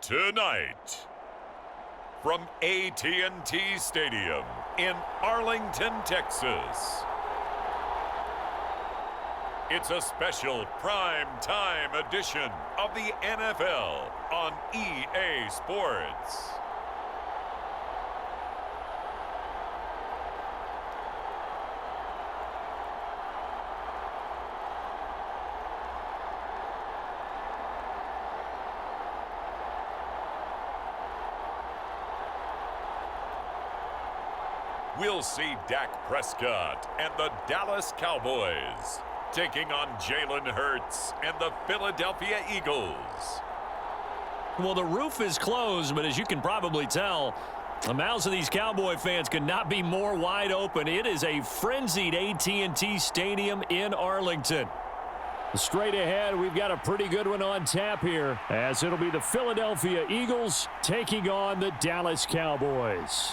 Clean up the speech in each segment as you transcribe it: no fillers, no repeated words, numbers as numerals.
Tonight, from AT&T Stadium in Arlington, Texas, it's a special prime time edition of the NFL on EA Sports. We'll see Dak Prescott and the Dallas Cowboys taking on Jalen Hurts and the Philadelphia Eagles. Well, the roof is closed, but as you can probably tell, the mouths of these Cowboy fans could not be more wide open. It is a frenzied AT&T Stadium in Arlington. Straight ahead, we've got a pretty good one on tap here, as it'll be the Philadelphia Eagles taking on the Dallas Cowboys.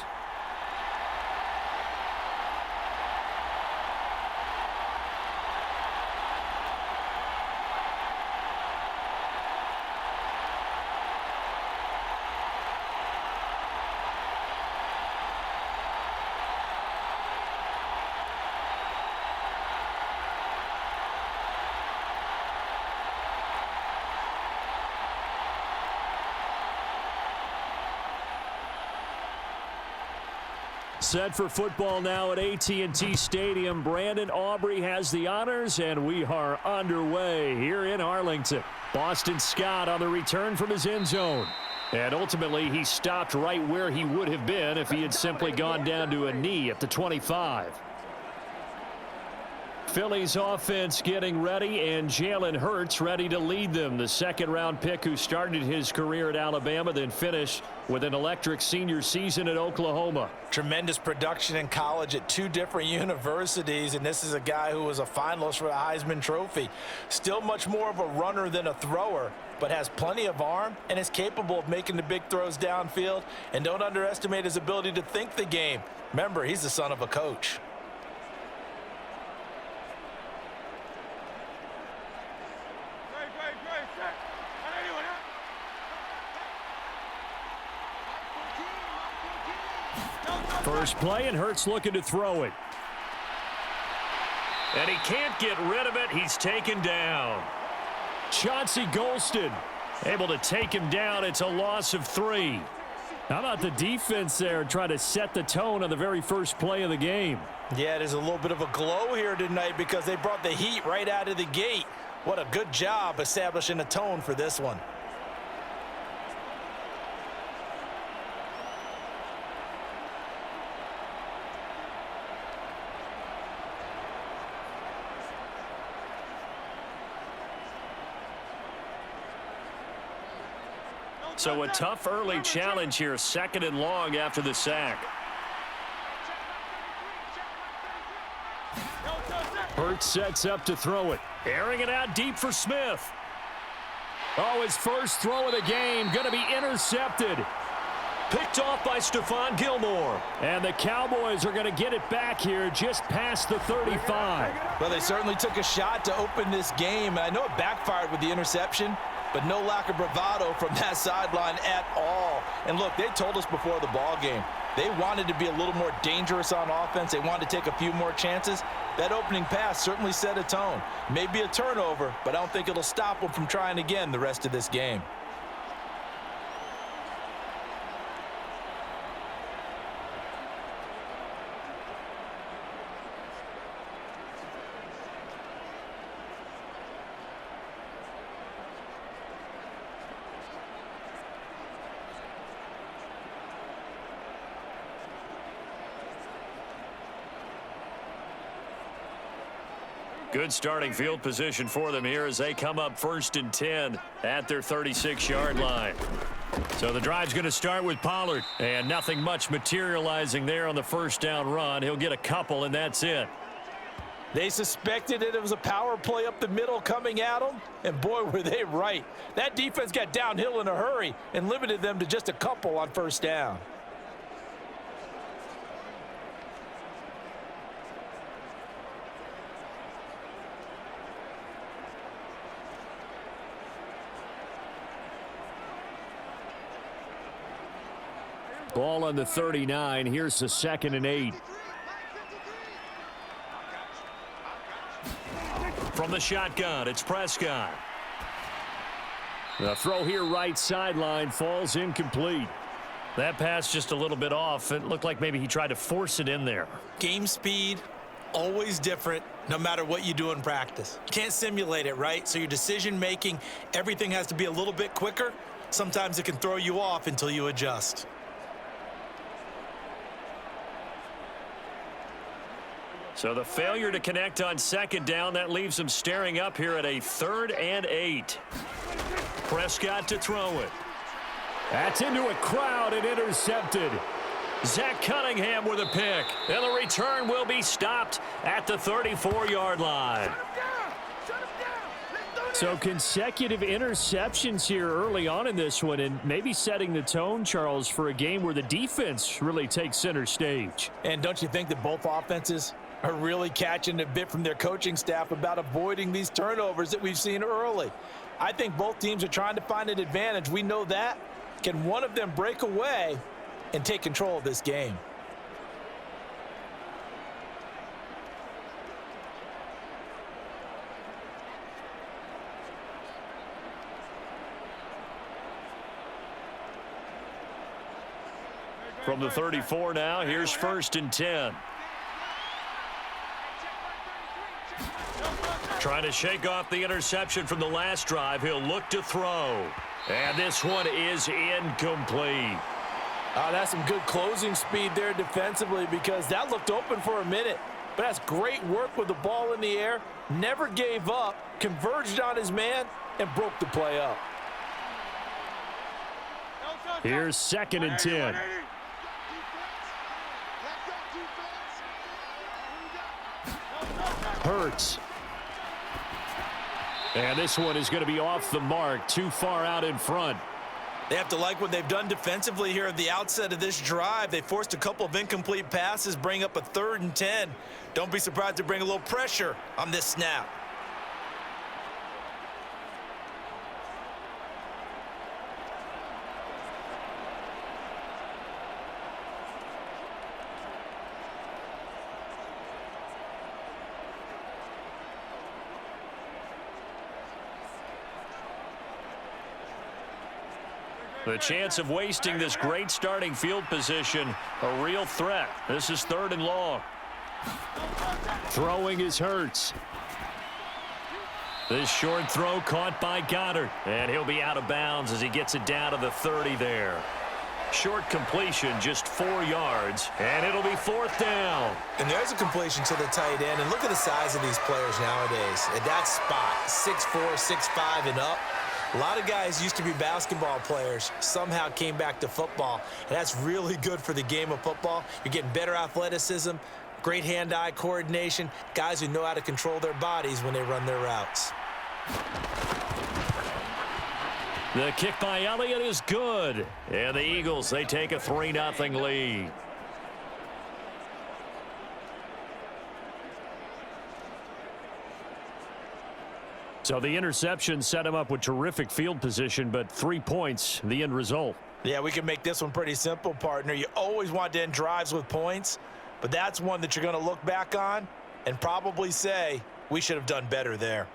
Set for football now at AT&T Stadium. Brandon Aubrey has the honors, and we are underway here in Arlington. Boston Scott on the return from his end zone. And ultimately, he stopped right where he would have been if he had simply gone down to a knee at the 25. Philly's offense getting ready, and Jalen Hurts ready to lead them. The second-round pick who started his career at Alabama, then finished with an electric senior season at Oklahoma. Tremendous production in college at two different universities, and this is a guy who was a finalist for the Heisman Trophy. Still much more of a runner than a thrower, but has plenty of arm and is capable of making the big throws downfield. And don't underestimate his ability to think the game. Remember, he's the son of a coach. First play, and Hurts looking to throw it. And he can't get rid of it. He's taken down. Chauncey Golston able to take him down. It's a loss of 3. How about the defense there trying to set the tone on the very first play of the game? Yeah, there's a little bit of a glow here tonight because they brought the heat right out of the gate. What a good job establishing a tone for this one. So a tough early challenge here, 2nd and long after the sack. Hurts sets up to throw it. Airing it out deep for Smith. Oh, his first throw of the game going to be intercepted. Picked off by Stephon Gilmore. And the Cowboys are going to get it back here just past the 35. Well, they certainly took a shot to open this game. And I know it backfired with the interception, but no lack of bravado from that sideline at all. And look, they told us before the ball game, they wanted to be a little more dangerous on offense. They wanted to take a few more chances. That opening pass certainly set a tone. Maybe a turnover, but I don't think it'll stop them from trying again the rest of this game. Good starting field position for them here as they come up 1st and 10 at their 36-yard line. So the drive's going to start with Pollard, and nothing much materializing there on the first down run. He'll get a couple, and that's it. They suspected it was a power play up the middle coming at them, and boy, were they right. That defense got downhill in a hurry and limited them to just a couple on first down. Ball on the 39. Here's the 2nd and 8. From the shotgun, it's Prescott. The throw here right sideline falls incomplete. That pass just a little bit off. It looked like maybe he tried to force it in there. Game speed, always different, no matter what you do in practice. You can't simulate it, right? So your decision making, everything has to be a little bit quicker. Sometimes it can throw you off until you adjust. So the failure to connect on 2nd down, that leaves him staring up here at a 3rd and 8. Prescott to throw it. That's into a crowd and intercepted. Zach Cunningham with a pick. And the return will be stopped at the 34-yard line. So consecutive interceptions here early on in this one, and maybe setting the tone, Charles, for a game where the defense really takes center stage. And don't you think that both offenses are really catching a bit from their coaching staff about avoiding these turnovers that we've seen early? I think both teams are trying to find an advantage. We know that. Can one of them break away and take control of this game? From the 34 now, here's 1st and 10. Trying to shake off the interception from the last drive. He'll look to throw. And this one is incomplete. That's some good closing speed there defensively, because that looked open for a minute. But that's great work with the ball in the air. Never gave up, converged on his man, and broke the play up. Here's 2nd and 10. Hurts. And this one is going to be off the mark, too far out in front. They have to like what they've done defensively here at the outset of this drive. They forced a couple of incomplete passes, bring up a 3rd and 10. Don't be surprised to bring a little pressure on this snap. The chance of wasting this great starting field position, a real threat. This is 3rd and long. Throwing is Hurts. This short throw caught by Goddard. And he'll be out of bounds as he gets it down to the 30 there. Short completion, just 4 yards, and it'll be 4th down. And there's a completion to the tight end. And look at the size of these players nowadays. At that spot, 6'4", 6'5", and up. A lot of guys used to be basketball players, somehow came back to football, and that's really good for the game of football. You're getting better athleticism, great hand-eye coordination, guys who know how to control their bodies when they run their routes. The kick by Elliott is good, and the Eagles, they take a 3-0 lead. So the interception set him up with terrific field position, but 3 points, the end result. Yeah, we can make this one pretty simple, partner. You always want to end drives with points, but that's one that you're going to look back on and probably say, we should have done better there.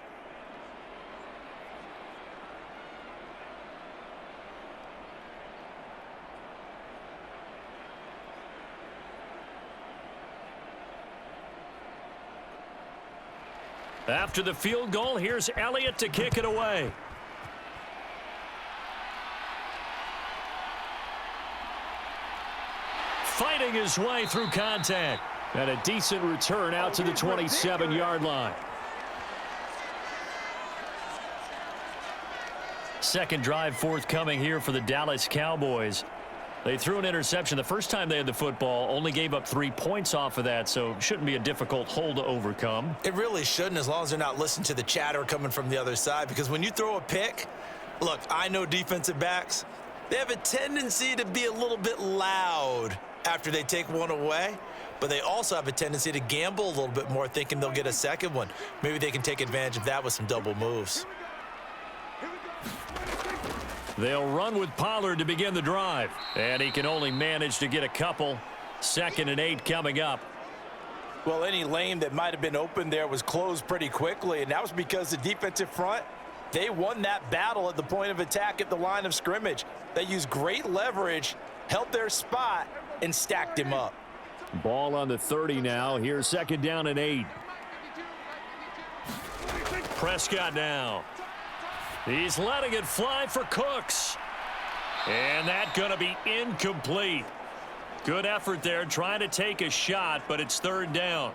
After the field goal, here's Elliott to kick it away. Fighting his way through contact. And a decent return out to the 27-yard line. Second drive forthcoming here for the Dallas Cowboys. They threw an interception the first time they had the football, only gave up 3 points off of that, so shouldn't be a difficult hole to overcome. It really shouldn't, as long as they're not listening to the chatter coming from the other side, because when you throw a pick, look, I know defensive backs, they have a tendency to be a little bit loud after they take one away, but they also have a tendency to gamble a little bit more, thinking they'll get a second one. Maybe they can take advantage of that with some double moves. They'll run with Pollard to begin the drive. And he can only manage to get a couple. 2nd and 8 coming up. Well, any lane that might have been open there was closed pretty quickly, and that was because the defensive front, they won that battle at the point of attack at the line of scrimmage. They used great leverage, held their spot, and stacked him up. Ball on the 30 now. Here's 2nd down and 8. Prescott now. He's letting it fly for Cooks. And that's going to be incomplete. Good effort there trying to take a shot, but it's 3rd down.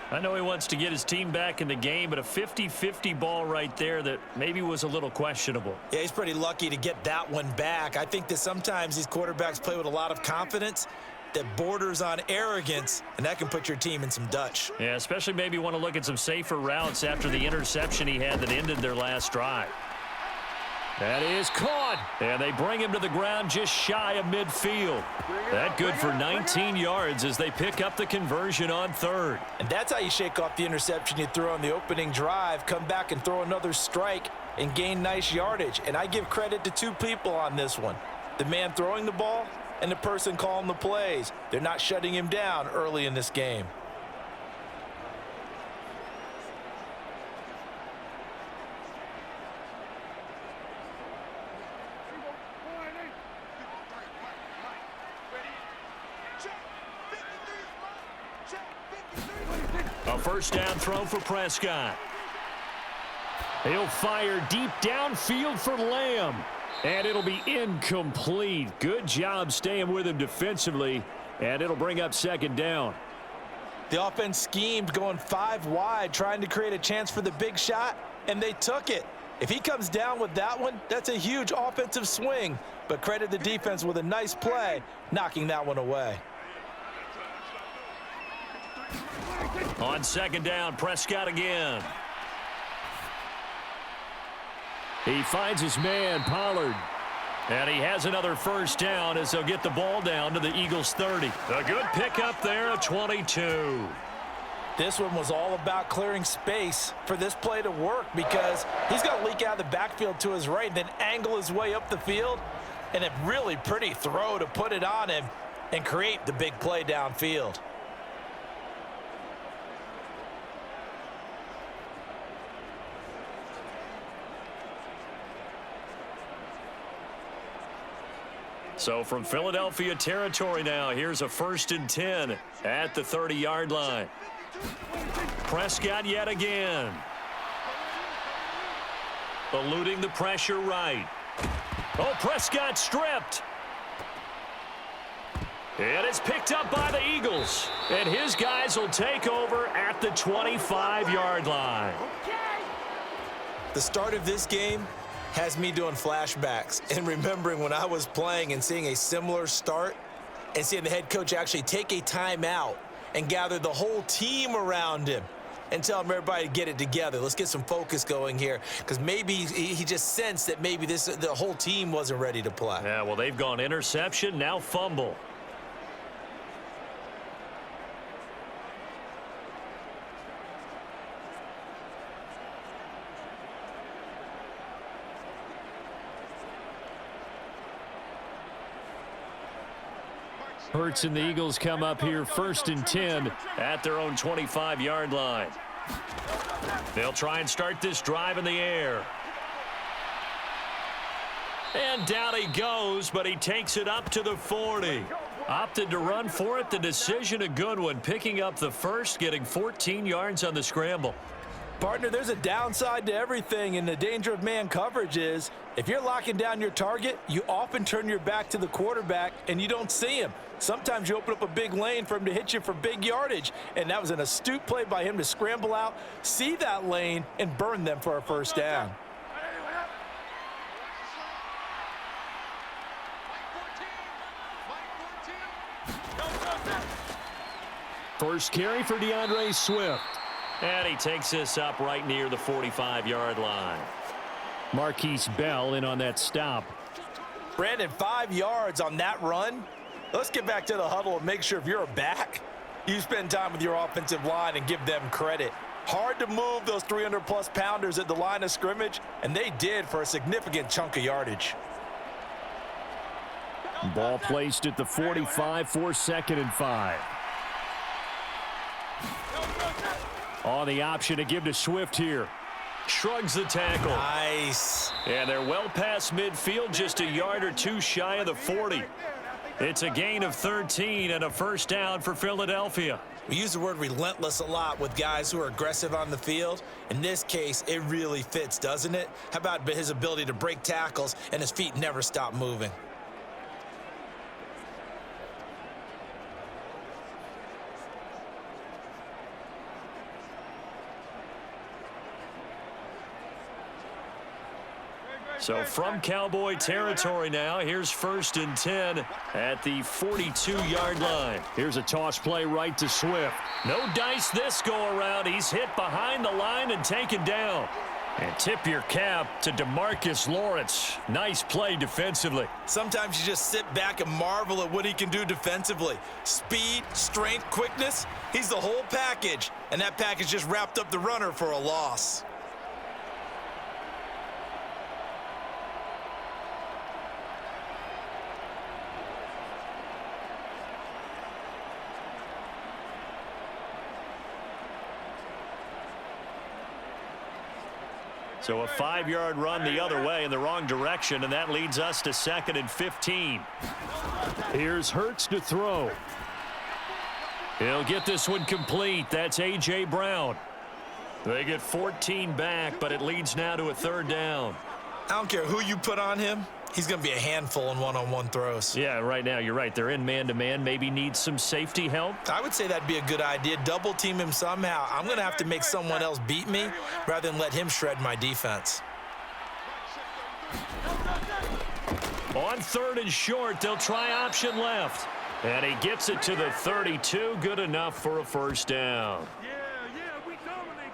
I know he wants to get his team back in the game, but a 50-50 ball right there that maybe was a little questionable. Yeah, he's pretty lucky to get that one back. I think that sometimes these quarterbacks play with a lot of confidence that borders on arrogance, and that can put your team in some Dutch. Yeah, especially maybe want to look at some safer routes after the interception he had that ended their last drive. That is caught, and they bring him to the ground just shy of midfield. That good for 19 yards as they pick up the conversion on 3rd. And that's how you shake off the interception you threw on the opening drive, come back and throw another strike and gain nice yardage. And I give credit to 2 people on this one, the man throwing the ball and the person calling the plays. They're not shutting him down early in this game. A 1st down throw for Prescott. He'll fire deep downfield for Lamb. And it'll be incomplete. Good job staying with him defensively. And it'll bring up 2nd down. The offense schemed going 5 wide, trying to create a chance for the big shot, and they took it. If he comes down with that one, that's a huge offensive swing. But credit the defense with a nice play, knocking that one away. On 2nd down, Prescott again. He finds his man, Pollard. And he has another 1st down as they'll get the ball down to the Eagles' 30. A good pickup there of 22. This one was all about clearing space for this play to work because he's got to leak out of the backfield to his right, then angle his way up the field. And a really pretty throw to put it on him and create the big play downfield. So from Philadelphia territory now, here's a 1st and 10 at the 30-yard line. Prescott yet again. Eluding the pressure right. Oh, Prescott stripped. And it's picked up by the Eagles. And his guys will take over at the 25-yard line. The start of this game has me doing flashbacks and remembering when I was playing and seeing a similar start and seeing the head coach actually take a timeout and gather the whole team around him and tell him everybody to get it together. Let's get some focus going here because maybe he just sensed that maybe the whole team wasn't ready to play. Yeah, well, they've gone interception, now fumble. Hurts and the Eagles come up here 1st and 10 at their own 25-yard line. They'll try and start this drive in the air. And down he goes, but he takes it up to the 40. Opted to run for it. The decision a good one. Picking up the 1st, getting 14 yards on the scramble. Partner, there's a downside to everything, and the danger of man coverage is if you're locking down your target, you often turn your back to the quarterback and you don't see him. Sometimes you open up a big lane for him to hit you for big yardage, and that was an astute play by him to scramble out, see that lane, and burn them for a 1st down. First carry for DeAndre Swift. And he takes this up right near the 45-yard line. Marquise Bell in on that stop. Brandon, 5 yards on that run. Let's get back to the huddle and make sure if you're a back, you spend time with your offensive line and give them credit. Hard to move those 300-plus pounders at the line of scrimmage, and they did for a significant chunk of yardage. Ball placed at the 45 for 2nd and 5. On the option to give to Swift here. Shrugs the tackle. Nice. And they're well past midfield, just a yard or two shy of the 40. It's a gain of 13 and a first down for Philadelphia. We use the word relentless a lot with guys who are aggressive on the field. In this case, it really fits, doesn't it? How about his ability to break tackles and his feet never stop moving? So from Cowboy territory now, here's 1st and 10 at the 42-yard line. Here's a toss play right to Swift. No dice this go-around. He's hit behind the line and taken down. And tip your cap to DeMarcus Lawrence. Nice play defensively. Sometimes you just sit back and marvel at what he can do defensively. Speed, strength, quickness, he's the whole package. And that package just wrapped up the runner for a loss. So a 5-yard run the other way in the wrong direction, and that leads us to 2nd and 15. Here's Hurts to throw. He'll get this one complete. That's A.J. Brown. They get 14 back, but it leads now to a 3rd down. I don't care who you put on him. He's going to be a handful in one-on-one throws. Yeah, right now, you're right. They're in man-to-man. Maybe need some safety help. I would say that'd be a good idea. Double team him somehow. I'm going to have to make someone else beat me rather than let him shred my defense. On 3rd and short, they'll try option left. And he gets it to the 32. Good enough for a first down.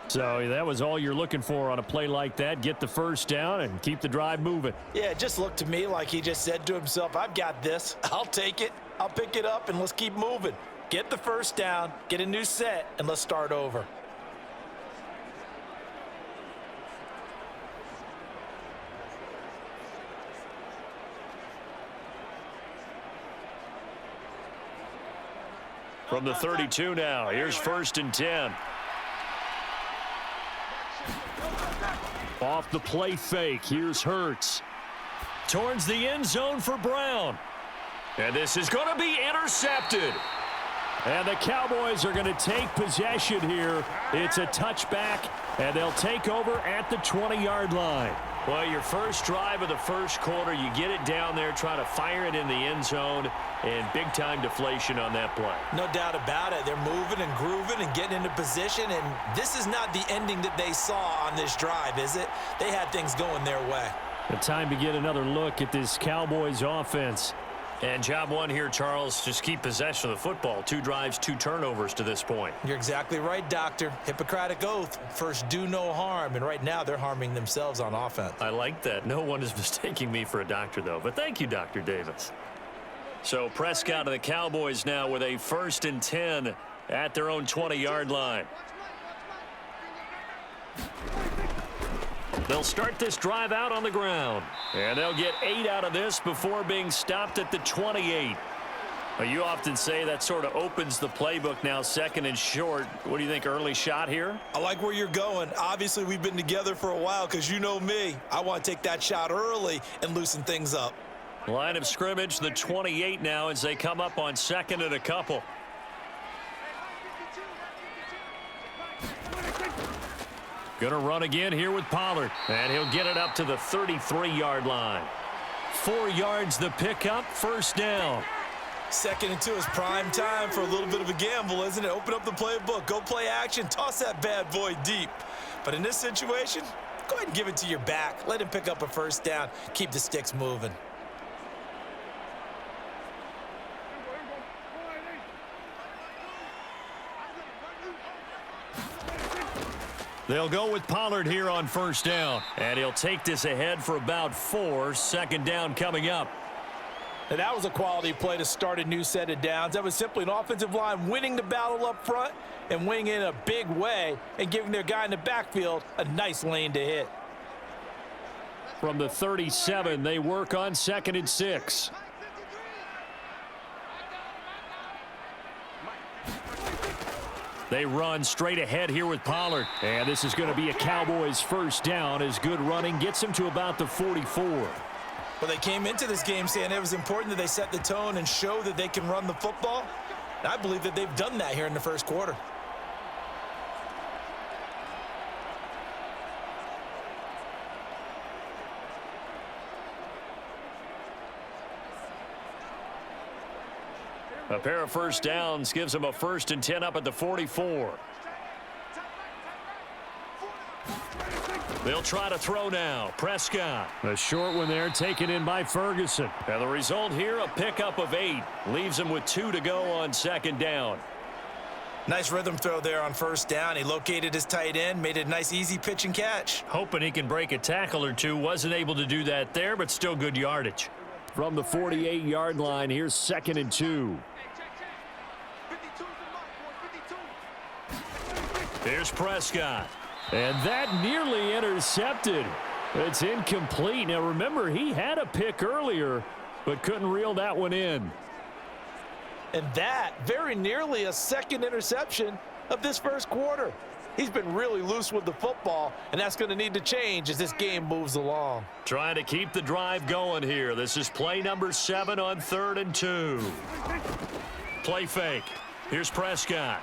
So that was all you're looking for on a play like that. Get the first down and keep the drive moving. Yeah, it just looked to me like he just said to himself, I've got this. I'll take it. I'll pick it up, and let's keep moving. Get the first down, get a new set, and let's start over. From the 32 now, here's 1st and 10. Off the play fake, here's Hurts. Towards the end zone for Brown. And this is going to be intercepted. And the Cowboys are going to take possession here. It's a touchback, and they'll take over at the 20-yard line. Well, your first drive of the first quarter, you get it down there, try to fire it in the end zone, and big-time deflation on that play. No doubt about it. They're moving and grooving and getting into position, and this is not the ending that they saw on this drive, is it? They had things going their way. The time to get another look at this Cowboys offense. And job one here, Charles, just keep possession of the football. 2 drives, 2 turnovers to this point. You're exactly right, Doctor. Hippocratic oath. First, do no harm. And right now, they're harming themselves on offense. I like that. No one is mistaking me for a doctor, though. But thank you, Dr. Davis. So Prescott and the Cowboys now with a 1st and 10 at their own 20-yard line. They'll start this drive out on the ground. And they'll get 8 out of this before being stopped at the 28. Well, you often say that sort of opens the playbook now, 2nd and short. What do you think, early shot here? I like where you're going. Obviously, we've been together for a while because you know me. I want to take that shot early and loosen things up. Line of scrimmage, the 28 now as they come up on 2nd and a couple. Gonna run again here with Pollard. And he'll get it up to the 33-yard line. 4 yards the pickup, first down. 2nd and 2 is prime time for a little bit of a gamble, isn't it? Open up the playbook, go play action, toss that bad boy deep. But in this situation, go ahead and give it to your back. Let him pick up a first down, keep the sticks moving. They'll go with Pollard here on first down. And he'll take this ahead for about 4. 2nd down coming up. Now, that was a quality play to start a new set of downs. That was simply an offensive line winning the battle up front and winning in a big way and giving their guy in the backfield a nice lane to hit. From the 37, they work on 2nd and 6. They run straight ahead here with Pollard. And this is going to be a Cowboys first down as good running gets them to about the 44. Well, they came into this game saying it was important that they set the tone and show that they can run the football. And I believe that they've done that here in the first quarter. A pair of first downs gives them a 1st and 10 up at the 44. They'll try to throw now. Prescott. A short one there taken in by Ferguson. And the result here, a pickup of 8. Leaves them with 2 to go on 2nd down. Nice rhythm throw there on first down. He located his tight end, made it a nice easy pitch and catch. Hoping he can break a tackle or two. Wasn't able to do that there, but still good yardage. From the 48-yard line, here's 2nd and 2. Here's Prescott. And that nearly intercepted. It's incomplete. Now, remember, he had a pick earlier, but couldn't reel that one in. And that very nearly a 2nd interception of this first quarter. He's been really loose with the football, and that's going to need to change as this game moves along. Trying to keep the drive going here. This is play number 7 on 3rd and 2. Play fake. Here's Prescott.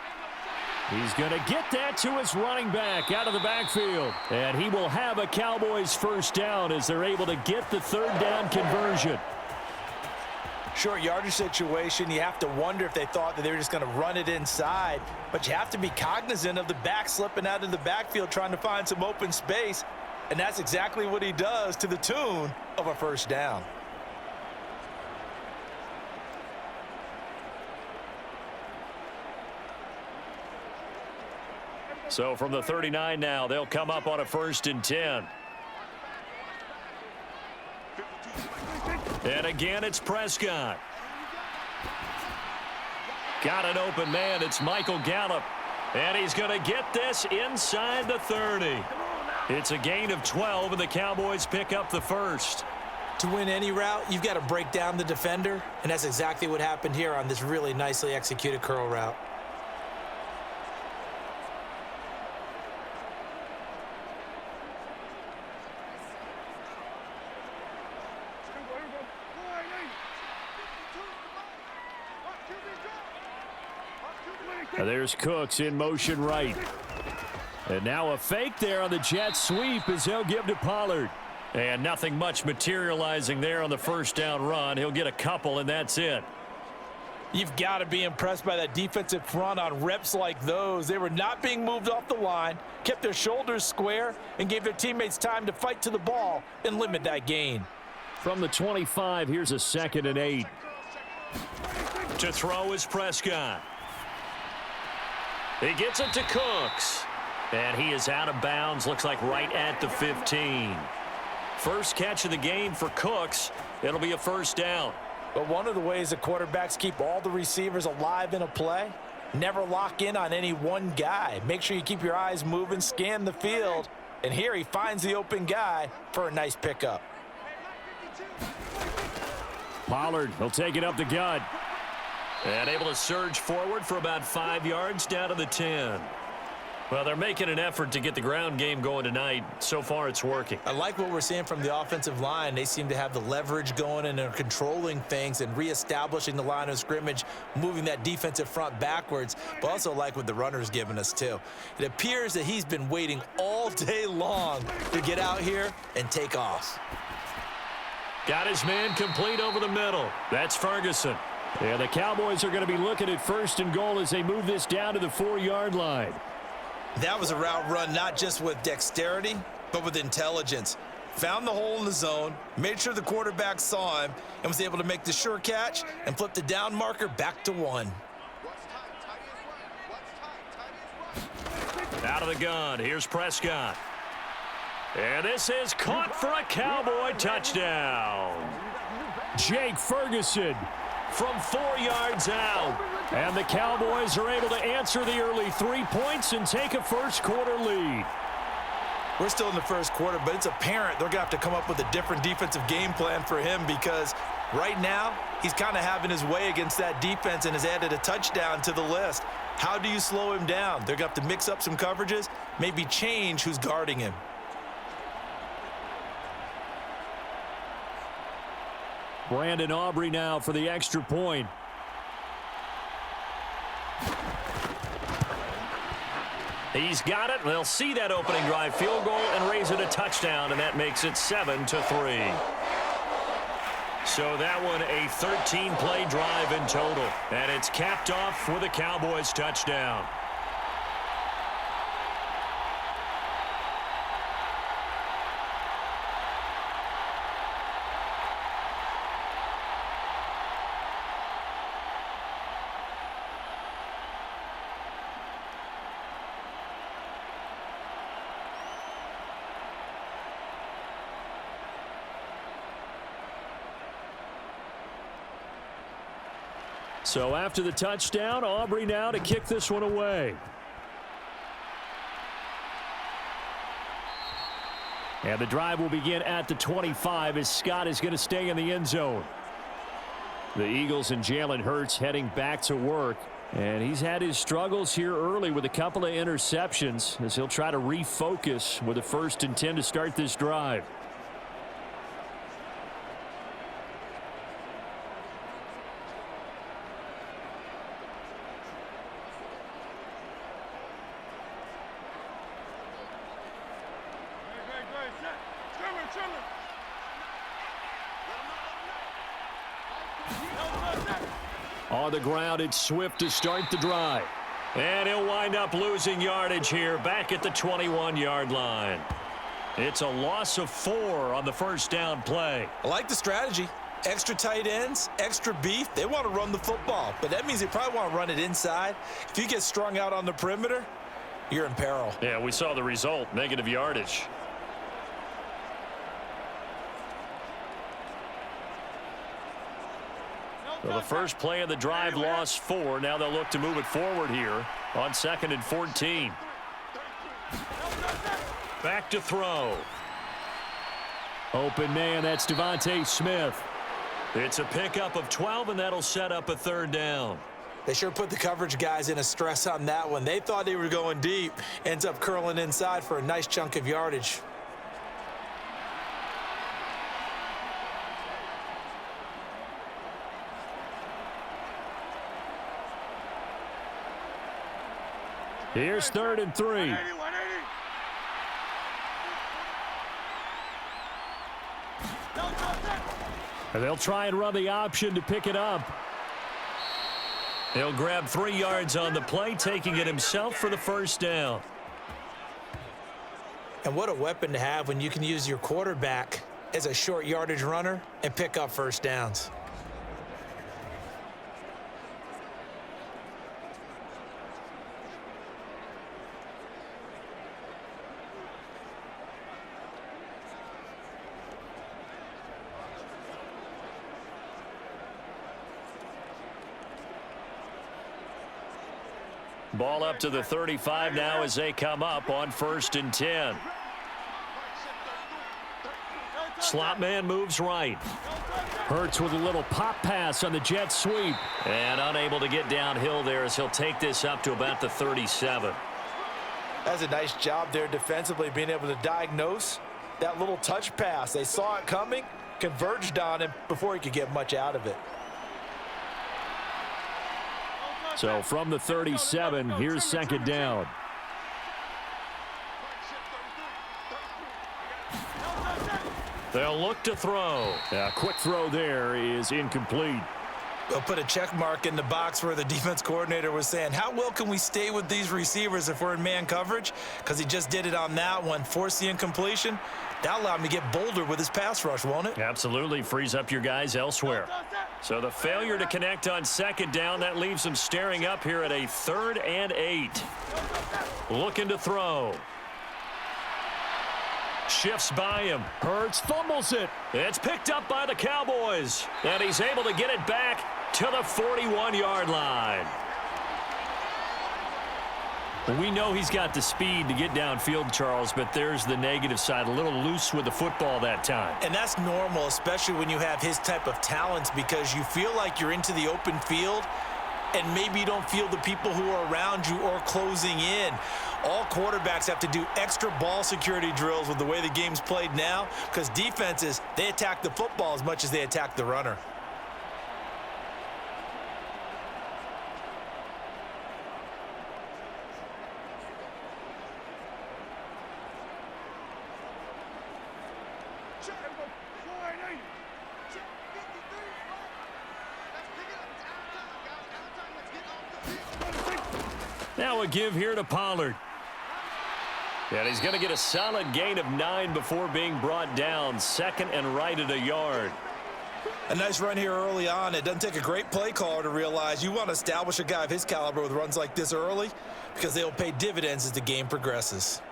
He's going to get that to his running back out of the backfield. And he will have a Cowboys first down as they're able to get the 3rd down conversion. Short yardage situation, you have to wonder if they thought that they were just going to run it inside. But you have to be cognizant of the back slipping out of the backfield trying to find some open space. And that's exactly what he does to the tune of a first down. So from the 39 now, they'll come up on a 1st and 10. And again, it's Prescott. Got an open man. It's Michael Gallup. And he's going to get this inside the 30. It's a gain of 12, and the Cowboys pick up the 1st. To win any route, you've got to break down the defender, and that's exactly what happened here on this really nicely executed curl route. And there's Cooks in motion right. And now a fake there on the jet sweep as he'll give to Pollard. And nothing much materializing there on the first down run. He'll get a couple, and that's it. You've got to be impressed by that defensive front on reps like those. They were not being moved off the line, kept their shoulders square, and gave their teammates time to fight to the ball and limit that gain. From the 25, here's a 2nd and 8. To throw is Prescott. He gets it to Cooks. And he is out of bounds, looks like right at the 15. First catch of the game for Cooks. It'll be a first down. But one of the ways the quarterbacks keep all the receivers alive in a play, never lock in on any one guy. Make sure you keep your eyes moving, scan the field. And here he finds the open guy for a nice pickup. Pollard, he'll take it up the gut. And able to surge forward for about 5 yards down to the 10. Well, they're making an effort to get the ground game going tonight. So far, it's working. I like what we're seeing from the offensive line. They seem to have the leverage going and are controlling things and reestablishing the line of scrimmage, moving that defensive front backwards, but also like what the runner's giving us, too. It appears that he's been waiting all day long to get out here and take off. Got his man complete over the middle. That's Ferguson. Yeah, the Cowboys are going to be looking at 1st and goal as they move this down to the 4-yard line. That was a route run not just with dexterity, but with intelligence. Found the hole in the zone, made sure the quarterback saw him, and was able to make the sure catch and flip the down marker back to 1. Out of the gun, here's Prescott. And this is caught for a Cowboy touchdown. Jake Ferguson from 4 yards out. And the Cowboys are able to answer the early 3 points and take a first-quarter lead. We're still in the first quarter, but it's apparent they're going to have to come up with a different defensive game plan for him because right now he's kind of having his way against that defense and has added a touchdown to the list. How do you slow him down? They're going to have to mix up some coverages, maybe change who's guarding him. Brandon Aubrey now for the extra point. He's got it. They'll see that opening drive field goal and raise it a touchdown, and that makes it 7-3. So that one a 13-play drive in total, and it's capped off with a Cowboys touchdown. So after the touchdown, Aubrey now to kick this one away. And the drive will begin at the 25 as Scott is going to stay in the end zone. The Eagles and Jalen Hurts heading back to work. And he's had his struggles here early with a couple of interceptions as he'll try to refocus with a 1st and 10 to start this drive. On the ground, it's Swift to start the drive. And he'll wind up losing yardage here back at the 21-yard line. It's a loss of 4 on the first down play. I like the strategy. Extra tight ends, extra beef. They want to run the football, but that means they probably want to run it inside. If you get strung out on the perimeter, you're in peril. Yeah, we saw the result, negative yardage. Well, the first play of the drive lost 4. Now they'll look to move it forward here on 2nd and 14. Back to throw. Open man, that's Devontae Smith. It's a pickup of 12, and that'll set up a 3rd down. They sure put the coverage guys in a stress on that one. They thought they were going deep. Ends up curling inside for a nice chunk of yardage. Here's 3rd and 3. And they'll try and run the option to pick it up. He'll grab 3 yards on the play, taking it himself for the 1st down. And what a weapon to have when you can use your quarterback as a short yardage runner and pick up 1st downs. Ball up to the 35 now as they come up on 1st and 10. Slot man moves right. Hurts with a little pop pass on the jet sweep. And unable to get downhill there as he'll take this up to about the 37. That's a nice job there defensively, being able to diagnose that little touch pass. They saw it coming, converged on him before he could get much out of it. So from the 37, here's 2nd down. They'll look to throw. A quick throw there is incomplete. They'll put a check mark in the box where the defense coordinator was saying, how well can we stay with these receivers if we're in man coverage? Because he just did it on that one, forced the incompletion. That'll allow him to get bolder with his pass rush, won't it? Absolutely. Frees up your guys elsewhere. So the failure to connect on 2nd down, that leaves them staring up here at a 3rd and 8. Looking to throw. Shifts by him. Hurts fumbles it. It's picked up by the Cowboys. And he's able to get it back to the 41-yard line. We know he's got the speed to get downfield, Charles, but there's the negative side. A little loose with the football that time. And that's normal, especially when you have his type of talents, because you feel like you're into the open field and maybe you don't feel the people who are around you or closing in. All quarterbacks have to do extra ball security drills with the way the game's played now, because defenses, they attack the football as much as they attack the runner. Now a give here to Pollard. And he's going to get a solid gain of 9 before being brought down. Second and right at a yard. A nice run here early on. It doesn't take a great play caller to realize you want to establish a guy of his caliber with runs like this early, because they'll pay dividends as the game progresses.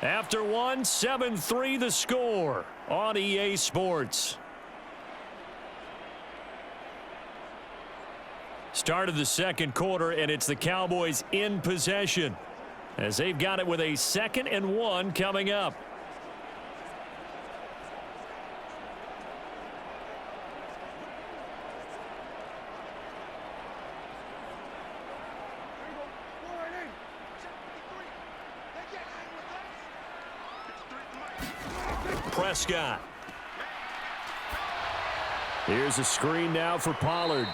After one, 7-3 the score on EA Sports. Start of the second quarter, and it's the Cowboys in possession as they've got it with a 2nd and 1 coming up. Prescott. Here's a screen now for Pollard.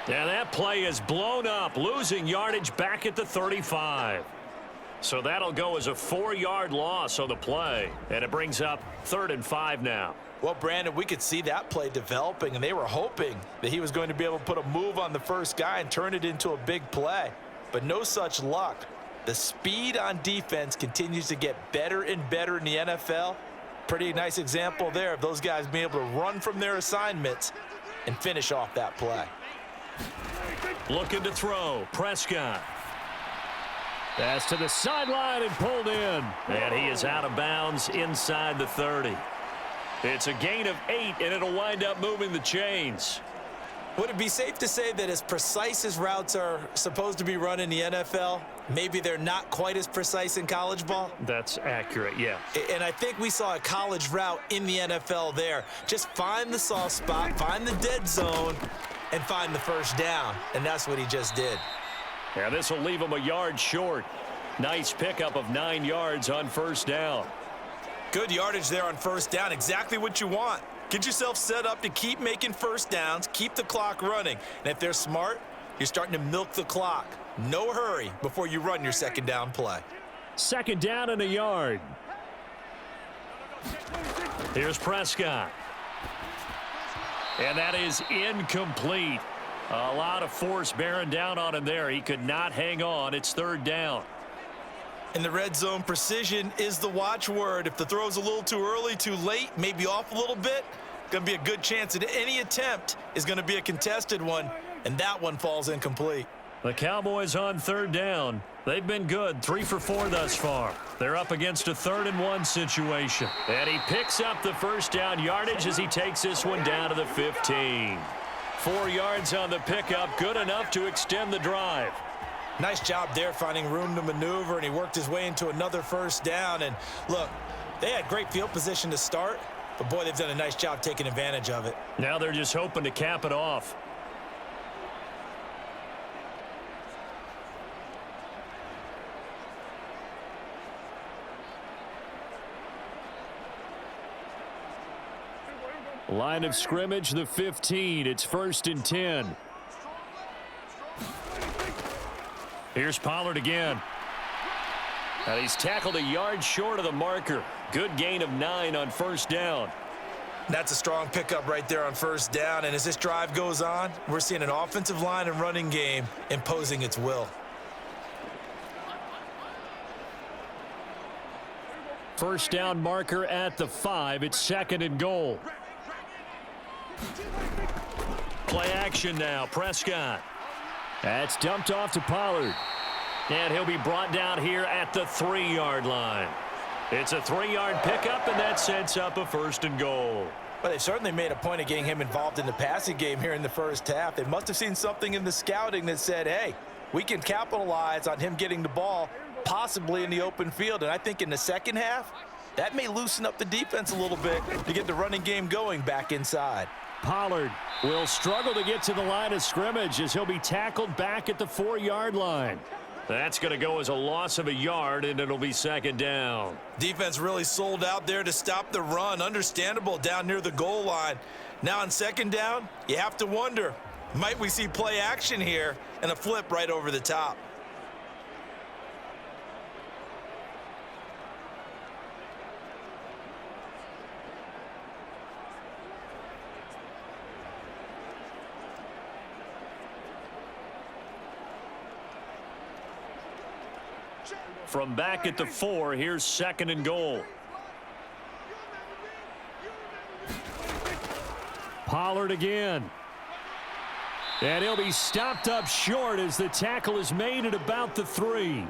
And that play is blown up, losing yardage back at the 35. So that'll go as a 4-yard loss on the play. And it brings up 3rd and 5 now. Well, Brandon, we could see that play developing, and they were hoping that he was going to be able to put a move on the first guy and turn it into a big play. But no such luck. The speed on defense continues to get better and better in the NFL. Pretty nice example there of those guys being able to run from their assignments and finish off that play. Looking to throw. Prescott. Pass to the sideline and pulled in. And he is out of bounds inside the 30. It's a gain of 8, and it'll wind up moving the chains. Would it be safe to say that as precise as routes are supposed to be run in the NFL, maybe they're not quite as precise in college ball? That's accurate, yeah. And I think we saw a college route in the NFL there. Just find the soft spot, find the dead zone, and find the first down. And that's what he just did. Yeah, this will leave him a yard short. Nice pickup of 9 yards on first down. Good yardage there on first down. Exactly what you want. Get yourself set up to keep making first downs, keep the clock running. And if they're smart, you're starting to milk the clock. No hurry before you run your second down play. 2nd down and a yard. Here's Prescott. And that is incomplete. A lot of force bearing down on him there. He could not hang on. It's 3rd down. In the red zone, precision is the watchword. If the throw's a little too early, too late, maybe off a little bit, going to be a good chance that any attempt is going to be a contested one, and that one falls incomplete. The Cowboys on 3rd down. They've been good, 3 for 4 thus far. They're up against a 3rd and 1 situation. And he picks up the first down yardage as he takes this one down to the 15. 4 yards on the pickup, good enough to extend the drive. Nice job there finding room to maneuver, and he worked his way into another first down. And look, they had great field position to start, but boy, they've done a nice job taking advantage of it. Now they're just hoping to cap it off. Line of scrimmage, the 15. It's 1st and 10. Here's Pollard again. And he's tackled a yard short of the marker. Good gain of 9 on first down. That's a strong pickup right there on first down. And as this drive goes on, we're seeing an offensive line and running game imposing its will. First down marker at the 5. It's 2nd and goal. Play action now. Prescott. That's dumped off to Pollard. And he'll be brought down here at the 3-yard line. It's a 3-yard pickup, and that sets up a 1st and goal. But they certainly made a point of getting him involved in the passing game here in the first half. They must have seen something in the scouting that said, hey, we can capitalize on him getting the ball possibly in the open field. And I think in the second half, that may loosen up the defense a little bit to get the running game going back inside. Pollard will struggle to get to the line of scrimmage as he'll be tackled back at the 4-yard line. That's going to go as a loss of a yard, and it'll be 2nd down. Defense really sold out there to stop the run. Understandable down near the goal line. Now on 2nd down, you have to wonder, might we see play action here and a flip right over the top? From back at the 4, here's 2nd and goal. Pollard again. And he'll be stopped up short as the tackle is made at about the 3.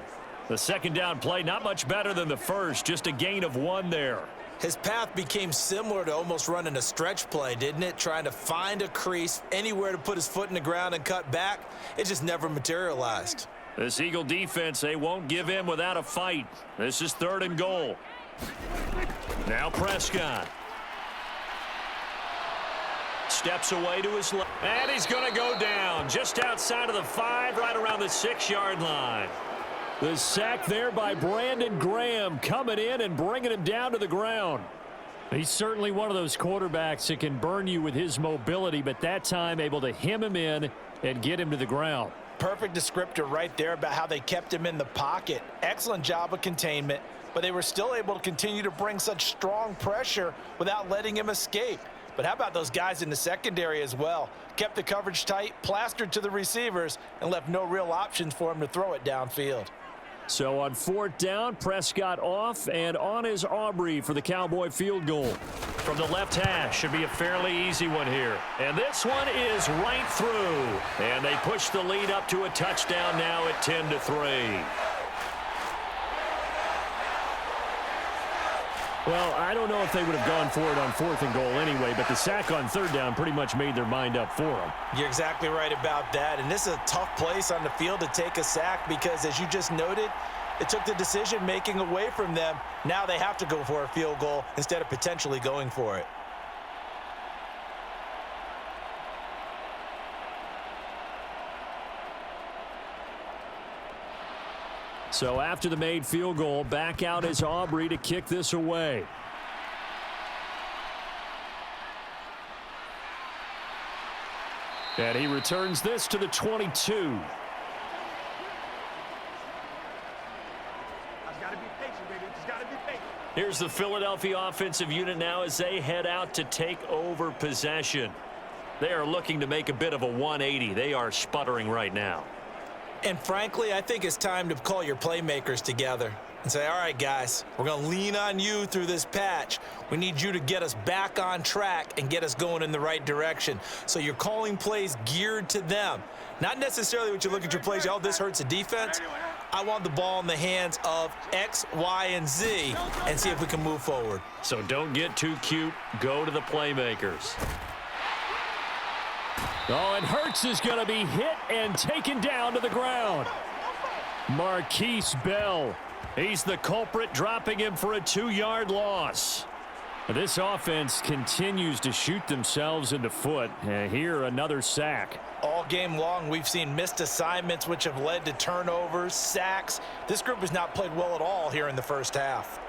The 2nd down play, not much better than the first, just a gain of 1 there. His path became similar to almost running a stretch play, didn't it? Trying to find a crease, anywhere to put his foot in the ground and cut back. It just never materialized. This Eagle defense, they won't give in without a fight. This is 3rd and goal. Now Prescott. Steps away to his left. And he's going to go down just outside of the 5, right around the 6-yard line. The sack there by Brandon Graham coming in and bringing him down to the ground. He's certainly one of those quarterbacks that can burn you with his mobility, but that time able to hem him in and get him to the ground. Perfect descriptor right there about how they kept him in the pocket. Excellent job of containment, but they were still able to continue to bring such strong pressure without letting him escape. But how about those guys in the secondary as well? Kept the coverage tight, plastered to the receivers, and left no real options for him to throw it downfield. So on 4th down, Prescott off, and on is Aubrey for the Cowboy field goal. From the left hash, should be a fairly easy one here. And this one is right through. And they push the lead up to a touchdown now at 10-3. Well, I don't know if they would have gone for it on 4th and goal anyway, but the sack on 3rd down pretty much made their mind up for them. You're exactly right about that, and this is a tough place on the field to take a sack because, as you just noted, it took the decision-making away from them. Now they have to go for a field goal instead of potentially going for it. So after the made field goal, back out is Aubrey to kick this away. And he returns this to the 22. Here's the Philadelphia offensive unit now as they head out to take over possession. They are looking to make a bit of a 180. They are sputtering right now. And frankly, I think it's time to call your playmakers together and say, all right, guys, we're going to lean on you through this patch. We need you to get us back on track and get us going in the right direction. So you're calling plays geared to them. Not necessarily when you look at your plays, oh, this hurts the defense. I want the ball in the hands of X, Y, and Z and see if we can move forward. So don't get too cute. Go to the playmakers. Oh, and Hurts is going to be hit and taken down to the ground. Marquise Bell. He's the culprit, dropping him for a 2-yard loss. This offense continues to shoot themselves in the foot. Here, another sack. All game long, we've seen missed assignments, which have led to turnovers, sacks. This group has not played well at all here in the first half.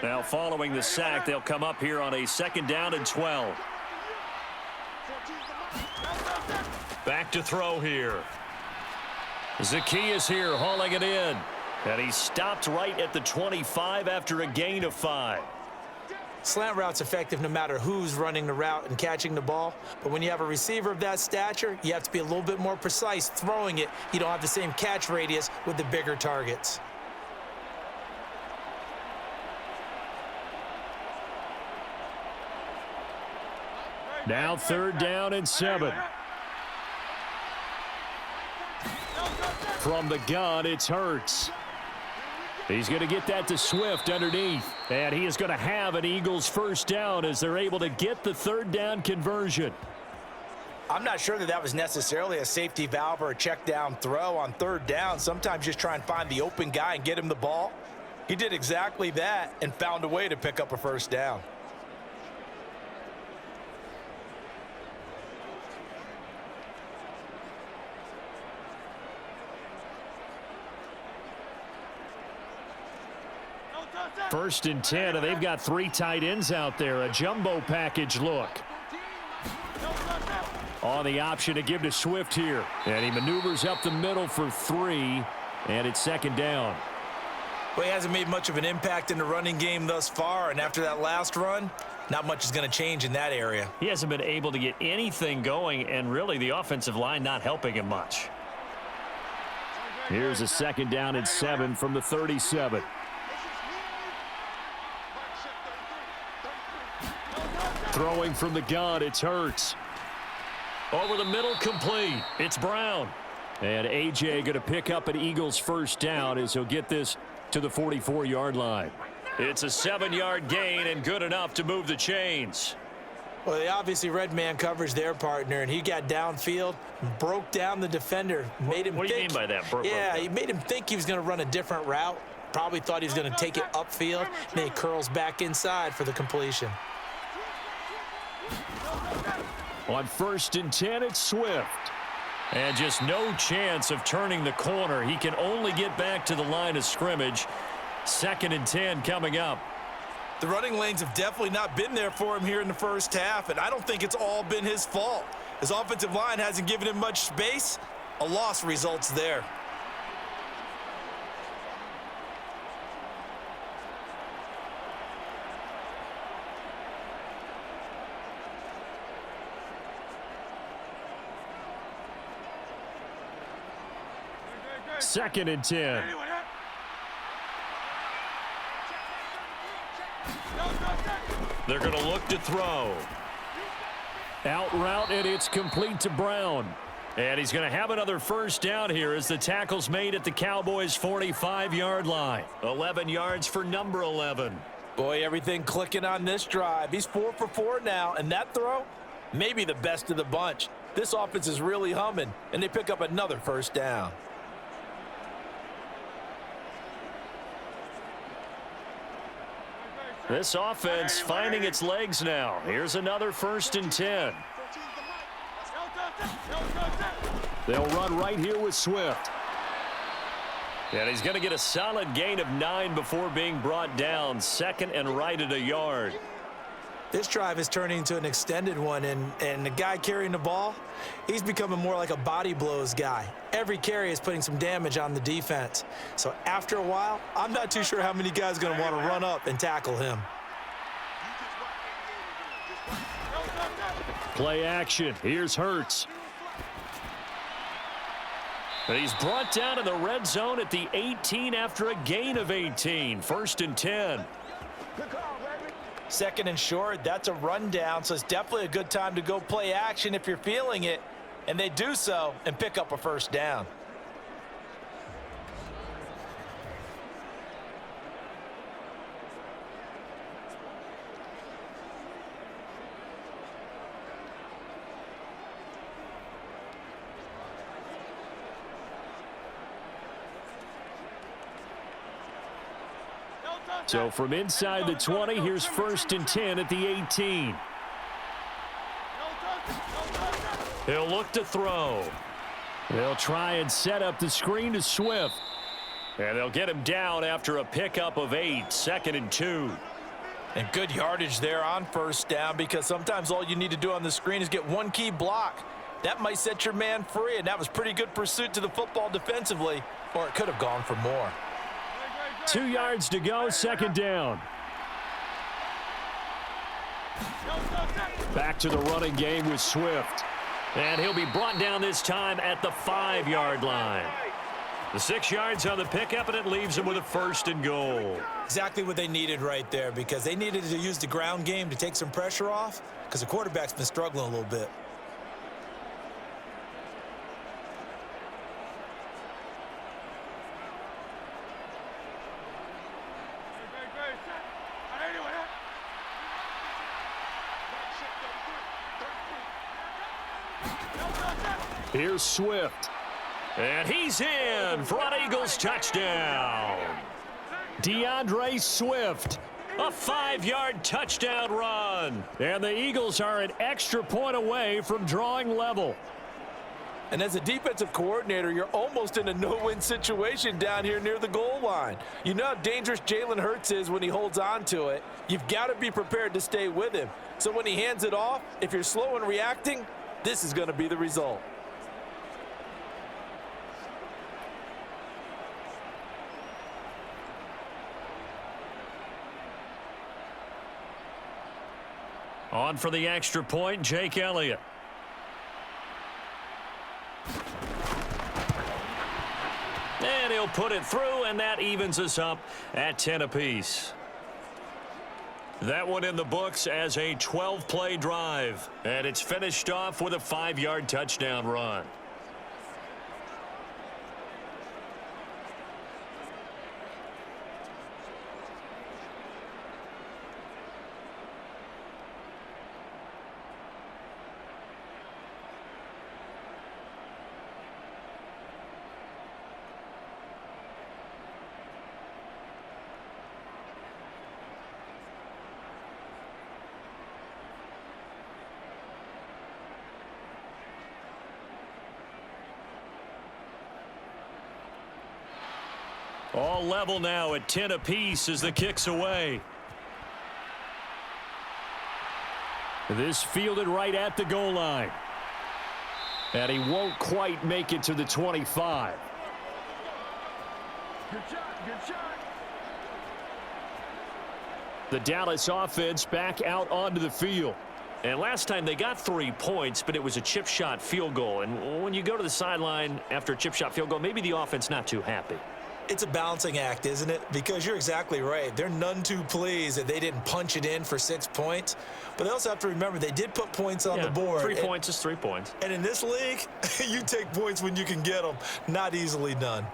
Now, following the sack, they'll come up here on a 2nd down and 12. Back to throw here. Zacchaeus here hauling it in. And he stopped right at the 25 after a gain of 5. Slant route's effective no matter who's running the route and catching the ball. But when you have a receiver of that stature, you have to be a little bit more precise throwing it. You don't have the same catch radius with the bigger targets. Now 3rd down and 7. From the gun, it's Hurts. He's going to get that to Swift underneath. And he is going to have an Eagles 1st down as they're able to get the 3rd down conversion. I'm not sure that was necessarily a safety valve or a check down throw on 3rd down. Sometimes just try and find the open guy and get him the ball. He did exactly that and found a way to pick up a 1st down. First and 10, and they've got 3 tight ends out there. A jumbo package look. On the option to give to Swift here. And he maneuvers up the middle for 3, and it's 2nd down. Well, he hasn't made much of an impact in the running game thus far, and after that last run, not much is going to change in that area. He hasn't been able to get anything going, and really the offensive line not helping him much. Here's a 2nd down and 7 from the 37. Throwing from the gun, it's Hurts. Over the middle, complete. It's Brown. And A.J. going to pick up an Eagles 1st down as he'll get this to the 44-yard line. It's a 7-yard gain and good enough to move the chains. Well, they obviously red man coverage their partner, and he got downfield, broke down the defender, made him What do you mean by that? Yeah, he made him think he was going to run a different route. Probably thought he was going to take it upfield, and he curls back inside for the completion. On 1st and 10, it's Swift. And just no chance of turning the corner. He can only get back to the line of scrimmage. 2nd and 10 coming up. The running lanes have definitely not been there for him here in the first half, and I don't think it's all been his fault. His offensive line hasn't given him much space. A loss results there. Second and 10. They're going to look to throw. Out route, and it's complete to Brown. And he's going to have another 1st down here as the tackle's made at the Cowboys' 45-yard line. 11 yards for number 11. Boy, everything clicking on this drive. He's 4 for 4 now, and that throw, maybe the best of the bunch. This offense is really humming, and they pick up another 1st down. This offense finding its legs now. Here's another 1st and 10. They'll run right here with Swift. And he's going to get a solid gain of 9 before being brought down. 2nd and right at a yard. This drive is turning into an extended one, and the guy carrying the ball, he's becoming more like a body blows guy. Every carry is putting some damage on the defense. So after a while, I'm not too sure how many guys are going to want to run up and tackle him. Play action. Here's Hurts. And he's brought down in the red zone at the 18 after a gain of 18. 1st and 10. 2nd and short, that's a rundown, so it's definitely a good time to go play action if you're feeling it. And they do so and pick up a 1st down. So from inside the 20, here's 1st and 10 at the 18. He'll look to throw. They'll try and set up the screen to Swift. And they'll get him down after a pickup of 8. 2nd and 2. And good yardage there on 1st down, because sometimes all you need to do on the screen is get one key block. That might set your man free, and that was pretty good pursuit to the football defensively, or it could have gone for more. 2 yards to go, 2nd down. Back to the running game with Swift. And he'll be brought down this time at the 5-yard line. The 6 yards on the pickup, and it leaves him with a 1st and goal. Exactly what they needed right there, because they needed to use the ground game to take some pressure off, because the quarterback's been struggling a little bit. Here's Swift. And he's in for an Eagles touchdown. DeAndre Swift, a 5-yard touchdown run. And the Eagles are an extra point away from drawing level. And as a defensive coordinator, you're almost in a no-win situation down here near the goal line. You know how dangerous Jalen Hurts is when he holds on to it. You've got to be prepared to stay with him. So when he hands it off, if you're slow in reacting, this is going to be the result. On for the extra point, Jake Elliott. And he'll put it through, and that evens us up at 10 apiece. That one in the books as a 12-play drive. And it's finished off with a 5-yard touchdown run. All level now at 10 apiece as the kick's away. This fielded right at the goal line. And he won't quite make it to the 25. Good shot. The Dallas offense back out onto the field. And last time they got 3 points, but it was a chip shot field goal. And when you go to the sideline after a chip shot field goal, maybe the offense not too happy. It's a balancing act, isn't it? Because you're exactly right. They're none too pleased that they didn't punch it in for 6 points. But they also have to remember they did put points on the board. 3 points is 3 points. And in this league, you take points when you can get them. Not easily done.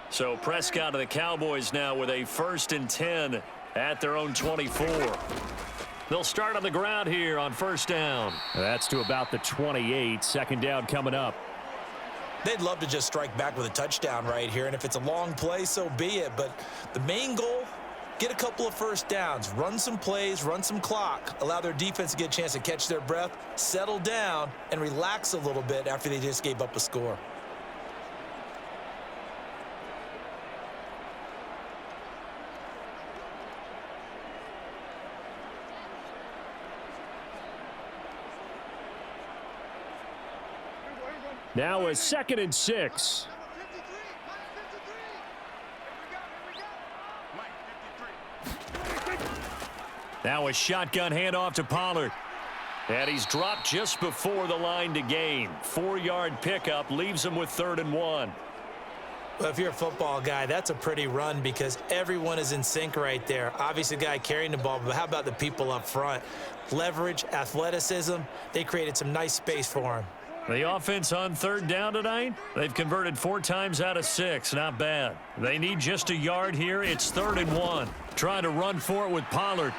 So Prescott and the Cowboys now with a 1st and 10 at their own 24. They'll start on the ground here on 1st down. That's to about the 28. 2nd down coming up. They'd love to just strike back with a touchdown right here, and if it's a long play, so be it. But the main goal, get a couple of 1st downs, run some plays, run some clock, allow their defense to get a chance to catch their breath, settle down, and relax a little bit after they just gave up a score. Now a 2nd and 6. Now a shotgun handoff to Pollard. And he's dropped just before the line to gain. 4-yard pickup leaves him with 3rd and 1. Well, if you're a football guy, that's a pretty run because everyone is in sync right there. Obviously, the guy carrying the ball, but how about the people up front? Leverage, athleticism, they created some nice space for him. The offense on 3rd down tonight, they've converted 4 times out of 6. Not bad. They need just a yard here. It's 3rd and 1. Trying to run for it with Pollard.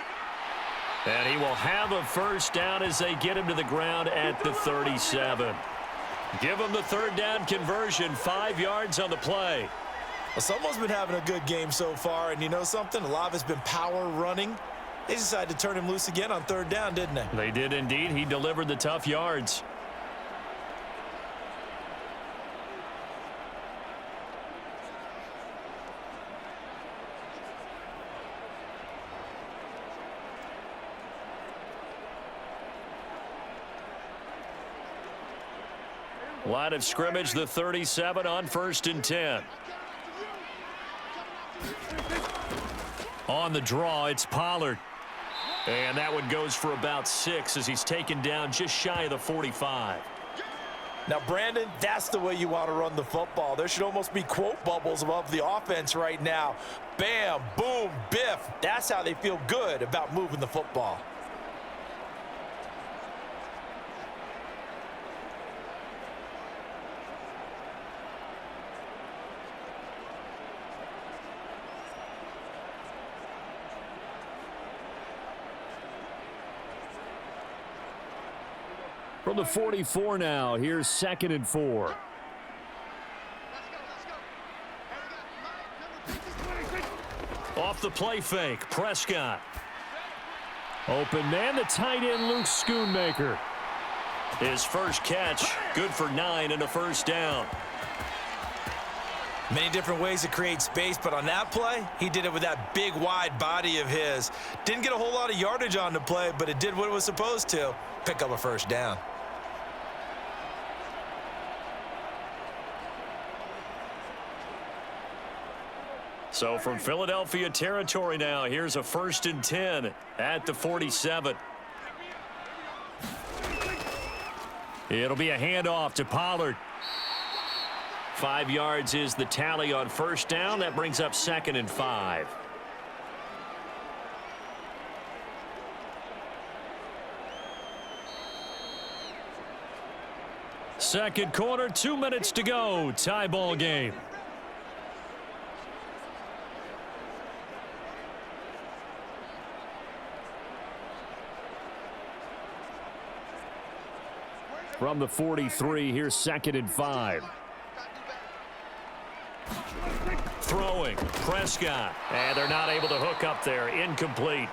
And he will have a 1st down as they get him to the ground at the 37. Give him the 3rd down conversion, 5 yards on the play. Well, someone's been having a good game so far, and you know something? A lot of it's been power running. They decided to turn him loose again on 3rd down, didn't they? They did indeed. He delivered the tough yards. Line of scrimmage, the 37 on 1st and 10. On the draw, it's Pollard. And that one goes for about 6 as he's taken down just shy of the 45. Now, Brandon, that's the way you want to run the football. There should almost be quote bubbles above the offense right now. Bam, boom, biff. That's how they feel good about moving the football. From the 44 now, here's 2nd and 4. Off the play fake, Prescott. Open man, the tight end, Luke Schoonmaker. His first catch, good for 9 and a first down. Many different ways to create space, but on that play, he did it with that big, wide body of his. Didn't get a whole lot of yardage on the play, but it did what it was supposed to, pick up a first down. So from Philadelphia territory now, here's a 1st and 10 at the 47. It'll be a handoff to Pollard. 5 yards is the tally on first down. That brings up 2nd and 5. Second quarter, 2 minutes to go. Tie ball game. From the 43, here's 2nd and 5. Throwing, Prescott. And they're not able to hook up there. Incomplete.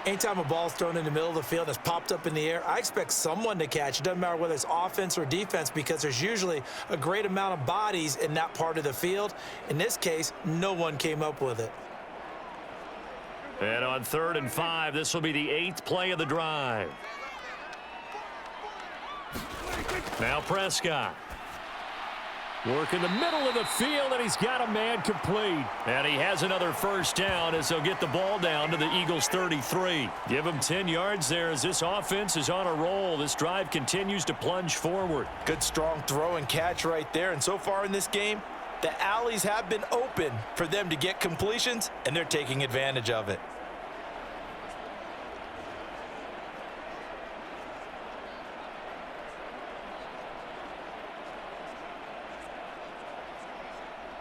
Anytime a ball's thrown in the middle of the field that's popped up in the air, I expect someone to catch. It doesn't matter whether it's offense or defense because there's usually a great amount of bodies in that part of the field. In this case, no one came up with it. And on 3rd and 5, this will be the 8th play of the drive. Now Prescott. Work in the middle of the field, and he's got a man complete. And he has another first down as they'll get the ball down to the Eagles' 33. Give him 10 yards there as this offense is on a roll. This drive continues to plunge forward. Good, strong throw and catch right there. And so far in this game, the alleys have been open for them to get completions, and they're taking advantage of it.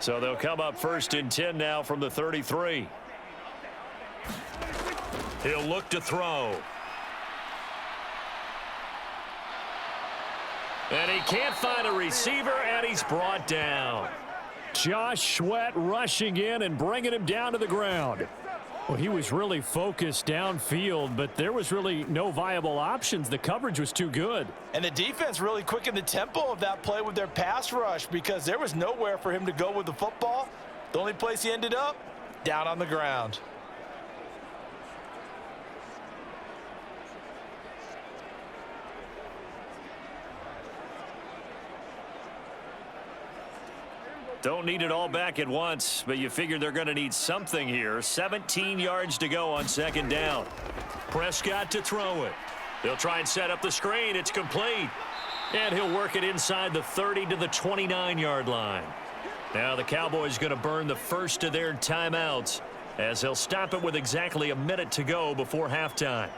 So they'll come up 1st and 10 now from the 33. He'll look to throw. And he can't find a receiver, and he's brought down. Josh Sweat rushing in and bringing him down to the ground. Well, he was really focused downfield, but there was really no viable options. The coverage was too good. And the defense really quickened the tempo of that play with their pass rush because there was nowhere for him to go with the football. The only place he ended up, down on the ground. Don't need it all back at once, but you figure they're going to need something here. 17 yards to go on 2nd down. Prescott to throw it. They'll try and set up the screen. It's complete. And he'll work it inside the 30 to the 29-yard line. Now the Cowboys going to burn the first of their timeouts as they'll stop it with exactly a minute to go before halftime.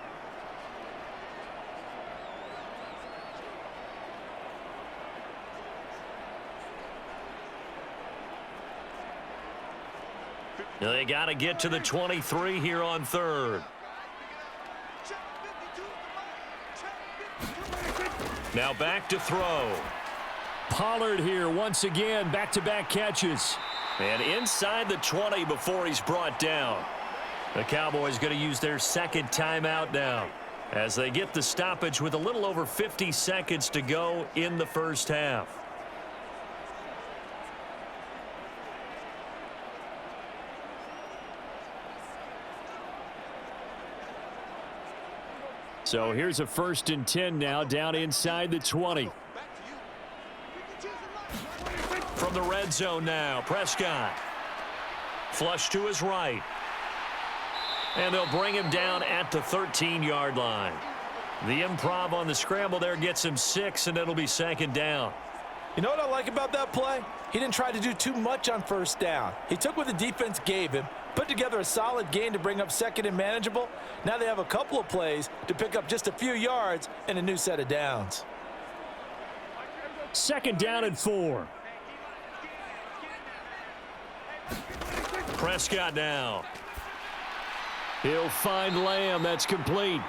They got to get to the 23 here on 3rd. Now back to throw. Pollard here once again, back-to-back catches. And inside the 20 before he's brought down. The Cowboys going to use their 2nd timeout now as they get the stoppage with a little over 50 seconds to go in the first half. So here's a 1st and 10 now down inside the 20. From the red zone now, Prescott. Flush to his right. And they'll bring him down at the 13-yard line. The improv on the scramble there gets him 6, and it'll be second down. You know what I like about that play? He didn't try to do too much on first down. He took what the defense gave him, put together a solid gain to bring up second and manageable. Now they have a couple of plays to pick up just a few yards and a new set of downs. Second down and 4. Prescott now. He'll find Lamb. That's complete.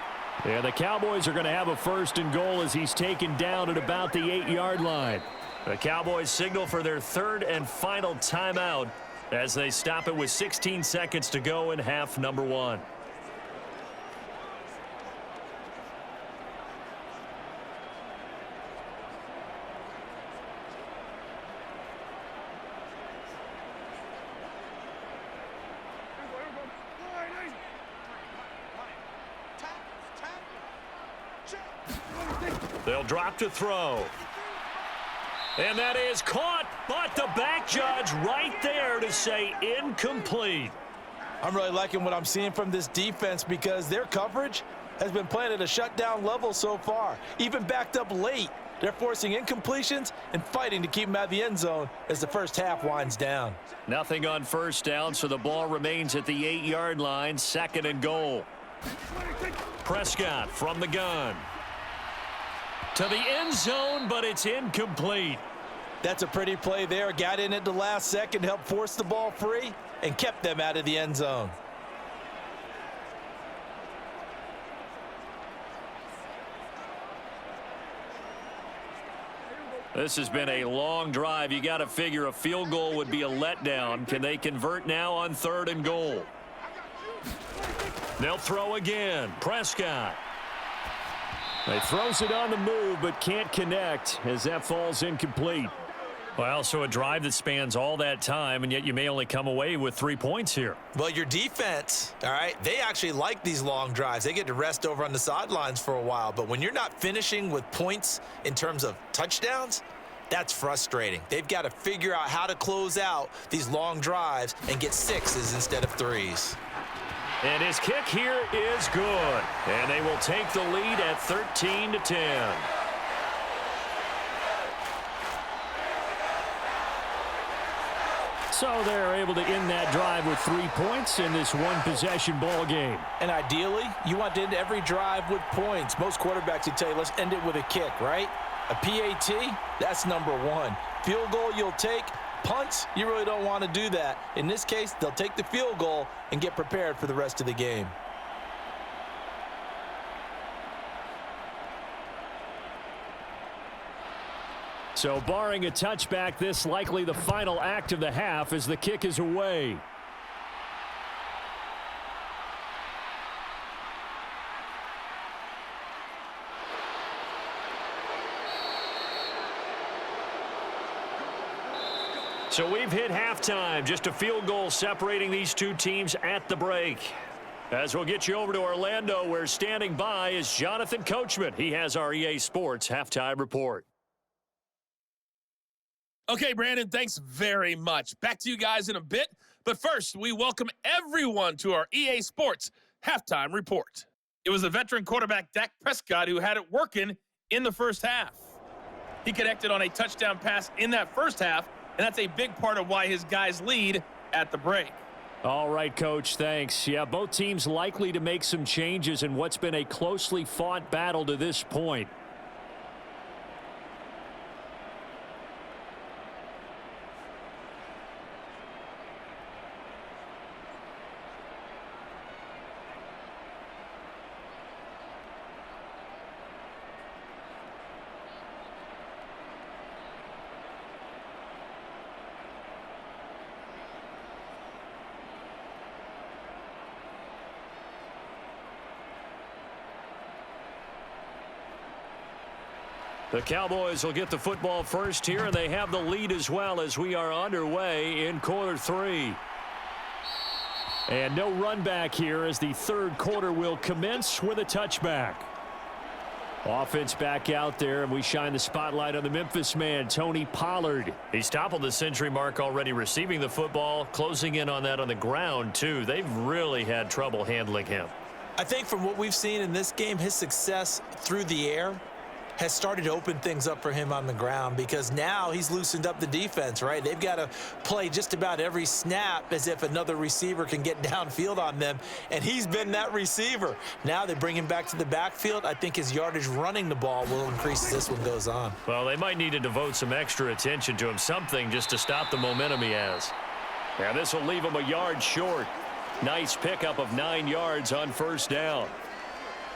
And the Cowboys are going to have a first and goal as he's taken down at about the 8-yard line. The Cowboys signal for their third and final timeout as they stop it with 16 seconds to go in half number 1. They'll drop to throw. And that is caught, but the back judge right there to say incomplete. I'm really liking what I'm seeing from this defense because their coverage has been playing at a shutdown level so far. Even backed up late, they're forcing incompletions and fighting to keep them out of the end zone as the first half winds down. Nothing on first down, so the ball remains at the 8-yard line, second and goal. Prescott from the gun. To the end zone, but it's incomplete. That's a pretty play there. Got in at the last second, helped force the ball free, and kept them out of the end zone. This has been a long drive. You got to figure a field goal would be a letdown. Can they convert now on third and goal? They'll throw again. Prescott. He throws it on the move, but can't connect as that falls incomplete. Well, so a drive that spans all that time, and yet you may only come away with 3 points here. Well, your defense, all right, they actually like these long drives. They get to rest over on the sidelines for a while. But when you're not finishing with points in terms of touchdowns, that's frustrating. They've got to figure out how to close out these long drives and get 6s instead of 3s. And his kick here is good. And they will take the lead at 13-10. So they're able to end that drive with 3 points in this one-possession ball game. And ideally, you want to end every drive with points. Most quarterbacks would tell you, let's end it with a kick, right? A PAT, that's number 1. Field goal you'll take. Punts, you really don't want to do that. In this case, they'll take the field goal and get prepared for the rest of the game. So barring a touchback, this likely the final act of the half as the kick is away. So we've hit halftime, just a field goal separating these two teams at the break. As we'll get you over to Orlando, where standing by is Jonathan Coachman. He has our EA Sports halftime report. Okay, Brandon, thanks very much. Back to you guys in a bit. But first, we welcome everyone to our EA Sports halftime report. It was the veteran quarterback Dak Prescott who had it working in the first half. He connected on a touchdown pass in that first half, and that's a big part of why his guys lead at the break. All right, Coach, thanks. Yeah, both teams likely to make some changes in what's been a closely fought battle to this point. The Cowboys will get the football first here, and they have the lead as well as we are underway in quarter 3. And no run back here as the third quarter will commence with a touchback. Offense back out there, and we shine the spotlight on the Memphis man, Tony Pollard. He's toppled the century mark already receiving the football, closing in on that on the ground, too. They've really had trouble handling him. I think from what we've seen in this game, his success through the air has started to open things up for him on the ground, because now he's loosened up the defense, right? They've got to play just about every snap as if another receiver can get downfield on them, and he's been that receiver. Now they bring him back to the backfield. I think his yardage running the ball will increase as this one goes on. Well, they might need to devote some extra attention to him, something just to stop the momentum he has. And this will leave him a yard short. Nice pickup of 9 yards on first down.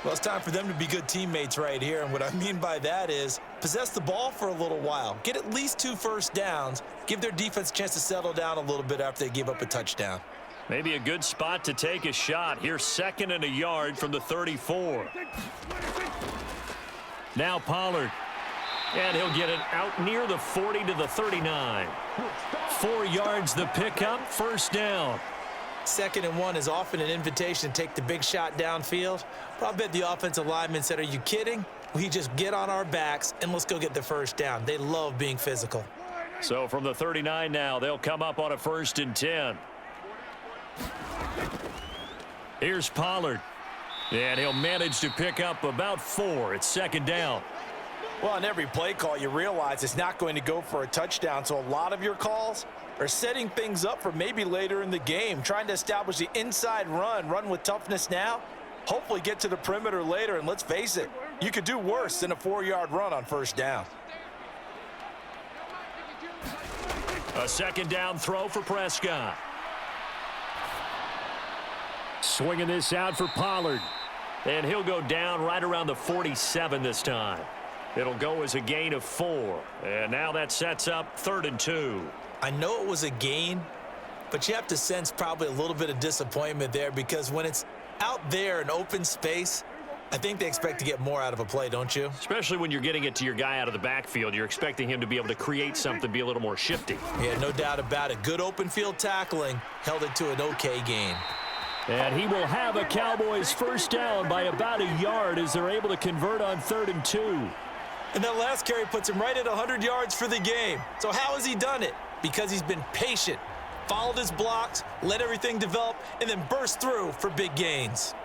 Well, it's time for them to be good teammates right here, and what I mean by that is possess the ball for a little while, get at least 2 first downs, give their defense a chance to settle down a little bit after they give up a touchdown. Maybe a good spot to take a shot. Here's 2nd and a yard from the 34. Now Pollard, and he'll get it out near the 40 to the 39. 4 yards the pickup, first down. 2nd and 1 is often an invitation to take the big shot downfield. But I bet the offensive lineman said, are you kidding? We just get on our backs and let's go get the first down. They love being physical. So from the 39 now, they'll come up on a 1st and 10. Here's Pollard. And he'll manage to pick up about 4. It's 2nd down. Well, on every play call, you realize it's not going to go for a touchdown. So a lot of your calls are setting things up for maybe later in the game, trying to establish the inside run with toughness now, hopefully get to the perimeter later, and let's face it, you could do worse than a 4-yard run on first down. A 2nd down throw for Prescott. Swinging this out for Pollard, and he'll go down right around the 47 this time. It'll go as a gain of 4, and now that sets up 3rd and 2. I know it was a gain, but you have to sense probably a little bit of disappointment there, because when it's out there in open space, I think they expect to get more out of a play, don't you? Especially when you're getting it to your guy out of the backfield. You're expecting him to be able to create something, be a little more shifty. Yeah, no doubt about it. Good open field tackling held it to an okay gain. And he will have a Cowboys first down by about a yard as they're able to convert on 3rd and 2. And that last carry puts him right at 100 yards for the game. So how has he done it? Because he's been patient, followed his blocks, let everything develop, and then burst through for big gains.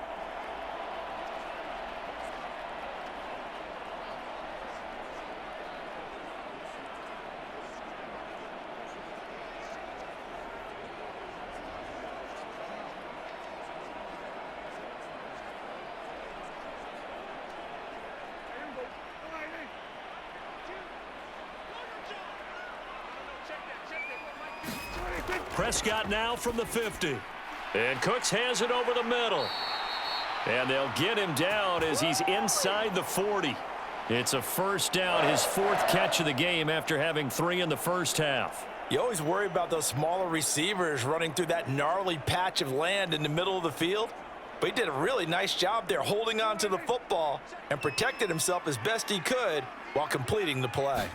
Prescott now from the 50. And Cooks has it over the middle. And they'll get him down as he's inside the 40. It's a first down, his 4th catch of the game after having 3 in the first half. You always worry about those smaller receivers running through that gnarly patch of land in the middle of the field. But he did a really nice job there holding on to the football and protected himself as best he could while completing the play.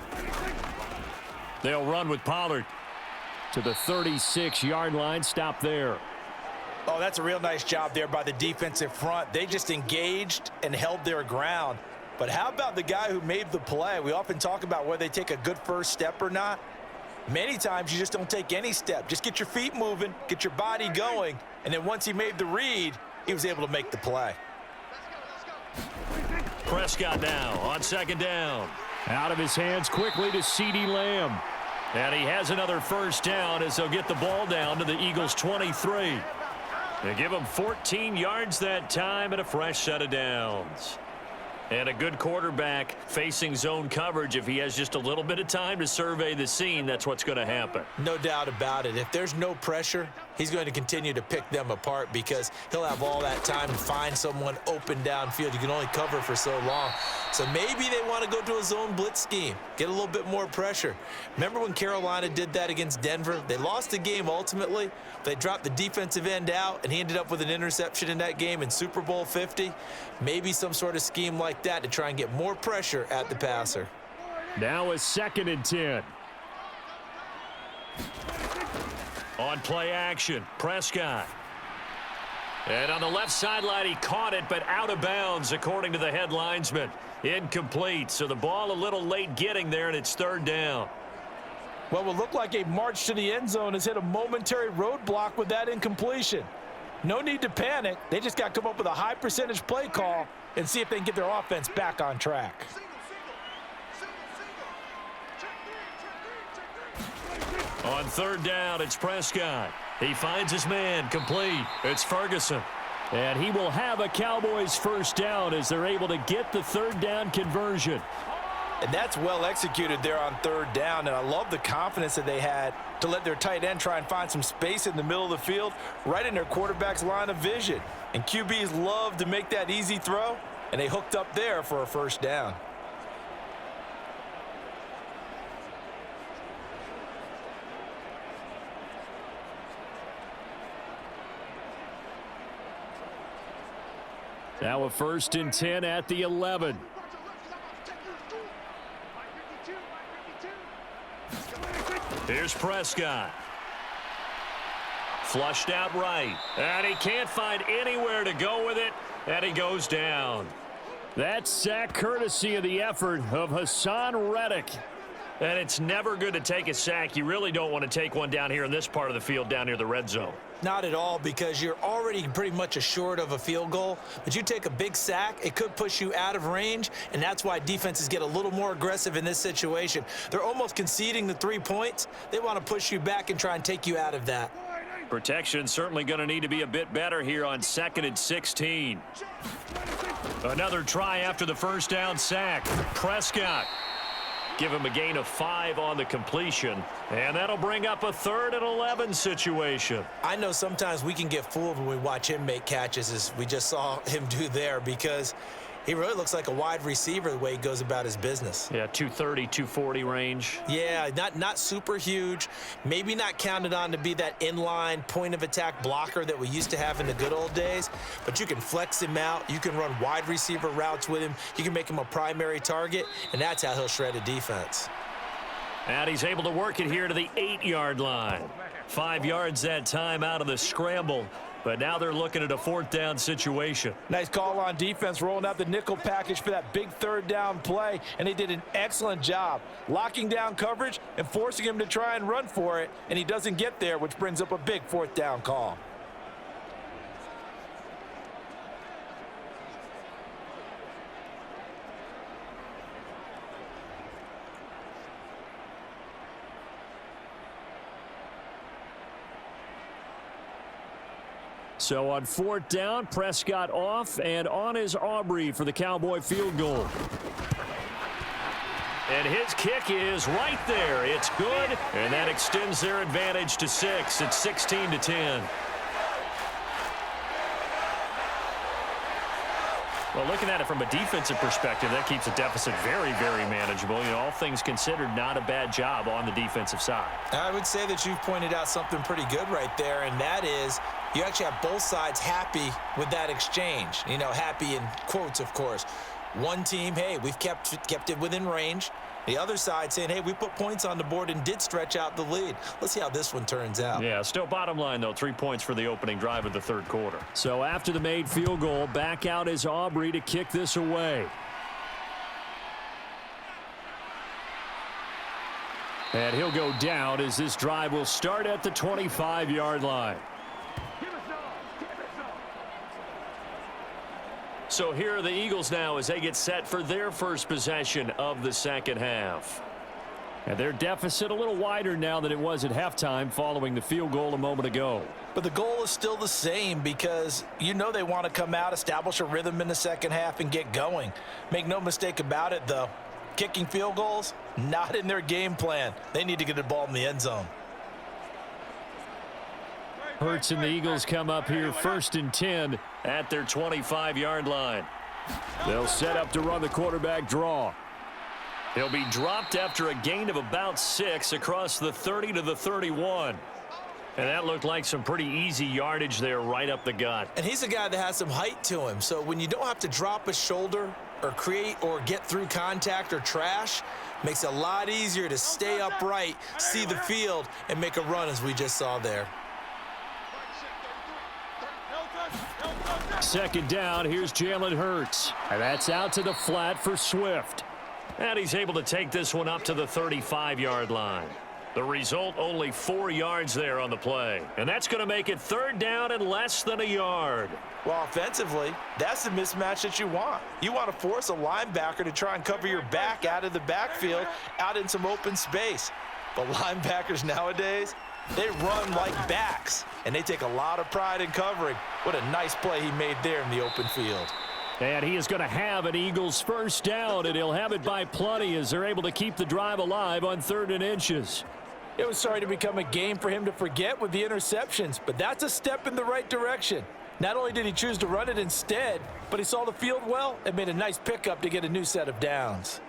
They'll run with Pollard to the 36-yard line. Stop there. Oh, that's a real nice job there by the defensive front. They just engaged and held their ground. But how about the guy who made the play? We often talk about whether they take a good first step or not. Many times you just don't take any step. Just get your feet moving, get your body going, and then once he made the read, he was able to make the play. Prescott now on 2nd down. Out of his hands quickly to CeeDee Lamb. And he has another first down as they'll get the ball down to the Eagles' 23. They give him 14 yards that time and a fresh set of downs. And a good quarterback facing zone coverage. If he has just a little bit of time to survey the scene, that's what's going to happen. No doubt about it. If there's no pressure, he's going to continue to pick them apart because he'll have all that time to find someone open downfield. You can only cover for so long. So maybe they want to go to a zone blitz scheme, get a little bit more pressure. Remember when Carolina did that against Denver? They lost the game ultimately. They dropped the defensive end out, and he ended up with an interception in that game in Super Bowl 50. Maybe some sort of scheme like that to try and get more pressure at the passer. Now a 2nd and 10. On play action, Prescott. And on the left sideline, he caught it, but out of bounds, according to the head linesman. Incomplete, so the ball a little late getting there, and it's third down. What will look like a march to the end zone has hit a momentary roadblock with that incompletion. No need to panic. They just got to come up with a high percentage play call and see if they can get their offense back on track. On third down, it's Prescott. He finds his man, complete. It's Ferguson. And he will have a Cowboys first down as they're able to get the third down conversion. And that's well executed there on third down, and I love the confidence that they had to let their tight end try and find some space in the middle of the field, right in their quarterback's line of vision. And QBs love to make that easy throw, and they hooked up there for a first down. Now a 1st and 10 at the 11. Here's Prescott. Flushed out right. And he can't find anywhere to go with it. And he goes down. That sack courtesy of the effort of Hassan Reddick. And it's never good to take a sack. You really don't want to take one down here in this part of the field down near the red zone. Not at all, because you're already pretty much assured of a field goal. But you take a big sack, it could push you out of range, and that's why defenses get a little more aggressive in this situation. They're almost conceding the 3 points. They want to push you back and try and take you out of that. Protection certainly going to need to be a bit better here on 2nd and 16. Another try after the first down sack. Prescott. Give him a gain of 5 on the completion, and that'll bring up a 3rd and 11 situation. I know sometimes we can get fooled when we watch him make catches, as we just saw him do there, because he really looks like a wide receiver the way he goes about his business. Yeah, 230, 240 range. Yeah, not super huge. Maybe not counted on to be that inline point-of-attack blocker that we used to have in the good old days, but you can flex him out. You can run wide receiver routes with him. You can make him a primary target, and that's how he'll shred a defense. And he's able to work it here to the 8-yard line. 5 yards that time out of the scramble. But now they're looking at a 4th down situation. Nice call on defense, rolling out the nickel package for that big 3rd down play, and they did an excellent job locking down coverage and forcing him to try and run for it, and he doesn't get there, which brings up a big 4th down call. So on 4th down, Prescott off, and on is Aubrey for the Cowboy field goal. And his kick is right there. It's good, and that extends their advantage to 6. It's 16-10. Well, looking at it from a defensive perspective, that keeps the deficit very, very manageable. You know, all things considered, not a bad job on the defensive side. I would say that you've pointed out something pretty good right there, and that is you actually have both sides happy with that exchange. You know, happy in quotes, of course. One team, hey, we've kept it within range. The other side saying, hey, we put points on the board and did stretch out the lead. Let's see how this one turns out. Yeah, still bottom line, though, 3 points for the opening drive of the 3rd quarter. So after the made field goal, back out is Aubrey to kick this away. And he'll go down as this drive will start at the 25-yard line. So here are the Eagles now as they get set for their first possession of the 2nd half. And their deficit a little wider now than it was at halftime following the field goal a moment ago. But the goal is still the same, because you know they want to come out, establish a rhythm in the 2nd half, and get going. Make no mistake about it, though. Kicking field goals, not in their game plan. They need to get the ball in the end zone. Hurts and the Eagles come up here 1st and 10 at their 25-yard line. They'll set up to run the quarterback draw. He'll be dropped after a gain of about 6 across the 30 to the 31. And that looked like some pretty easy yardage there right up the gut. And he's a guy that has some height to him. So when you don't have to drop a shoulder or create or get through contact or trash, makes it a lot easier to stay upright, see the field, and make a run as we just saw there. Second down, here's Jalen Hurts. And that's out to the flat for Swift. And he's able to take this one up to the 35-yard line. The result, only 4 yards there on the play. And that's going to make it third down and less than a yard. Well, offensively, that's the mismatch that you want. You want to force a linebacker to try and cover your back out of the backfield, out in some open space. But linebackers nowadays, they run like backs, and they take a lot of pride in covering. What a nice play he made there in the open field. And he is going to have an Eagles first down, and he'll have it by plenty as they're able to keep the drive alive on 3rd and inches. It was starting to become a game for him to forget with the interceptions, but that's a step in the right direction. Not only did he choose to run it instead, but he saw the field well and made a nice pickup to get a new set of downs.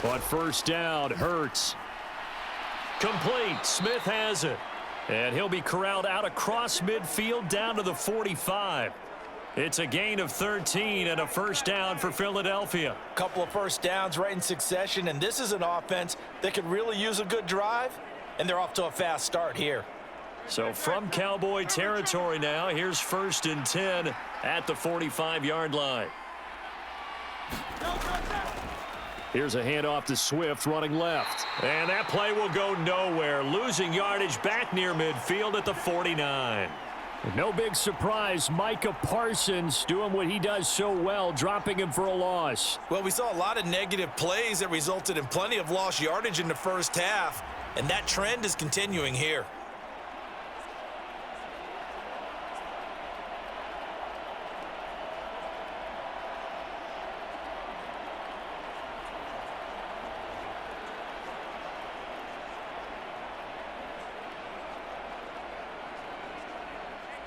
On first down, Hurts. Complete. Smith has it. And he'll be corralled out across midfield down to the 45. It's a gain of 13 and a first down for Philadelphia. A couple of first downs right in succession, and this is an offense that could really use a good drive, and they're off to a fast start here. So from Cowboy territory now, here's 1st and 10 at the 45-yard line. Here's a handoff to Swift running left. And that play will go nowhere, losing yardage back near midfield at the 49. No big surprise, Micah Parsons doing what he does so well, dropping him for a loss. Well, we saw a lot of negative plays that resulted in plenty of lost yardage in the first half, and that trend is continuing here.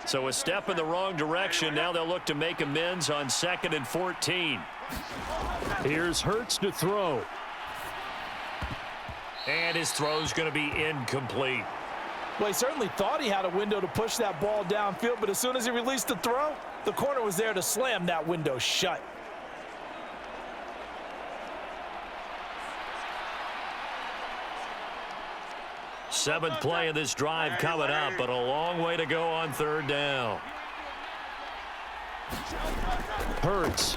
So a step in the wrong direction. Now they'll look to make amends on 2nd and 14. Here's Hurts to throw. And his throw's going to be incomplete. Well, he certainly thought he had a window to push that ball downfield, but as soon as he released the throw, the corner was there to slam that window shut. Seventh play of this drive coming up, but a long way to go on 3rd down. Hurts.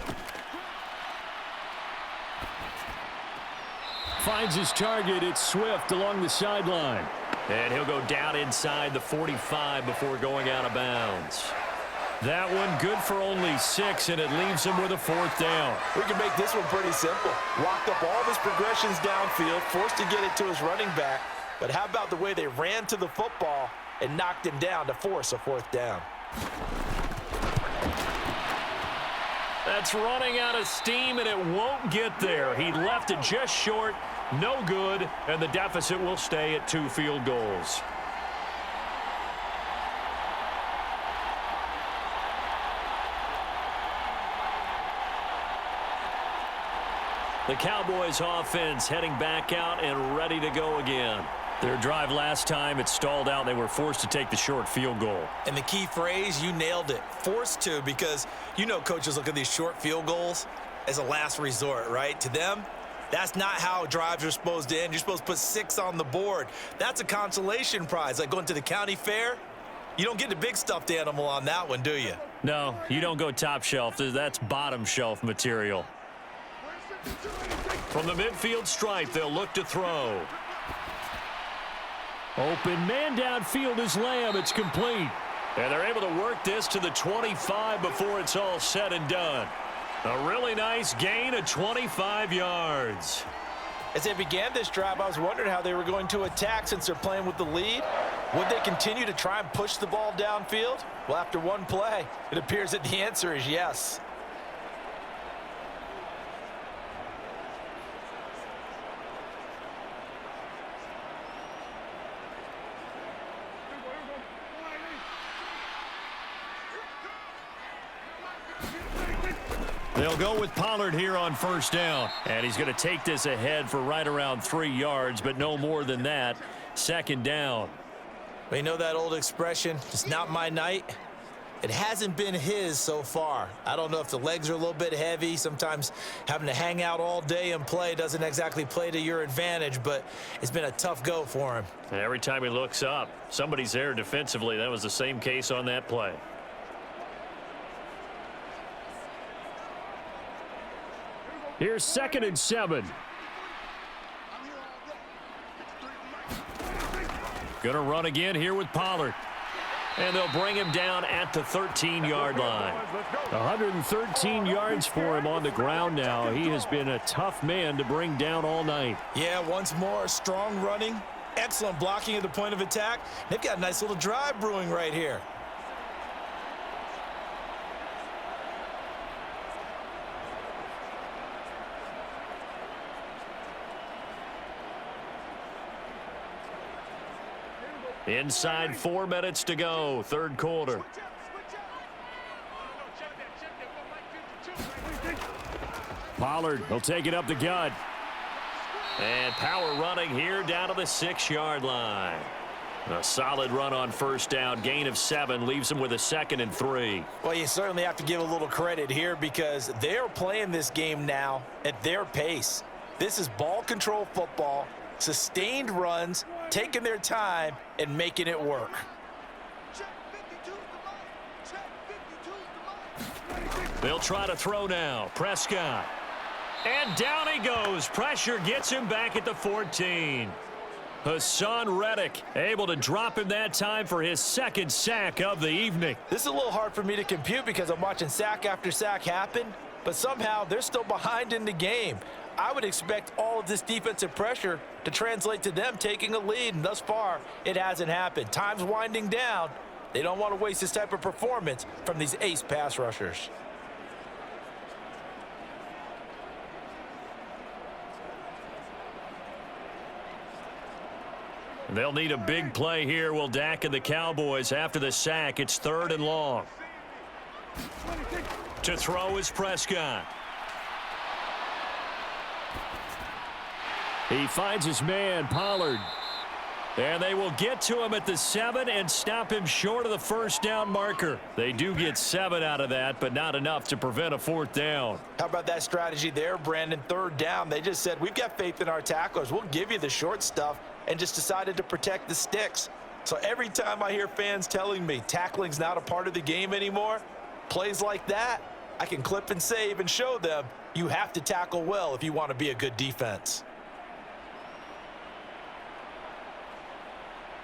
Finds his target. It's Swift along the sideline. And he'll go down inside the 45 before going out of bounds. That one good for only 6, and it leaves him with a 4th down. We can make this one pretty simple. Walked up all of his progressions downfield, forced to get it to his running back. But how about the way they ran to the football and knocked him down to force a 4th down? That's running out of steam, and it won't get there. He left it just short, no good, and the deficit will stay at 2 field goals. The Cowboys offense heading back out and ready to go again. Their drive last time, it stalled out. They were forced to take the short field goal. And the key phrase, you nailed it, forced to, because you know coaches look at these short field goals as a last resort, right? To them, that's not how drives are supposed to end. You're supposed to put 6 on the board. That's a consolation prize, like going to the county fair. You don't get the big stuffed animal on that one, do you? No, you don't go top shelf. That's bottom shelf material. From the midfield stripe, they'll look to throw. Open man downfield is Lamb. It's complete. And they're able to work this to the 25 before it's all said and done. A really nice gain of 25 yards. As they began this drive, I was wondering how they were going to attack since they're playing with the lead. Would they continue to try and push the ball downfield? Well, after one play, it appears that the answer is yes. They'll go with Pollard here on first down. And he's going to take this ahead for right around 3 yards, but no more than that. Second down. We know that old expression, it's not my night. It hasn't been his so far. I don't know if the legs are a little bit heavy. Sometimes having to hang out all day and play doesn't exactly play to your advantage, but it's been a tough go for him. And every time he looks up, somebody's there defensively. That was the same case on that play. Here's 2nd and 7. Gonna run again here with Pollard. And they'll bring him down at the 13-yard line. 113 yards for him on the ground now. He has been a tough man to bring down all night. Yeah, once more, strong running, excellent blocking at the point of attack. They've got a nice little drive brewing right here. Inside 4 minutes to go, third quarter. Pollard will take it up the gut. And power running here down to the 6-yard line. A solid run on first down, gain of 7, leaves them with a 2nd and 3. Well, you certainly have to give a little credit here because they're playing this game now at their pace. This is ball control football, sustained runs, taking their time and making it work. They'll try to throw now. Prescott. And down he goes. Pressure gets him back at the 14. Hassan Reddick able to drop him that time for his 2nd sack of the evening. This is a little hard for me to compute because I'm watching sack after sack happen, but somehow they're still behind in the game. I would expect all of this defensive pressure to translate to them taking a lead, and thus far, it hasn't happened. Time's winding down. They don't want to waste this type of performance from these ace pass rushers. They'll need a big play here. Will Dak and the Cowboys after the sack. It's 3rd and long. To throw is Prescott. He finds his man, Pollard. And they will get to him at the 7 and stop him short of the first down marker. They do get 7 out of that, but not enough to prevent a 4th down. How about that strategy there, Brandon? 3rd down. They just said, we've got faith in our tacklers. We'll give you the short stuff, and just decided to protect the sticks. So every time I hear fans telling me tackling's not a part of the game anymore, plays like that, I can clip and save and show them you have to tackle well if you want to be a good defense.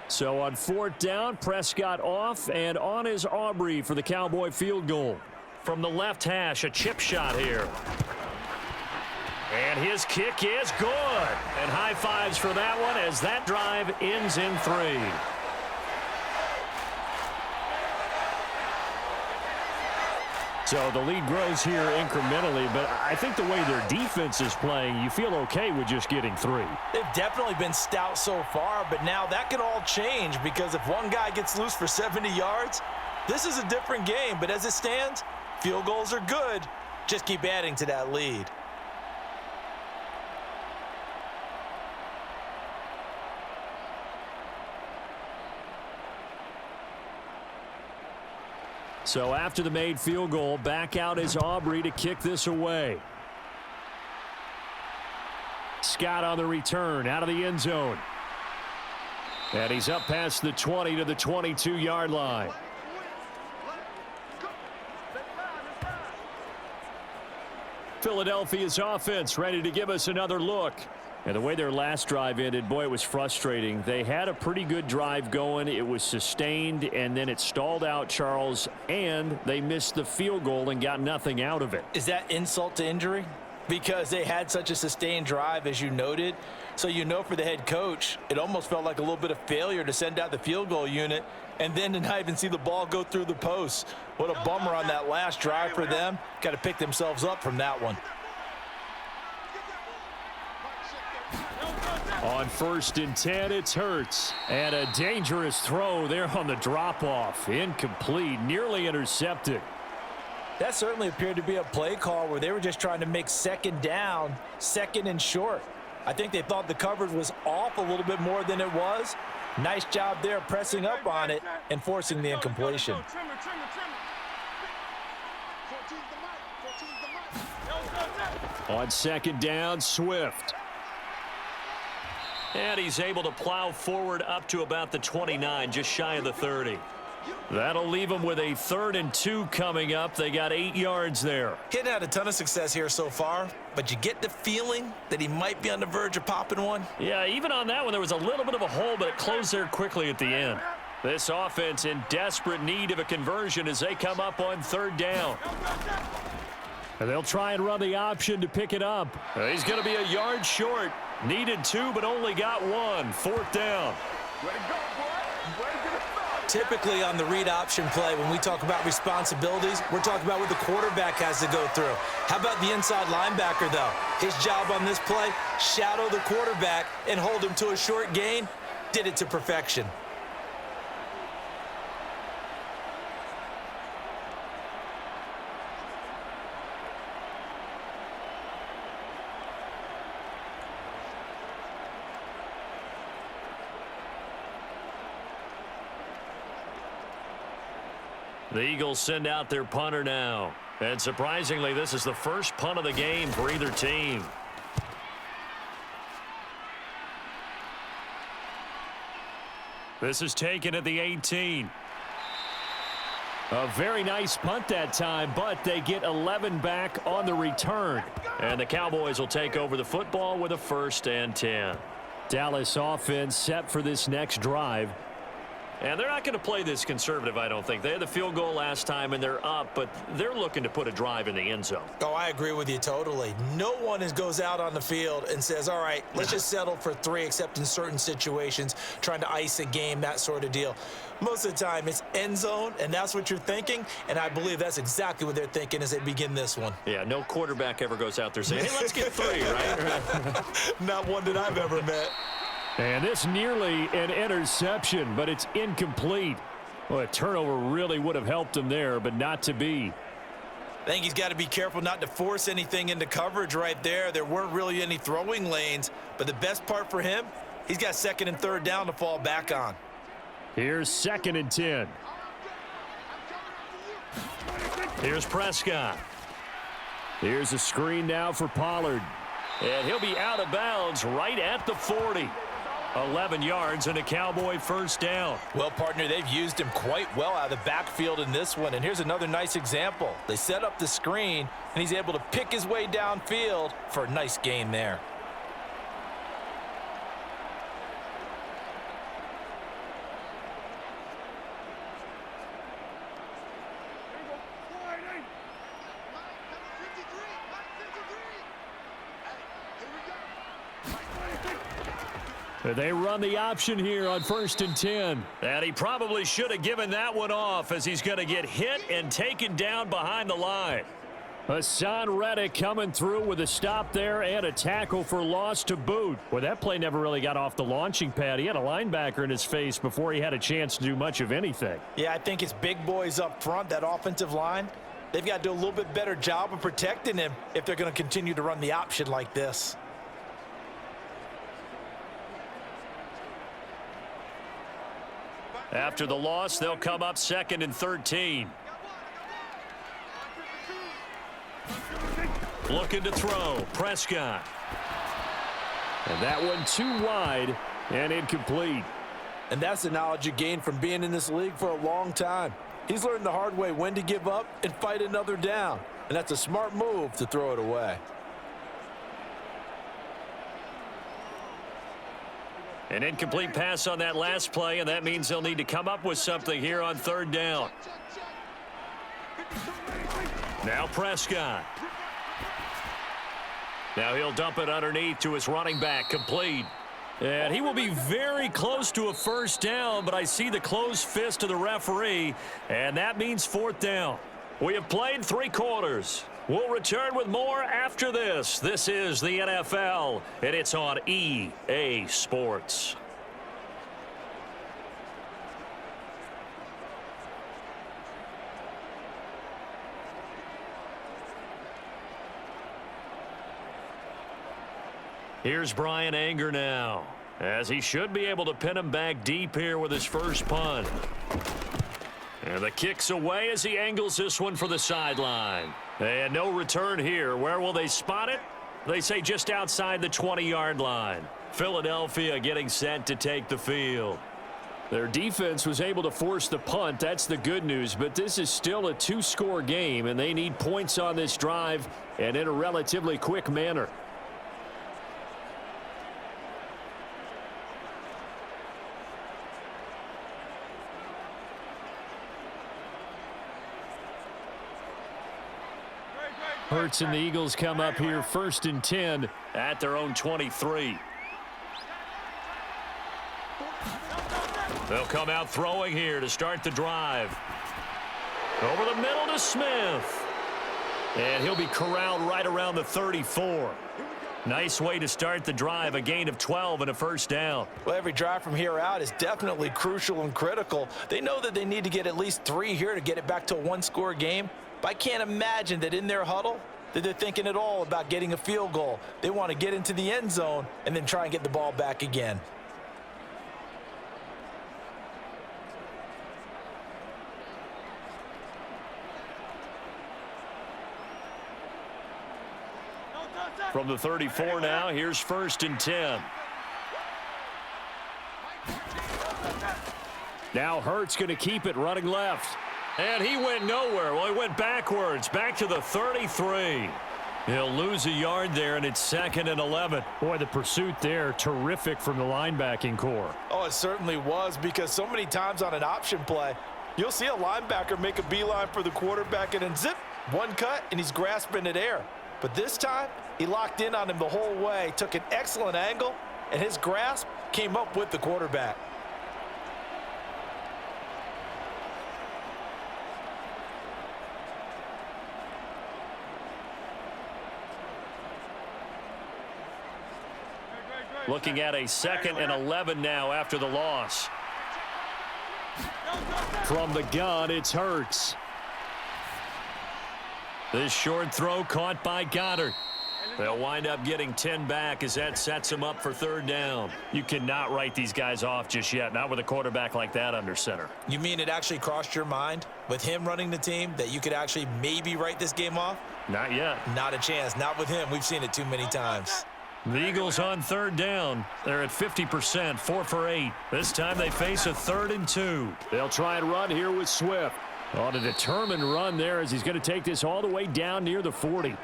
So on 4th down, Prescott off, and on is Aubrey for the Cowboy field goal. From the left hash, a chip shot here. And his kick is good. And high fives for that one as that drive ends in 3. So the lead grows here incrementally, but I think the way their defense is playing, you feel okay with just getting 3. They've definitely been stout so far, but now that could all change because if one guy gets loose for 70 yards, this is a different game. But as it stands, field goals are good. Just keep adding to that lead. So after the made field goal, back out is Aubrey to kick this away. Scott on the return, out of the end zone. And he's up past the 20 to the 22-yard line. Philadelphia's offense ready to give us another look. And the way their last drive ended, boy, it was frustrating. They had a pretty good drive going. It was sustained, and then it stalled out, Charles, and they missed the field goal and got nothing out of it. Is that insult to injury? Because they had such a sustained drive, as you noted. So you know for the head coach, it almost felt like a little bit of failure to send out the field goal unit and then to not even see the ball go through the post. What a bummer on that last drive for them. Got to pick themselves up from that one. On 1st and 10, it's Hurts. And a dangerous throw there on the drop-off. Incomplete, nearly intercepted. That certainly appeared to be a play call where they were just trying to make second down, second and short. I think they thought the coverage was off a little bit more than it was. Nice job there pressing up on it and forcing the incompletion. On second down, Swift. And he's able to plow forward up to about the 29, just shy of the 30. That'll leave them with a 3rd and 2 coming up. They got 8 yards there. Kid had a ton of success here so far, but you get the feeling that he might be on the verge of popping one. Yeah, even on that one, there was a little bit of a hole, but it closed there quickly at the end. This offense in desperate need of a conversion as they come up on 3rd down. And they'll try and run the option to pick it up. He's going to be a yard short. Needed 2, but only got 1. 4th down. Typically on the read option play, when we talk about responsibilities, we're talking about what the quarterback has to go through. How about the inside linebacker, though? His job on this play, shadow the quarterback and hold him to a short gain. Did it to perfection. The Eagles send out their punter now. And surprisingly, this is the first punt of the game for either team. This is taken at the 18. A very nice punt that time, but they get 11 back on the return. And the Cowboys will take over the football with a 1st and 10. Dallas offense set for this next drive. And they're not going to play this conservative, I don't think. They had the field goal last time, and they're up, but they're looking to put a drive in the end zone. Oh, I agree with you totally. No one goes out on the field and says, all right, let's just settle for 3, except in certain situations, trying to ice a game, that sort of deal. Most of the time, it's end zone, and that's what you're thinking, and I believe that's exactly what they're thinking as they begin this one. Yeah, no quarterback ever goes out there saying, hey, let's get 3, right? Not one that I've ever met. And this nearly an interception, but it's incomplete. Well, a turnover really would have helped him there, but not to be. I think he's got to be careful not to force anything into coverage right there. There weren't really any throwing lanes, but the best part for him, he's got 2nd and 3rd down to fall back on. Here's 2nd and 10. Here's Prescott. Here's a screen now for Pollard. And he'll be out of bounds right at the 40. 11 yards and a Cowboy 1st down. Well, partner, they've used him quite well out of the backfield in this one. And here's another nice example. They set up the screen, and he's able to pick his way downfield for a nice gain there. They run the option here on 1st and 10. And he probably should have given that one off as he's going to get hit and taken down behind the line. Hassan Reddick coming through with a stop there and a tackle for loss to boot. Well, that play never really got off the launching pad. He had a linebacker in his face before he had a chance to do much of anything. Yeah, I think it's big boys up front, that offensive line. They've got to do a little bit better job of protecting him if they're going to continue to run the option like this. After the loss, they'll come up 2nd and 13. Looking to throw. Prescott. And that one too wide and incomplete. And that's the knowledge you gain from being in this league for a long time. He's learned the hard way when to give up and fight another down. And that's a smart move to throw it away. An incomplete pass on that last play, and that means they'll need to come up with something here on 3rd down. Now Prescott. Now he'll dump it underneath to his running back, complete. And he will be very close to a 1st down, but I see the closed fist of the referee, and that means 4th down. We have played 3 quarters. We'll return with more after this. This is the NFL, and it's on EA Sports. Here's Brian Anger now, as he should be able to pin him back deep here with his first punt. And the kick's away as he angles this one for the sideline. And no return here. Where will they spot it? They say just outside the 20-yard line. Philadelphia getting set to take the field. Their defense was able to force the punt. That's the good news. But this is still a two-score game, and they need points on this drive and in a relatively quick manner. Hurts and the Eagles come up here 1st and 10 at their own 23. They'll come out throwing here to start the drive. Over the middle to Smith. And he'll be corralled right around the 34. Nice way to start the drive, a gain of 12 and a first down. Well, every drive from here out is definitely crucial and critical. They know that they need to get at least 3 here to get it back to a one-score game. But I can't imagine that in their huddle that they're thinking at all about getting a field goal. They want to get into the end zone and then try and get the ball back again. From the 34 now, here's 1st and 10. Now Hurts going to keep it running left. And he went nowhere. Well, he went backwards, back to the 33. He'll lose a yard there, and it's 2nd and 11. Boy, the pursuit there, terrific from the linebacking core. Oh, it certainly was, because so many times on an option play, you'll see a linebacker make a beeline for the quarterback and then zip, one cut, and he's grasping at air. But this time, he locked in on him the whole way, took an excellent angle, and his grasp came up with the quarterback. Looking at a 2nd and 11 now after the loss. From the gun, it's Hurts. This short throw caught by Goddard. They'll wind up getting 10 back as that sets them up for 3rd down. You cannot write these guys off just yet, not with a quarterback like that under center. You mean it actually crossed your mind with him running the team that you could actually maybe write this game off? Not yet. Not a chance. Not with him. We've seen it too many times. The Eagles on 3rd down. They're at 50%, 4 for 8. This time they face a 3rd and 2. They'll try and run here with Swift. On a determined run there as he's going to take this all the way down near the 40.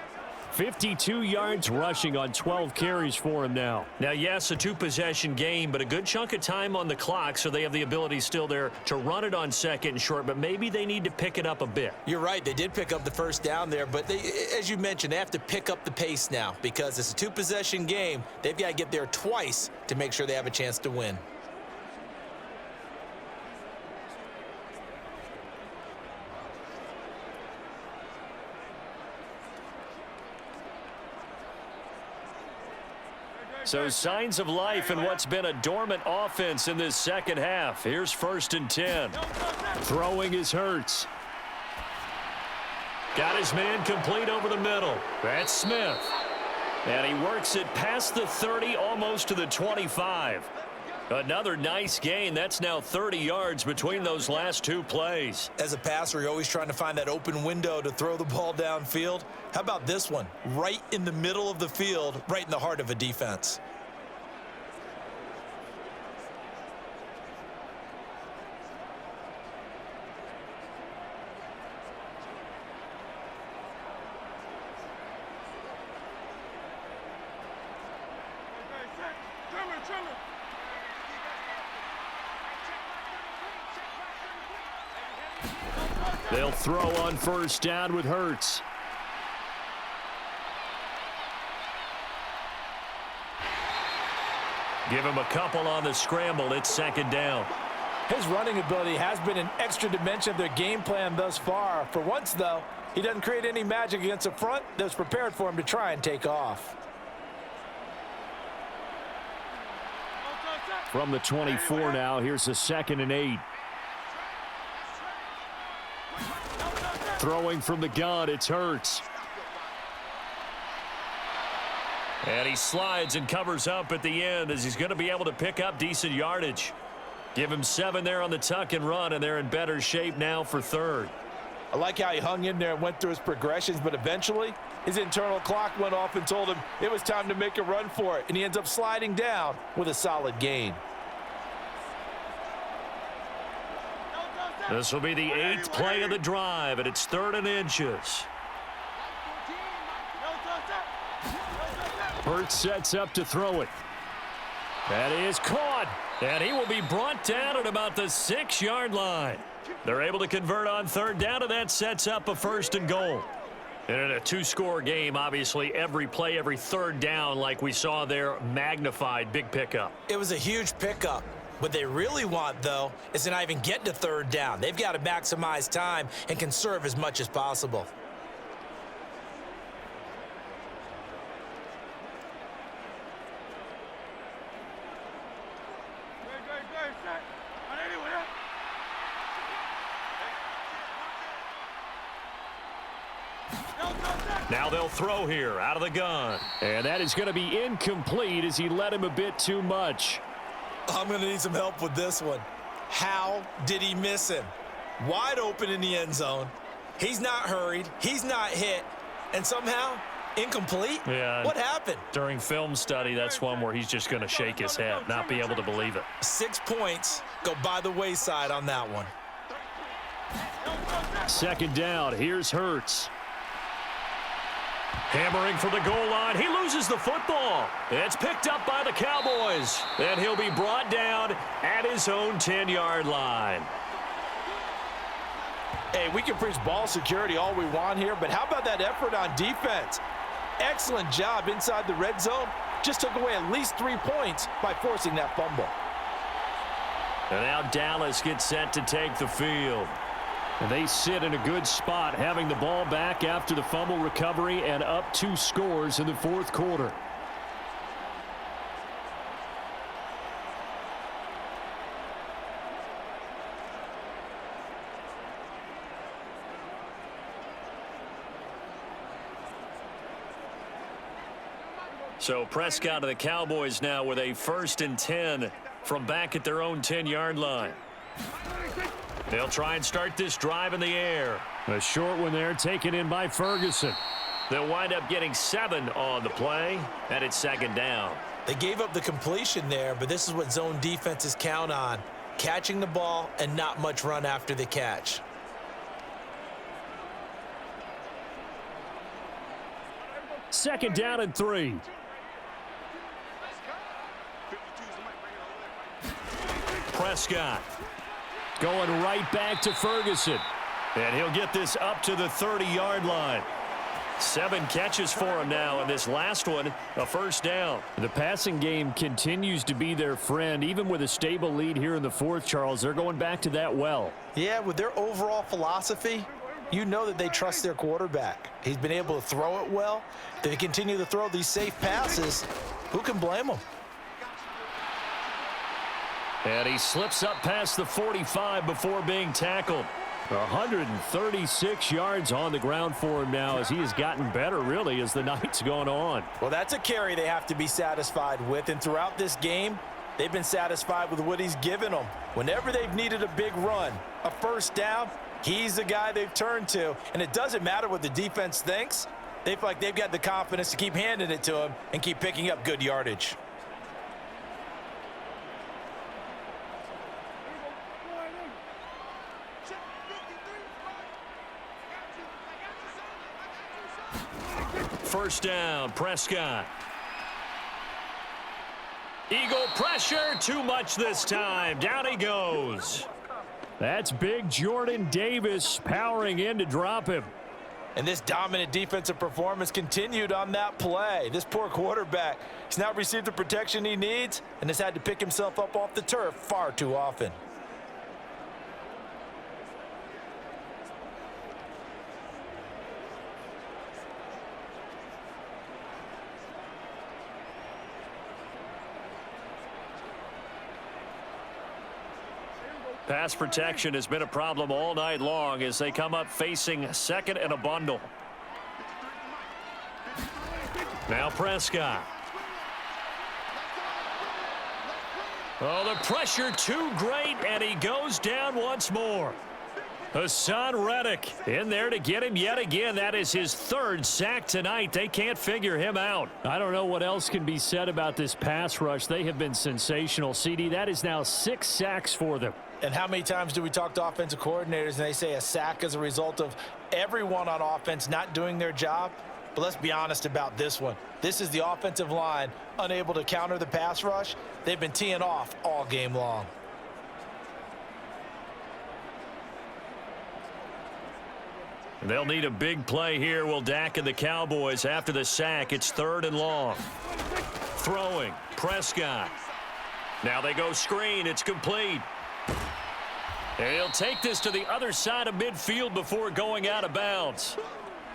52 yards rushing on 12 carries for him now. Now, yes, a two-possession game, but a good chunk of time on the clock, so they have the ability still there to run it on 2nd and short, but maybe they need to pick it up a bit. You're right. They did pick up the first down there, but they, as you mentioned, they have to pick up the pace now because it's a two-possession game. They've got to get there twice to make sure they have a chance to win. So signs of life in what's been a dormant offense in this second half. Here's 1st and 10. Throwing is Hurts. Got his man complete over the middle. That's Smith. And he works it past the 30, almost to the 25. Another nice gain. That's now 30 yards between those last two plays. As a passer, you're always trying to find that open window to throw the ball downfield. How about this one? Right in the middle of the field, right in the heart of a defense. They'll throw on 1st down with Hurts. Give him a couple on the scramble. It's 2nd down. His running ability has been an extra dimension of their game plan thus far. For once, though, he doesn't create any magic against a front that's prepared for him to try and take off. From the 24 now, here's a 2nd and 8. Throwing from the gun, it's Hurts. And he slides and covers up at the end as he's going to be able to pick up decent yardage. Give him 7 there on the tuck and run, and they're in better shape now for third. I like how he hung in there and went through his progressions, but eventually his internal clock went off and told him it was time to make a run for it, and he ends up sliding down with a solid gain. This will be the 8th play of the drive, and it's 3rd and inches. Hurts sets up to throw it. That is caught, and he will be brought down at about the 6-yard line. They're able to convert on 3rd down, and that sets up a 1st and goal. And in a 2-score game, obviously, every play, every 3rd down, like we saw there, magnified, big pickup. It was a huge pickup. What they really want, though, is to not even get to 3rd down. They've got to maximize time and conserve as much as possible. Now they'll throw here out of the gun. And that is going to be incomplete as he led him a bit too much. I'm going to need some help with this one. How did he miss him? Wide open in the end zone. He's not hurried. He's not hit. And somehow, incomplete? Yeah. What happened? During film study, that's one where he's just going to shake his head, not be able to believe it. 6 points go by the wayside on that one. 2nd down. Here's Hurts. Hammering for the goal line. He loses the football. It's picked up by the Cowboys. And he'll be brought down at his own 10-yard line. Hey, we can preach ball security all we want here, but how about that effort on defense? Excellent job inside the red zone. Just took away at least 3 points by forcing that fumble. And now Dallas gets set to take the field. And they sit in a good spot, having the ball back after the fumble recovery and up 2 scores in the 4th quarter. So Prescott of the Cowboys now with a 1st and 10 from back at their own 10-yard line. They'll try and start this drive in the air. A short one there taken in by Ferguson. They'll wind up getting 7 on the play, and it's 2nd down. They gave up the completion there, but this is what zone defenses count on. Catching the ball and not much run after the catch. Second down and 3. Prescott going right back to Ferguson. And he'll get this up to the 30-yard line. 7 catches for him now, and this last one, a 1st down. The passing game continues to be their friend. Even with a stable lead here in the 4th, Charles, they're going back to that well. Yeah, with their overall philosophy, you know that they trust their quarterback. He's been able to throw it well. They continue to throw these safe passes. Who can blame them? And he slips up past the 45 before being tackled. 136 yards on the ground for him now as he has gotten better, really, as the night's gone on. Well, that's a carry they have to be satisfied with, and throughout this game, they've been satisfied with what he's given them. Whenever they've needed a big run, a 1st down, he's the guy they've turned to, and it doesn't matter what the defense thinks. They feel like they've got the confidence to keep handing it to him and keep picking up good yardage. First down, Prescott. Eagle pressure, too much this time. Down he goes. That's big Jordan Davis powering in to drop him. And this dominant defensive performance continued on that play. This poor quarterback, he's not received the protection he needs and has had to pick himself up off the turf far too often. Pass protection has been a problem all night long as they come up facing 2nd and a bundle. Now Prescott. Oh, the pressure too great, and he goes down once more. Hassan Reddick in there to get him yet again. That is his third sack tonight. They can't figure him out. I don't know what else can be said about this pass rush. They have been sensational. CD, that is now 6 sacks for them. And how many times do we talk to offensive coordinators and they say a sack is a result of everyone on offense not doing their job? But let's be honest about this one. This is the offensive line unable to counter the pass rush. They've been teeing off all game long. They'll need a big play here, will Dak and the Cowboys. After the sack, it's 3rd and long. Throwing, Prescott. Now they go screen. It's complete. And he'll take this to the other side of midfield before going out of bounds.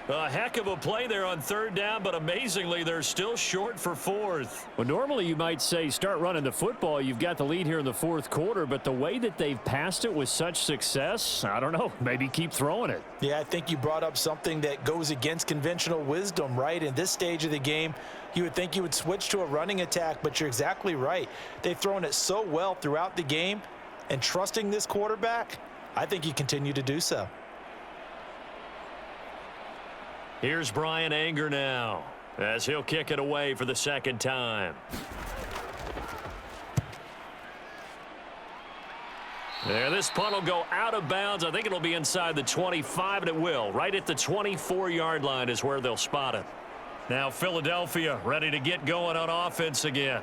A heck of a play there on 3rd down, but amazingly, they're still short for 4th. Well, normally you might say start running the football. You've got the lead here in the 4th quarter, but the way that they've passed it with such success, I don't know, maybe keep throwing it. Yeah, I think you brought up something that goes against conventional wisdom, right? In this stage of the game, you would think you would switch to a running attack, but you're exactly right. They've thrown it so well throughout the game, and trusting this quarterback, I think you continue to do so. Here's Brian Anger now, as he'll kick it away for the 2nd time. There, this punt will go out of bounds. I think it'll be inside the 25, and it will. Right at the 24-yard line is where they'll spot it. Now Philadelphia ready to get going on offense again.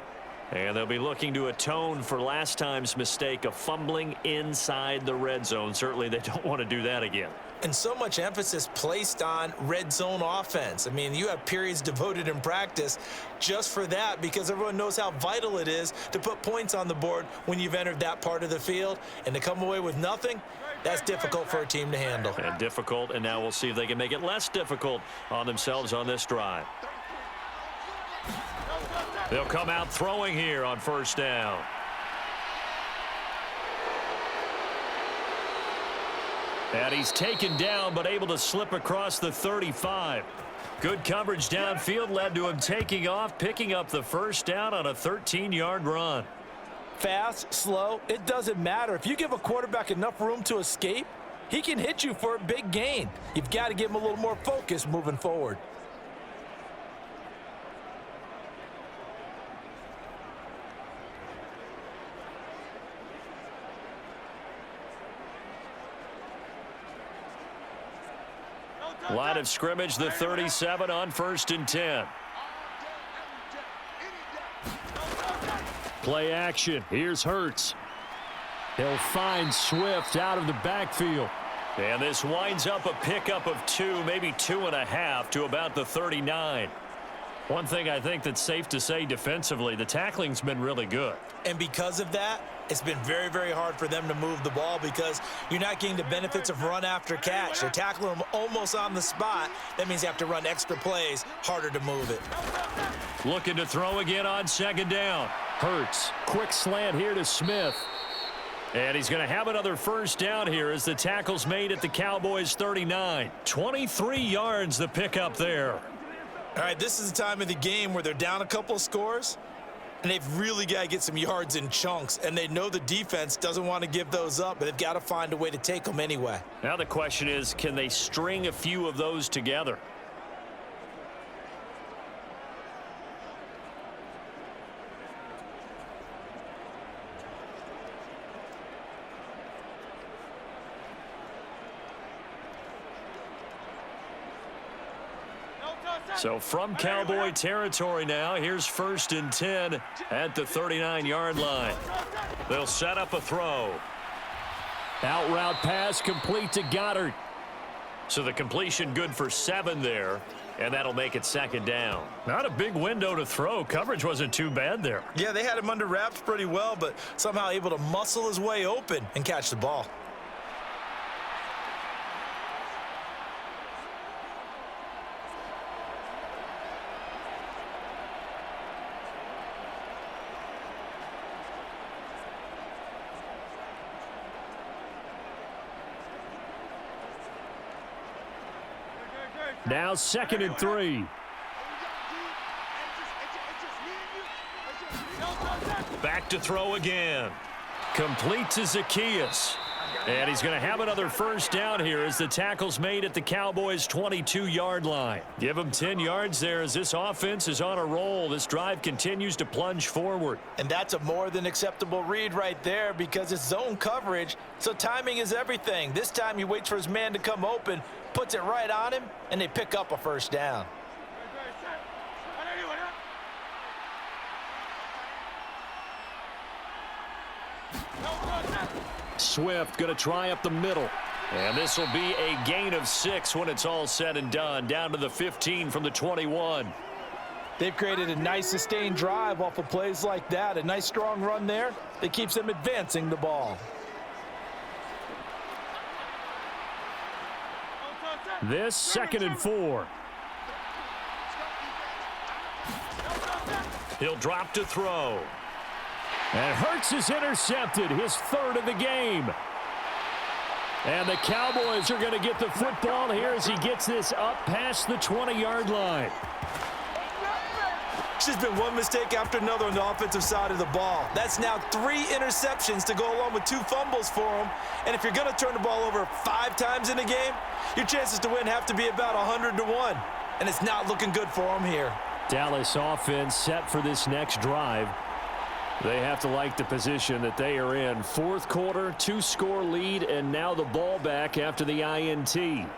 And they'll be looking to atone for last time's mistake of fumbling inside the red zone. Certainly they don't want to do that again. And so much emphasis placed on red zone offense. I mean, you have periods devoted in practice just for that because everyone knows how vital it is to put points on the board when you've entered that part of the field. And to come away with nothing, that's difficult for a team to handle. And difficult, and now we'll see if they can make it less difficult on themselves on this drive. They'll come out throwing here on 1st down. And he's taken down, but able to slip across the 35. Good coverage downfield led to him taking off, picking up the 1st down on a 13-yard run. Fast, slow, it doesn't matter. If you give a quarterback enough room to escape, he can hit you for a big gain. You've got to give him a little more focus moving forward. Line of scrimmage, the 37 on 1st and 10. Play action. Here's Hurts. He'll find Swift out of the backfield. And this winds up a pickup of 2, maybe 2.5 to about the 39. One thing I think that's safe to say defensively, the tackling's been really good. And because of that, it's been very, very hard for them to move the ball because you're not getting the benefits of run after catch. They're tackling them almost on the spot. That means you have to run extra plays, harder to move it. Looking to throw again on 2nd down. Hurts, quick slant here to Smith. And he's going to have another 1st down here as the tackle's made at the Cowboys 39. 23 yards the pickup there. All right, this is the time of the game where they're down a couple of scores, and they've really got to get some yards in chunks, and they know the defense doesn't want to give those up, but they've got to find a way to take them anyway. Now the question is, can they string a few of those together? So from Cowboy territory now, here's 1st and 10 at the 39-yard line. They'll set up a throw. Out route pass complete to Goddard. So the completion good for 7 there, and that'll make it 2nd down. Not a big window to throw. Coverage wasn't too bad there. Yeah, they had him under wraps pretty well, but somehow able to muscle his way open and catch the ball. Now 2nd and 3. Back to throw again. Complete to Zacchaeus. And he's going to have another first down here as the tackle's made at the Cowboys' 22-yard line. Give him 10 yards there as this offense is on a roll. This drive continues to plunge forward. And that's a more than acceptable read right there because it's zone coverage, so timing is everything. This time he waits for his man to come open, puts it right on him, and they pick up a first down. Swift going to try up the middle. And this will be a gain of 6 when it's all said and done. Down to the 15 from the 21. They've created a nice sustained drive off of plays like that. A nice strong run there that keeps them advancing the ball. This 2nd and 4. He'll drop to throw. And Hurts is intercepted, his 3rd of the game. And the Cowboys are going to get the football here as he gets this up past the 20-yard line. It's just been one mistake after another on the offensive side of the ball. That's now 3 interceptions to go along with 2 fumbles for him. And if you're going to turn the ball over 5 times in a game, your chances to win have to be about 100-1. And it's not looking good for him here. Dallas offense set for this next drive. They have to like the position that they are in. 4th quarter, 2-score lead, and now the ball back after the INT.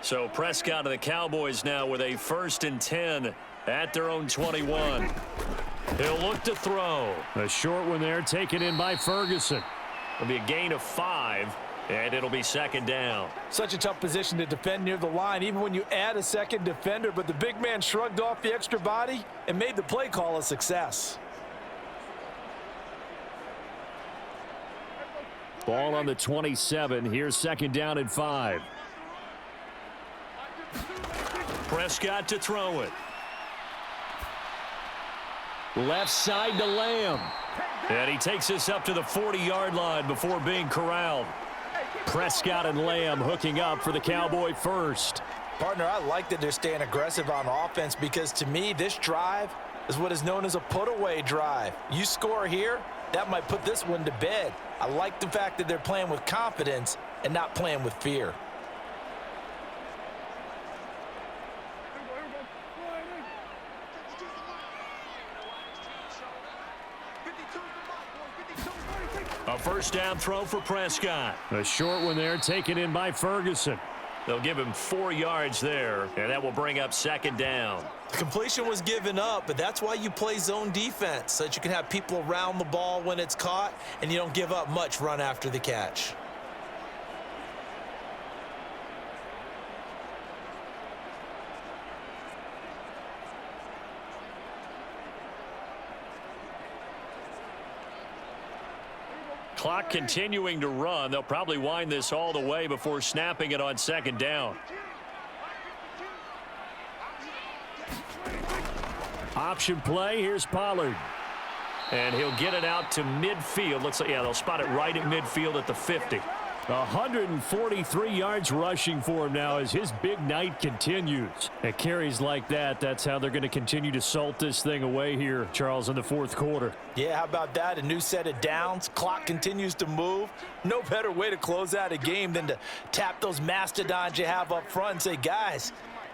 So Prescott of the Cowboys now with a 1st and 10 at their own 21. He'll look to throw. A short one there taken in by Ferguson. It'll be a gain of 5, and it'll be 2nd down. Such a tough position to defend near the line, even when you add a second defender, but the big man shrugged off the extra body and made the play call a success. Ball on the 27. Here's 2nd down and 5. Prescott to throw it. Left side to Lamb. And he takes us up to the 40-yard line before being corralled. Prescott and Lamb hooking up for the Cowboy first. Partner, I like that they're staying aggressive on offense because to me, this drive is what is known as a put-away drive. You score here, that might put this one to bed. I like the fact that they're playing with confidence and not playing with fear. A first down throw for Prescott. A short one there taken in by Ferguson. They'll give him 4 yards there, and that will bring up 2nd down. The completion was given up, but that's why you play zone defense, so that you can have people around the ball when it's caught, and you don't give up much run after the catch. Clock continuing to run. They'll probably wind this all the way before snapping it on 2nd down. Option play. Here's Pollard. And he'll get it out to midfield. Looks like, yeah, they'll spot it right at midfield at the 50. 143 yards rushing for him now as his big night continues. At carries like that, that's how they're going to continue to salt this thing away here, Charles, in the 4th quarter. Yeah, how about that? A new set of downs. Clock continues to move. No better way to close out a game than to tap those mastodons you have up front and say, guys,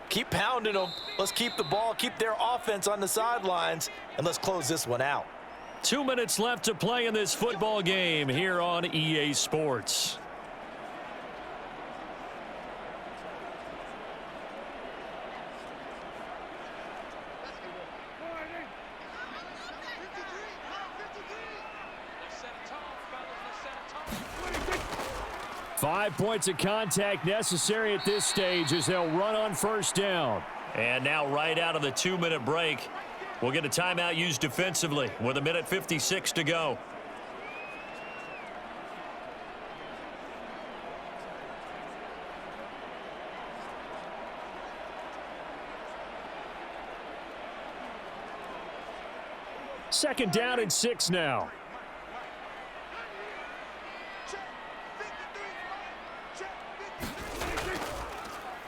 keep pounding them. Let's keep the ball, keep their offense on the sidelines, and let's close this one out. 2 minutes left to play in this football game here on EA Sports. Five points of contact necessary at this stage as they'll run on first down. And now right out of the 2-minute break, we'll get a timeout used defensively with 1:56 to go. Second down and 6 now.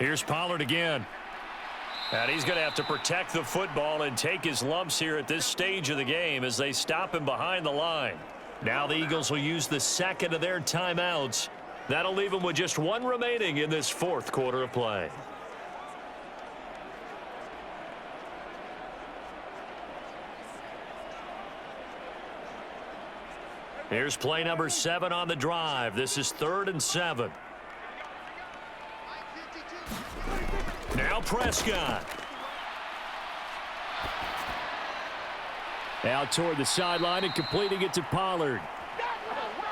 Here's Pollard again. And he's going to have to protect the football and take his lumps here at this stage of the game as they stop him behind the line. Now the Eagles will use the second of their timeouts. That'll leave them with just one remaining in this fourth quarter of play. Here's play number 7 on the drive. This is 3rd and 7. Now Prescott. Out toward the sideline and completing it to Pollard.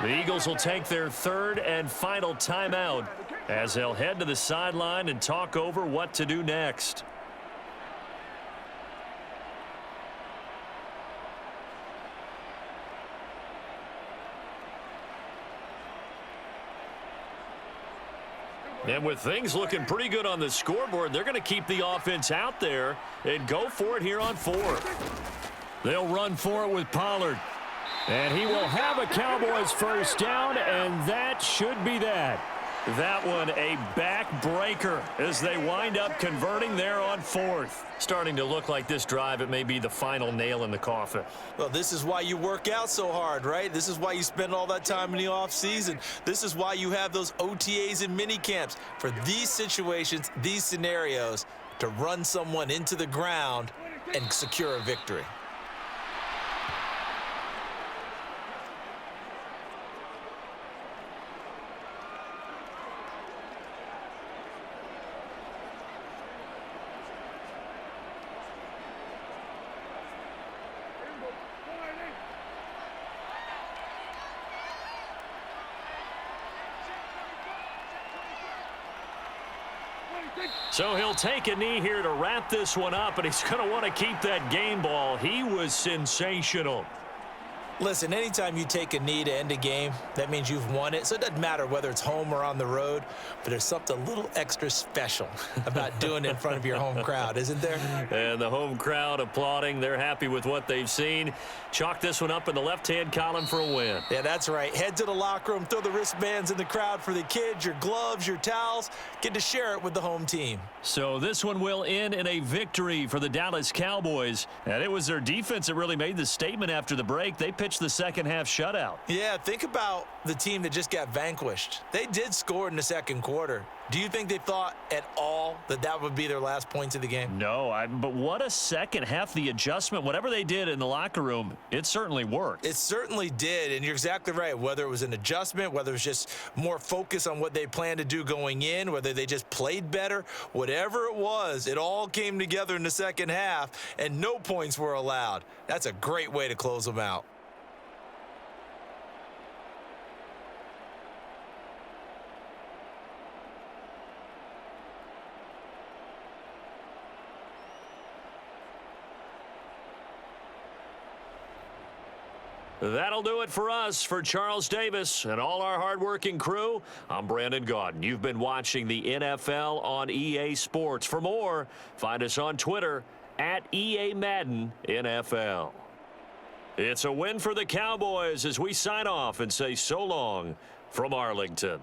The Eagles will take their 3rd and final timeout as they'll head to the sideline and talk over what to do next. And with things looking pretty good on the scoreboard, they're going to keep the offense out there and go for it here on 4th. They'll run for it with Pollard. And he will have a Cowboys first down, and that should be that. That one a backbreaker as they wind up converting there on 4th. Starting to look like this drive, it may be the final nail in the coffin. Well, this is why you work out so hard, right? This is why you spend all that time in the offseason. This is why you have those OTAs and mini camps for these situations, these scenarios, to run someone into the ground and secure a victory. So he'll take a knee here to wrap this one up, and he's going to want to keep that game ball. He was sensational. Listen, anytime you take a knee to end a game, that means you've won it. So it doesn't matter whether it's home or on the road, but there's something a little extra special about doing it in front of your home crowd, isn't there? And the home crowd applauding. They're happy with what they've seen. Chalk this one up in the left-hand column for a win. Yeah, that's right. Head to the locker room, throw the wristbands in the crowd for the kids, your gloves, your towels. Get to share it with the home team. So this one will end in a victory for the Dallas Cowboys. And it was their defense that really made the statement after the break. They pitched the second half shutout. Yeah, think about the team that just got vanquished. They did score in the second quarter. Do you think they thought at all that that would be their last points of the game? No, but what a second half. The adjustment, whatever they did in the locker room, it certainly worked. It certainly did, and you're exactly right. Whether it was an adjustment, whether it was just more focus on what they planned to do going in, whether they just played better, whatever it was, it all came together in the second half, and no points were allowed. That's a great way to close them out. That'll do it for us. For Charles Davis and all our hardworking crew, I'm Brandon Gaudin. You've been watching the NFL on EA Sports. For more, find us on Twitter at EA Madden NFL. It's a win for the Cowboys as we sign off and say so long from Arlington.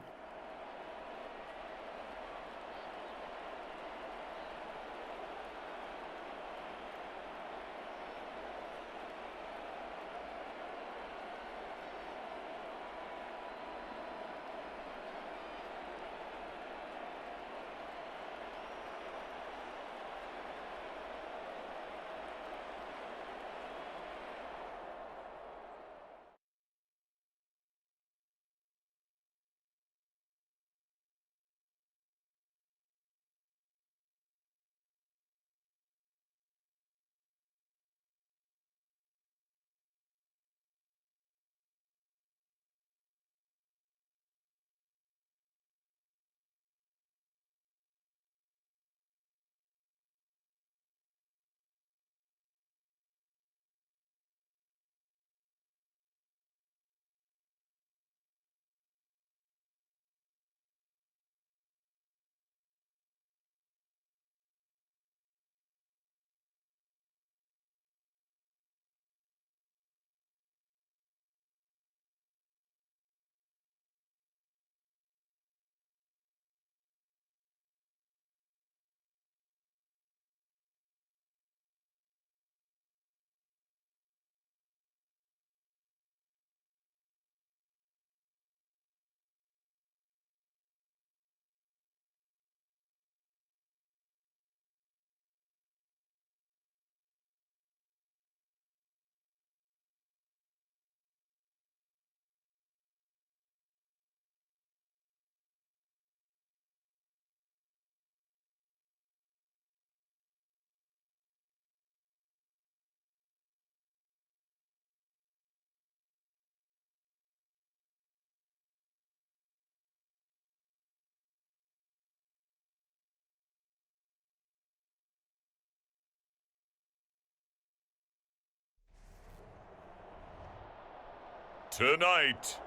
Tonight,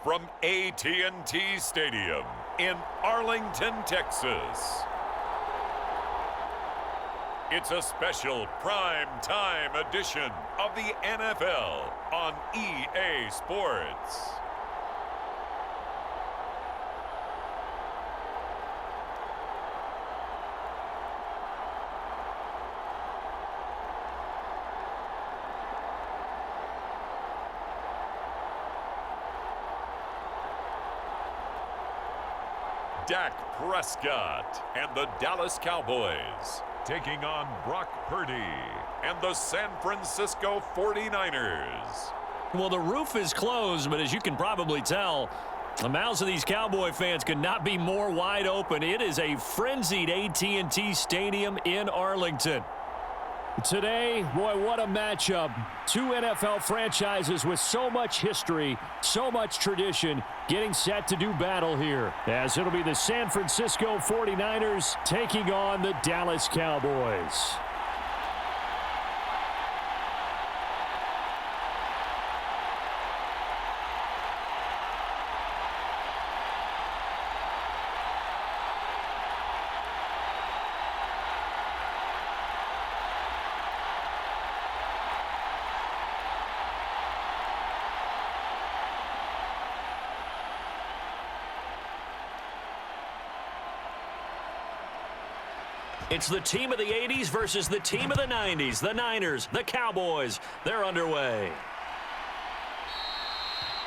from AT&T Stadium in Arlington, Texas, it's a special prime time edition of the NFL on EA Sports. Dak Prescott and the Dallas Cowboys taking on Brock Purdy and the San Francisco 49ers. Well, the roof is closed, but as you can probably tell, the mouths of these Cowboy fans could not be more wide open. It is a frenzied AT&T Stadium in Arlington. Today, boy, what a matchup. Two NFL franchises with so much history, so much tradition, getting set to do battle here, as it'll be the San Francisco 49ers taking on the Dallas Cowboys. It's the team of the 80s versus the team of the 90s. The Niners, the Cowboys, they're underway.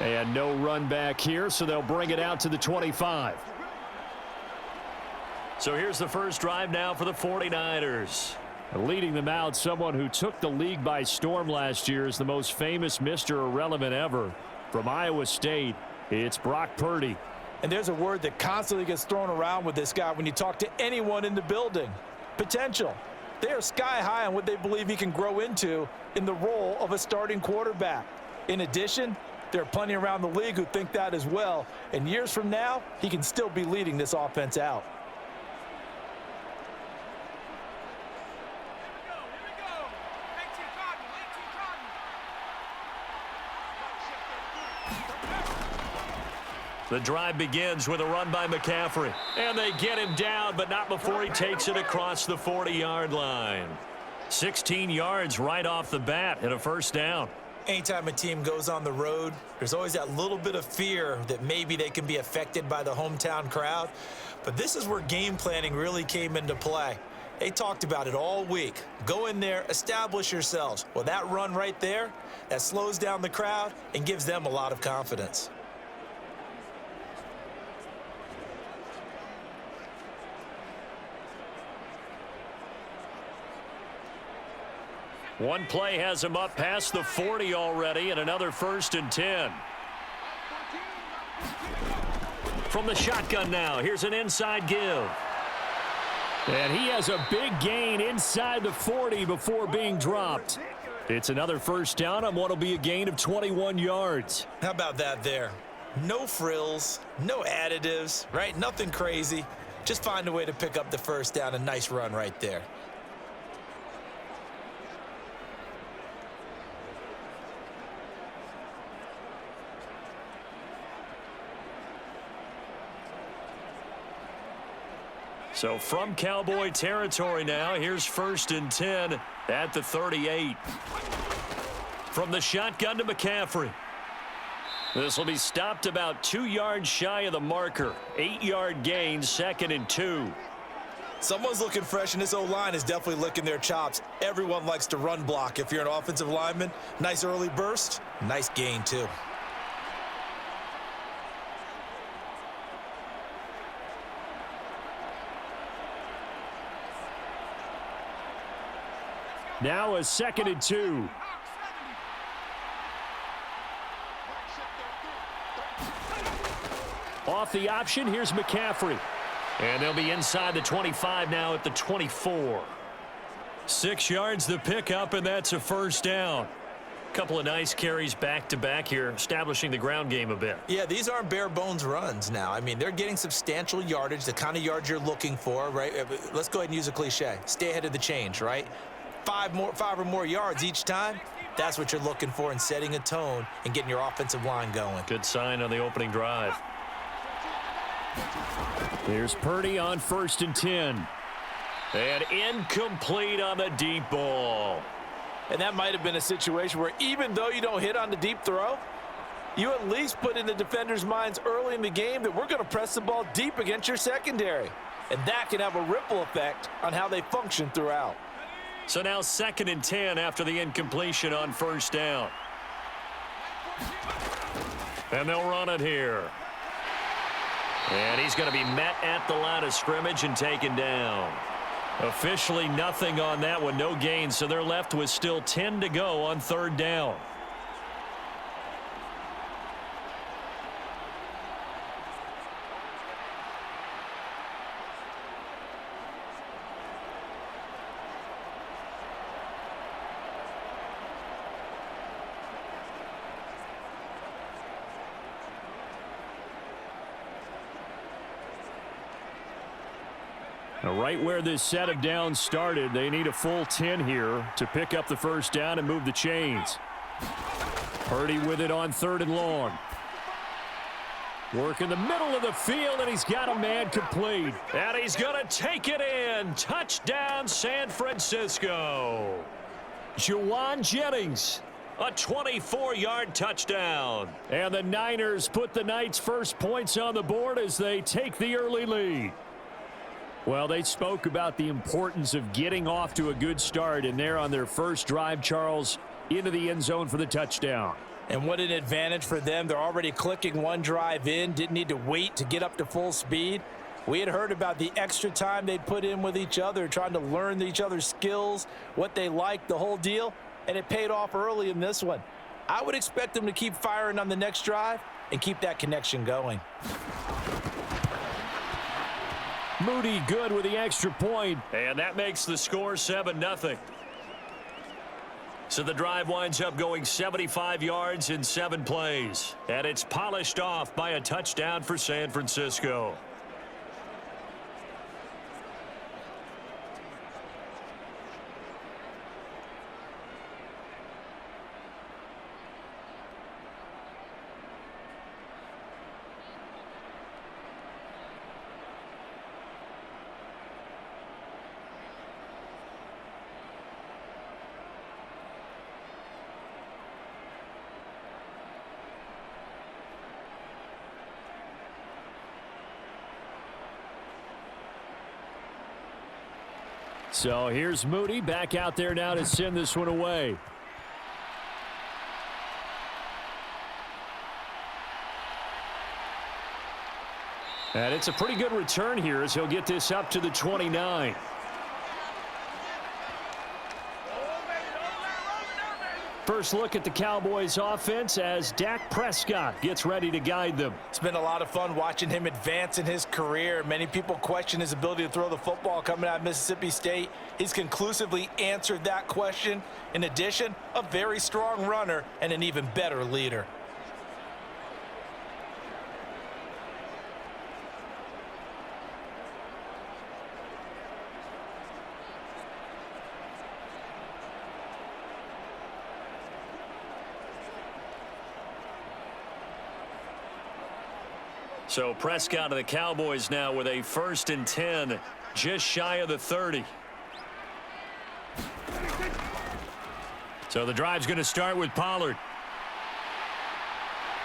And no run back here, so they'll bring it out to the 25. So here's the first drive now for the 49ers. Leading them out, someone who took the league by storm last year is the most famous Mr. Irrelevant ever. From Iowa State, it's Brock Purdy. And there's a word that constantly gets thrown around with this guy when you talk to anyone in the building. Potential. They are sky high on what they believe he can grow into in the role of a starting quarterback. In addition, there are plenty around the league who think that as well. And years from now, he can still be leading this offense out. The drive begins with a run by McCaffrey. And they get him down, but not before he takes it across the 40-yard line. 16 yards right off the bat and a first down. Anytime a team goes on the road, there's always that little bit of fear that maybe they can be affected by the hometown crowd. But this is where game planning really came into play. They talked about it all week. Go in there, establish yourselves. Well, that run right there, that slows down the crowd and gives them a lot of confidence. One play has him up past the 40 already, and another 1st and 10. From the shotgun now, here's an inside give. And he has a big gain inside the 40 before being dropped. It's another first down on what will be a gain of 21 yards. How about that there? No frills, no additives, right? Nothing crazy. Just find a way to pick up the first down. A nice run right there. So from Cowboy territory now, here's 1st and 10 at the 38. From the shotgun to McCaffrey. This will be stopped about 2 yards shy of the marker. 8-yard gain, 2nd and 2. Someone's looking fresh, and this O-line is definitely licking their chops. Everyone likes to run block. If you're an offensive lineman, nice early burst, nice gain too. Now a 2nd and 2. Off the option, here's McCaffrey. And they'll be inside the 25 now at the 24. 6 yards the pickup, and that's a first down. Couple of nice carries back-to-back here, establishing the ground game a bit. Yeah, these aren't bare-bones runs now. I mean, they're getting substantial yardage, the kind of yards you're looking for, right? Let's go ahead and use a cliche. Stay ahead of the change, right? 5 or more yards each time. That's what you're looking for in setting a tone and getting your offensive line going. Good sign on the opening drive. There's Purdy on 1st and 10. And incomplete on the deep ball. And that might have been a situation where even though you don't hit on the deep throw, you at least put in the defender's minds early in the game that we're going to press the ball deep against your secondary. And that can have a ripple effect on how they function throughout. So now 2nd and 10 after the incompletion on 1st down. And they'll run it here. And he's going to be met at the line of scrimmage and taken down. Officially nothing on that one, no gain, so they're left with still 10 to go on 3rd down. Right where this set of downs started, they need a full 10 here to pick up the 1st down and move the chains. Purdy with it on 3rd and long. Work in the middle of the field, and he's got a man complete. And he's going to take it in. Touchdown, San Francisco. Juwan Jennings. A 24-yard touchdown. And the Niners put the Knights' first points on the board as they take the early lead. Well, they spoke about the importance of getting off to a good start, and they're on their first drive, Charles, into the end zone for the touchdown. And what an advantage for them. They're already clicking one drive in, didn't need to wait to get up to full speed. We had heard about the extra time they put in with each other, trying to learn each other's skills, what they liked, the whole deal, and it paid off early in this one. I would expect them to keep firing on the next drive and keep that connection going. Moody good with the extra point. And that makes the score 7-0. So the drive winds up going 75 yards in 7 plays. And it's polished off by a touchdown for San Francisco. So here's Moody back out there now to send this one away. And it's a pretty good return here as he'll get this up to the 29. First look at the Cowboys offense as Dak Prescott gets ready to guide them. It's been a lot of fun watching him advance in his career. Many people question his ability to throw the football coming out of Mississippi State. He's conclusively answered that question. In addition, a very strong runner and an even better leader. So Prescott of the Cowboys now with a 1st and 10, just shy of the 30. So the drive's going to start with Pollard.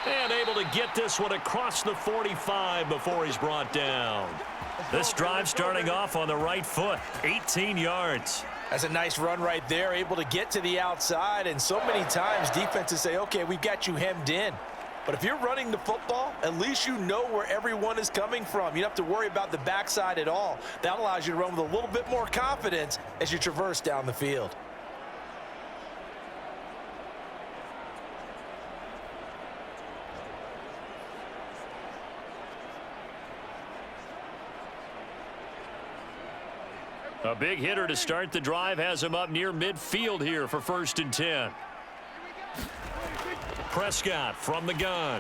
And able to get this one across the 45 before he's brought down. This drive starting off on the right foot, 18 yards. That's a nice run right there, able to get to the outside. And so many times defenses say, okay, we've got you hemmed in. But if you're running the football, at least you know where everyone is coming from. You don't have to worry about the backside at all. That allows you to run with a little bit more confidence as you traverse down the field. A big hitter to start the drive has him up near midfield here for 1st and 10. Prescott from the gun.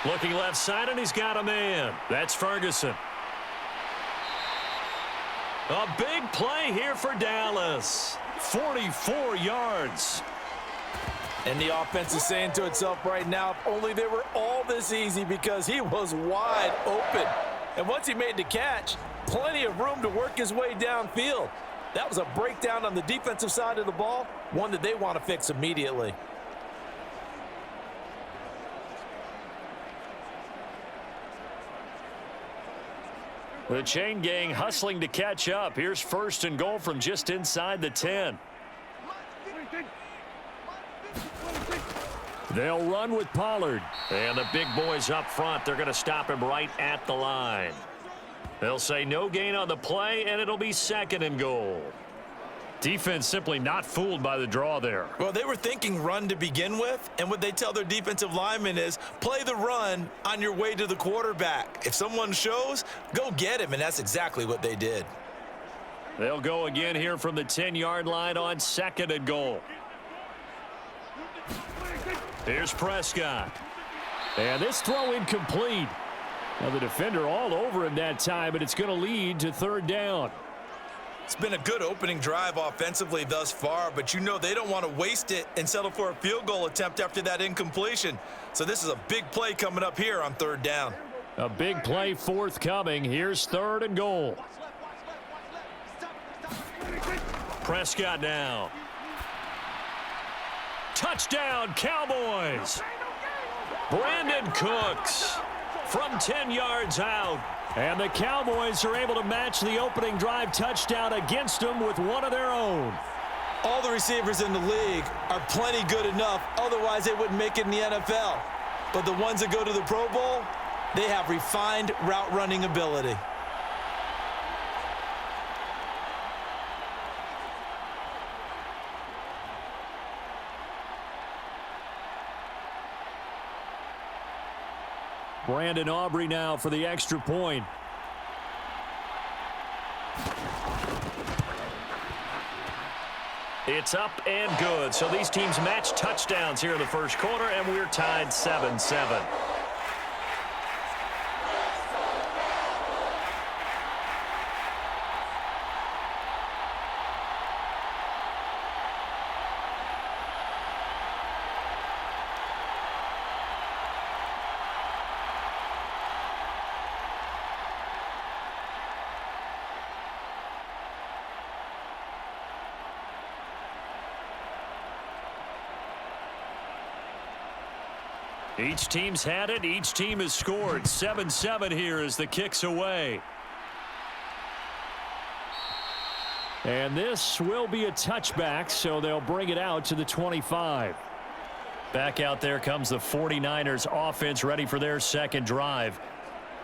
Looking left side, and he's got a man. That's Ferguson. A big play here for Dallas. 44 yards. And the offense is saying to itself right now, if only they were all this easy, because he was wide open. And once he made the catch, plenty of room to work his way downfield. That was a breakdown on the defensive side of the ball, one that they want to fix immediately. The chain gang hustling to catch up. Here's 1st and goal from just inside the 10. They'll run with Pollard. And the big boys up front, they're going to stop him right at the line. They'll say no gain on the play, and it'll be 2nd and goal. Defense simply not fooled by the draw there. Well, they were thinking run to begin with, and what they tell their defensive linemen is play the run on your way to the quarterback. If someone shows, go get him, and that's exactly what they did. They'll go again here from the 10-yard line on 2nd and goal. Here's Prescott. And this throw incomplete. Now the defender all over him that time, but it's going to lead to 3rd down. It's been a good opening drive offensively thus far, but you know they don't want to waste it and settle for a field goal attempt after that incompletion. So this is a big play coming up here on 3rd down. A big play forthcoming. Here's 3rd and goal. Prescott now. Touchdown, Cowboys. Brandon Cooks from 10 yards out. And the Cowboys are able to match the opening drive touchdown against them with one of their own. All the receivers in the league are plenty good enough, otherwise they wouldn't make it in the NFL. But the ones that go to the Pro Bowl, they have refined route running ability. Brandon Aubrey now for the extra point. It's up and good. So these teams match touchdowns here in the 1st quarter, and we're tied 7-7. Each team's had it. Each team has scored. 7-7 here as the kick's away. And this will be a touchback, so they'll bring it out to the 25. Back out there comes the 49ers offense, ready for their 2nd drive.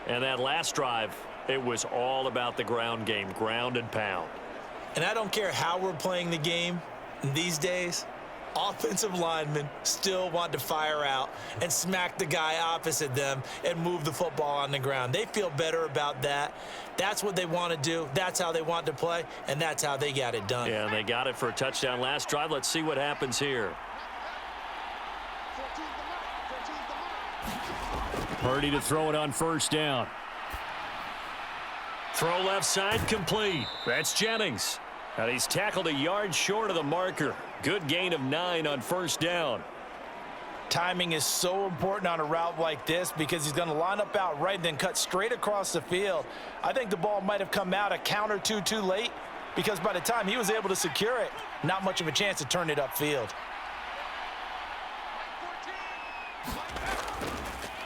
And that last drive, it was all about the ground game, ground and pound. And I don't care how we're playing the game these days, offensive linemen still want to fire out and smack the guy opposite them and move the football on the ground. They feel better about that. That's what they want to do. That's how they want to play, and that's how they got it done. Yeah, and they got it for a touchdown last drive. Let's see what happens here. Purdy to throw it on 1st down. Throw left side complete. That's Jennings. And he's tackled a yard short of the marker. Good gain of 9 on 1st down. Timing is so important on a route like this because he's going to line up out right and then cut straight across the field. I think the ball might have come out a count or two too late because by the time he was able to secure it, not much of a chance to turn it upfield.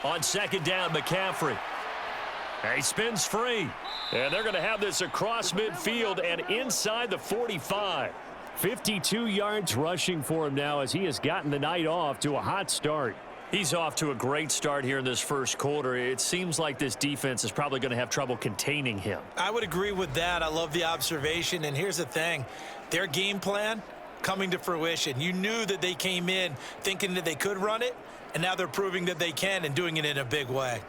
On 2nd down, McCaffrey. He spins free. And they're going to have this across midfield and inside the 45. 52 yards rushing for him now as he has gotten the night off to a hot start. He's off to a great start here in this 1st quarter. It seems like this defense is probably going to have trouble containing him. I would agree with that. I love the observation. And here's the thing. Their game plan coming to fruition. You knew that they came in thinking that they could run it, and now they're proving that they can and doing it in a big way.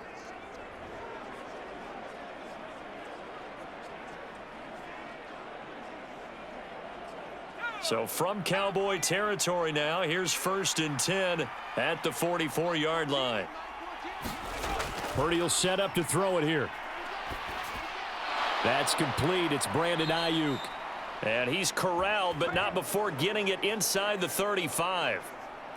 So from Cowboy territory now, here's 1st and 10 at the 44-yard line. Purdy will set up to throw it here. That's complete. It's Brandon Ayuk. And he's corralled, but not before getting it inside the 35.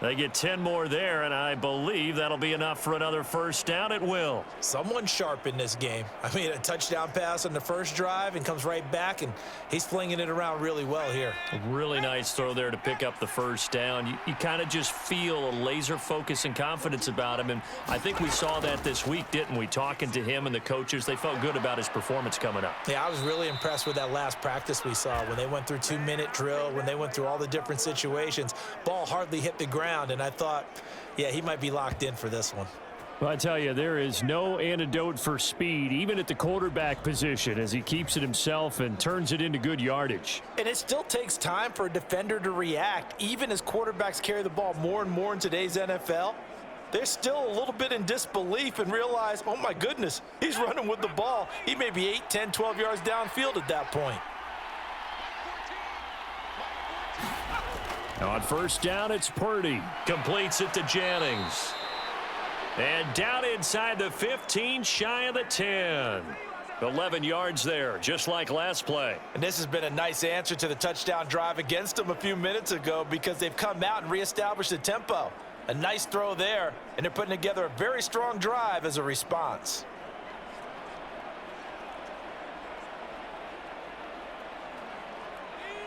They get 10 more there, and I believe that'll be enough for another first down. It will. Someone sharp in this game. I mean, a touchdown pass on the first drive and comes right back, and he's flinging it around really well here. A really nice throw there to pick up the first down. You kind of just feel a laser focus and confidence about him, and I think we saw that this week, didn't we? Talking to him and the coaches, they felt good about his performance coming up. Yeah, I was really impressed with that last practice we saw when they went through 2-minute drill, when they went through all the different situations. Ball hardly hit the ground. And I thought, yeah, he might be locked in for this one. Well, I tell you, there is no antidote for speed, even at the quarterback position, as he keeps it himself and turns it into good yardage. And it still takes time for a defender to react. Even as quarterbacks carry the ball more and more in today's NFL, they're still a little bit in disbelief and realize, oh, my goodness, he's running with the ball. He may be 8, 10, 12 yards downfield at that point. On first down, it's Purdy. Completes it to Jennings. And down inside the 15, shy of the 10. 11 yards there, just like last play. And this has been a nice answer to the touchdown drive against them a few minutes ago because they've come out and reestablished the tempo. A nice throw there, and they're putting together a very strong drive as a response.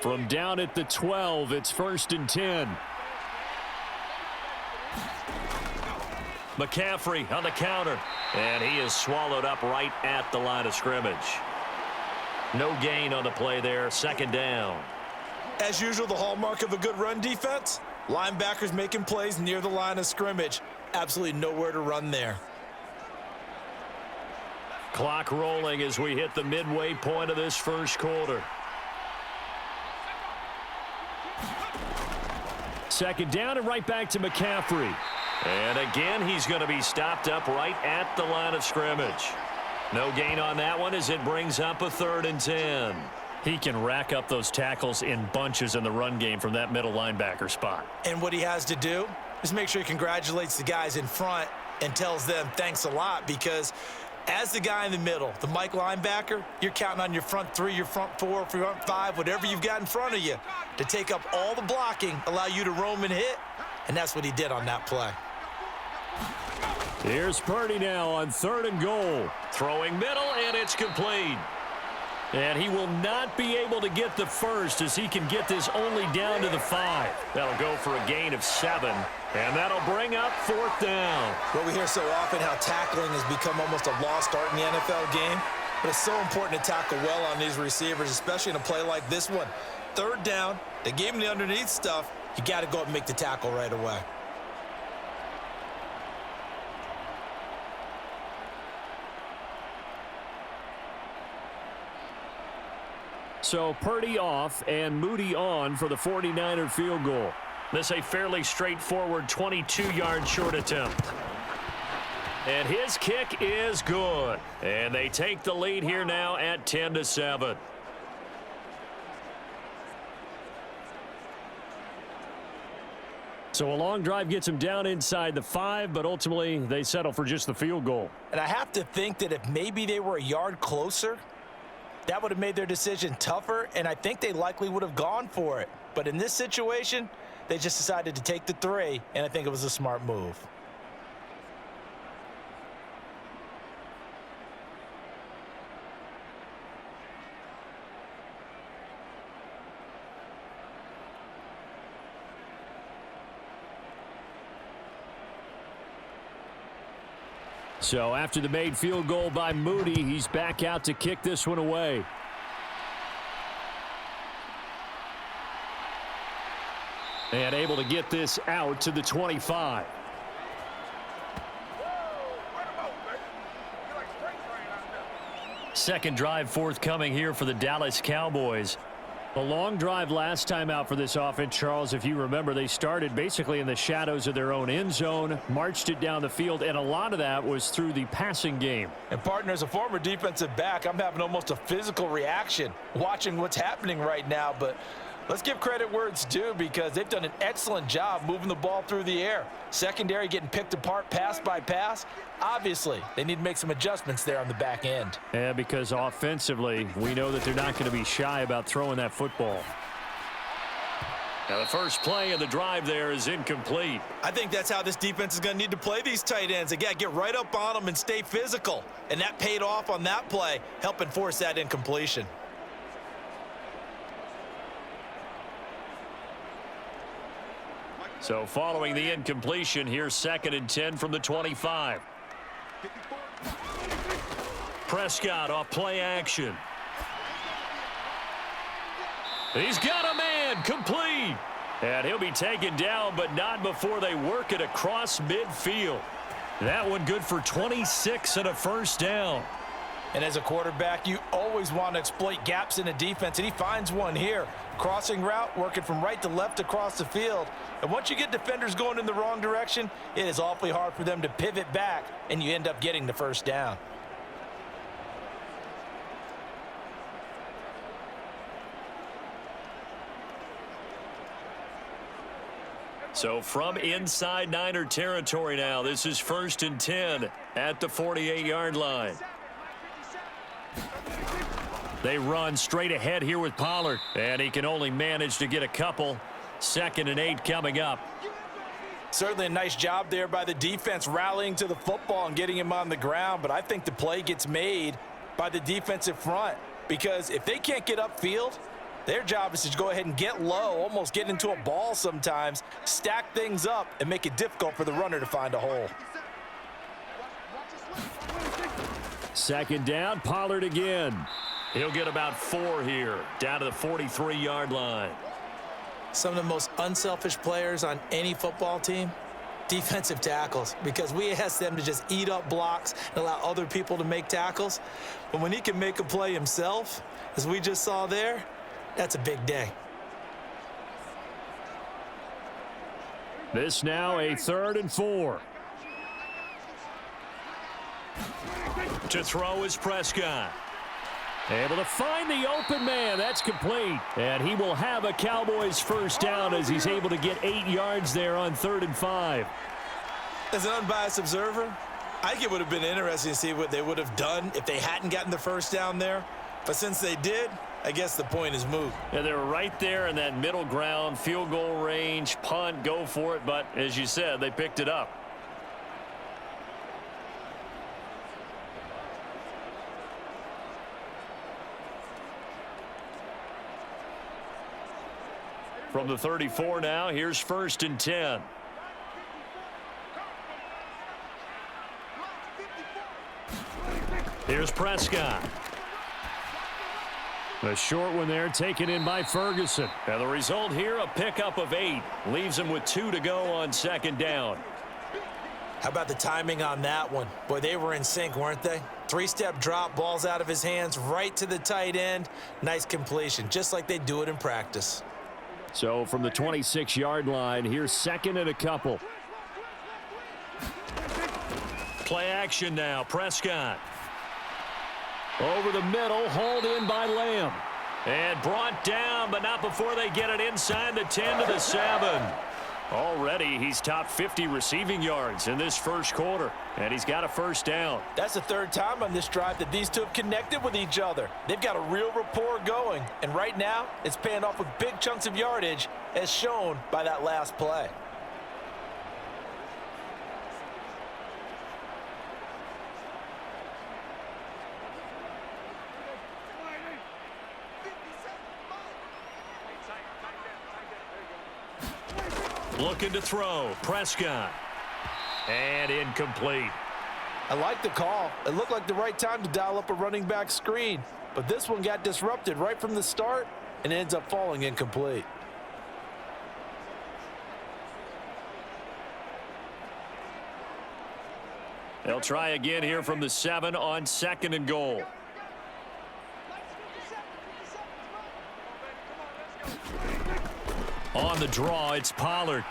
From down at the 12, it's 1st and 10. McCaffrey on the counter, and he is swallowed up right at the line of scrimmage. No gain on the play there, 2nd down. As usual, the hallmark of a good run defense, linebackers making plays near the line of scrimmage. Absolutely nowhere to run there. Clock rolling as we hit the midway point of this first quarter. 2nd down and right back to McCaffrey. And again, he's going to be stopped up right at the line of scrimmage. No gain on that one as it brings up a 3rd and 10. He can rack up those tackles in bunches in the run game from that middle linebacker spot. And what he has to do is make sure he congratulates the guys in front and tells them thanks a lot, because as the guy in the middle, the Mike linebacker, you're counting on your front 3, your front 4, front 5, whatever you've got in front of you to take up all the blocking, allow you to roam and hit, and that's what he did on that play. Here's Purdy now on 3rd and goal. Throwing middle, and it's complete. And he will not be able to get the first as he can get this only down to the 5. That'll go for a gain of 7. And that'll bring up 4th down. Well, we hear so often how tackling has become almost a lost art in the NFL game. But it's so important to tackle well on these receivers, especially in a play like this one. 3rd down, they gave him the underneath stuff. You got to go up and make the tackle right away. So Purdy off and Moody on for the 49er field goal. This a fairly straightforward 22-yard short attempt. And his kick is good. And they take the lead here now at 10-7. So a long drive gets him down inside the 5, but ultimately they settle for just the field goal. And I have to think that if maybe they were a yard closer, that would have made their decision tougher, and I think they likely would have gone for it. But in this situation, they just decided to take the 3, and I think it was a smart move. So after the made field goal by Moody, he's back out to kick this one away. And able to get this out to the 25. Second drive forthcoming here for the Dallas Cowboys. A long drive last time out for this offense, Charles. If you remember, they started basically in the shadows of their own end zone, marched it down the field, and a lot of that was through the passing game. And partner, as a former defensive back, I'm having almost a physical reaction watching what's happening right now. But let's give credit where it's due, because they've done an excellent job moving the ball through the air. Secondary getting picked apart pass by pass. Obviously, they need to make some adjustments there on the back end. Yeah, because offensively, we know that they're not going to be shy about throwing that football. Now the first play of the drive there is incomplete. I think that's how this defense is going to need to play these tight ends. They got to get right up on them and stay physical. And that paid off on that play, helping force that incompletion. So following the incompletion, here's 2nd and 10 from the 25. Prescott off play action. He's got a man, complete. And he'll be taken down, but not before they work it across midfield. That one good for 26 and a first down. And as a quarterback, you always want to exploit gaps in a defense, and he finds one here. Crossing route, working from right to left across the field. And once you get defenders going in the wrong direction, it is awfully hard for them to pivot back, and you end up getting the first down. So from inside Niner territory now, this is 1st and 10 at the 48-yard line. They run straight ahead here with Pollard, and he can only manage to get a couple. 2nd and 8 coming up. Certainly a nice job there by the defense rallying to the football and getting him on the ground, but I think the play gets made by the defensive front, because if they can't get upfield, their job is to go ahead and get low, almost get into a ball sometimes, stack things up, and make it difficult for the runner to find a hole. 2nd down, Pollard again. He'll get about 4 here, down to the 43-yard line. Some of the most unselfish players on any football team, defensive tackles, because we ask them to just eat up blocks and allow other people to make tackles. But when he can make a play himself, as we just saw there, that's a big day. This now a 3rd and 4. To throw is Prescott. Able to find the open man. That's complete. And he will have a Cowboys first down as he's able to get 8 yards there on 3rd and 5. As an unbiased observer, I think it would have been interesting to see what they would have done if they hadn't gotten the first down there. But since they did, I guess the point is moot. Yeah, they were right there in that middle ground, field goal range, punt, go for it. But as you said, they picked it up. From the 34 now, here's 1st and 10. Here's Prescott. A short one there taken in by Ferguson. And the result here, a pickup of 8. Leaves him with 2 to go on 2nd down. How about the timing on that one? Boy, they were in sync, weren't they? 3-step drop, balls out of his hands, right to the tight end. Nice completion, just like they do it in practice. So from the 26-yard line, here's 2nd and a couple. Play action now, Prescott. Over the middle, hauled in by Lamb. And brought down, but not before they get it inside the 10 to the 7. Already, he's top 50 receiving yards in this first quarter, and he's got a first down. That's the 3rd time on this drive that these two have connected with each other. They've got a real rapport going, and right now, it's paying off with big chunks of yardage, as shown by that last play. Looking to throw, Prescott. And incomplete. I like the call. It looked like the right time to dial up a running back screen, but this one got disrupted right from the start and ends up falling incomplete. They'll try again here from the 7 on 2nd and goal. On the draw, it's Pollard.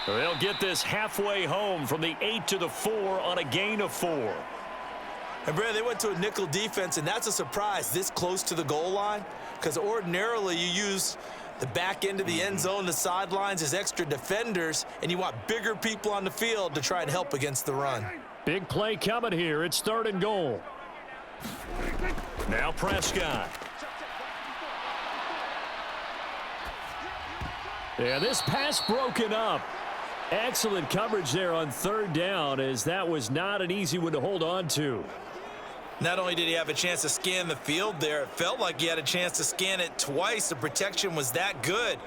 They'll get this halfway home from the 8 to the 4 on a gain of 4. And Brad, they went to a nickel defense, and that's a surprise this close to the goal line, because ordinarily you use the back end of the end zone, the sidelines as extra defenders, and you want bigger people on the field to try and help against the run. Big play coming here. It's 3rd and goal. Now Prescott. And this pass broken up. Excellent coverage there on third down, as that was not an easy one to hold on to. Not only did he have a chance to scan the field there, it felt like he had a chance to scan it twice. The protection was that good.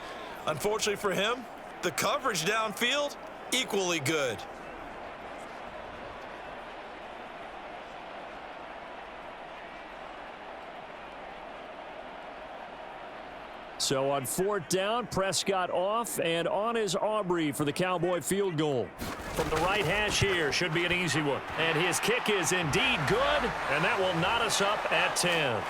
Unfortunately for him, the coverage downfield, equally good. So on fourth down, Prescott off, and on is Aubrey for the Cowboy field goal. From the right hash here, should be an easy one. And his kick is indeed good, and that will knot us up at 10.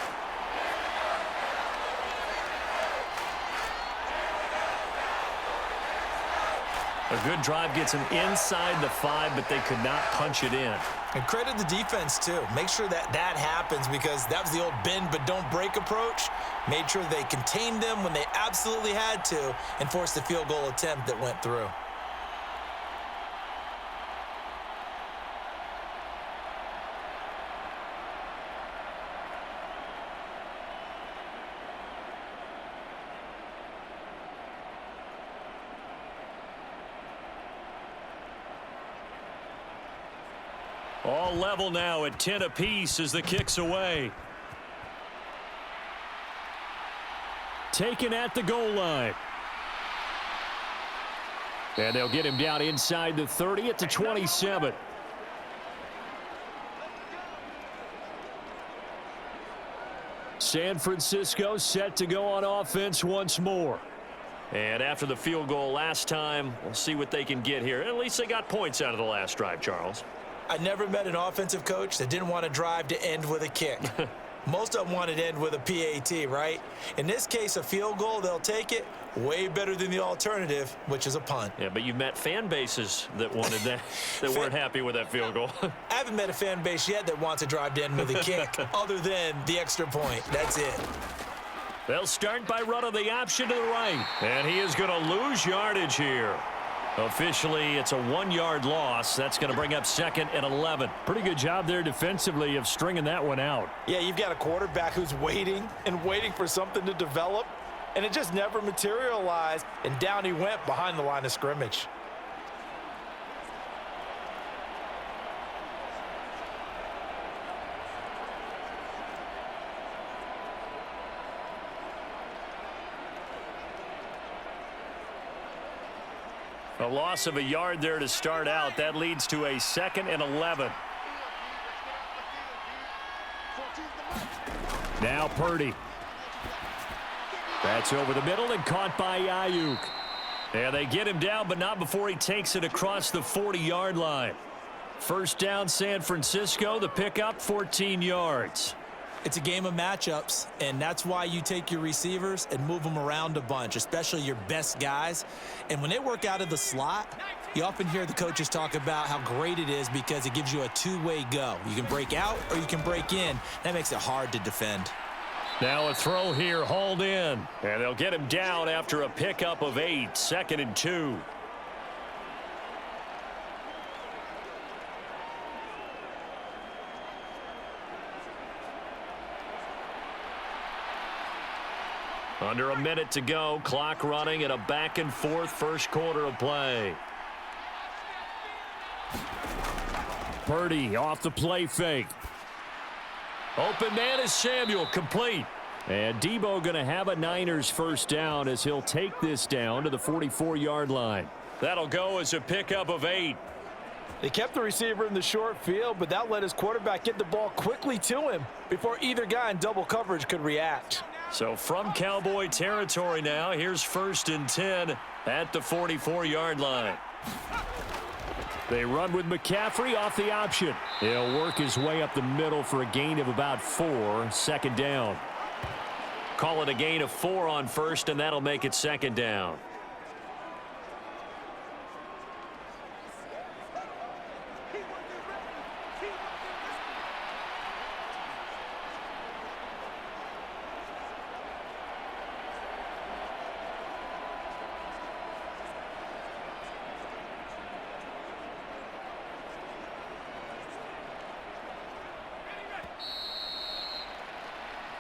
A good drive gets him inside the 5, but they could not punch it in. And credit the defense, too. Make sure that happens, because that was the old bend but don't break approach. Made sure they contained them when they absolutely had to and forced the field goal attempt that went through. All level now at 10 apiece as the kick's away. Taken at the goal line. And they'll get him down inside the 30 at the 27. San Francisco set to go on offense once more. And after the field goal last time, we'll see what they can get here. At least they got points out of the last drive, Charles. I never met an offensive coach that didn't want to drive to end with a kick. Most of them wanted to end with a PAT, right? In this case, a field goal, they'll take it. Way better than the alternative, which is a punt. Yeah, but you've met fan bases that wanted that, that weren't happy with that field goal. I haven't met a fan base yet that wants to drive to end with a kick, other than the extra point. That's it. They'll start by running the option to the right. And he is going to lose yardage here. Officially, it's a 1-yard loss. That's going to bring up 2nd and 11. Pretty good job there defensively of stringing that one out. Yeah, you've got a quarterback who's waiting and waiting for something to develop, and it just never materialized, and down he went behind the line of scrimmage. A loss of a yard there to start out. That leads to a 2nd and 11. Now Purdy. That's over the middle and caught by Ayuk. Yeah, they get him down, but not before he takes it across the 40-yard line. First down, San Francisco. The pickup, 14 yards. It's a game of matchups, and that's why you take your receivers and move them around a bunch, especially your best guys. And when they work out of the slot, you often hear the coaches talk about how great it is because it gives you a two-way go. You can break out or you can break in. That makes it hard to defend. Now a throw here, hauled in. And they'll get him down after a pickup of 8, 2nd and 2. Under a minute to go, clock running, and a back-and-forth first quarter of play. Purdy off the play fake. Open man is Samuel, complete. And Debo going to have a Niners first down as he'll take this down to the 44-yard line. That'll go as a pickup of 8. They kept the receiver in the short field, but that let his quarterback get the ball quickly to him before either guy in double coverage could react. So from Cowboy territory now, here's 1st and 10 at the 44-yard line. They run with McCaffrey off the option. He'll work his way up the middle for a gain of about 4, 2nd down. Call it a gain of 4 on 1st, and that'll make it 2nd down.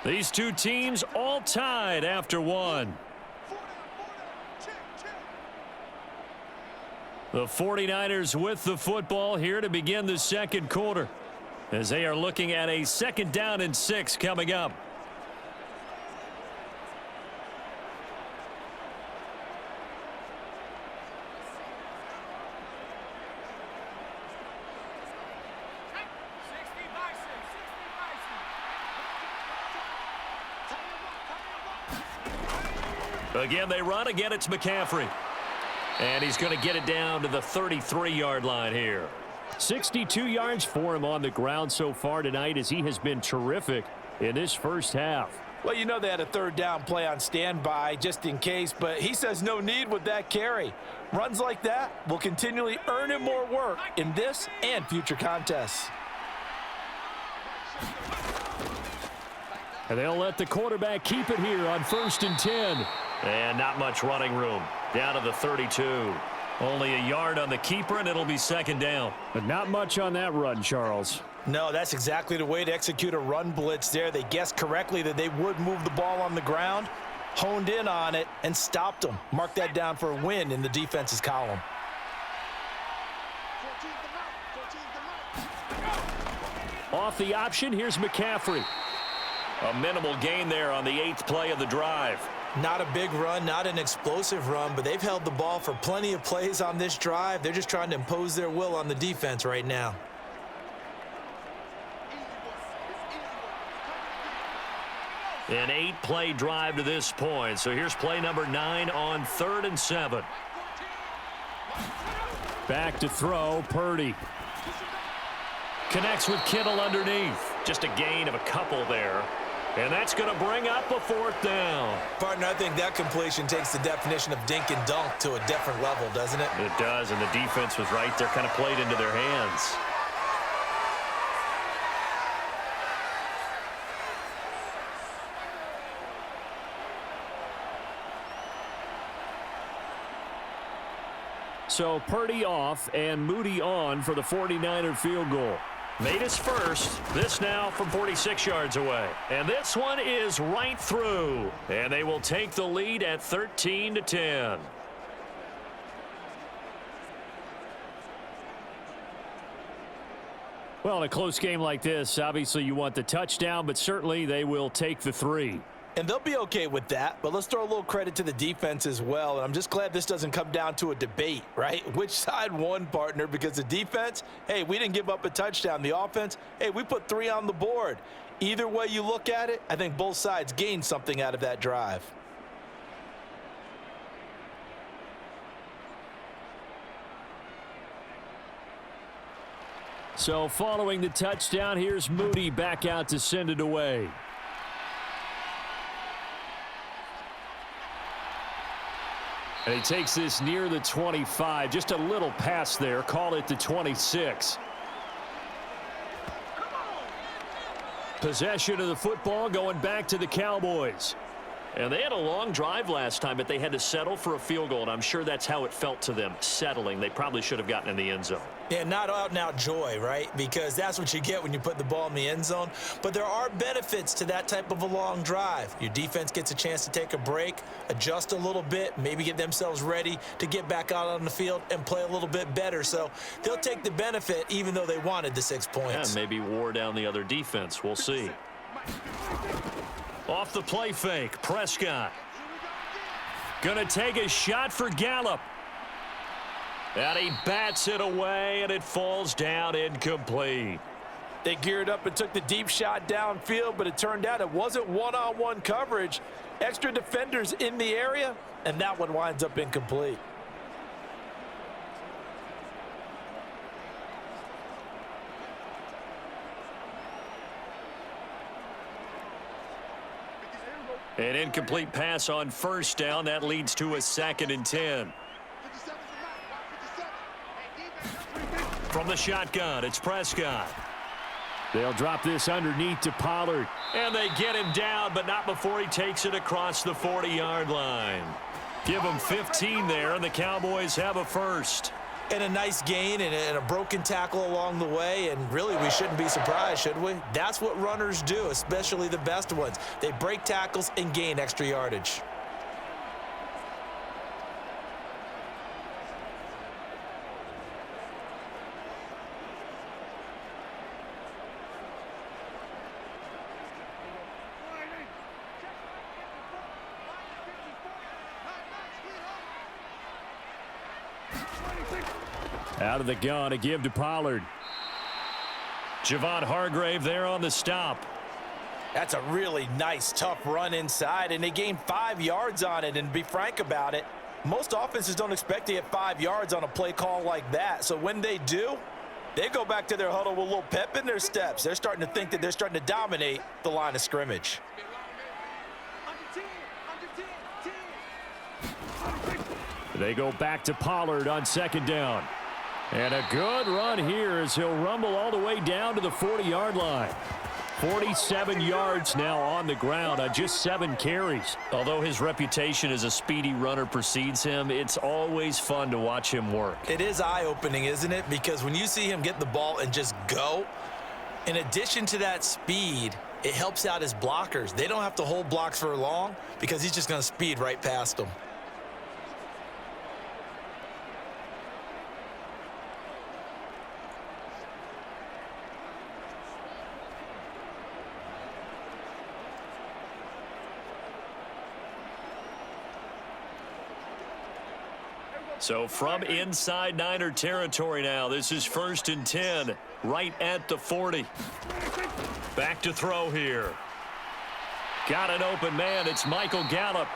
These two teams all tied after 1. The 49ers with the football here to begin the second quarter, as they are looking at a 2nd down and 6 coming up. Again, they run. Again, it's McCaffrey. And he's going to get it down to the 33-yard line here. 62 yards for him on the ground so far tonight, as he has been terrific in this first half. Well, you know they had a 3rd down play on standby just in case, but he says no need with that carry. Runs like that will continually earn him more work in this and future contests. And they'll let the quarterback keep it here on 1st and 10. And not much running room. Down to the 32. Only a yard on the keeper, and it'll be 2nd down. But not much on that run, Charles. No, that's exactly the way to execute a run blitz there. They guessed correctly that they would move the ball on the ground, honed in on it, and stopped them. Mark that down for a win in the defense's column. Off the option, here's McCaffrey. A minimal gain there on the 8th play of the drive. Not a big run, not an explosive run, but they've held the ball for plenty of plays on this drive. They're just trying to impose their will on the defense right now. An 8-play drive to this point. So here's play number 9 on 3rd and 7. Back to throw, Purdy. Connects with Kittle underneath. Just a gain of a couple there. And that's going to bring up a 4th down. Partner, I think that completion takes the definition of dink and dunk to a different level, doesn't it? It does, and the defense was right there, kind of played into their hands. So Purdy off and Moody on for the 49er field goal. Made his first. This now from 46 yards away. And this one is right through. And they will take the lead at 13-10. Well, in a close game like this, obviously you want the touchdown, but certainly they will take the 3. And they'll be okay with that, but let's throw a little credit to the defense as well. And I'm just glad this doesn't come down to a debate, right? Which side won, partner? Because the defense, hey, we didn't give up a touchdown. The offense, hey, we put 3 on the board. Either way you look at it, I think both sides gained something out of that drive. So following the touchdown, here's Moody back out to send it away. And he takes this near the 25. Just a little pass there. Call it the 26. Possession of the football going back to the Cowboys. And they had a long drive last time, but they had to settle for a field goal, and I'm sure that's how it felt to them, settling. They probably should have gotten in the end zone. Yeah, not out-and-out joy, right? Because that's what you get when you put the ball in the end zone. But there are benefits to that type of a long drive. Your defense gets a chance to take a break, adjust a little bit, maybe get themselves ready to get back out on the field and play a little bit better. So they'll take the benefit even though they wanted the 6 points. Yeah, maybe wore down the other defense. We'll see. Off the play fake, Prescott. Gonna take a shot for Gallup. And he bats it away, and it falls down incomplete. They geared up and took the deep shot downfield, but it turned out it wasn't one-on-one coverage. Extra defenders in the area, and that one winds up incomplete. An incomplete pass on 1st down. That leads to a 2nd and 10. From the shotgun, it's Prescott. They'll drop this underneath to Pollard. And they get him down, but not before he takes it across the 40-yard line. Give him 15 there, and the Cowboys have a first. And a nice gain and a broken tackle along the way, and really we shouldn't be surprised, should we? That's what runners do, especially the best ones. They break tackles and gain extra yardage. Out of the gun, a give to Pollard. Javon Hargrave there on the stop. That's a really nice, tough run inside, and they gained 5 yards on it. And to be frank about it, most offenses don't expect to get 5 yards on a play call like that. So when they do, they go back to their huddle with a little pep in their steps. They're starting to think that they're starting to dominate the line of scrimmage. They go back to Pollard on 2nd down. And a good run here as he'll rumble all the way down to the 40-yard line. 47 yards now on the ground on just 7 carries. Although his reputation as a speedy runner precedes him, it's always fun to watch him work. It is eye-opening, isn't it? Because when you see him get the ball and just go, in addition to that speed, it helps out his blockers. They don't have to hold blocks for long because he's just going to speed right past them. So from inside Niner territory now, this is 1st and 10, right at the 40. Back to throw here. Got an open man. It's Michael Gallup.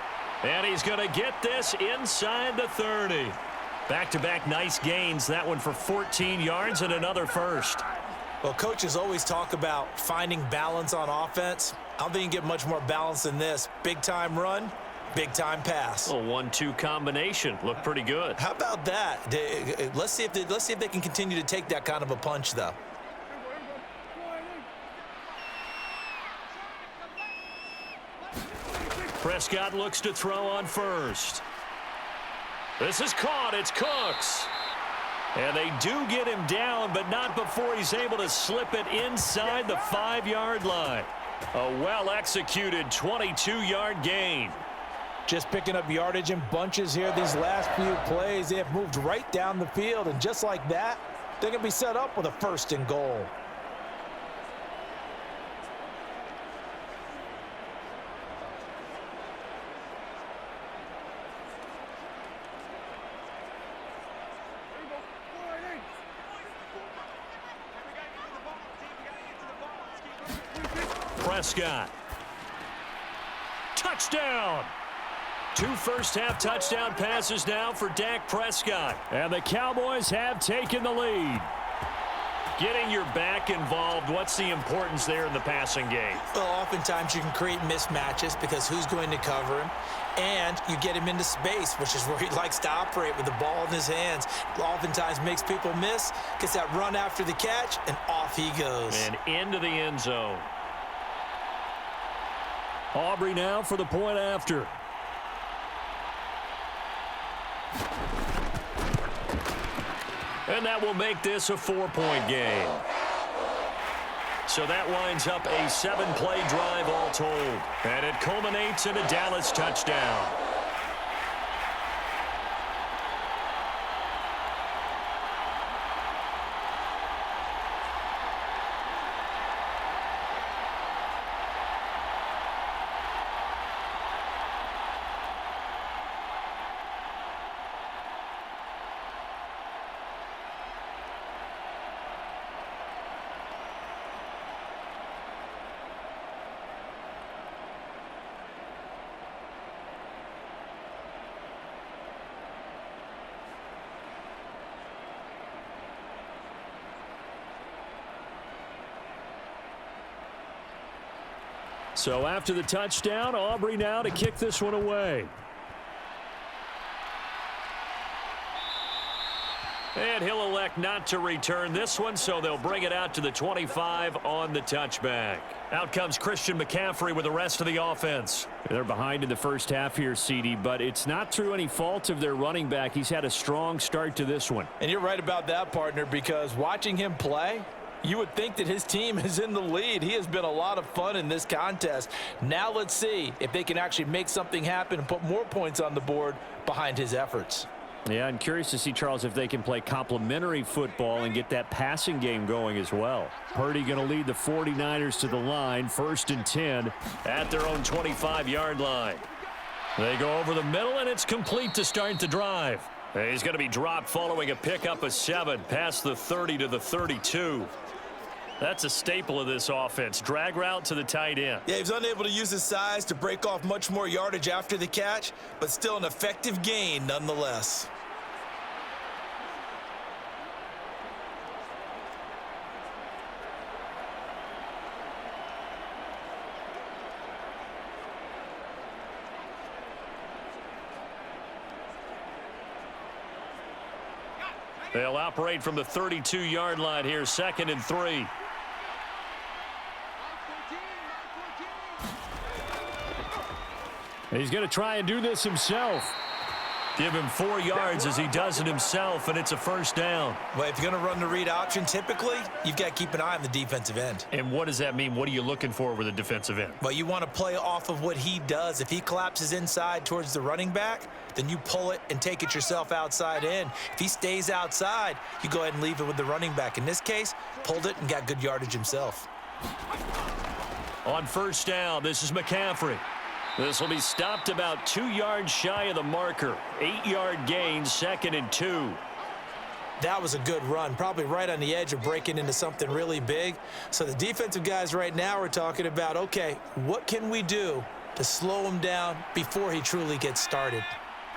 And he's going to get this inside the 30. Back-to-back nice gains. That one for 14 yards and another first. Well, coaches always talk about finding balance on offense. I don't think you can get much more balance than this. Big-time run. Big-time pass. A 1-2 combination. Looked pretty good. How about that? Let's see if they can continue to take that kind of a punch, though. Prescott looks to throw on first. This is caught. It's Cooks. And they do get him down, but not before he's able to slip it inside the 5-yard line. A well-executed 22-yard gain. Just picking up yardage in bunches here these last few plays. They have moved right down the field, and just like that, they're going to be set up with a 1st and goal. Prescott. Touchdown. 2 first-half touchdown passes now for Dak Prescott. And the Cowboys have taken the lead. Getting your back involved, what's the importance there in the passing game? Well, oftentimes you can create mismatches because who's going to cover him? And you get him into space, which is where he likes to operate with the ball in his hands. Oftentimes makes people miss, gets that run after the catch, and off he goes. And into the end zone. Aubrey now for the point after. And that will make this a 4-point game. So that winds up a 7-play drive all told. And it culminates in a Dallas touchdown. So after the touchdown, Aubrey now to kick this one away. And he'll elect not to return this one, so they'll bring it out to the 25 on the touchback. Out comes Christian McCaffrey with the rest of the offense. They're behind in the first half here, CD, but it's not through any fault of their running back. He's had a strong start to this one. And you're right about that, partner, because watching him play, you would think that his team is in the lead. He has been a lot of fun in this contest. Now let's see if they can actually make something happen and put more points on the board behind his efforts. Yeah, I'm curious to see, Charles, if they can play complementary football and get that passing game going as well. Purdy going to lead the 49ers to the line, 1st and 10. At their own 25-yard line. They go over the middle, and it's complete to start the drive. He's going to be dropped following a pickup of 7 past the 30 to the 32. That's a staple of this offense. Drag route to the tight end. Yeah, he was unable to use his size to break off much more yardage after the catch, but still an effective gain nonetheless. They'll operate from the 32-yard line here, 2nd and 3. He's going to try and do this himself. Give him 4 yards as he does it himself, and it's a first down. Well, if you're going to run the read option, typically, you've got to keep an eye on the defensive end. And what does that mean? What are you looking for with a defensive end? Well, you want to play off of what he does. If he collapses inside towards the running back, then you pull it and take it yourself outside in. If he stays outside, you go ahead and leave it with the running back. In this case, pulled it and got good yardage himself. On first down, this is McCaffrey. This will be stopped about 2 yards shy of the marker. 8-yard gain, 2nd and 2. That was a good run, probably right on the edge of breaking into something really big. So the defensive guys right now are talking about, okay, what can we do to slow him down before he truly gets started?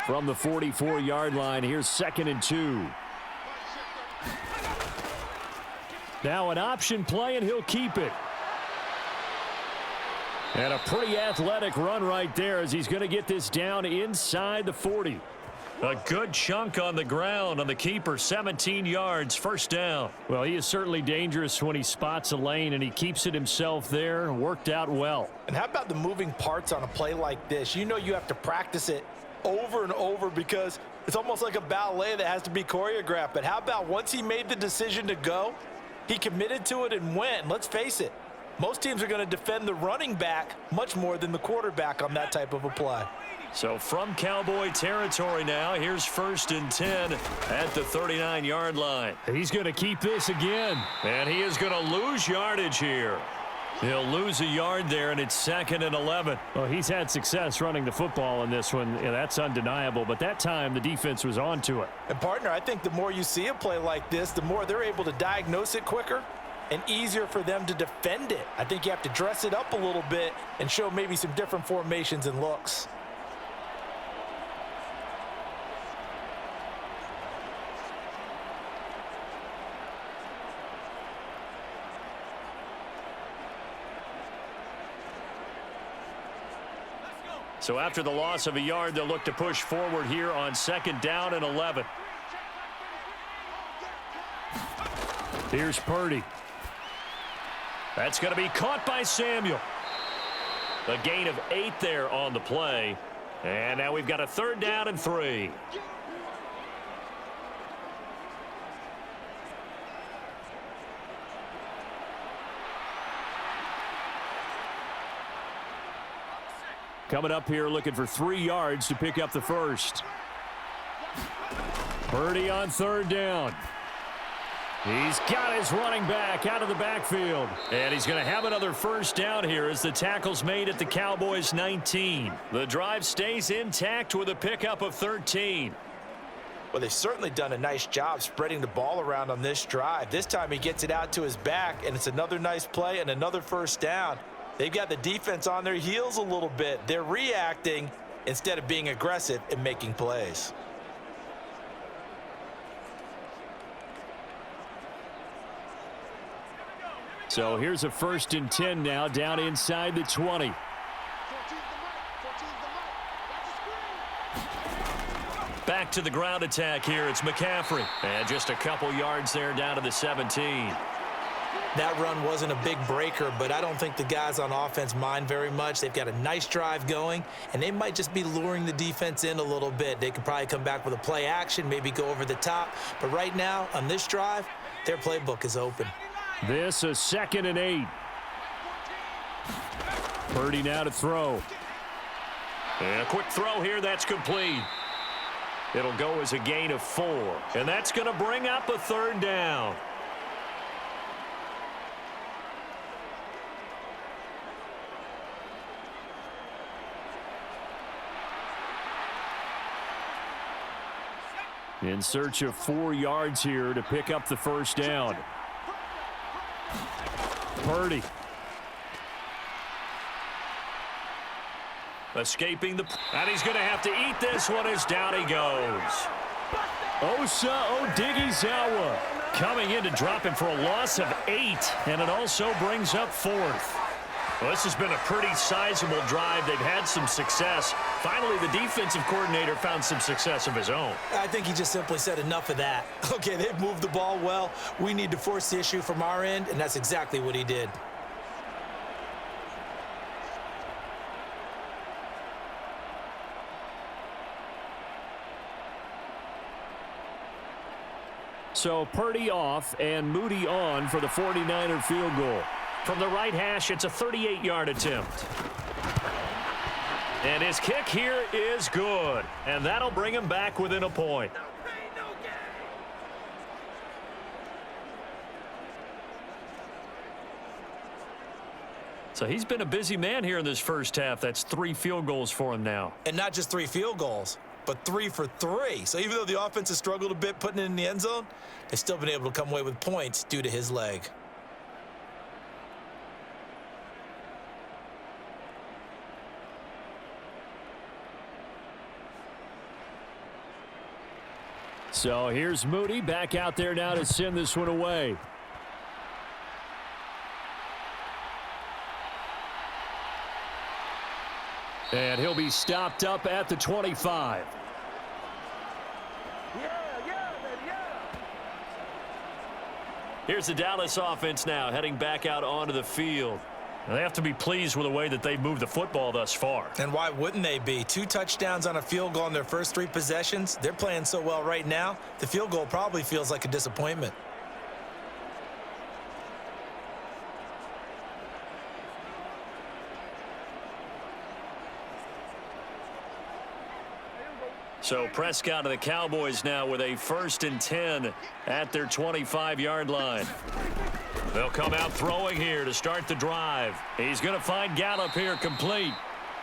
From the 44-yard line, here's 2nd and 2. Now an option play, and he'll keep it. And a pretty athletic run right there as he's going to get this down inside the 40. A good chunk on the ground on the keeper, 17 yards, first down. Well, he is certainly dangerous when he spots a lane, and he keeps it himself there. Worked out well. And how about the moving parts on a play like this? You know you have to practice it over and over because it's almost like a ballet that has to be choreographed. But how about once he made the decision to go, he committed to it and went. Let's face it, most teams are going to defend the running back much more than the quarterback on that type of a play. So from Cowboy territory now, here's 1st and 10 at the 39-yard line. He's going to keep this again. And he is going to lose yardage here. He'll lose a yard there, and it's 2nd and 11. Well, he's had success running the football in this one. Yeah, that's undeniable. But that time, the defense was on to it. And, partner, I think the more you see a play like this, the more they're able to diagnose it quicker and easier for them to defend it. I think you have to dress it up a little bit and show maybe some different formations and looks. So after the loss of a yard, they'll look to push forward here on 2nd down and 11. Here's Purdy. That's going to be caught by Samuel. A gain of 8 there on the play. And now we've got a 3rd down and 3. Coming up here looking for 3 yards to pick up the first. Purdy on 3rd down. He's got his running back out of the backfield. And he's going to have another first down here as the tackle's made at the Cowboys 19. The drive stays intact with a pickup of 13. Well, they've certainly done a nice job spreading the ball around on this drive. This time he gets it out to his back, and it's another nice play and another first down. They've got the defense on their heels a little bit. They're reacting instead of being aggressive and making plays. So here's a 1st and 10 now down inside the 20. Back to the ground attack here. It's McCaffrey. And just a couple yards there down to the 17. That run wasn't a big breaker, but I don't think the guys on offense mind very much. They've got a nice drive going, and they might just be luring the defense in a little bit. They could probably come back with a play action, maybe go over the top. But right now, on this drive, their playbook is open. This is 2nd and 8. Purdy now to throw. And a quick throw here. That's complete. It'll go as a gain of 4. And that's going to bring up a 3rd down. In search of 4 yards here to pick up the first down. Purdy. Escaping the... And he's going to have to eat this one as down he goes. Osa Odighizuwa Coming in to drop him for a loss of 8. And it also brings up 4th. Well, this has been a pretty sizable drive. They've had some success. Finally, the defensive coordinator found some success of his own. I think he just simply said enough of that. Okay, they've moved the ball well. We need to force the issue from our end, and that's exactly what he did. So Purdy off and Moody on for the 49er field goal. From the right hash, it's a 38-yard attempt. And his kick here is good. And that'll bring him back within a point. So he's been a busy man here in this first half. That's 3 field goals for him now. And not just 3 field goals, but 3 for 3. So even though the offense has struggled a bit putting it in the end zone, they've still been able to come away with points due to his leg. So here's Moody back out there now to send this one away. And he'll be stopped up at the 25. Here's the Dallas offense now heading back out onto the field. Now, they have to be pleased with the way that they've moved the football thus far. And why wouldn't they be? 2 touchdowns on a field goal in their first 3 possessions. They're playing so well right now, the field goal probably feels like a disappointment. So Prescott of the Cowboys now with a 1st and 10 at their 25-yard line. They'll come out throwing here to start the drive. He's going to find Gallup here complete.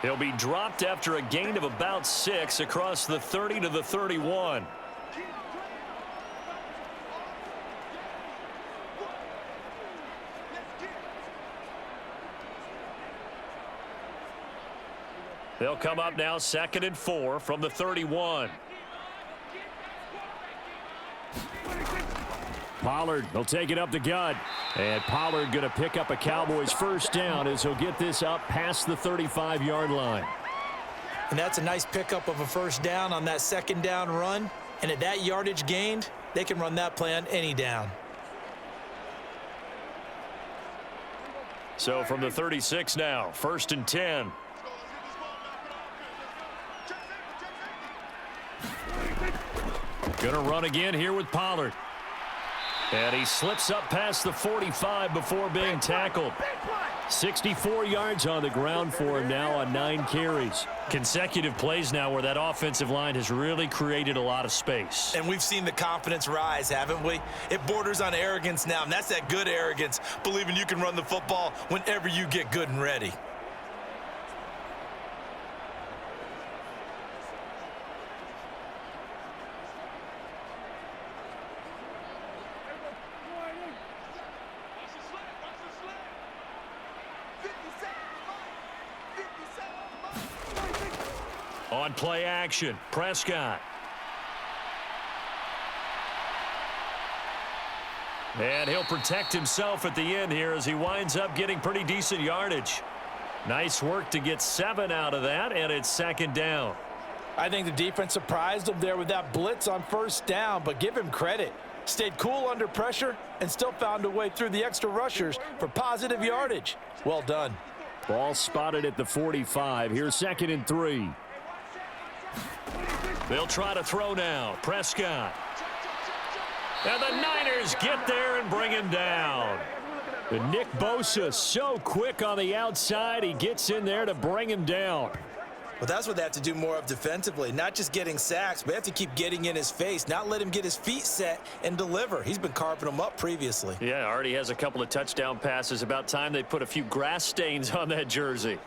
He'll be dropped after a gain of about 6 across the 30 to the 31. They'll come up now 2nd and 4 from the 31. Pollard will take it up the gut. And Pollard going to pick up a Cowboys first down as he'll get this up past the 35-yard line. And that's a nice pickup of a first down on that 2nd down run. And at that yardage gained, they can run that play on any down. So from the 36 now, 1st and 10. Going to run again here with Pollard. And he slips up past the 45 before being tackled. 64 yards on the ground for him now on 9 carries. Consecutive plays now where that offensive line has really created a lot of space. And we've seen the confidence rise, haven't we? It borders on arrogance now, and that's that good arrogance, believing you can run the football whenever you get good and ready. On play action, Prescott. And he'll protect himself at the end here as he winds up getting pretty decent yardage. Nice work to get 7 out of that, and it's 2nd down. I think the defense surprised him there with that blitz on 1st down, but give him credit. Stayed cool under pressure and still found a way through the extra rushers for positive yardage. Well done. Ball spotted at the 45. Here's 2nd and 3. They'll try to throw now. Prescott. And the Niners get there and bring him down. And Nick Bosa so quick on the outside. He gets in there to bring him down. Well, that's what they have to do more of defensively, not just getting sacks, but they have to keep getting in his face, not let him get his feet set and deliver. He's been carving them up previously. Yeah, already has a couple of touchdown passes. About time they put a few grass stains on that jersey.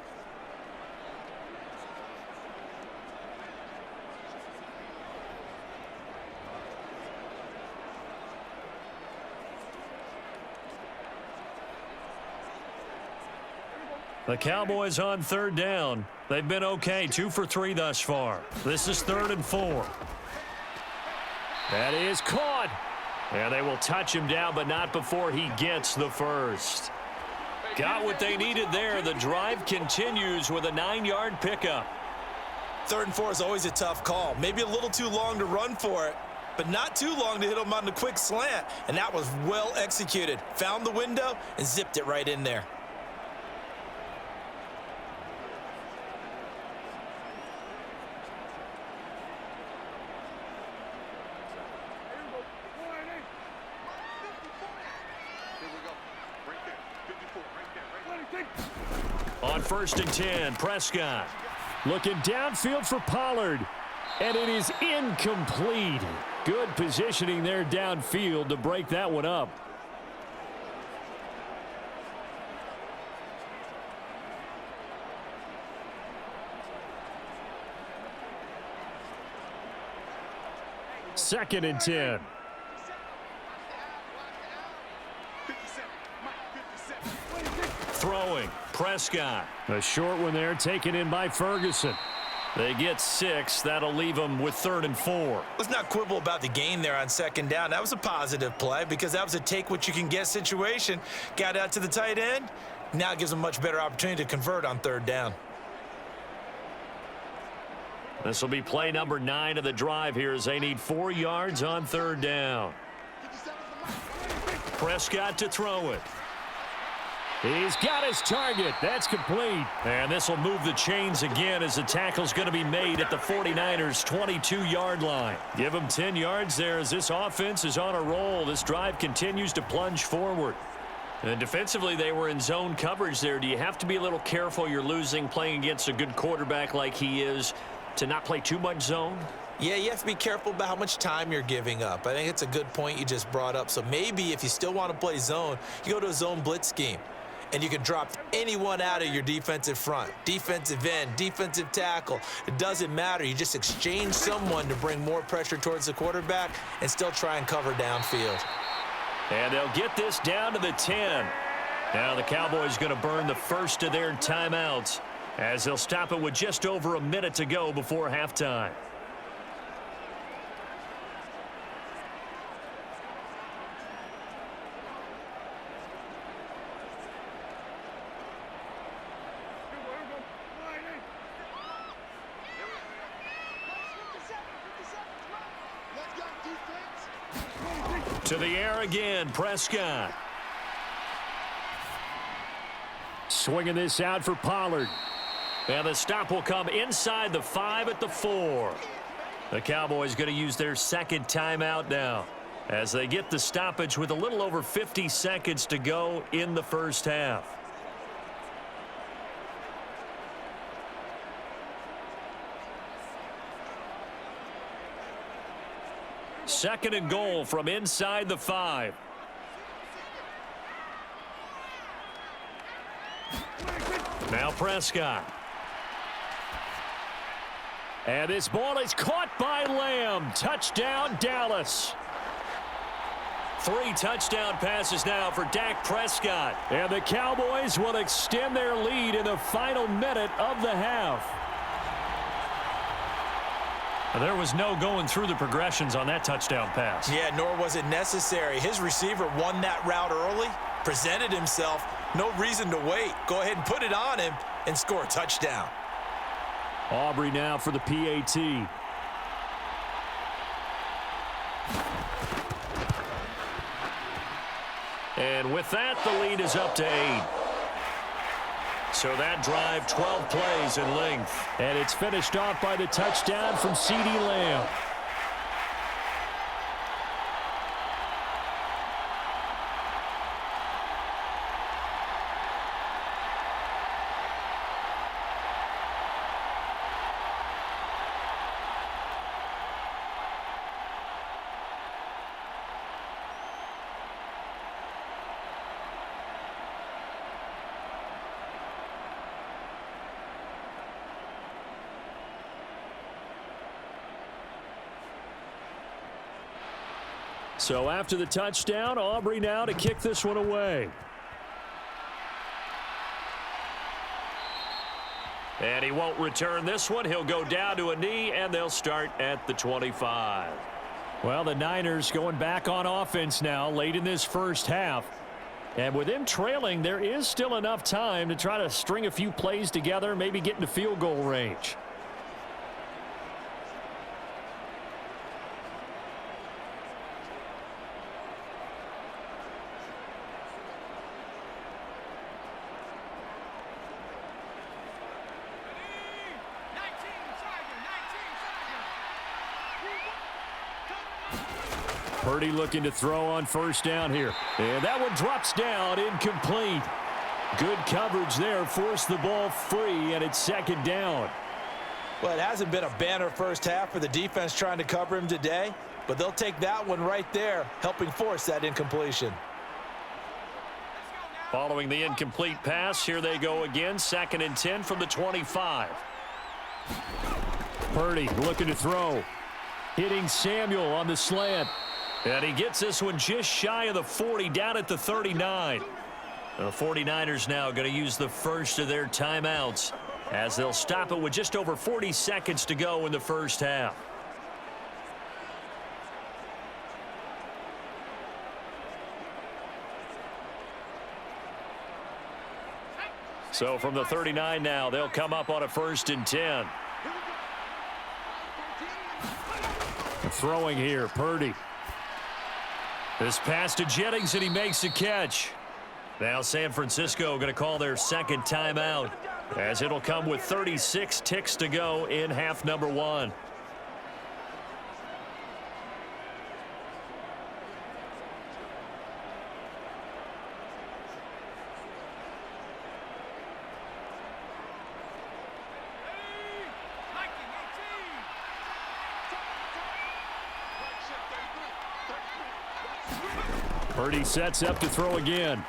The Cowboys on third down. They've been okay, 2 for 3 thus far. This is 3rd and 4. That is caught. And they will touch him down, but not before he gets the first. Got what they needed there. The drive continues with a 9-yard pickup. 3rd and 4 is always a tough call. Maybe a little too long to run for it, but not too long to hit him on the quick slant. And that was well executed. Found the window and zipped it right in there. On 1st and 10, Prescott. Looking downfield for Pollard. And it is incomplete. Good positioning there downfield to break that one up. Second and 10. Throwing, Prescott. A short one there taken in by Ferguson. They get 6. That'll leave them with 3rd and 4. Let's not quibble about the gain there on 2nd down. That was a positive play because that was a take-what-you-can-get situation. Got out to the tight end. Now it gives them a much better opportunity to convert on 3rd down. This will be play number 9 of the drive here as they need 4 yards on 3rd down. Prescott to throw it. He's got his target. That's complete. And this will move the chains again as the tackle's going to be made at the 49ers' 22-yard line. Give them 10 yards there as this offense is on a roll. This drive continues to plunge forward. And defensively, they were in zone coverage there. Do you have to be a little careful? You're losing playing against a good quarterback like he is to not play too much zone? Yeah, you have to be careful about how much time you're giving up. I think it's a good point you just brought up. So maybe if you still want to play zone, you go to a zone blitz scheme. And you can drop anyone out of your defensive front, defensive end, defensive tackle. It doesn't matter. You just exchange someone to bring more pressure towards the quarterback and still try and cover downfield. And they'll get this down to the 10. Now the Cowboys going to burn the first of their timeouts as they'll stop it with just over a minute to go before halftime. To the air again, Prescott. Swinging this out for Pollard. And the stop will come inside the 5 at the 4. The Cowboys going to use their 2nd timeout now as they get the stoppage with a little over 50 seconds to go in the first half. Second and goal from inside the 5. Now Prescott. And this ball is caught by Lamb. Touchdown, Dallas. 3 touchdown passes now for Dak Prescott. And the Cowboys will extend their lead in the final minute of the half. There was no going through the progressions on that touchdown pass. Yeah, nor was it necessary. His receiver won that route early, presented himself. No reason to wait. Go ahead and put it on him and score a touchdown. Aubrey now for the PAT. And with that, the lead is up to 8. So that drive, 12 plays in length. And it's finished off by the touchdown from CeeDee Lamb. So after the touchdown, Aubrey now to kick this one away. And he won't return this one. He'll go down to a knee, and they'll start at the 25. Well, the Niners going back on offense now late in this first half. And with them trailing, there is still enough time to try to string a few plays together, maybe get into field goal range. Purdy looking to throw on first down here. And that one drops down, incomplete. Good coverage there, forced the ball free, and it's second down. Well, it hasn't been a banner first half for the defense trying to cover him today, but they'll take that one right there, helping force that incompletion. Following the incomplete pass, here they go again, 2nd and 10 from the 25. Purdy looking to throw. Hitting Samuel on the slant. And he gets this one just shy of the 40, down at the 39. The 49ers now going to use the first of their timeouts as they'll stop it with just over 40 seconds to go in the first half. So from the 39 now, they'll come up on a 1st and 10. Throwing here, Purdy. This pass to Jennings, and he makes a catch. Now San Francisco going to call their second timeout as it'll come with 36 ticks to go in half number 1. Purdy sets up to throw again.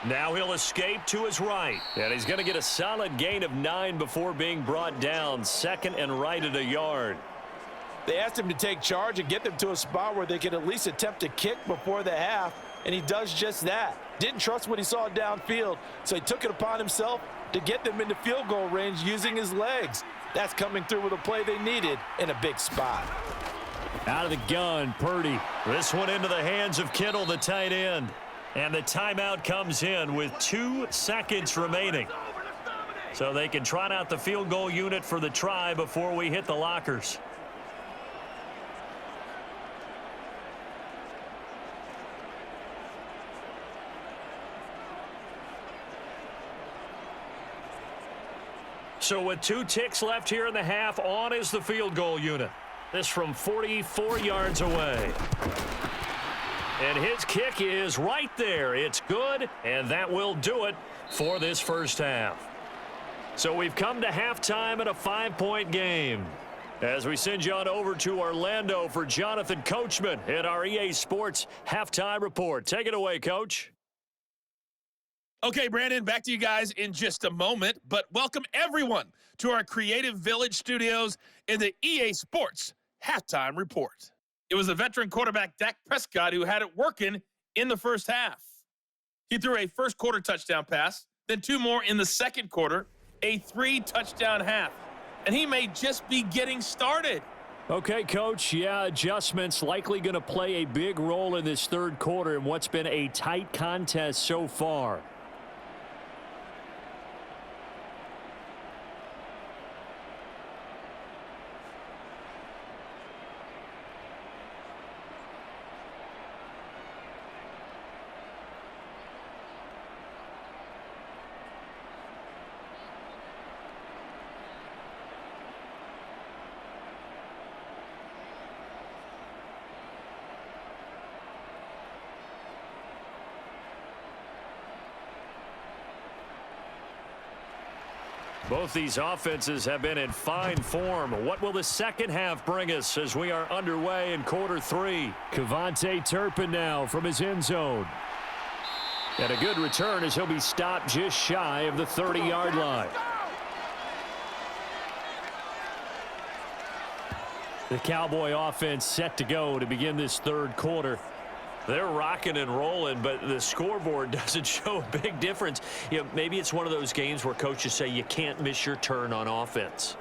Now he'll escape to his right. And he's going to get a solid gain of 9 before being brought down. 2nd and right at a yard. They asked him to take charge and get them to a spot where they could at least attempt to kick before the half, and he does just that. Didn't trust what he saw downfield, so he took it upon himself to get them into field goal range using his legs. That's coming through with a play they needed in a big spot. Out of the gun, Purdy. This one into the hands of Kittle, the tight end. And the timeout comes in with 2 seconds remaining. So they can trot out the field goal unit for the try before we hit the lockers. So with 2 ticks left here in the half, on is the field goal unit. This from 44 yards away. And his kick is right there. It's good, and that will do it for this first half. So we've come to halftime in a 5-point game. As we send you on over to Orlando for Jonathan Coachman in our EA Sports Halftime Report. Take it away, Coach. Okay, Brandon, back to you guys in just a moment, but welcome everyone to our Creative Village studios in the EA Sports Halftime Report. It was the veteran quarterback Dak Prescott who had it working in the first half. He threw a first quarter touchdown pass, then 2 more in the second quarter, a 3-touchdown half, and he may just be getting started. Okay, Coach, yeah, adjustments likely going to play a big role in this third quarter in what's been a tight contest so far. Both these offenses have been in fine form. What will the second half bring us as we are underway in quarter 3? Kevontae Turpin now from his end zone. And a good return as he'll be stopped just shy of the 30-yard line. The Cowboy offense set to go to begin this third quarter. They're rocking and rolling, but the scoreboard doesn't show a big difference. You know, maybe it's one of those games where coaches say you can't miss your turn on offense.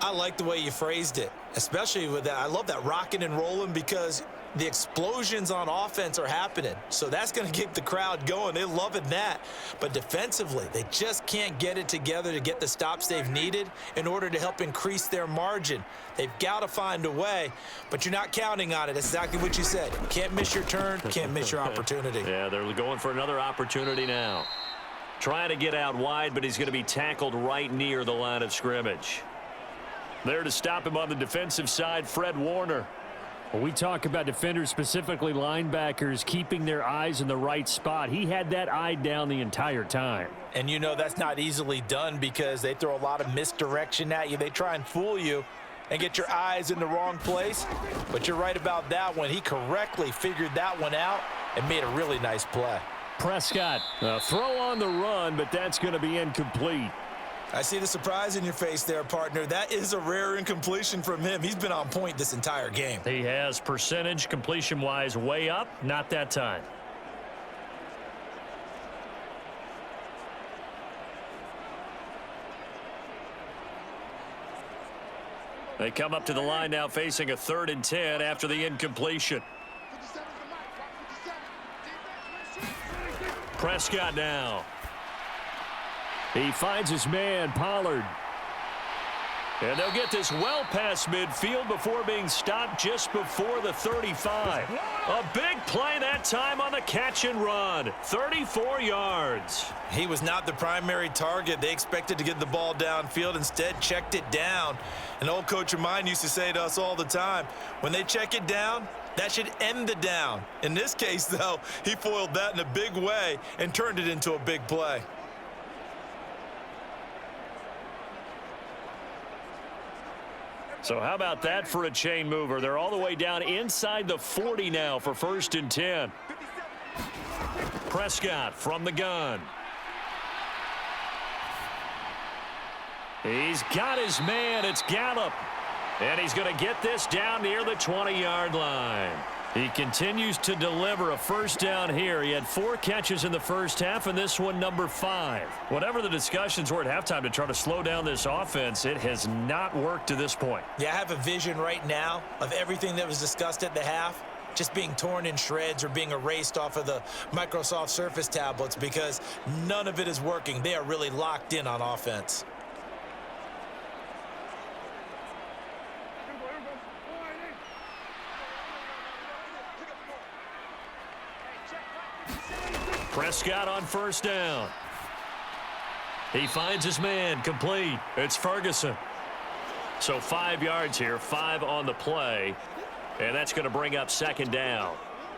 I like the way you phrased it, especially with that. I love that rocking and rolling because the explosions on offense are happening. So that's going to keep the crowd going. They're loving that. But defensively, they just can't get it together to get the stops they've needed in order to help increase their margin. They've got to find a way, but you're not counting on it. That's exactly what you said. Can't miss your turn, can't miss your opportunity. Yeah, they're going for another opportunity now. Trying to get out wide, but he's going to be tackled right near the line of scrimmage. There to stop him on the defensive side, Fred Warner. When we talk about defenders, specifically linebackers, keeping their eyes in the right spot, he had that eye down the entire time. And you know that's not easily done because they throw a lot of misdirection at you. They try and fool you and get your eyes in the wrong place. But you're right about that one. He correctly figured that one out and made a really nice play. Prescott, a throw on the run, but that's going to be incomplete. I see the surprise in your face there, partner. That is a rare incompletion from him. He's been on point this entire game. He has percentage completion-wise way up, not that time. They come up to the line now facing a 3rd and 10 after the incompletion. Prescott now. He finds his man, Pollard. And they'll get this well past midfield before being stopped just before the 35. A big play that time on the catch and run. 34 yards. He was not the primary target. They expected to get the ball downfield. Instead, checked it down. An old coach of mine used to say to us all the time, when they check it down, that should end the down. In this case, though, he foiled that in a big way and turned it into a big play. So how about that for a chain mover? They're all the way down inside the 40 now for 1st and 10. Prescott from the gun. He's got his man. It's Gallup. And he's going to get this down near the 20-yard line. He continues to deliver a first down here. He had 4 catches in the first half, and this one number 5. Whatever the discussions were at halftime to try to slow down this offense, it has not worked to this point. Yeah, I have a vision right now of everything that was discussed at the half just being torn in shreds or being erased off of the Microsoft Surface tablets because none of it is working. They are really locked in on offense. Prescott on first down. He finds his man, complete. It's Ferguson. So 5 yards here, 5 on the play, and that's going to bring up 2nd down.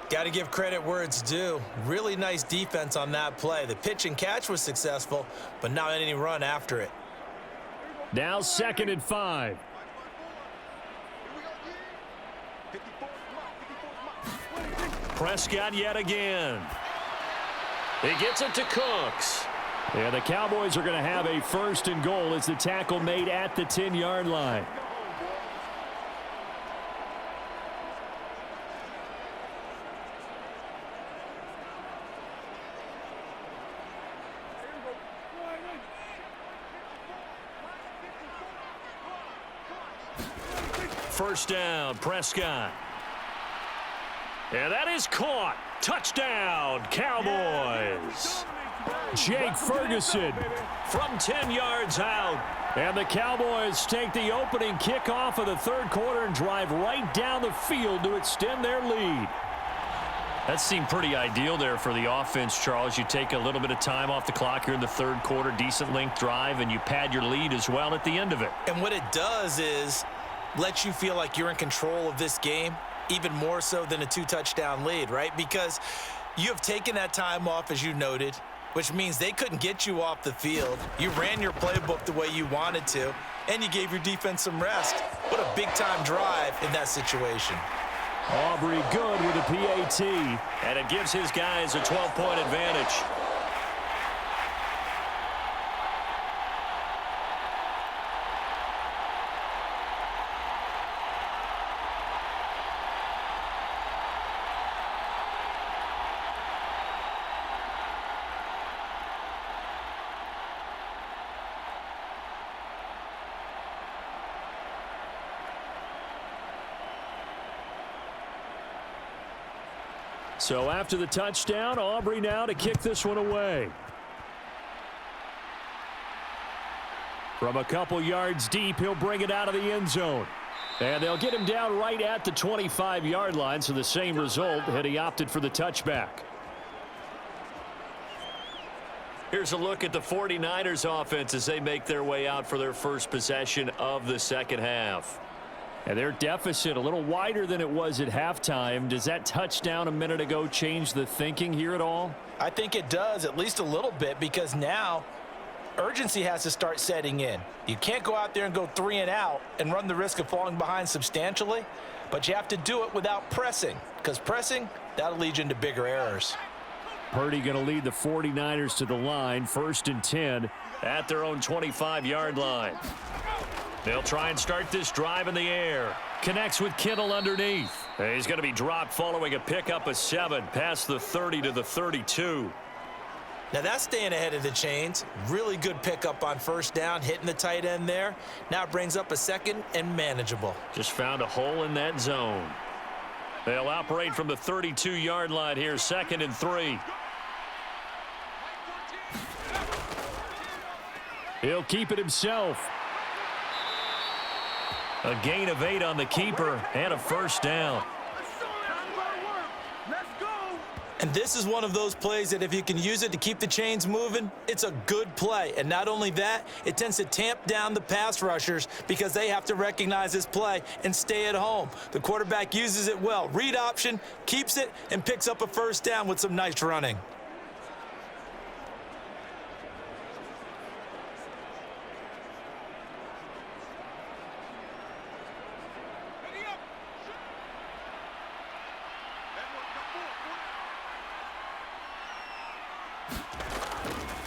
Got to give credit where it's due. Really nice defense on that play. The pitch and catch was successful, but not any run after it. Now 2nd and 5. Prescott yet again. He gets it to Cooks. Yeah, the Cowboys are going to have a 1st and goal as the tackle made at the 10-yard line. First down, Prescott. And that is caught. Touchdown, Cowboys. Jake Ferguson From 10 yards out. and the Cowboys take the opening kickoff of the 3rd quarter and drive right down the field to extend their lead. That seemed pretty ideal there for the offense, Charles. You take a little bit of time off the clock here in the 3rd quarter, decent length drive, and you pad your lead as well at the end of it. And what it does is let you feel like you're in control of this game, even more so than a 2-touchdown lead, right? Because you have taken that time off, as you noted, which means they couldn't get you off the field. You ran your playbook the way you wanted to, and you gave your defense some rest. What a big-time drive in that situation. Aubrey good with a PAT. And it gives his guys a 12-point advantage. So after the touchdown, Aubrey now to kick this one away. From a couple yards deep, he'll bring it out of the end zone. And they'll get him down right at the 25-yard line, so the same result had he opted for the touchback. Here's a look at the 49ers offense as they make their way out for their first possession of the second half. And their deficit a little wider than it was at halftime. Does that touchdown a minute ago change the thinking here at all? I think it does, at least a little bit, because now urgency has to start setting in. You can't go out there and go 3 and out and run the risk of falling behind substantially, but you have to do it without pressing, because pressing, that'll lead you into bigger errors. Purdy going to lead the 49ers to the line, 1st and 10 at their own 25-yard line. They'll try and start this drive in the air. Connects with Kittle underneath. He's going to be dropped following a pickup of 7 past the 30 to the 32. Now that's staying ahead of the chains. Really good pickup on first down, hitting the tight end there. Now it brings up a 2nd and manageable. Just found a hole in that zone. They'll operate from the 32-yard line here, 2nd and 3. He'll keep it himself. A gain of 8 on the keeper and a first down. And this is one of those plays that if you can use it to keep the chains moving, it's a good play. And not only that, it tends to tamp down the pass rushers because they have to recognize this play and stay at home. The quarterback uses it well. Read option, keeps it, and picks up a first down with some nice running.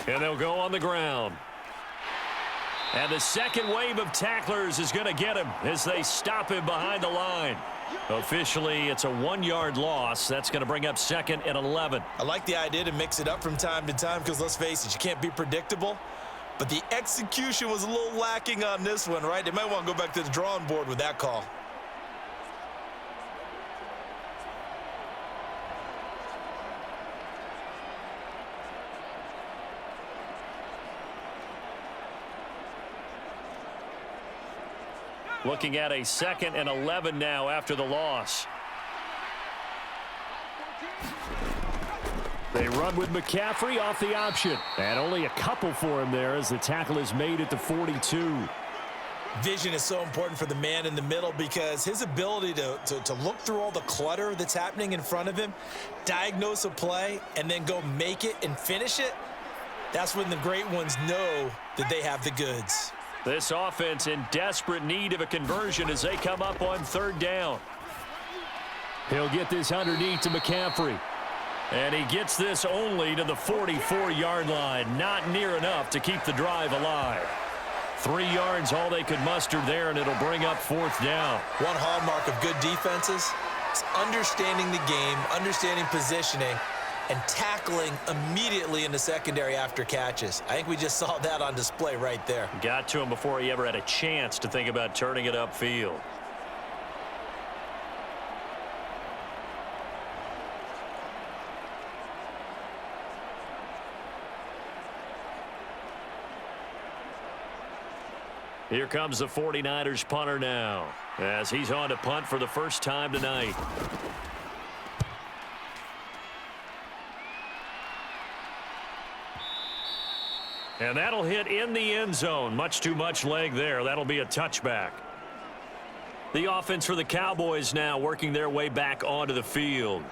And they'll go on the ground. And the second wave of tacklers is going to get him as they stop him behind the line. Officially, it's a 1-yard loss. That's going to bring up 2nd and 11. I like the idea to mix it up from time to time because, let's face it, you can't be predictable. But the execution was a little lacking on this one, right? They might want to go back to the drawing board with that call. Looking at a 2nd and 11 now after the loss. They run with McCaffrey off the option. And only a couple for him there as the tackle is made at the 42. Vision is so important for the man in the middle because his ability to look through all the clutter that's happening in front of him, diagnose a play, and then go make it and finish it, that's when the great ones know that they have the goods. This offense in desperate need of a conversion as they come up on 3rd down. He'll get this underneath to McCaffrey. And he gets this only to the 44-yard line. Not near enough to keep the drive alive. 3 yards all they could muster there, and it'll bring up 4th down. One hallmark of good defenses is understanding the game, understanding positioning, and tackling immediately in the secondary after catches. I think we just saw that on display right there. Got to him before he ever had a chance to think about turning it upfield. Here comes the 49ers punter now as he's on to punt for the first time tonight. And that'll hit in the end zone. Much too much leg there. That'll be a touchback. The offense for the Cowboys now working their way back onto the field.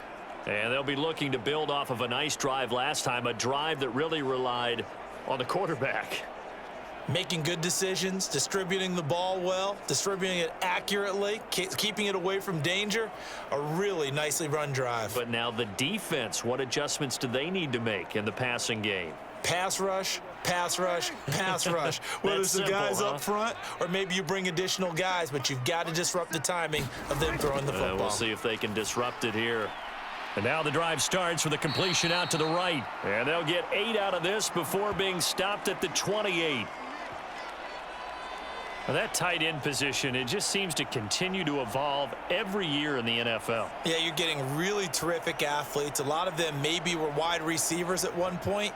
And they'll be looking to build off of a nice drive last time, a drive that really relied on the quarterback. Making good decisions, distributing the ball well, distributing it accurately, keeping it away from danger. A really nicely run drive. But now the defense, what adjustments do they need to make in the passing game? Pass rush, pass rush, pass rush. Whether it's the guys up front or maybe you bring additional guys, but you've got to disrupt the timing of them throwing the football. We'll see if they can disrupt it here. And now the drive starts with a completion out to the right. And they'll get 8 out of this before being stopped at the 28. Well, that tight end position, it just seems to continue to evolve every year in the NFL. Yeah, you're getting really terrific athletes. A lot of them maybe were wide receivers at one point.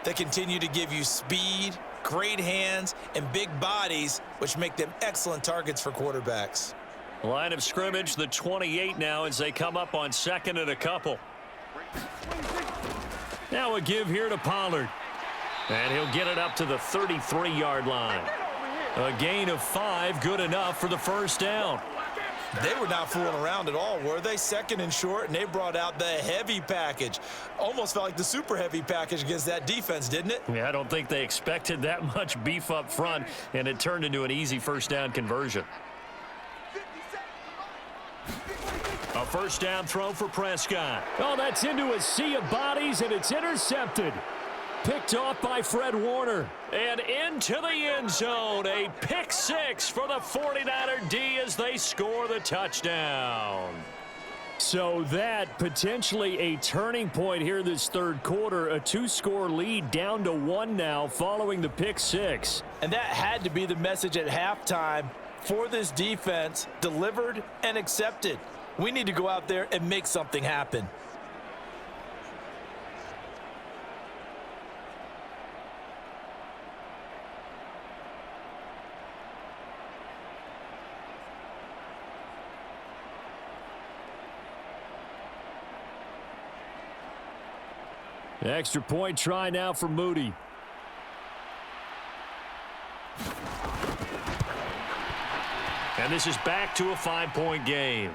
They continue to give you speed, great hands, and big bodies, which make them excellent targets for quarterbacks. Line of scrimmage, the 28 now as they come up on second and a couple. Now a give here to Pollard. And he'll get it up to the 33-yard line. A gain of 5, good enough for the first down. They were not fooling around at all, were they? Second and short, and they brought out the heavy package. Almost felt like the super heavy package against that defense, didn't it? Yeah, I don't think they expected that much beef up front, and it turned into an easy first down conversion. A first down throw for Prescott. Oh, that's into a sea of bodies, and it's intercepted. Picked off by Fred Warner. And into the end zone. A pick 6 for the 49er D as they score the touchdown. So that potentially a turning point here this third quarter. A 2-score lead down to 1 now following the pick 6. And that had to be the message at halftime for this defense. Delivered and accepted. We need to go out there and make something happen. Extra point try now for Moody. And this is back to a 5-point game.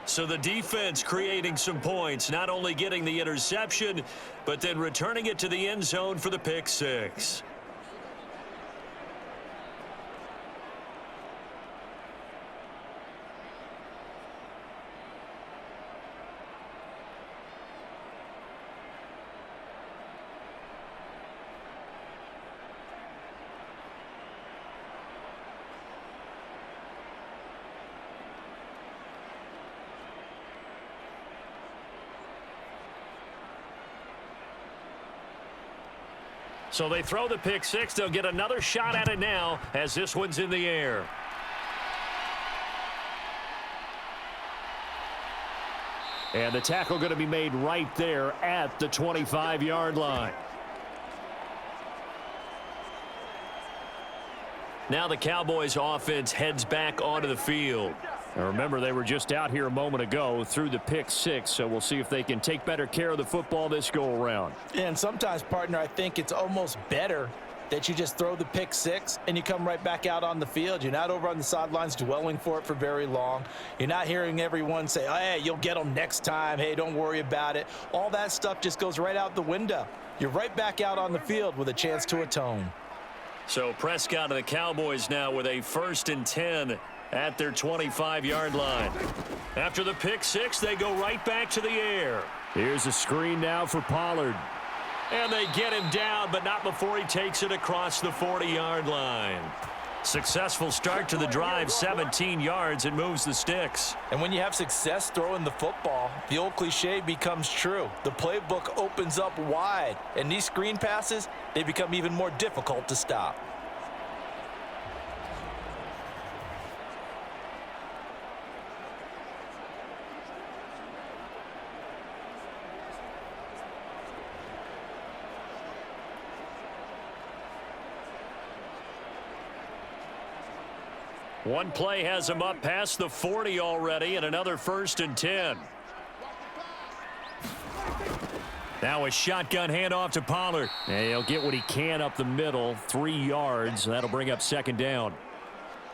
So the defense creating some points, not only getting the interception, but then returning it to the end zone for the pick 6. So they throw the pick 6. They'll get another shot at it now as this one's in the air. And the tackle going to be made right there at the 25-yard line. Now the Cowboys offense heads back onto the field. Now remember, they were just out here a moment ago through the pick 6, so we'll see if they can take better care of the football this go-around. And sometimes, partner, I think it's almost better that you just throw the pick 6 and you come right back out on the field. You're not over on the sidelines dwelling for it for very long. You're not hearing everyone say, oh, hey, you'll get them next time. Hey, don't worry about it. All that stuff just goes right out the window. You're right back out on the field with a chance to atone. So Prescott and the Cowboys now with a 1st and 10 at their 25-yard line. After the pick 6, they go right back to the air. Here's a screen now for Pollard. And they get him down, but not before he takes it across the 40-yard line. Successful start to the drive, 17 yards, and moves the sticks. And when you have success throwing the football, the old cliche becomes true. The playbook opens up wide, and these screen passes, they become even more difficult to stop. One play has him up past the 40 already, and another 1st and 10. Now a shotgun handoff to Pollard. And he'll get what he can up the middle, 3 yards. That'll bring up 2nd down.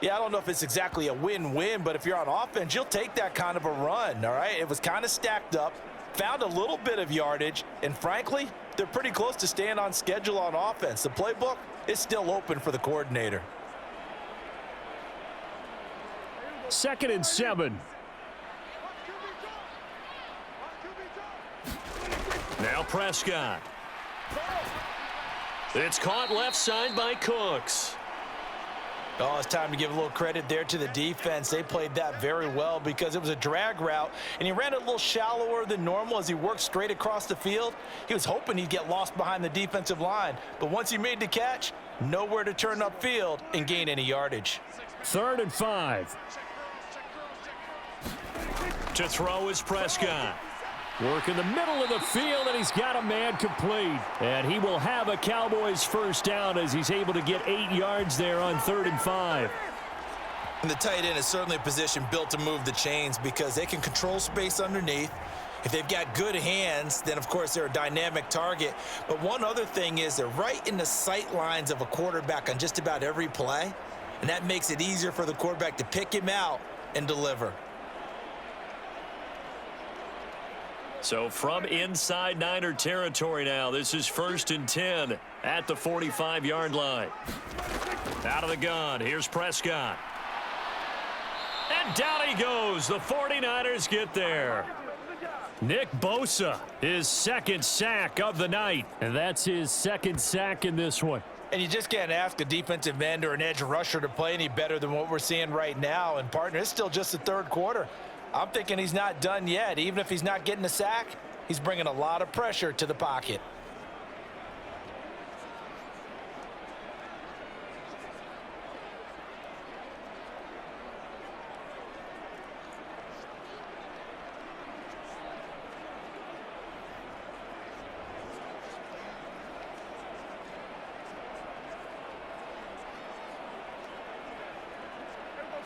Yeah, I don't know if it's exactly a win-win, but if you're on offense, you'll take that kind of a run, all right? It was kind of stacked up, found a little bit of yardage, and frankly, they're pretty close to staying on schedule on offense. The playbook is still open for the coordinator. 2nd and 7. Now Prescott. It's caught left side by Cooks. Oh, it's time to give a little credit there to the defense. They played that very well because it was a drag route, and he ran it a little shallower than normal as he worked straight across the field. He was hoping he'd get lost behind the defensive line, but once he made the catch, nowhere to turn upfield and gain any yardage. 3rd and 5. To throw is Prescott. Work in the middle of the field, and he's got a man complete. And he will have a Cowboys first down as he's able to get 8 yards there on 3rd and 5. And the tight end is certainly a position built to move the chains because they can control space underneath. If they've got good hands, then, of course, they're a dynamic target. But one other thing is they're right in the sight lines of a quarterback on just about every play, and that makes it easier for the quarterback to pick him out and deliver. So from inside Niner territory now, this is 1st and 10 at the 45-yard line. Out of the gun, here's Prescott. And down he goes. The 49ers get there. Nick Bosa, his 2nd sack of the night. And that's his 2nd sack in this one. And you just can't ask a defensive end or an edge rusher to play any better than what we're seeing right now. And, partner, it's still just the 3rd quarter. I'm thinking he's not done yet. Even if he's not getting a sack, he's bringing a lot of pressure to the pocket.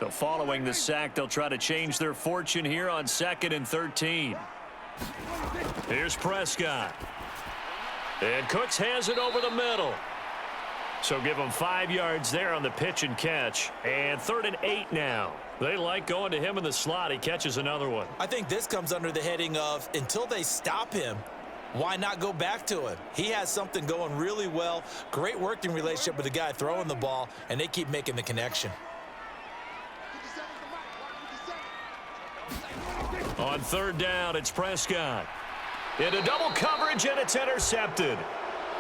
So following the sack, they'll try to change their fortune here on 2nd and 13. Here's Prescott. And Cooks has it over the middle. So give him 5 yards there on the pitch and catch. And 3rd and 8 now. They like going to him in the slot. He catches another one. I think this comes under the heading of until they stop him, why not go back to him? He has something going really well. Great working relationship with the guy throwing the ball, and they keep making the connection. On 3rd down, it's Prescott. Into double coverage, and it's intercepted.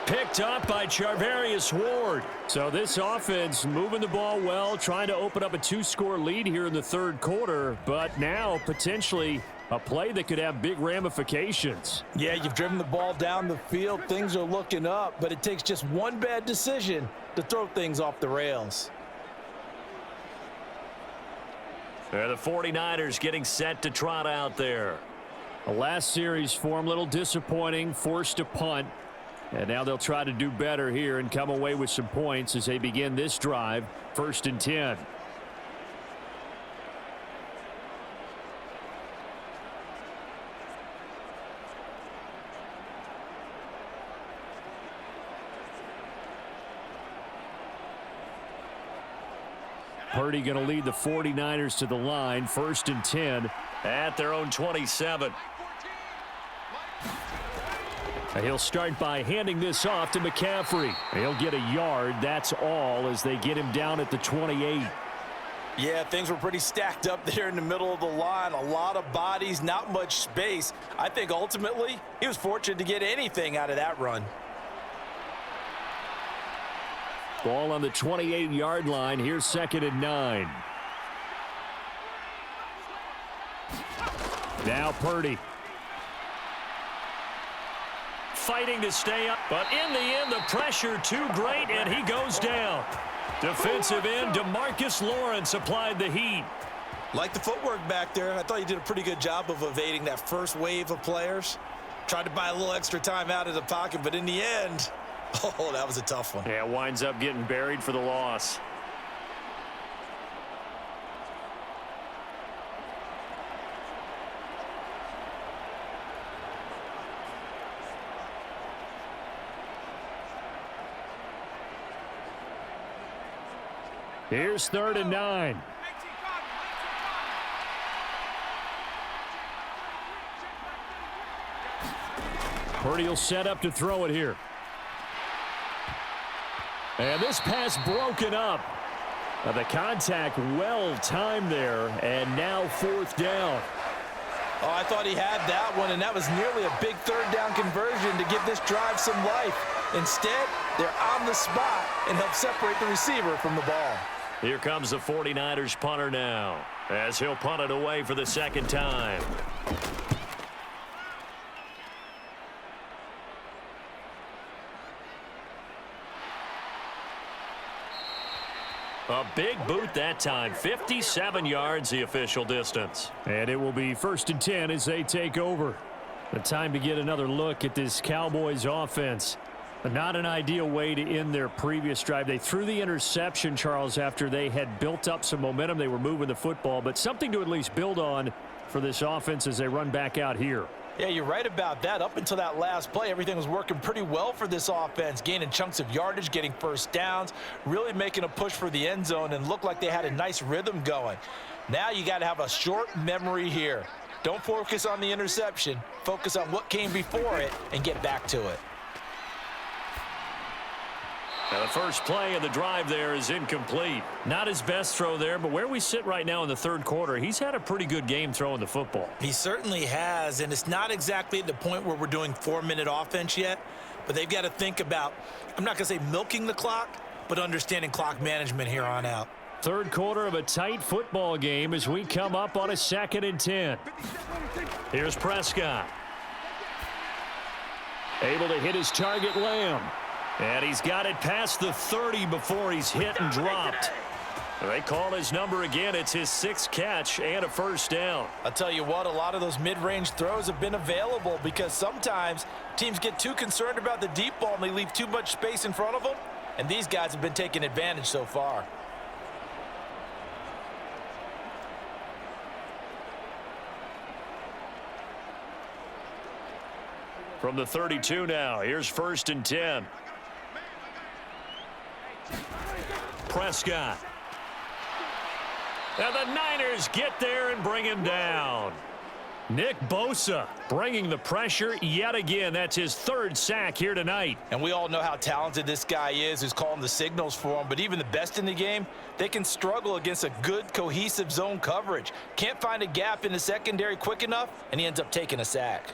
Picked up by Charvarius Ward. So this offense moving the ball well, trying to open up a 2-score lead here in the 3rd quarter, but now potentially a play that could have big ramifications. Yeah, you've driven the ball down the field. Things are looking up, but it takes just one bad decision to throw things off the rails. The 49ers getting set to trot out there. The last series for him, a little disappointing, forced a punt. And now they'll try to do better here and come away with some points as they begin this drive, 1st and 10. Purdy going to lead the 49ers to the line, 1st and 10. At their own 27. He'll start by handing this off to McCaffrey. He'll get a yard, that's all, as they get him down at the 28. Yeah, things were pretty stacked up there in the middle of the line. A lot of bodies, not much space. I think ultimately he was fortunate to get anything out of that run. Ball on the 28-yard line. Here's 2nd and 9. Now Purdy. Fighting to stay up, but in the end, the pressure too great, and he goes down. Defensive end DeMarcus Lawrence applied the heat. Like the footwork back there, I thought he did a pretty good job of evading that first wave of players. Tried to buy a little extra time out of the pocket, but in the end, oh, that was a tough one. Yeah, winds up getting buried for the loss. Here's 3rd and 9. Purdy will set up to throw it here. And this pass broken up. The contact well timed there, and now 4th down. Oh, I thought he had that one, and that was nearly a big 3rd down conversion to give this drive some life. Instead, they're on the spot and help separate the receiver from the ball. Here comes the 49ers punter now, as he'll punt it away for the second time. A big boot that time. 57 yards the official distance. And it will be 1st and 10 as they take over. The time to get another look at this Cowboys offense. Not an ideal way to end their previous drive. They threw the interception, Charles, after they had built up some momentum. They were moving the football, but something to at least build on for this offense as they run back out here. Yeah, you're right about that. Up until that last play, everything was working pretty well for this offense, gaining chunks of yardage, getting first downs, really making a push for the end zone, and looked like they had a nice rhythm going. Now you got to have a short memory here. Don't focus on the interception. Focus on what came before it and get back to it. Now the first play of the drive there is incomplete. Not his best throw there, but where we sit right now in the third quarter, he's had a pretty good game throwing the football. He certainly has, and it's not exactly at the point where we're doing 4-minute offense yet, but they've got to think about, I'm not going to say milking the clock, but understanding clock management here on out. Third quarter of a tight football game as we come up on a 2nd and 10. Here's Prescott. Able to hit his target, Lamb. And he's got it past the 30 before he's hit and dropped. They call his number again. It's his 6th catch and a first down. I'll tell you what, a lot of those mid-range throws have been available because sometimes teams get too concerned about the deep ball and they leave too much space in front of them, and these guys have been taking advantage so far. From the 32 now, here's 1st and 10. Prescott. And the Niners get there and bring him down. Nick Bosa bringing the pressure yet again. That's his 3rd sack here tonight. And we all know how talented this guy is who's calling the signals for him, but even the best in the game, they can struggle against a good cohesive zone coverage. Can't find a gap in the secondary quick enough, and he ends up taking a sack.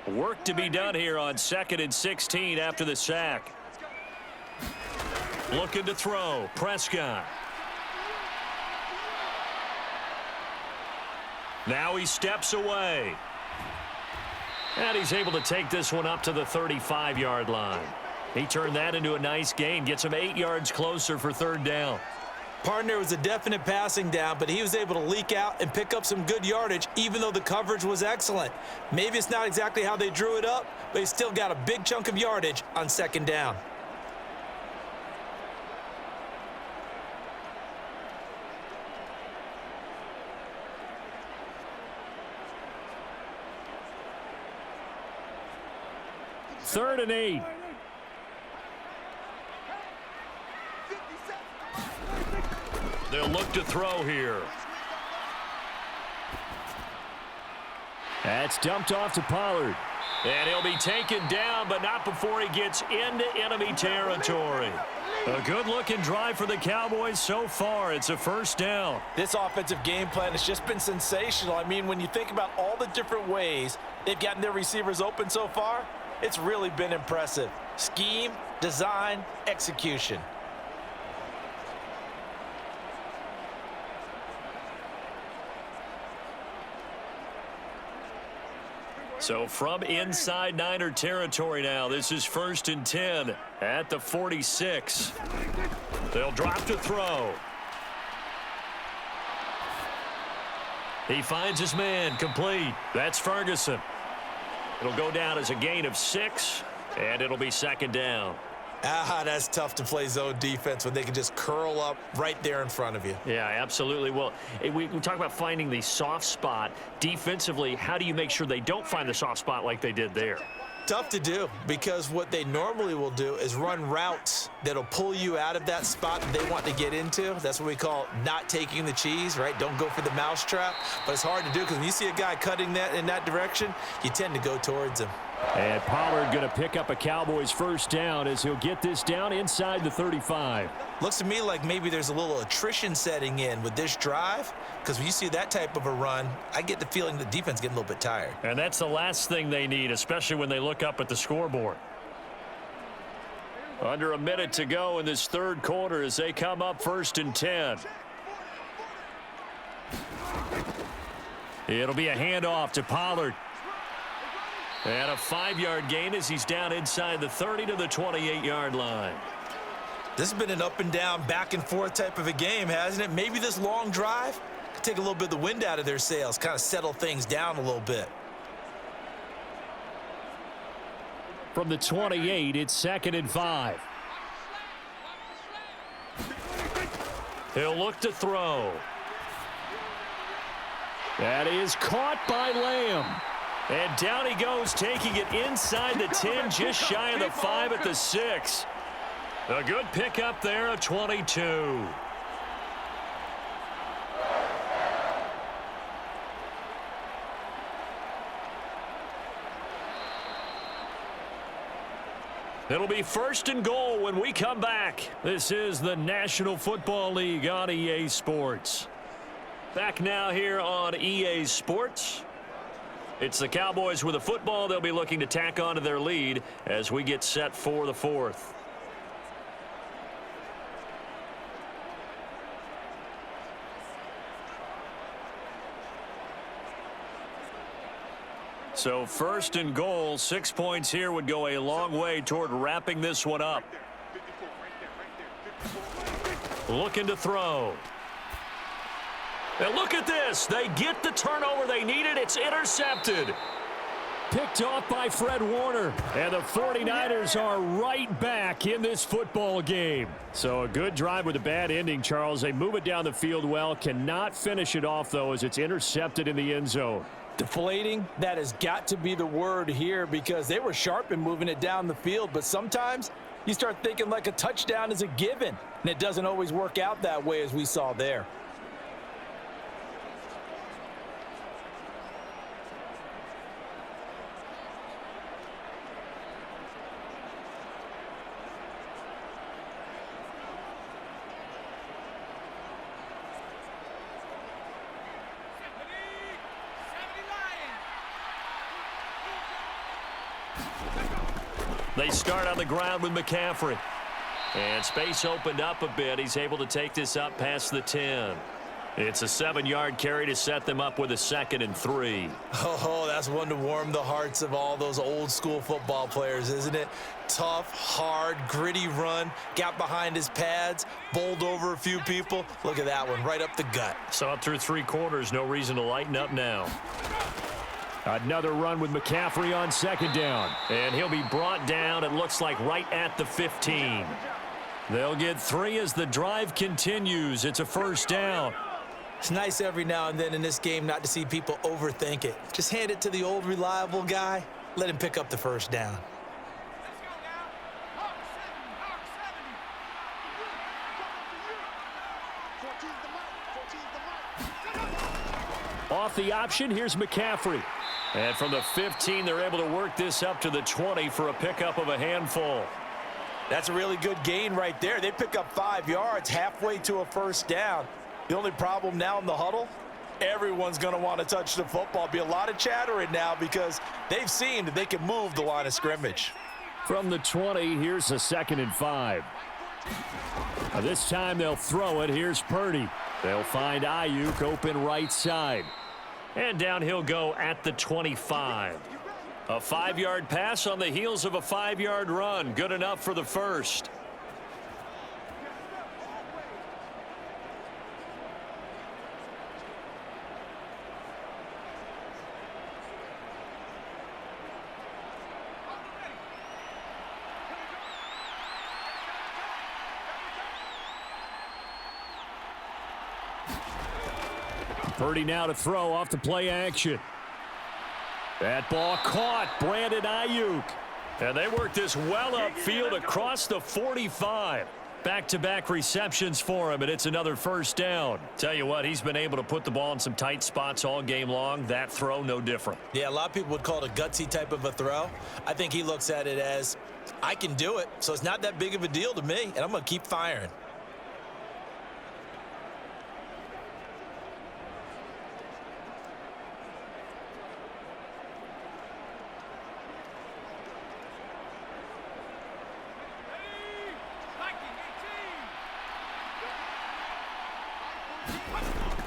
Work to be done here on 2nd and 16 after the sack. Looking to throw. Prescott. Now he steps away. And he's able to take this one up to the 35-yard line. He turned that into a nice gain. Gets him 8 yards closer for 3rd down. Partner was a definite passing down, but he was able to leak out and pick up some good yardage, even though the coverage was excellent. Maybe it's not exactly how they drew it up, but he still got a big chunk of yardage on 2nd down. Third and 8. They'll look to throw here. That's dumped off to Pollard. And he'll be taken down, but not before he gets into enemy territory. A good-looking drive for the Cowboys so far. It's a first down. This offensive game plan has just been sensational. I mean, when you think about all the different ways they've gotten their receivers open so far, it's really been impressive. Scheme, design, execution. So from inside Niner territory now, this is 1st and 10 at the 46. They'll drop to throw. He finds his man, complete. That's Ferguson. It'll go down as a gain of 6, and it'll be 2nd down. That's tough to play zone defense when they can just curl up right there in front of you. Yeah, absolutely. Well, we talk about finding the soft spot. Defensively, how do you make sure they don't find the soft spot like they did there? Tough to do, because what they normally will do is run routes that'll pull you out of that spot that they want to get into. That's what we call not taking the cheese, right? Don't go for the mousetrap. But it's hard to do because when you see a guy cutting that in that direction, you tend to go towards him. And Pollard going to pick up a Cowboys first down as he'll get this down inside the 35. Looks to me like maybe there's a little attrition setting in with this drive, because when you see that type of a run, I get the feeling the defense getting a little bit tired. And that's the last thing they need, especially when they look up at the scoreboard. Under a minute to go in this third quarter as they come up 1st and 10. It'll be a handoff to Pollard. And a 5-yard gain as he's down inside the 30 to the 28-yard line. This has been an up and down, back and forth type of a game, hasn't it? Maybe this long drive could take a little bit of the wind out of their sails, kind of settle things down a little bit. From the 28, it's 2nd and 5. He'll look to throw. That is caught by Lamb. And down he goes, taking it inside the 10, just shy of the 5 at the 6. A good pickup there, a 22. It'll be 1st and goal when we come back. This is the National Football League on EA Sports. Back now here on EA Sports. It's the Cowboys with a football. They'll be looking to tack on to their lead as we get set for the 4th. So 1st and goal, 6 points here would go a long way toward wrapping this one up. Looking to throw. And look at this. They get the turnover they needed. It's intercepted. Picked off by Fred Warner. And the 49ers are right back in this football game. So a good drive with a bad ending, Charles. They move it down the field well. Cannot finish it off, though, as it's intercepted in the end zone. Deflating, that has got to be the word here, because they were sharp in moving it down the field, but sometimes you start thinking like a touchdown is a given, and it doesn't always work out that way as we saw there. They start on the ground with McCaffrey. And space opened up a bit. He's able to take this up past the 10. It's a 7-yard carry to set them up with a 2nd and 3. Oh, that's one to warm the hearts of all those old school football players, isn't it? Tough, hard, gritty run. Got behind his pads, bowled over a few people. Look at that one, right up the gut. Saw it through 3 quarters. No reason to lighten up now. Another run with McCaffrey on 2nd down. And he'll be brought down, it looks like, right at the 15. They'll get 3 as the drive continues. It's a 1st down. It's nice every now and then in this game not to see people overthink it. Just hand it to the old reliable guy. Let him pick up the 1st down. Off the option, here's McCaffrey. And from the 15, they're able to work this up to the 20 for a pickup of a handful. That's a really good gain right there. They pick up 5 yards halfway to a 1st down. The only problem now in the huddle, everyone's going to want to touch the football. Be a lot of chattering now because they've seen that they can move the line of scrimmage. From the 20, here's a 2nd and 5. Now this time they'll throw it. Here's Purdy. They'll find Ayuk open right side. And down he'll go at the 25. A 5-yard pass on the heels of a 5-yard run. Good enough for the 1st. Purdy now to throw off the play action. That ball caught. Brandon Ayuk. And they work this well upfield across the 45. Back-to-back receptions for him, and it's another first down. Tell you what, he's been able to put the ball in some tight spots all game long. That throw, no different. Yeah, a lot of people would call it a gutsy type of a throw. I think he looks at it as, I can do it, so it's not that big of a deal to me, and I'm going to keep firing.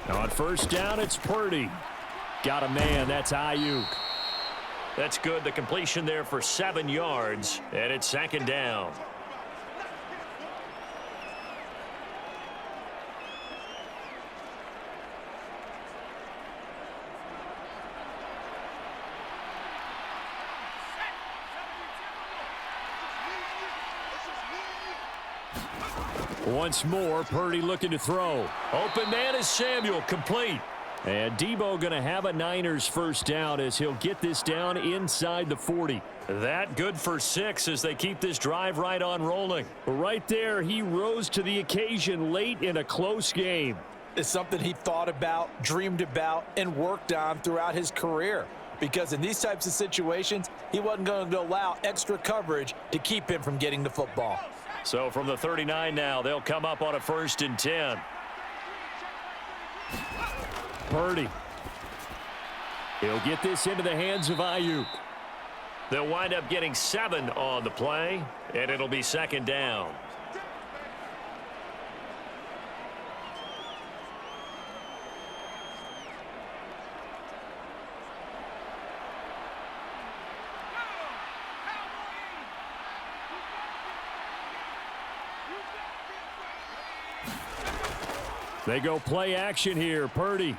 On first down, it's Purdy. Got a man. That's Ayuk. That's good. The completion there for 7 yards, and it's second down. Once more, Purdy looking to throw. Open man is Samuel, complete. And Debo going to have a Niners first down as he'll get this down inside the 40. That good for 6 as they keep this drive right on rolling. Right there, he rose to the occasion late in a close game. It's something he thought about, dreamed about, and worked on throughout his career. Because in these types of situations, he wasn't going to allow extra coverage to keep him from getting the football. So from the 39 now, they'll come up on a 1st and 10. Purdy. He'll get this into the hands of Ayuk. They'll wind up getting 7 on the play, and it'll be second down. They go play action here. Purdy.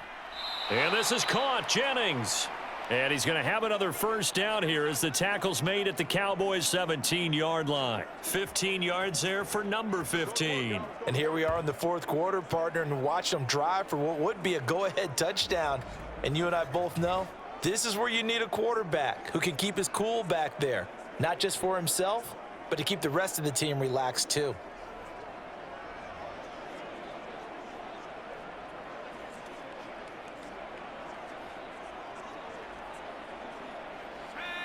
And this is caught. Jennings. And he's going to have another first down here as the tackle's made at the Cowboys' 17-yard line. 15 yards there for number 15. And here we are in the fourth quarter, partner, and watch them drive for what would be a go-ahead touchdown. And you and I both know this is where you need a quarterback who can keep his cool back there. Not just for himself, but to keep the rest of the team relaxed too.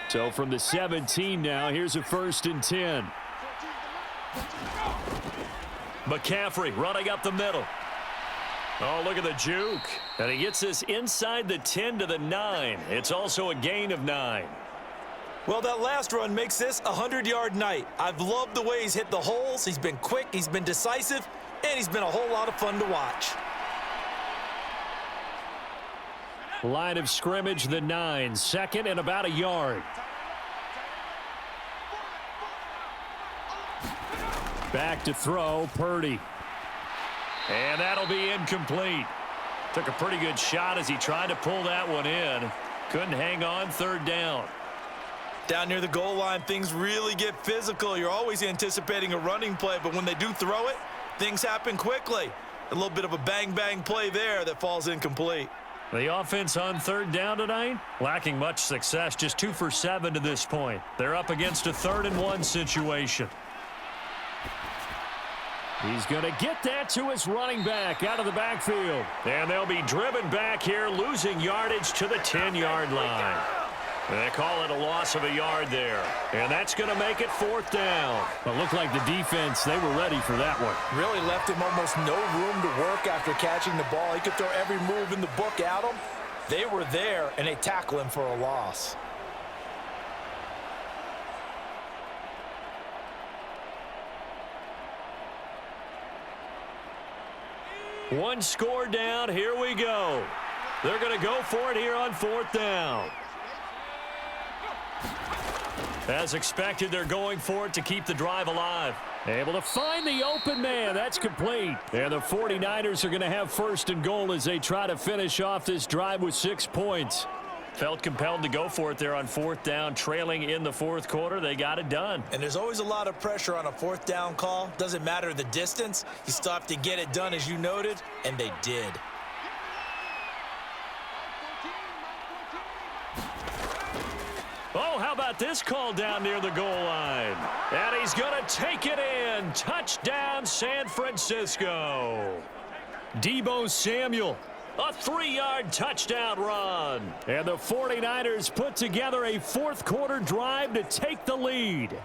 So from the 17 now, here's a 1st and 10. McCaffrey running up the middle. Oh, look at the juke. And he gets this inside the 10 to the 9. It's also a gain of 9. Well, that last run makes this a 100-yard night. I've loved the way he's hit the holes. He's been quick, he's been decisive, and he's been a whole lot of fun to watch. Line of scrimmage, the 9. 2nd and about a yard. Back to throw, Purdy. And that'll be incomplete. Took a pretty good shot as he tried to pull that one in. Couldn't hang on. 3rd down. Down near the goal line, things really get physical. You're always anticipating a running play, but when they do throw it, things happen quickly. A little bit of a bang-bang play there that falls incomplete. The offense on 3rd down tonight, lacking much success, just 2 for 7 to this point. They're up against a 3rd and 1 situation. He's going to get that to his running back out of the backfield. And they'll be driven back here, losing yardage to the 10-yard line. They call it a loss of a yard there. And that's going to make it 4th down. It looked like the defense, they were ready for that one. Really left him almost no room to work after catching the ball. He could throw every move in the book at him. They were there, and they tackle him for a loss. One score down. Here we go. They're going to go for it here on 4th down. As expected, they're going for it to keep the drive alive. Able to find the open man. That's complete. And the 49ers are going to have 1st and goal as they try to finish off this drive with 6 points. Felt compelled to go for it there on 4th down, trailing in the 4th quarter. They got it done. And there's always a lot of pressure on a 4th down call. Doesn't matter the distance. You still have to get it done, as you noted, and they did. Oh, how about this call down near the goal line. And he's going to take it in. Touchdown, San Francisco. Deebo Samuel, a 3-yard touchdown run. And the 49ers put together a fourth-quarter drive to take the lead.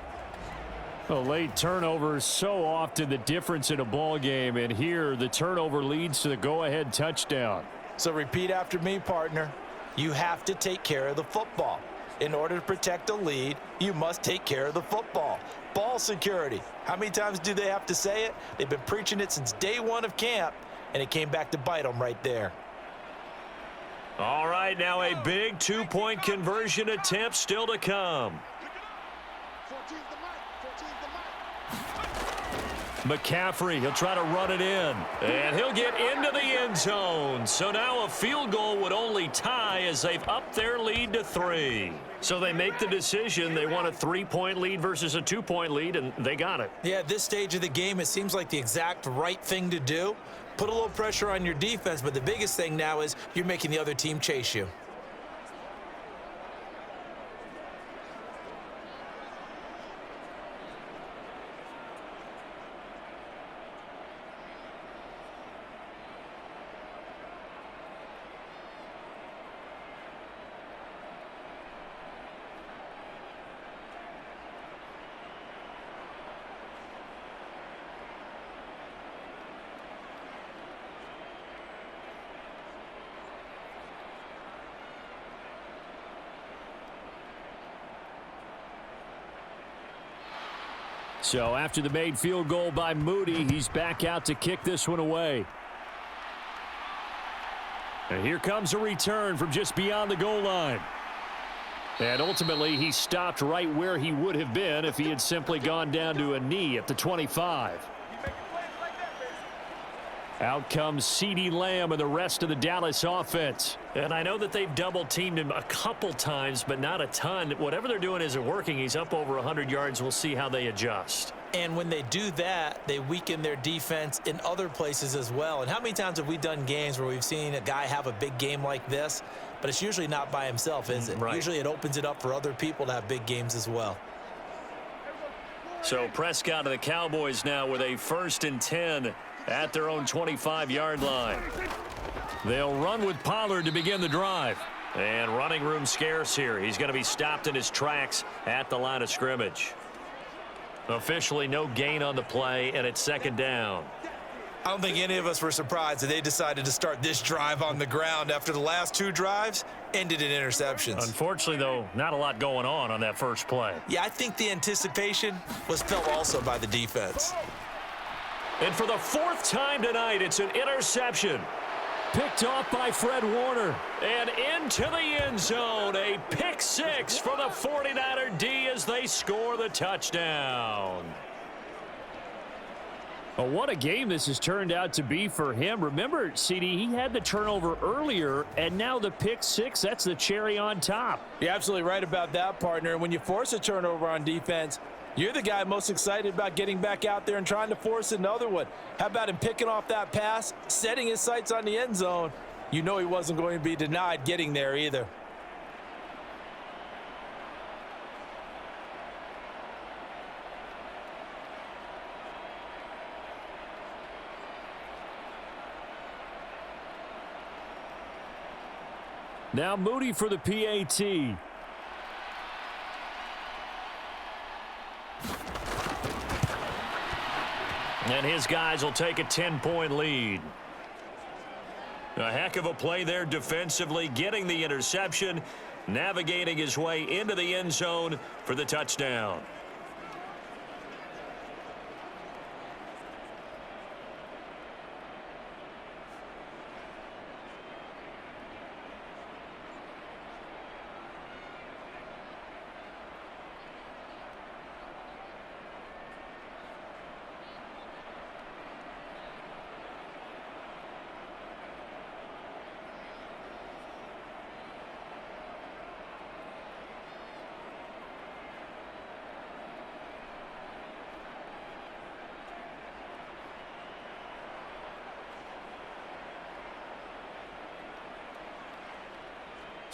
A late turnover is so often the difference in a ball game, and here the turnover leads to the go-ahead touchdown. So repeat after me, partner. You have to take care of the football. In order to protect a lead, you must take care of the football. Ball security. How many times do they have to say it? They've been preaching it since day one of camp, and it came back to bite them right there. All right, now a big two-point conversion attempt still to come. McCaffrey, he'll try to run it in. And he'll get into the end zone. So now a field goal would only tie as they've upped their lead to 3. So they make the decision. They want a 3-point lead versus a 2-point lead, and they got it. Yeah, at this stage of the game, it seems like the exact right thing to do. Put a little pressure on your defense, but the biggest thing now is you're making the other team chase you. So after the made field goal by Moody, he's back out to kick this one away. And here comes a return from just beyond the goal line. And ultimately, he stopped right where he would have been if he had simply gone down to a knee at the 25. Out comes CeeDee Lamb and the rest of the Dallas offense. And I know that they've double-teamed him a couple times, but not a ton. Whatever they're doing isn't working. He's up over 100 yards. We'll see how they adjust. And when they do that, they weaken their defense in other places as well. And how many times have we done games where we've seen a guy have a big game like this, but it's usually not by himself, is it? Right. Usually it opens it up for other people to have big games as well. So Prescott of the Cowboys now with a 1st and 10 at their own 25-yard line. They'll run with Pollard to begin the drive. And running room scarce here. He's going to be stopped in his tracks at the line of scrimmage. Officially no gain on the play, and it's 2nd down. I don't think any of us were surprised that they decided to start this drive on the ground after the last 2 drives ended in interceptions. Unfortunately, though, not a lot going on that first play. Yeah, I think the anticipation was felt also by the defense. And for the 4th time tonight, it's an interception. Picked off by Fred Warner. And into the end zone. A pick 6 for the 49er D as they score the touchdown. Well, what a game this has turned out to be for him. Remember, CD, he had the turnover earlier, and now the pick 6, that's the cherry on top. You're absolutely right about that, partner. When you force a turnover on defense, you're the guy most excited about getting back out there and trying to force another one. How about him picking off that pass, setting his sights on the end zone? You know he wasn't going to be denied getting there either. Now Moody for the PAT. And his guys will take a 10-point lead. A heck of a play there defensively, getting the interception, navigating his way into the end zone for the touchdown.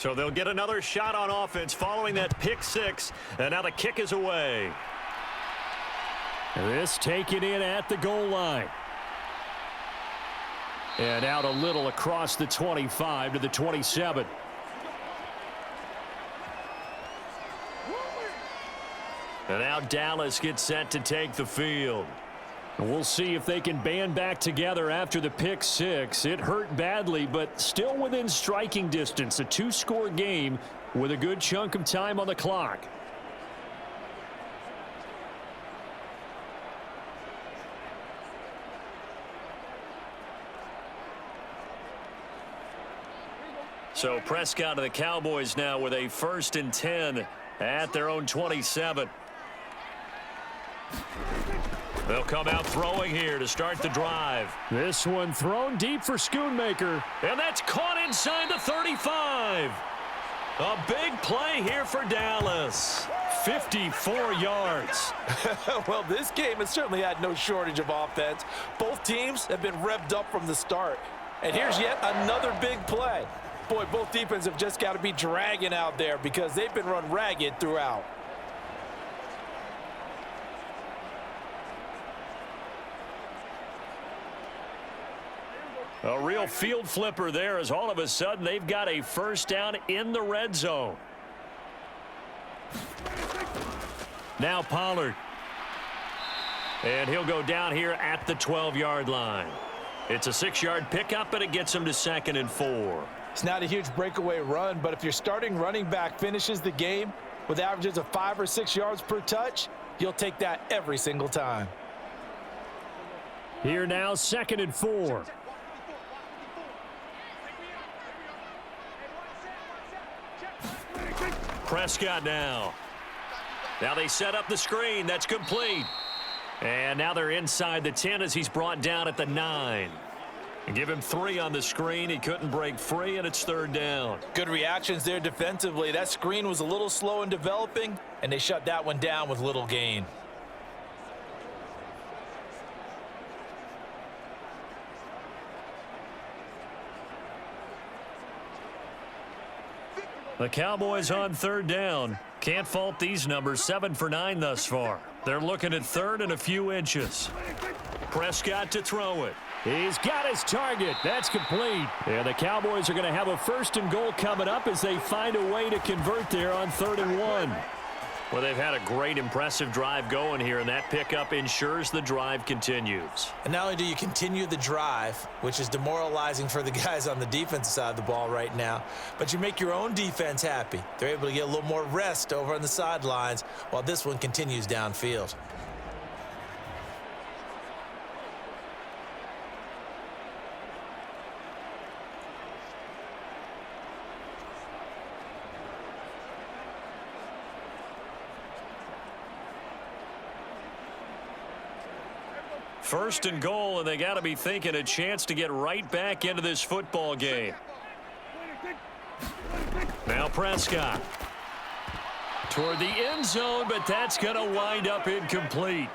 So they'll get another shot on offense following that pick six, and now the kick is away. This taken in at the goal line. And out a little across the 25 to the 27. And now Dallas gets set to take the field. We'll see if they can band back together after the pick six. It hurt badly, but still within striking distance. A two-score game with a good chunk of time on the clock. So Prescott of the Cowboys now with a 1st and 10 at their own 27. They'll come out throwing here to start the drive. This one thrown deep for Schoonmaker. And that's caught inside the 35. A big play here for Dallas. 54 yards. Well, this game has certainly had no shortage of offense. Both teams have been revved up from the start. And here's yet another big play. Boy, both defenses have just got to be dragging out there because they've been run ragged throughout. A real field flipper there as all of a sudden they've got a first down in the red zone. Now Pollard. And he'll go down here at the 12-yard line. It's a 6-yard pickup, and it gets him to 2nd and 4. It's not a huge breakaway run, but if your starting running back finishes the game with averages of 5 or 6 yards per touch, you'll take that every single time. Here now, 2nd and 4. Prescott now. Now they set up the screen. That's complete. And now they're inside the 10 as he's brought down at the 9. And give him 3 on the screen. He couldn't break free, and it's 3rd down. Good reactions there defensively. That screen was a little slow in developing, and they shut that one down with little gain. The Cowboys on 3rd down. Can't fault these numbers. 7 for 9 thus far. They're looking at 3rd and a few inches. Prescott to throw it. He's got his target. That's complete. And the Cowboys are going to have a 1st and goal coming up as they find a way to convert there on 3rd and 1. Well, they've had a great, impressive drive going here, and that pickup ensures the drive continues. And not only do you continue the drive, which is demoralizing for the guys on the defensive side of the ball right now, but you make your own defense happy. They're able to get a little more rest over on the sidelines while this one continues downfield. First and goal, and they got to be thinking a chance to get right back into this football game. Now Prescott. Toward the end zone, but that's going to wind up incomplete.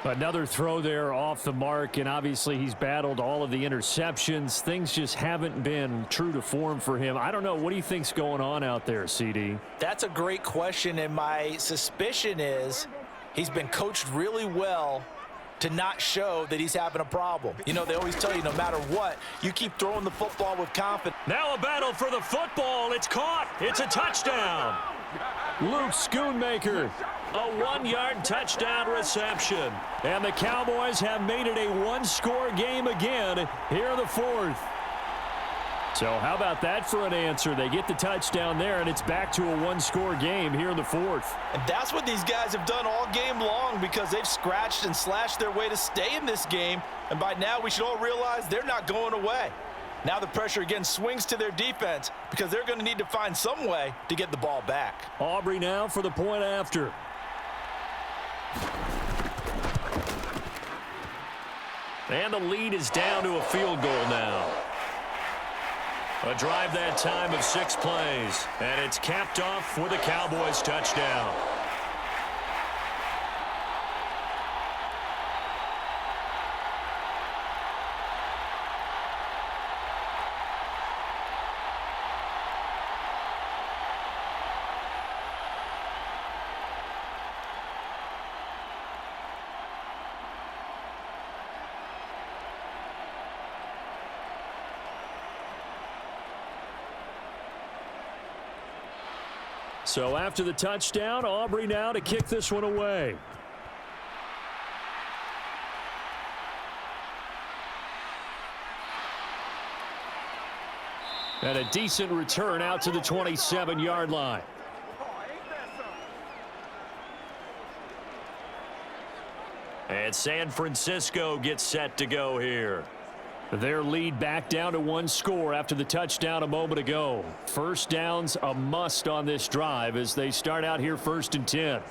Another throw there off the mark, and obviously he's battled all of the interceptions. Things just haven't been true to form for him. I don't know. What do you think's going on out there, CD? That's a great question, and my suspicion is he's been coached really well to not show that he's having a problem. You know, they always tell you no matter what, you keep throwing the football with confidence. Now a battle for the football. It's caught. It's a touchdown. Luke Schoonmaker. A 1-yard touchdown reception. And the Cowboys have made it a one-score game again here in the 4th. So how about that for an answer? They get the touchdown there, and it's back to a one-score game here in the 4th. And that's what these guys have done all game long because they've scratched and slashed their way to stay in this game. And by now, we should all realize they're not going away. Now the pressure again swings to their defense because they're going to need to find some way to get the ball back. Aubrey now for the point after. And the lead is down to a field goal now. A drive that time of 6 plays, and it's capped off with a Cowboys touchdown. So after the touchdown, Aubrey now to kick this one away. And a decent return out to the 27-yard line. And San Francisco gets set to go here. Their lead back down to one score after the touchdown a moment ago. First down's a must on this drive as they start out here 1st and 10.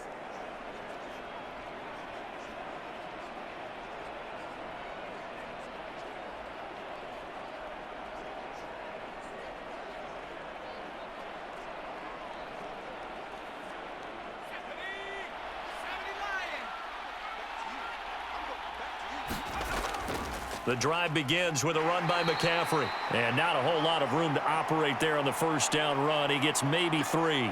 The drive begins with a run by McCaffrey. And not a whole lot of room to operate there on the first down run. He gets maybe 3.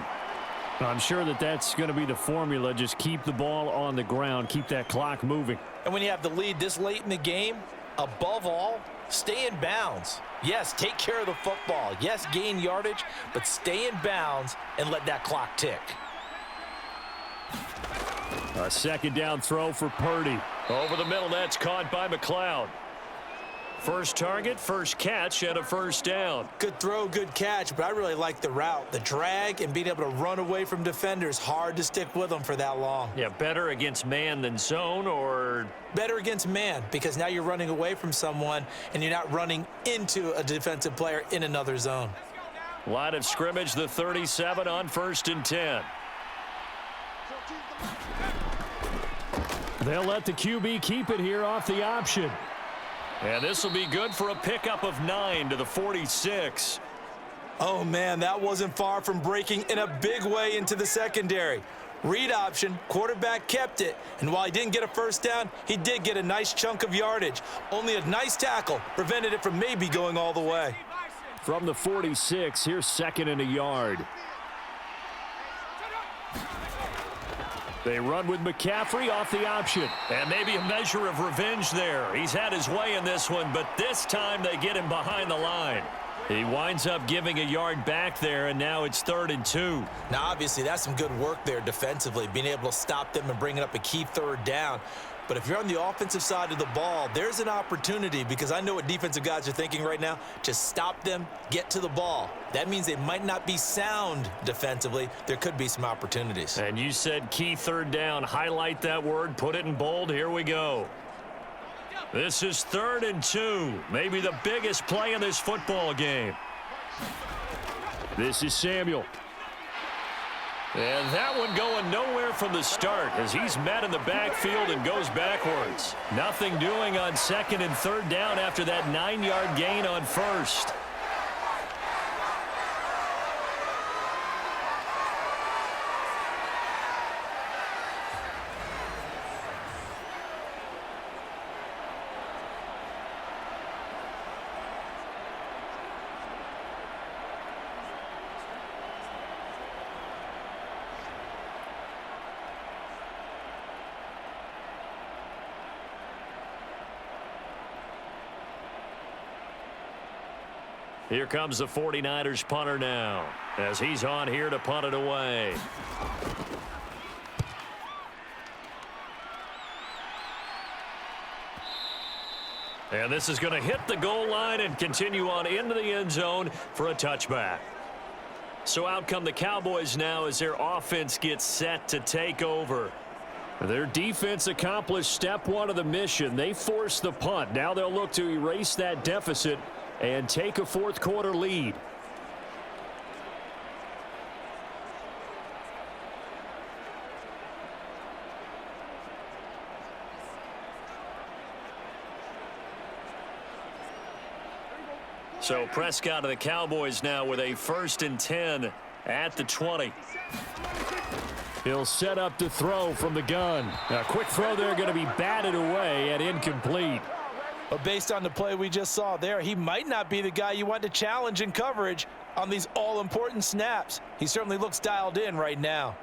I'm sure that that's going to be the formula. Just keep the ball on the ground. Keep that clock moving. And when you have the lead this late in the game, above all, stay in bounds. Yes, take care of the football. Yes, gain yardage, but stay in bounds and let that clock tick. A second down throw for Purdy. Over the middle, that's caught by McLeod. First target, first catch, and a first down. Good throw, good catch, but I really like the route. The drag and being able to run away from defenders. Hard to stick with them for that long. Yeah, better against man than zone, or? Better against man, because now you're running away from someone and you're not running into a defensive player in another zone. Line of scrimmage, the 37 on 1st and 10. They'll let the QB keep it here off the option. And this will be good for a pickup of 9 to the 46. Oh, man, that wasn't far from breaking in a big way into the secondary. Read option, quarterback kept it, and while he didn't get a first down, he did get a nice chunk of yardage. Only a nice tackle prevented it from maybe going all the way. From the 46, here's 2nd and a yard. They run with McCaffrey off the option. And maybe a measure of revenge there. He's had his way in this one, but this time they get him behind the line. He winds up giving a yard back there, and now it's 3rd and 2. Now, obviously, that's some good work there defensively, being able to stop them and bringing up a key 3rd down. But if you're on the offensive side of the ball, there's an opportunity, because I know what defensive guys are thinking right now. Just stop them, get to the ball. That means they might not be sound defensively. There could be some opportunities. And you said key 3rd down. Highlight that word, put it in bold. Here we go. This is 3rd and 2. Maybe the biggest play in this football game. This is Samuel. And that one going nowhere from the start as he's met in the backfield and goes backwards. Nothing doing on 2nd and 3rd down after that 9-yard gain on 1st. Here comes the 49ers punter now as he's on here to punt it away. And this is going to hit the goal line and continue on into the end zone for a touchback. So out come the Cowboys now as their offense gets set to take over. Their defense accomplished step 1 of the mission. They forced the punt. Now they'll look to erase that deficit and take a 4th quarter lead. So Prescott of the Cowboys now with a 1st and 10 at the 20. He'll set up to throw from the gun. A quick throw there going to be batted away and incomplete. But based on the play we just saw there, he might not be the guy you want to challenge in coverage on these all-important snaps. He certainly looks dialed in right now.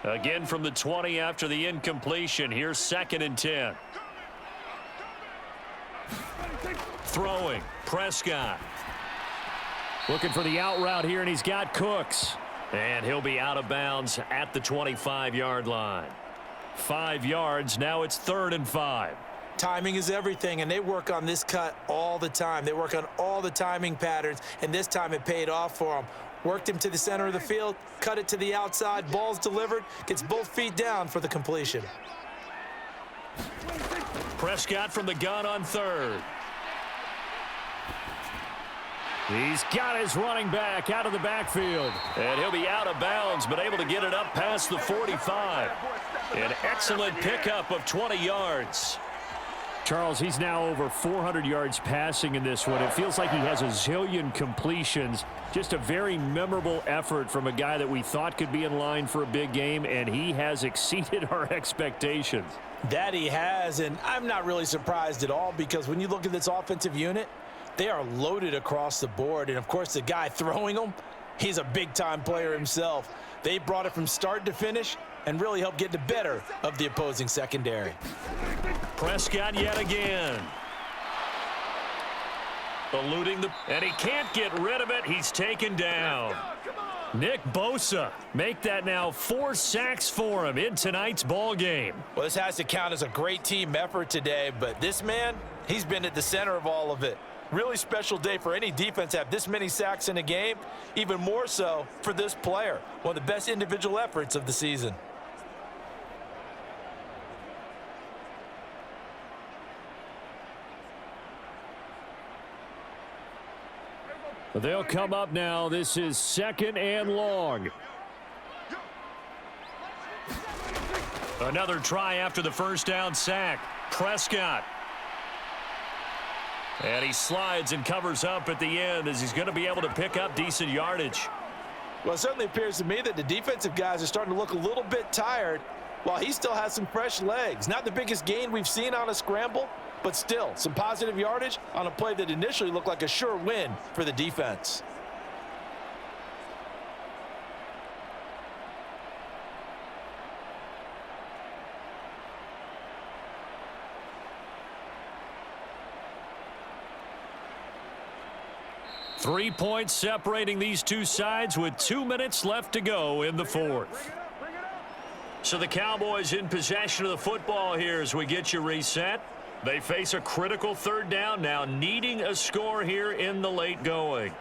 Again from the 20 after the incompletion. Here's 2nd and 10. Throwing, Prescott. Looking for the out route here, and he's got Cooks. And he'll be out of bounds at the 25-yard line. 5 yards, now it's 3rd and 5. Timing is everything, and they work on this cut all the time. They work on all the timing patterns, and this time it paid off for them. Worked him to the center of the field, cut it to the outside, ball's delivered, gets both feet down for the completion. Prescott from the gun on 3rd. He's got his running back out of the backfield. And he'll be out of bounds, but able to get it up past the 45. An excellent pickup of 20 yards. Charles, he's now over 400 yards passing in this one. It feels like he has a zillion completions. Just a very memorable effort from a guy that we thought could be in line for a big game, and he has exceeded our expectations. That he has, and I'm not really surprised at all, because when you look at this offensive unit, they are loaded across the board. And, of course, the guy throwing them, he's a big-time player himself. They brought it from start to finish and really helped get the better of the opposing secondary. Prescott yet again. Eluding and he can't get rid of it. He's taken down. Nick Bosa, make that now 4 sacks for him in tonight's ball game. Well, this has to count as a great team effort today, but this man, he's been at the center of all of it. Really special day for any defense to have this many sacks in a game, even more so for this player. One of the best individual efforts of the season. They'll come up now. This is 2nd and long. Another try after the first down sack. Prescott. And he slides and covers up at the end as he's going to be able to pick up decent yardage. Well, it certainly appears to me that the defensive guys are starting to look a little bit tired while he still has some fresh legs. Not the biggest gain we've seen on a scramble, but still some positive yardage on a play that initially looked like a sure win for the defense. Three points separating these two sides with 2 minutes left to go in the 4th. So the Cowboys in possession of the football here as we get you reset. They face a critical 3rd down now, needing a score here in the late going.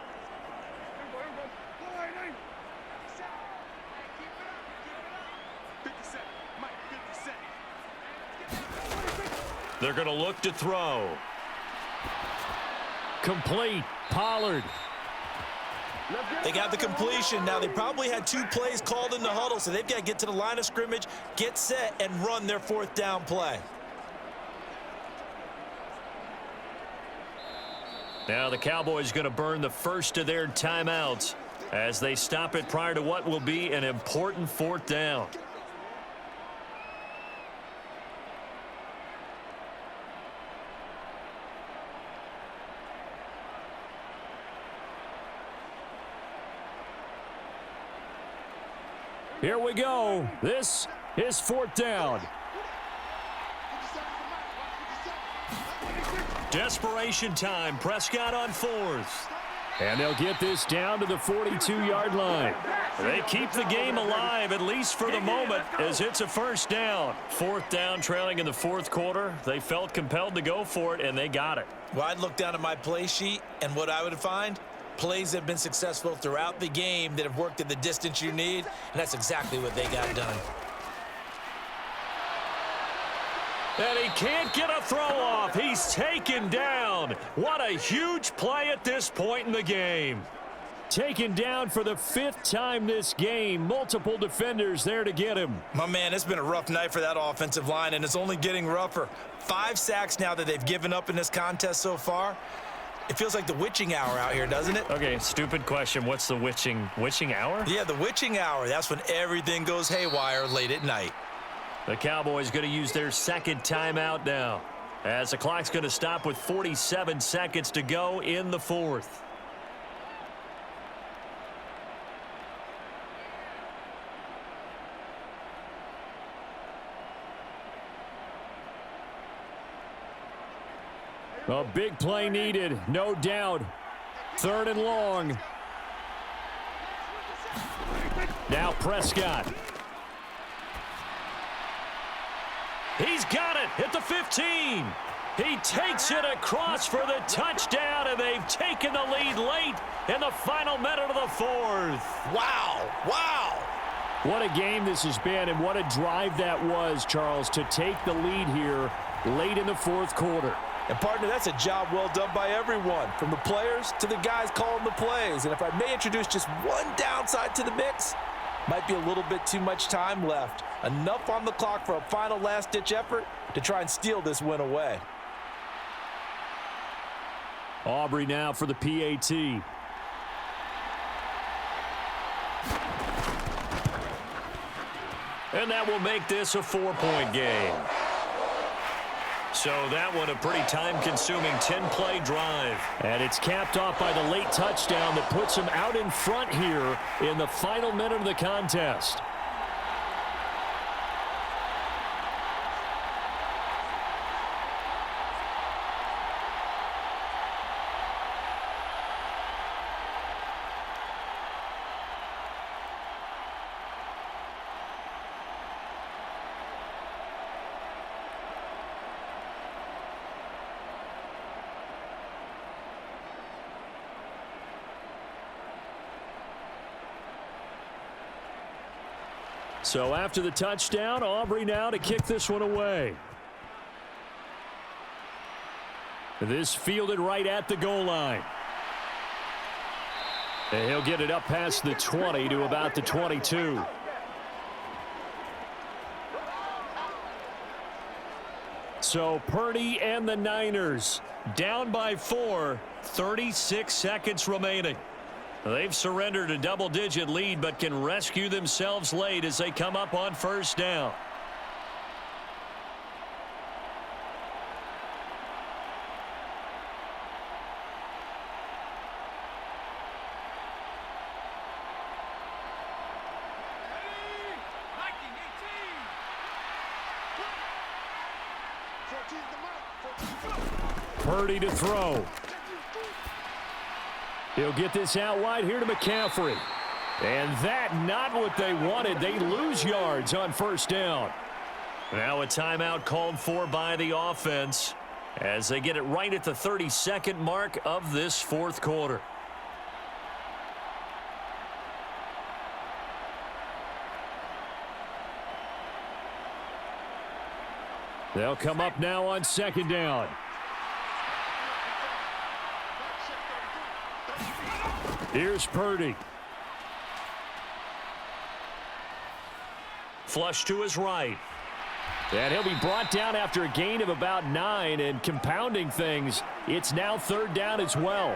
They're going to look to throw. Complete. Pollard. They got the completion. Now, they probably had 2 plays called in the huddle, so they've got to get to the line of scrimmage, get set, and run their 4th down play. Now the Cowboys going to burn the first of their timeouts as they stop it prior to what will be an important 4th down. Here we go. This is 4th down. Desperation time. Prescott on 4th. And they'll get this down to the 42-yard line. They keep the game alive, at least for the moment, as it's a 1st down. 4th down, trailing in the 4th quarter. They felt compelled to go for it, and they got it. Well, I'd look down at my play sheet, and what I would find, plays have been successful throughout the game that have worked at the distance you need, and that's exactly what they got done. And he can't get a throw off. He's taken down. What a huge play at this point in the game. Taken down for the 5th time this game. Multiple defenders there to get him. My man, it's been a rough night for that offensive line, and it's only getting rougher. 5 sacks now that they've given up in this contest so far. It feels like the witching hour out here, doesn't it? Okay, stupid question. What's the witching hour? Yeah, the witching hour. That's when everything goes haywire late at night. The Cowboys going to use their 2nd timeout now, as the clock's going to stop with 47 seconds to go in the 4th. A big play needed, no doubt. 3rd and long. Now Prescott. He's got it at the 15. He takes it across for the touchdown, and they've taken the lead late in the final minute of the fourth. Wow. Wow. What a game this has been, and what a drive that was, Charles, to take the lead here late in the fourth quarter. And, partner, that's a job well done by everyone, from the players to the guys calling the plays. And if I may introduce just one downside to the mix, might be a little bit too much time left. Enough on the clock for a final last-ditch effort to try and steal this win away. Aubrey now for the PAT. And that will make this a 4-point game. So that one a pretty time-consuming 10-play drive. And it's capped off by the late touchdown that puts him out in front here in the final minute of the contest. So after the touchdown, Aubrey now to kick this one away. This fielded right at the goal line. And he'll get it up past the 20 to about the 22. So Purdy and the Niners down by 4, 36 seconds remaining. They've surrendered a double-digit lead but can rescue themselves late as they come up on first down. Purdy to throw. He'll get this out wide here to McCaffrey. And that not what they wanted. They lose yards on first down. Now a timeout called for by the offense as they get it right at the 32nd mark of this fourth quarter. They'll come up now on second down. Here's Purdy. Flush to his right. And he'll be brought down after a gain of about 9, and compounding things, it's now third down as well.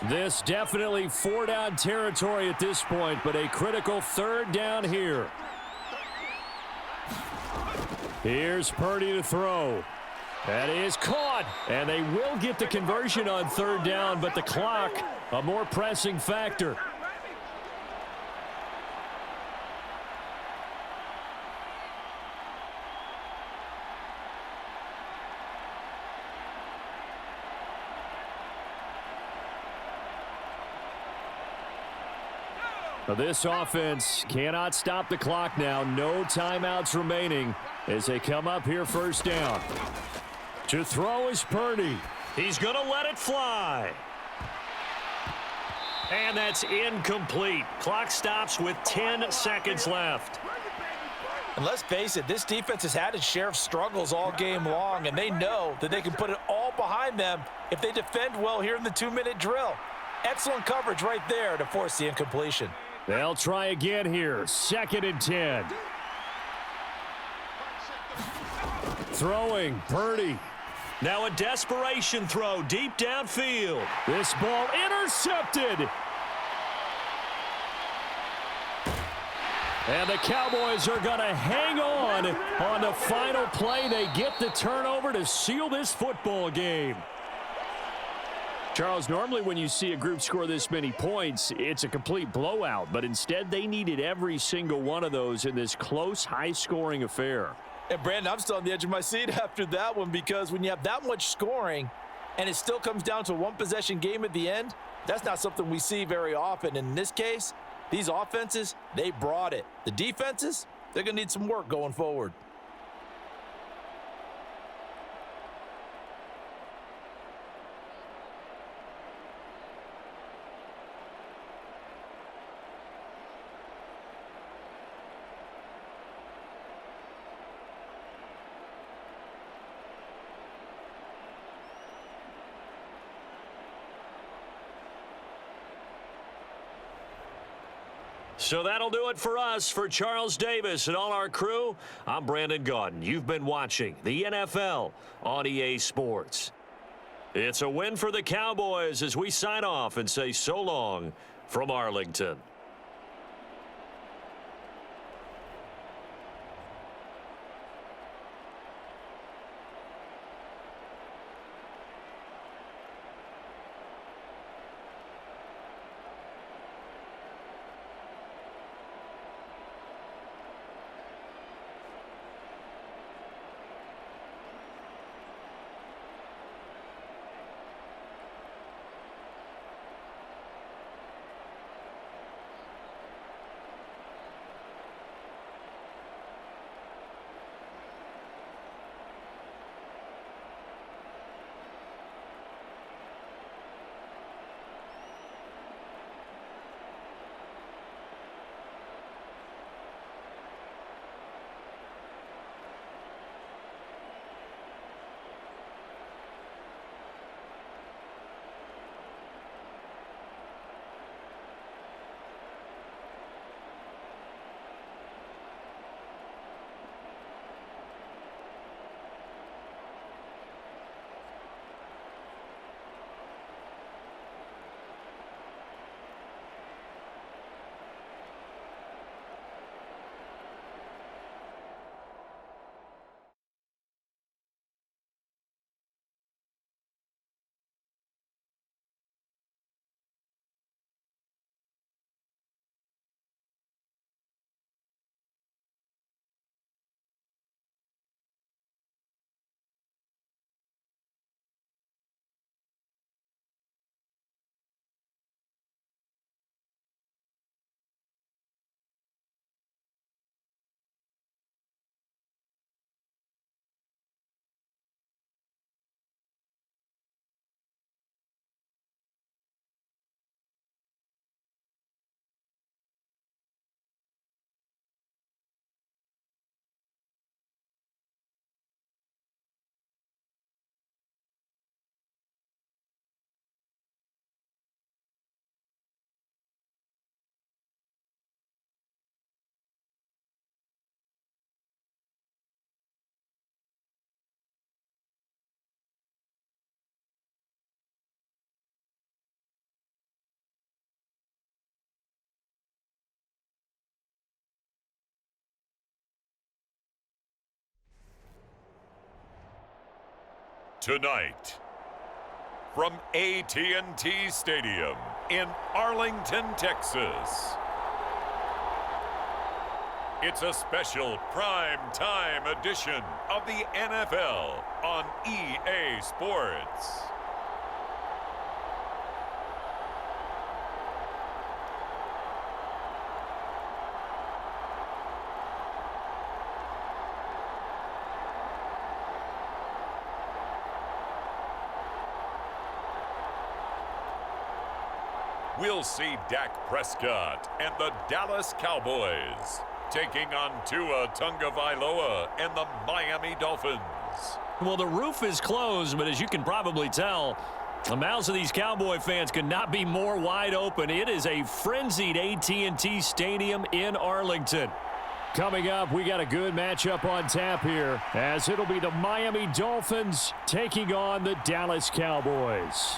This definitely four-down territory at this point, but a critical third down here. Here's Purdy to throw. That is caught, and they will get the conversion on third down, but the clock, a more pressing factor. This offense cannot stop the clock now. No timeouts remaining as they come up here first down. To throw is Purdy. He's going to let it fly. And that's incomplete. Clock stops with 10 seconds left. And let's face it, this defense has had its share of struggles all game long, and they know that they can put it all behind them if they defend well here in the 2-minute drill. Excellent coverage right there to force the incompletion. They'll try again here. 2nd and 10. Throwing, Purdy. Now a desperation throw deep downfield. This ball intercepted. And the Cowboys are going to hang on the final play. They get the turnover to seal this football game. Charles, normally when you see a group score this many points, it's a complete blowout. But instead, they needed every single one of those in this close, high-scoring affair. And, Brandon, I'm still on the edge of my seat after that one because when you have that much scoring and it still comes down to a one-possession game at the end, that's not something we see very often. In this case, these offenses, they brought it. The defenses, they're going to need some work going forward. So that'll do it for us. For Charles Davis and all our crew, I'm Brandon Gaudin. You've been watching the NFL on EA Sports. It's a win for the Cowboys as we sign off and say so long from Arlington. Tonight, from AT&T Stadium in Arlington, Texas, it's a special prime time edition of the NFL on EA Sports. We'll see Dak Prescott and the Dallas Cowboys taking on Tua Tagovailoa and the Miami Dolphins. Well, the roof is closed, but as you can probably tell, the mouths of these Cowboy fans could not be more wide open. It is a frenzied AT&T Stadium in Arlington. Coming up, we got a good matchup on tap here, as it'll be the Miami Dolphins taking on the Dallas Cowboys.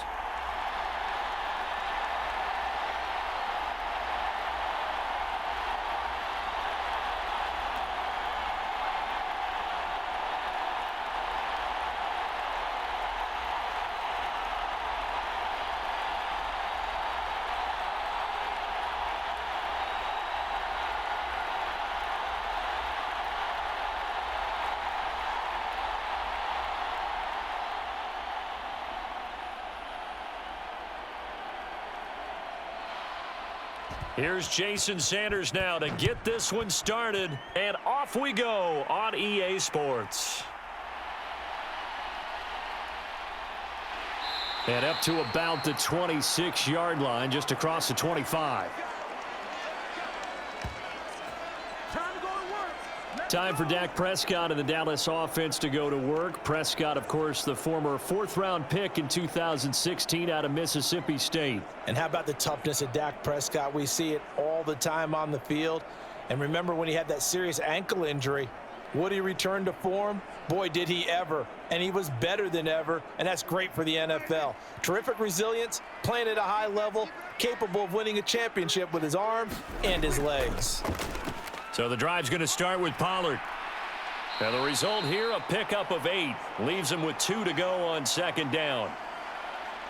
Here's Jason Sanders now to get this one started, and off we go on EA Sports. And up to about the 26-yard line, just across the 25. Time for Dak Prescott and the Dallas offense to go to work. Prescott, of course, the former fourth-round pick in 2016 out of Mississippi State. And how about the toughness of Dak Prescott? We see it all the time on the field. And remember when he had that serious ankle injury, would he return to form? Boy, did he ever. And he was better than ever, and that's great for the NFL. Terrific resilience, playing at a high level, capable of winning a championship with his arm and his legs. So the drive's going to start with Pollard. And the result here, a pickup of 8. Leaves him with 2 to go on second down.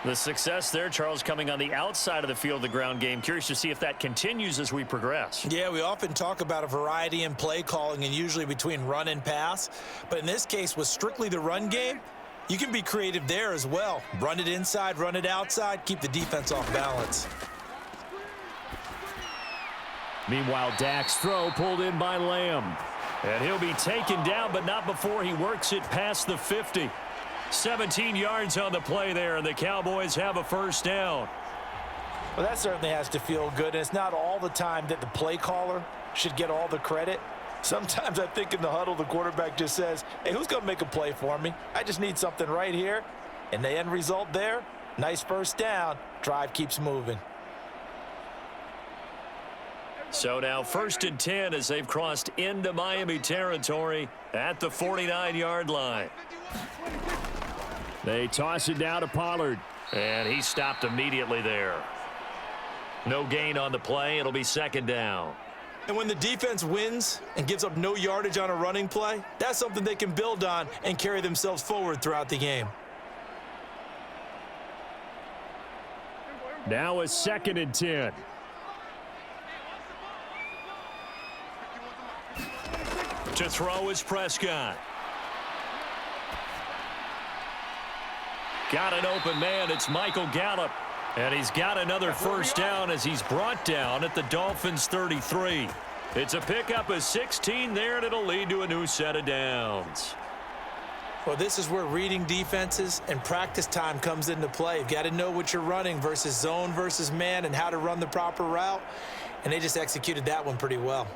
The success there, Charles, coming on the outside of the field, the ground game. Curious to see if that continues as we progress. Yeah, we often talk about a variety in play calling and usually between run and pass. But in this case, with strictly the run game, you can be creative there as well. Run it inside, run it outside, keep the defense off balance. Meanwhile, Dak's throw pulled in by Lamb. And he'll be taken down, but not before he works it past the 50. 17 yards on the play there, and the Cowboys have a first down. Well, that certainly has to feel good, and it's not all the time that the play caller should get all the credit. Sometimes I think in the huddle, the quarterback just says, hey, who's going to make a play for me? I just need something right here. And the end result there, nice first down. Drive keeps moving. So now 1st and 10 as they've crossed into Miami territory at the 49-yard line. They toss it down to Pollard. And he stopped immediately there. No gain on the play. It'll be second down. And when the defense wins and gives up no yardage on a running play, that's something they can build on and carry themselves forward throughout the game. Now a 2nd and 10. To throw is Prescott. Got an open man. It's Michael Gallup. And he's got another first down as he's brought down at the Dolphins' 33. It's a pickup of 16 there, and it'll lead to a new set of downs. Well, this is where reading defenses and practice time comes into play. You've got to know what you're running versus zone versus man and how to run the proper route. And they just executed that one pretty well.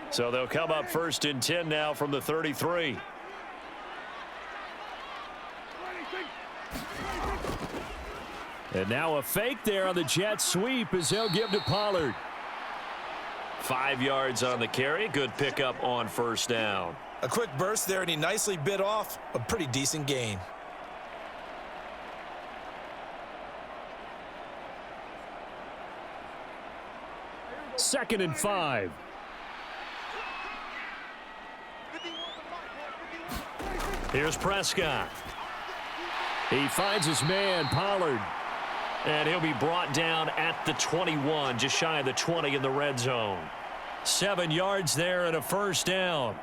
So they'll come up 1st and 10 now from the 33. And now a fake there on the jet sweep as they'll give to Pollard. 5 yards on the carry. Good pickup on first down. A quick burst there, and he nicely bit off a pretty decent gain. Second and 5. Here's Prescott. He finds his man, Pollard. And he'll be brought down at the 21, just shy of the 20 in the red zone. 7 yards there and a first down.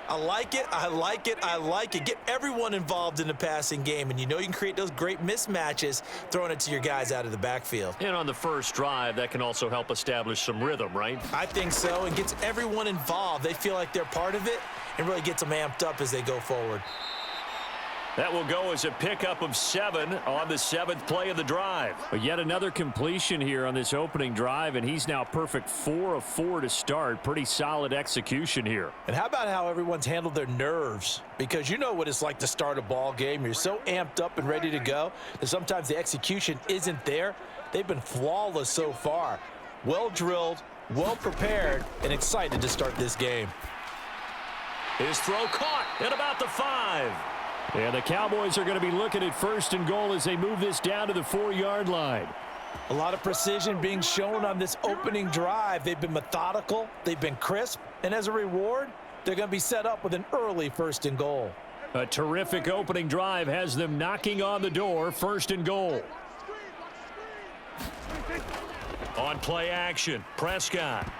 I like it. I like it. I like it. Get everyone involved in the passing game, and you know you can create those great mismatches throwing it to your guys out of the backfield. And on the first drive, that can also help establish some rhythm, right? I think so, and gets everyone involved. They feel like they're part of it and really gets them amped up as they go forward. That will go as a pickup of 7 on the 7th play of the drive. But yet another completion here on this opening drive, and he's now perfect 4 of 4 to start. Pretty solid execution here. And how about how everyone's handled their nerves? Because you know what it's like to start a ball game. You're so amped up and ready to go that sometimes the execution isn't there. They've been flawless so far. Well drilled, well prepared, and excited to start this game. His throw caught at about the 5. And the Cowboys are going to be looking at 1st and goal as they move this down to the 4-yard line. A lot of precision being shown on this opening drive. They've been methodical, they've been crisp, and as a reward, they're going to be set up with an early 1st and goal. A terrific opening drive has them knocking on the door, 1st and goal. On play action, Prescott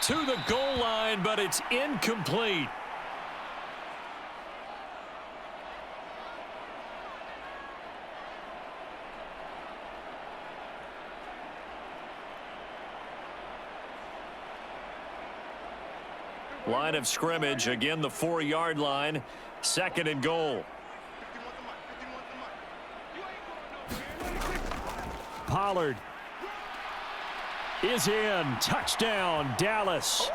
to the goal line, but it's incomplete. Line of scrimmage, again the 4-yard line, 2nd and goal. Pollard is in. Touchdown, Dallas.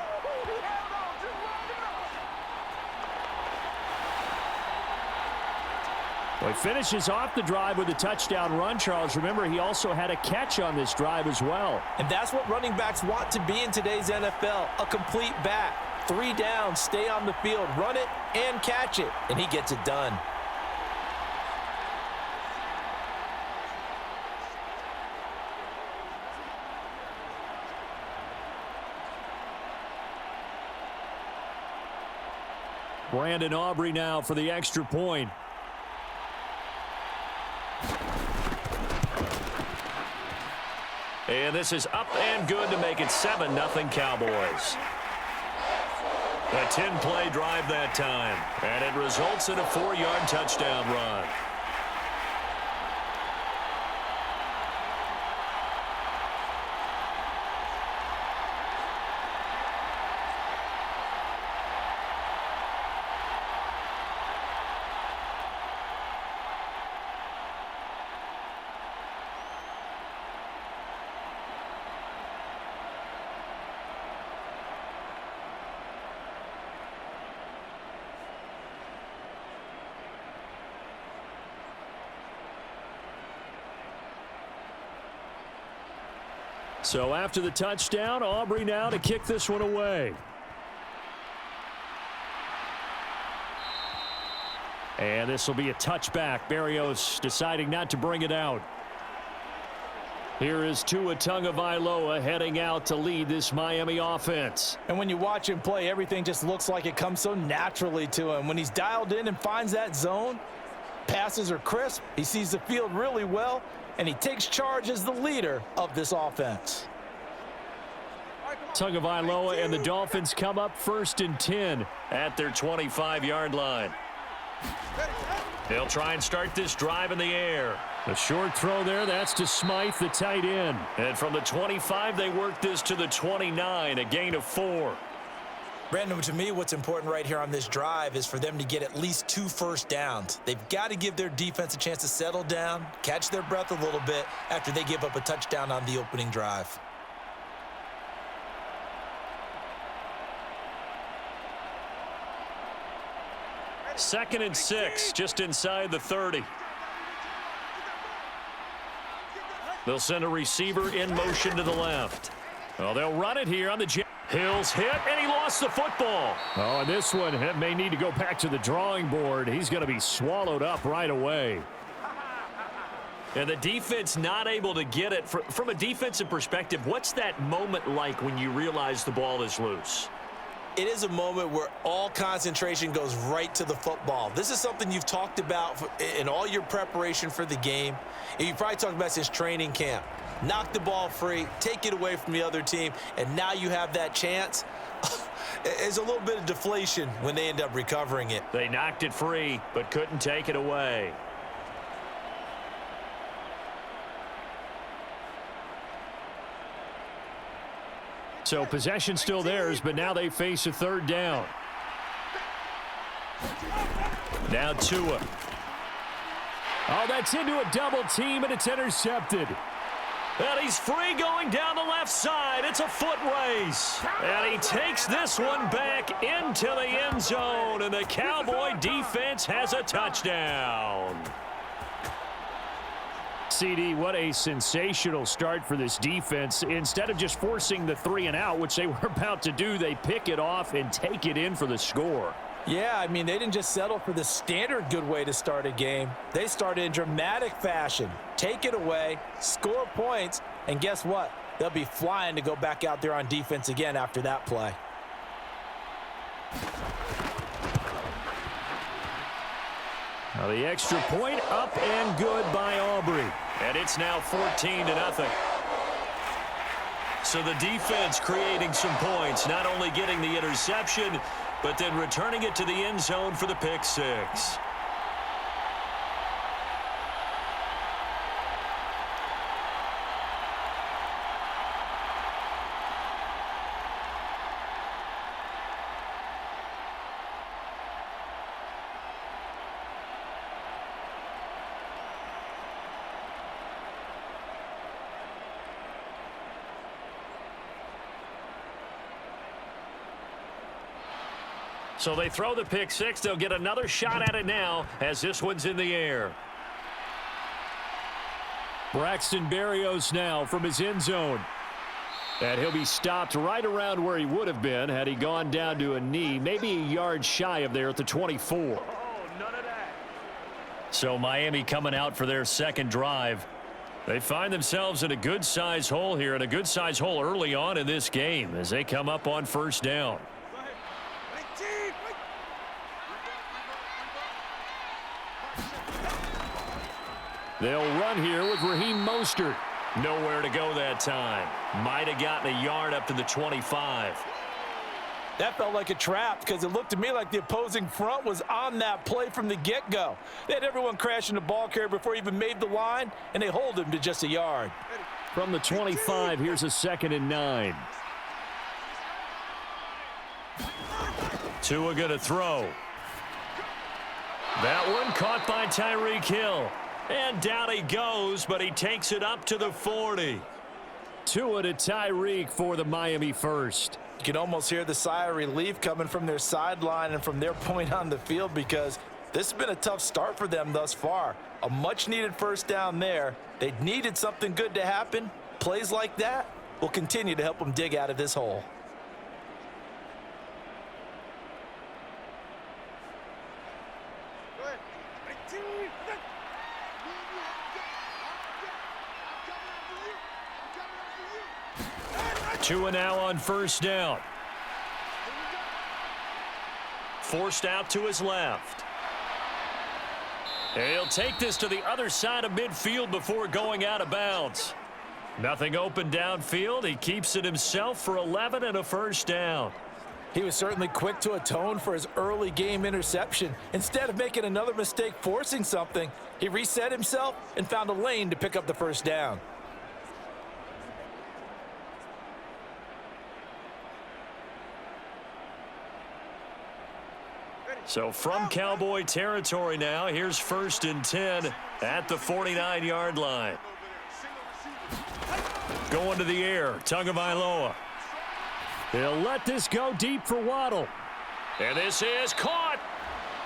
Well, he finishes off the drive with a touchdown run, Charles. Remember, he also had a catch on this drive as well. And that's what running backs want to be in today's NFL, a complete back. 3 downs, stay on the field, run it, and catch it. And he gets it done. Brandon Aubrey now for the extra point. And this is up and good to make it 7-0 Cowboys. A 10-play drive that time, and it results in a 4-yard touchdown run. So after the touchdown, Aubrey now to kick this one away. And this will be a touchback. Barrios deciding not to bring it out. Here is Tua Tagovailoa heading out to lead this Miami offense. And when you watch him play, everything just looks like it comes so naturally to him. When he's dialed in and finds that zone, passes are crisp, he sees the field really well, and he takes charge as the leader of this offense. Tagovailoa and the Dolphins come up 1st and 10 at their 25-yard line. They'll try and start this drive in the air. A short throw there, that's to Smythe, the tight end. And from the 25, they work this to the 29, a gain of 4. Brandon, to me, what's important right here on this drive is for them to get at least 2 first downs. They've got to give their defense a chance to settle down, catch their breath a little bit after they give up a touchdown on the opening drive. Second and 6, just inside the 30. They'll send a receiver in motion to the left. Well, they'll run it here on the Hill's hit, and he lost the football. Oh, and this one may need to go back to the drawing board. He's going to be swallowed up right away. And the defense not able to get it. From a defensive perspective, what's that moment like when you realize the ball is loose? It is a moment where all concentration goes right to the football. This is something you've talked about in all your preparation for the game. And you've probably talked about since training camp. Knock the ball free, take it away from the other team, and now you have that chance. There's a little bit of deflation when they end up recovering it. They knocked it free, but couldn't take it away. So possession still theirs, but now they face a 3rd down. Now Tua. Oh, that's into a double team, and it's intercepted. And he's free going down the left side. It's a foot race. And he takes this one back into the end zone, and the Cowboy defense has a touchdown. CD, what a sensational start for this defense. Instead of just forcing the 3 and out, which they were about to do, they pick it off and take it in for the score. Yeah, I mean, they didn't just settle for the standard good way to start a game. They started in dramatic fashion. Take it away, score points, and guess what? They'll be flying to go back out there on defense again after that play. Now the extra point up and good by Aubrey. And it's now 14-0. So the defense creating some points, not only getting the interception, but then returning it to the end zone for the pick 6. So they throw the pick six. They'll get another shot at it now as this one's in the air. Braxton Berrios now from his end zone. And he'll be stopped right around where he would have been had he gone down to a knee, maybe a yard shy of there at the 24. So Miami coming out for their second drive. They find themselves in a good-sized hole here, and a good-sized hole early on in this game as they come up on first down. They'll run here with Raheem Mostert. Nowhere to go that time. Might have gotten a yard up to the 25. That felt like a trap because it looked to me like the opposing front was on that play from the get-go. They had everyone crashing the ball carrier before he even made the line, and they hold him to just a yard. From the 25, here's a 2nd and 9. Tua going to throw. That one caught by Tyreek Hill. And down he goes, but he takes it up to the 40. Tua to Tyreek for the Miami first. You can almost hear the sigh of relief coming from their sideline and from their point on the field because this has been a tough start for them thus far. A much-needed first down there. They needed something good to happen. Plays like that will continue to help them dig out of this hole. Tua now on first down. Forced out to his left. And he'll take this to the other side of midfield before going out of bounds. Nothing open downfield. He keeps it himself for 11 and a first down. He was certainly quick to atone for his early game interception. Instead of making another mistake forcing something, he reset himself and found a lane to pick up the first down. So from Cowboy territory now, here's 1st and 10 at the 49-yard line. Going to the air, Tagovailoa. He'll let this go deep for Waddle. And this is caught.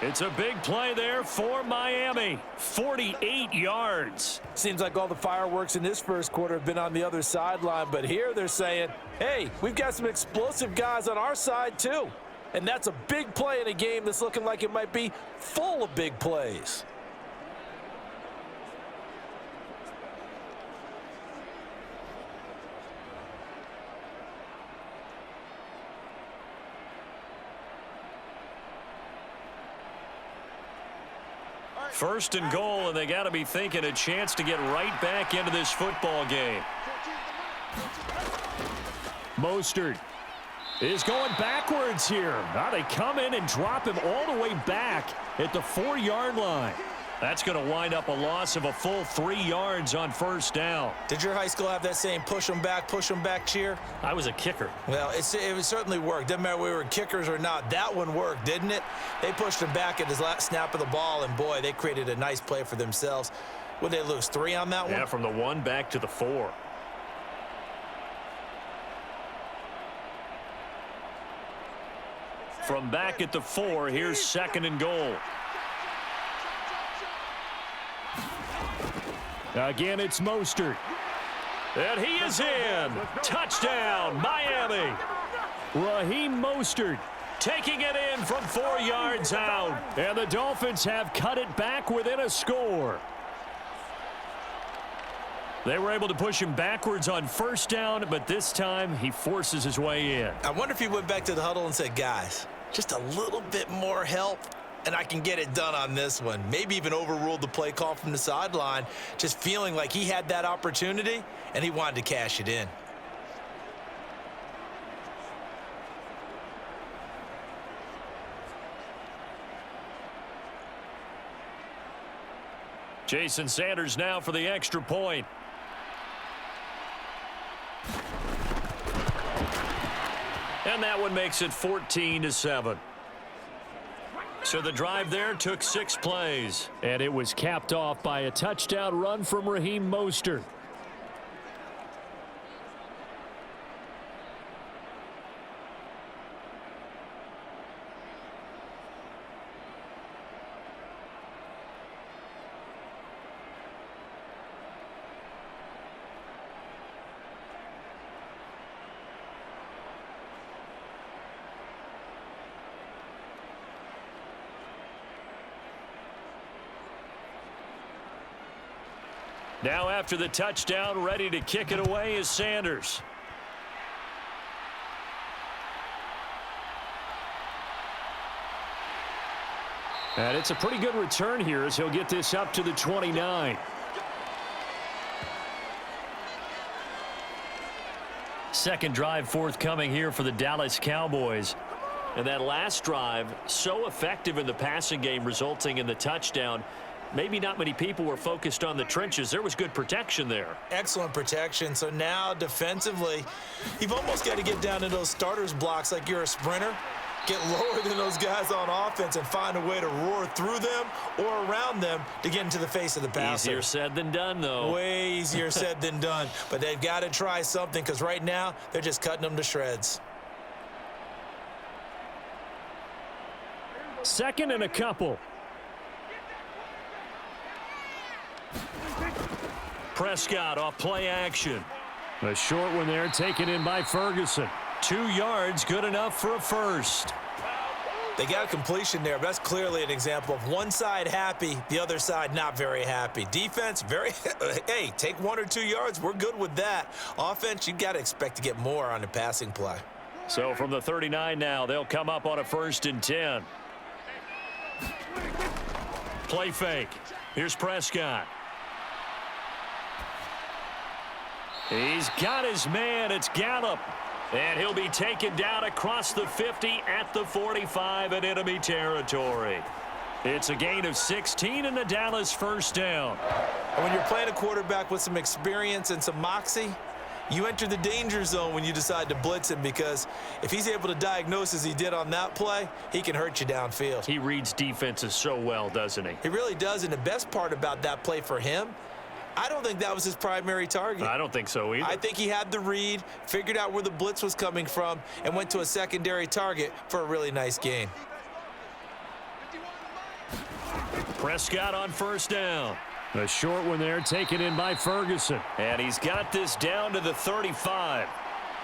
It's a big play there for Miami. 48 yards. Seems like all the fireworks in this first quarter have been on the other sideline, but here they're saying, hey, we've got some explosive guys on our side too. And that's a big play in a game that's looking like it might be full of big plays. First and goal, and they got to be thinking a chance to get right back into this football game. Mostert is going backwards here. Now they come in and drop him all the way back at the 4-yard line. That's going to wind up a loss of a full 3 yards on first down. Did your high school have that same push them back cheer? I was a kicker. Well, it certainly worked. Doesn't matter whether we were kickers or not. That one worked, didn't it? They pushed him back at his last snap of the ball, and boy, they created a nice play for themselves. Would they lose 3 on that one? Yeah, from the 1 back to the 4. From back at the 4, here's 2nd and goal. Again, it's Mostert. And he is in. Touchdown, Miami. Raheem Mostert taking it in from 4 yards out. And the Dolphins have cut it back within a score. They were able to push him backwards on first down, but this time he forces his way in. I wonder if he went back to the huddle and said, guys, just a little bit more help, and I can get it done on this one. Maybe even overruled the play call from the sideline, just feeling like he had that opportunity, and he wanted to cash it in. Jason Sanders now for the extra point. And that one makes it 14-7. So the drive there took 6 plays. And it was capped off by a touchdown run from Raheem Mostert. Now after the touchdown, ready to kick it away is Sanders. And it's a pretty good return here as he'll get this up to the 29. Second drive forthcoming here for the Dallas Cowboys. And that last drive, so effective in the passing game, resulting in the touchdown. Maybe not many people were focused on the trenches. There was good protection there. Excellent protection. So now defensively, you've almost got to get down to those starters blocks like you're a sprinter. Get lower than those guys on offense and find a way to roar through them or around them to get into the face of the passer. Easier said than done, though. Way easier said than done. But they've got to try something because right now they're just cutting them to shreds. Second and a couple. Prescott off play action. A short one there taken in by Ferguson. 2 yards, good enough for a first. They got a completion there, but that's clearly an example of one side happy, the other side not very happy. Defense, very, hey, take 1 or 2 yards, we're good with that. Offense, you got to expect to get more on the passing play. So from the 39 now, they'll come up on a 1st and 10. Play fake. Here's Prescott. He's got his man. It's Gallup. And he'll be taken down across the 50 at the 45 in enemy territory. It's a gain of 16 and the Dallas first down. And when you're playing a quarterback with some experience and some moxie, you enter the danger zone when you decide to blitz him because if he's able to diagnose as he did on that play, he can hurt you downfield. He reads defenses so well, doesn't he? He really does, and the best part about that play for him, I don't think that was his primary target. I don't think so either. I think he had the read, figured out where the blitz was coming from, and went to a secondary target for a really nice gain. Prescott on first down. A short one there taken in by Ferguson. And he's got this down to the 35.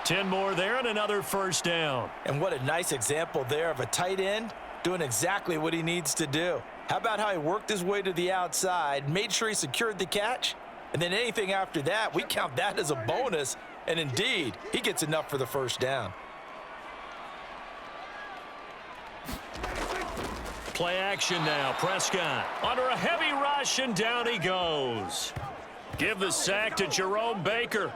10 more there and another first down. And what a nice example there of a tight end doing exactly what he needs to do. How about how he worked his way to the outside, made sure he secured the catch, and then anything after that, we count that as a bonus. And indeed, he gets enough for the first down. Play action now. Prescott under a heavy rush, and down he goes. Give the sack to Jerome Baker.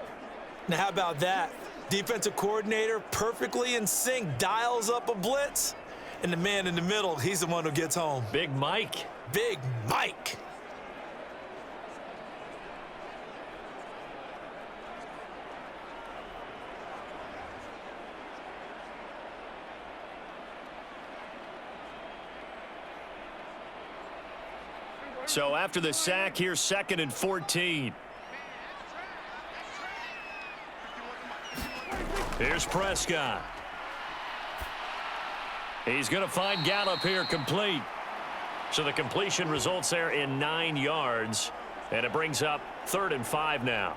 Now, how about that? Defensive coordinator perfectly in sync, dials up a blitz, and the man in the middle, he's the one who gets home. Big Mike. Big Mike. So after the sack, here's 2nd and 14. Here's Prescott. He's going to find Gallup here complete. So the completion results there in 9 yards. And it brings up 3rd and 5 now.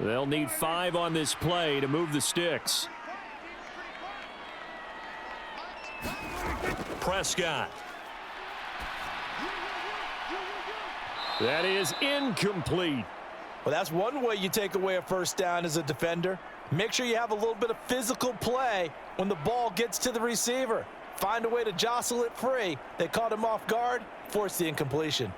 They'll need 5 on this play to move the sticks. Prescott. That is incomplete. Well, that's one way you take away a first down as a defender. Make sure you have a little bit of physical play when the ball gets to the receiver. Find a way to jostle it free. They caught him off guard, forced the incompletion.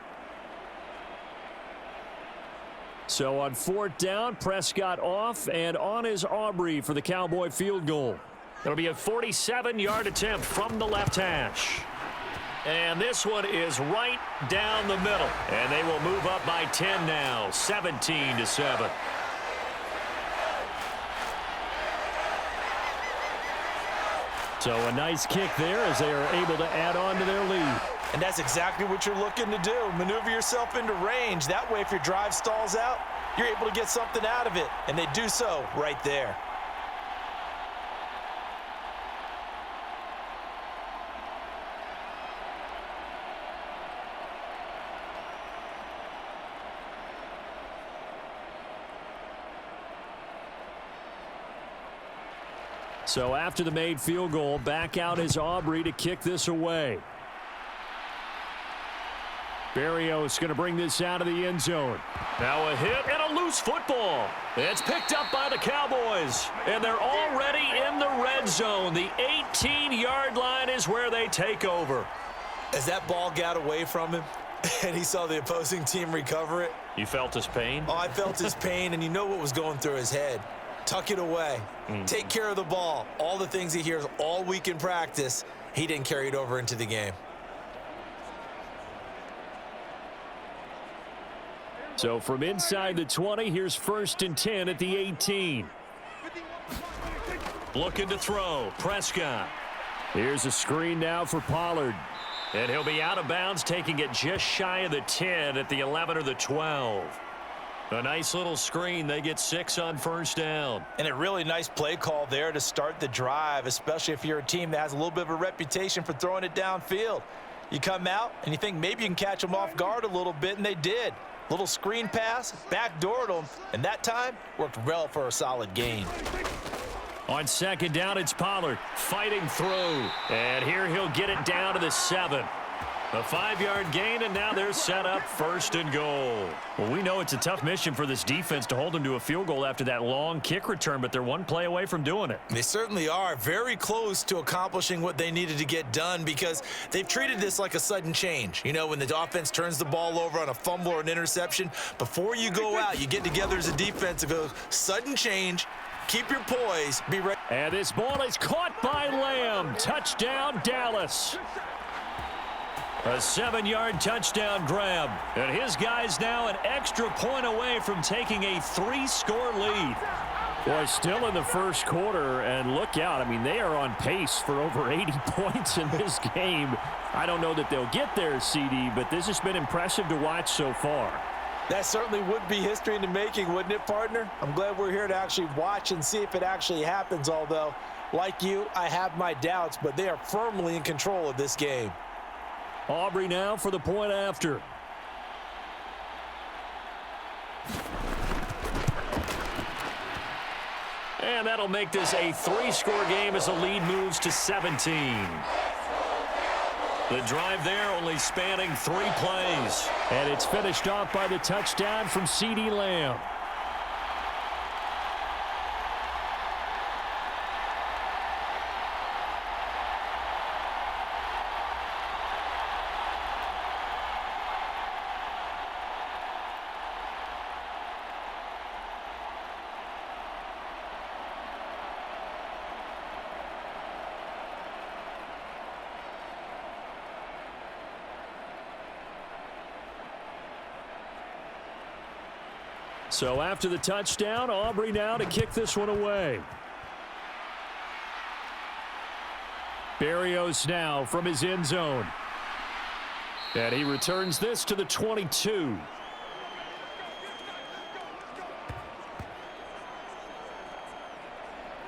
So on 4th down, Prescott off, and on is Aubrey for the Cowboy field goal. It'll be a 47-yard attempt from the left hash. And this one is right down the middle. And they will move up by 10 now, 17-7. So a nice kick there as they are able to add on to their lead. And that's exactly what you're looking to do. Maneuver yourself into range. That way, if your drive stalls out, you're able to get something out of it. And they do so right there. So after the made field goal, back out is Aubrey to kick this away. Berrios going to bring this out of the end zone. Now a hit and a loose football. It's picked up by the Cowboys, and they're already in the red zone. The 18-yard line is where they take over. As that ball got away from him and he saw the opposing team recover it. You felt his pain? Oh, I felt his pain, and you know what was going through his head. Tuck it away. Take care of the ball. All the things he hears all week in practice, he didn't carry it over into the game. So from inside the 20, here's 1st and 10 at the 18. Looking to throw. Prescott. Here's a screen now for Pollard. And he'll be out of bounds, taking it just shy of the 10 at the 11 or the 12. A nice little screen. They get 6 on 1st down. And a really nice play call there to start the drive, especially if you're a team that has a little bit of a reputation for throwing it downfield. You come out and you think maybe you can catch them off guard a little bit, and they did. Little screen pass, backdoored them, and that time worked well for a solid gain. On 2nd down, it's Pollard fighting through. And here he'll get it down to the 7. A 5-yard gain, and now they're set up 1st and goal. Well, we know it's a tough mission for this defense to hold them to a field goal after that long kick return, but they're one play away from doing it. They certainly are very close to accomplishing what they needed to get done, because they've treated this like a sudden change. You know, when the offense turns the ball over on a fumble or an interception, before you go out, you get together as a defense and go, sudden change, keep your poise, be ready. And this ball is caught by Lamb. Touchdown, Dallas. A 7-yard touchdown grab. And his guys now an extra point away from taking a 3-score lead. Boy, still in the first quarter, and look out. I mean, they are on pace for over 80 points in this game. I don't know that they'll get there, CD, but this has been impressive to watch so far. That certainly would be history in the making, wouldn't it, partner? I'm glad we're here to actually watch and see if it actually happens, although, like you, I have my doubts, but they are firmly in control of this game. Aubrey now for the point after. And that'll make this a 3-score game as the lead moves to 17. The drive there only spanning 3 plays. And it's finished off by the touchdown from CeeDee Lamb. So after the touchdown, Aubrey now to kick this one away. Berrios now from his end zone. And he returns this to the 22.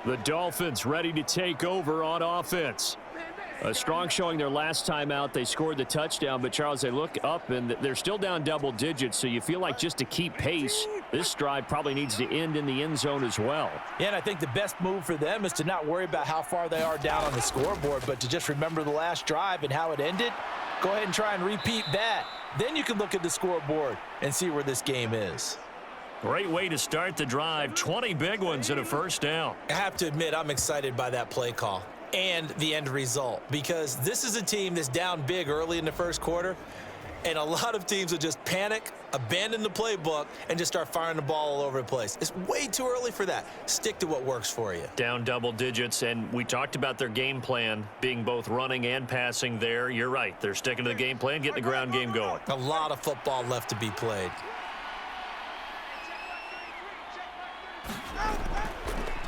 The Dolphins ready to take over on offense. A strong showing their last time out. They scored the touchdown, but Charles, they look up and they're still down double digits, so you feel like just to keep pace, this drive probably needs to end in the end zone as well. Yeah, and I think the best move for them is to not worry about how far they are down on the scoreboard, but to just remember the last drive and how it ended. Go ahead and try and repeat that. Then you can look at the scoreboard and see where this game is. Great way to start the drive. 20 big ones and a 1st down. I have to admit, I'm excited by that play call and the end result, because this is a team that's down big early in the first quarter, and a lot of teams will just panic, abandon the playbook, and just start firing the ball all over the place. It's way too early for that. Stick to what works for you. Down double digits, and we talked about their game plan being both running and passing there. You're right. They're sticking to the game plan, getting the ground game going. A lot of football left to be played.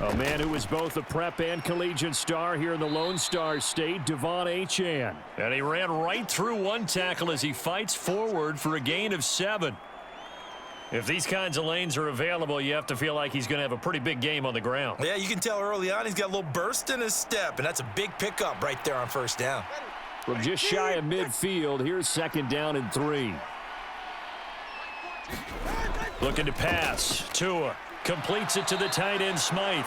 A man who was both a prep and collegiate star here in the Lone Star State, Devon Achane. And he ran right through one tackle as he fights forward for a gain of 7. If these kinds of lanes are available, you have to feel like he's going to have a pretty big game on the ground. Yeah, you can tell early on he's got a little burst in his step, and that's a big pickup right there on 1st down. From just shy of midfield, here's 2nd down and 3. Looking to pass. Tua completes it to the tight end, Smythe.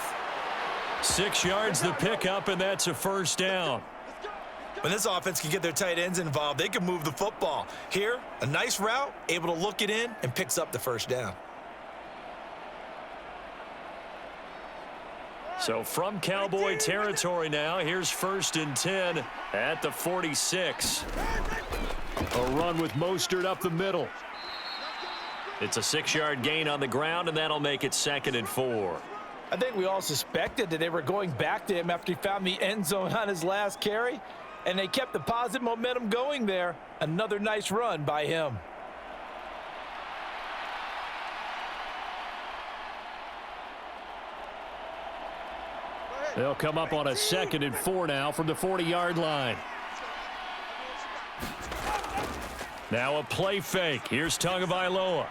6 yards the pickup, and that's a first down. When this offense can get their tight ends involved, they can move the football. Here, a nice route, able to look it in, and picks up the first down. So from Cowboy territory now, here's 1st and 10 at the 46. A run with Mostert up the middle. It's a 6-yard gain on the ground, and that'll make it 2nd and 4. I think we all suspected that they were going back to him after he found the end zone on his last carry, and they kept the positive momentum going there. Another nice run by him. They'll come up on a 2nd and 4 now from the 40-yard line. Now a play fake. Here's Tagovailoa.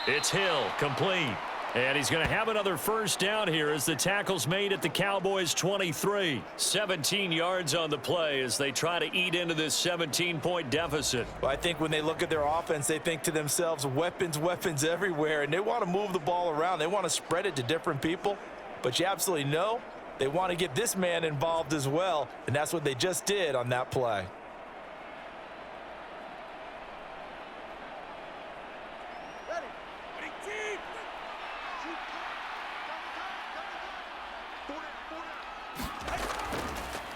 It's Hill, complete. And he's going to have another first down here as the tackle's made at the Cowboys' 23. 17 yards on the play as they try to eat into this 17-point deficit. Well, I think when they look at their offense, they think to themselves, weapons, weapons everywhere, and they want to move the ball around. They want to spread it to different people, but you absolutely know they want to get this man involved as well, and that's what they just did on that play.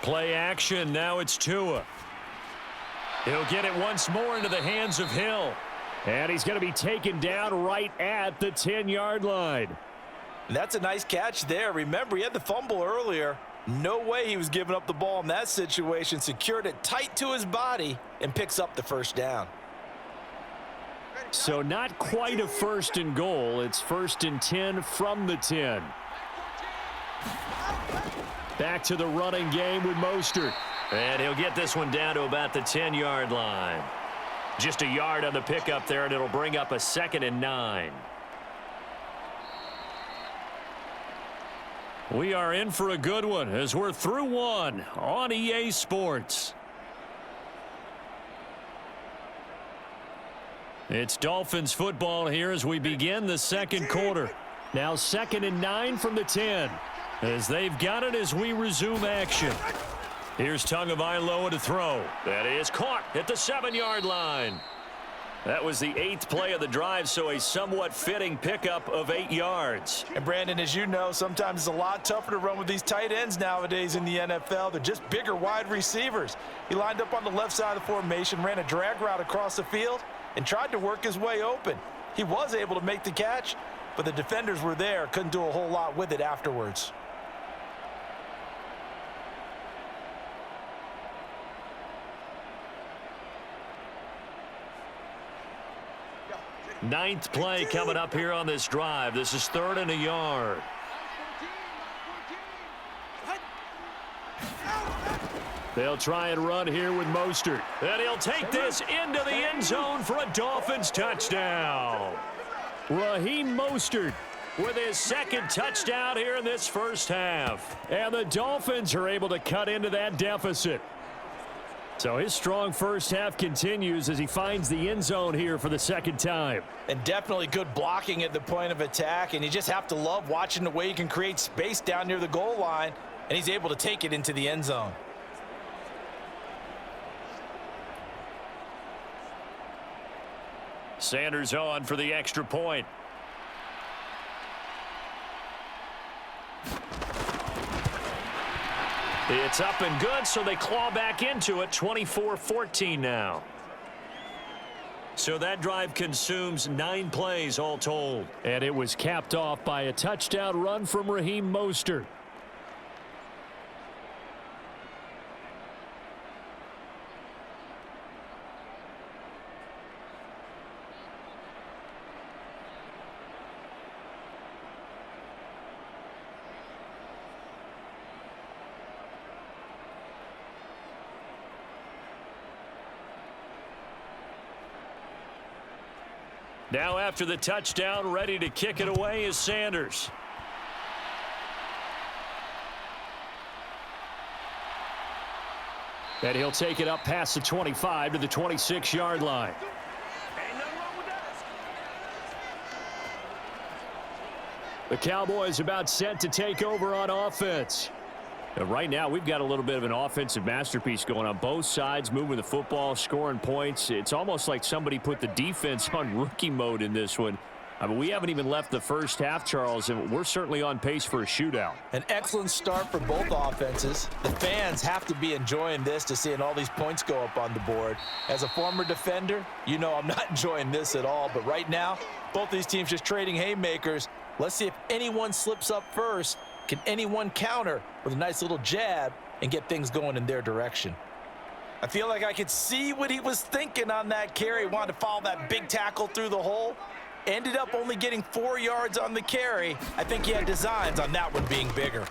Play action. Now it's Tua. He'll get it once more into the hands of Hill. And he's going to be taken down right at the 10-yard line. And that's a nice catch there. Remember, he had the fumble earlier. No way he was giving up the ball in that situation. Secured it tight to his body and picks up the first down. So not quite a 1st and goal. It's 1st and 10 from the 10. Back to the running game with Mostert. And he'll get this one down to about the 10-yard line. Just a yard on the pickup there, and it'll bring up a 2nd and 9. We are in for a good one as we're through one on EA Sports. It's Dolphins football here as we begin the second quarter. Now 2nd and 9 from the 10. As they've got it as we resume action. Here's Tagovailoa to throw. That is caught at the 7-yard line. That was the 8th play of the drive, so a somewhat fitting pickup of 8 yards. And Brandon, as you know, sometimes it's a lot tougher to run with these tight ends nowadays in the NFL. They're just bigger wide receivers. He lined up on the left side of the formation, ran a drag route across the field, and tried to work his way open. He was able to make the catch, but the defenders were there, couldn't do a whole lot with it afterwards. Ninth play coming up here on this drive. This is 3rd and a yard. They'll try and run here with Mostert. And he'll take this into the end zone for a Dolphins touchdown. Raheem Mostert With his 2nd touchdown here in this first half. And the Dolphins are able to cut into that deficit. So his strong first half continues as he finds the end zone here for the 2nd time. And definitely good blocking at the point of attack, and you just have to love watching the way he can create space down near the goal line, and he's able to take it into the end zone. Sanders on for the extra point. It's up and good, so they claw back into it. 24-14 now. So that drive consumes 9 plays all told. And it was capped off by a touchdown run from Raheem Mostert. Now after the touchdown, ready to kick it away is Sanders. And he'll take it up past the 25 to the 26-yard line. The Cowboys about set to take over on offense. Right now, we've got a little bit of an offensive masterpiece going on both sides, moving the football, scoring points. It's almost like somebody put the defense on rookie mode in this one. I mean, we haven't even left the first half, Charles, and we're certainly on pace for a shootout. An excellent start for both offenses. The fans have to be enjoying this to seeing all these points go up on the board. As a former defender, you know I'm not enjoying this at all. But right now, both these teams just trading haymakers. Let's see if anyone slips up first. Can anyone counter with a nice little jab and get things going in their direction? I feel like I could see what he was thinking on that carry. Wanted to follow that big tackle through the hole. Ended up only getting 4 yards on the carry. I think he had designs on that one being bigger.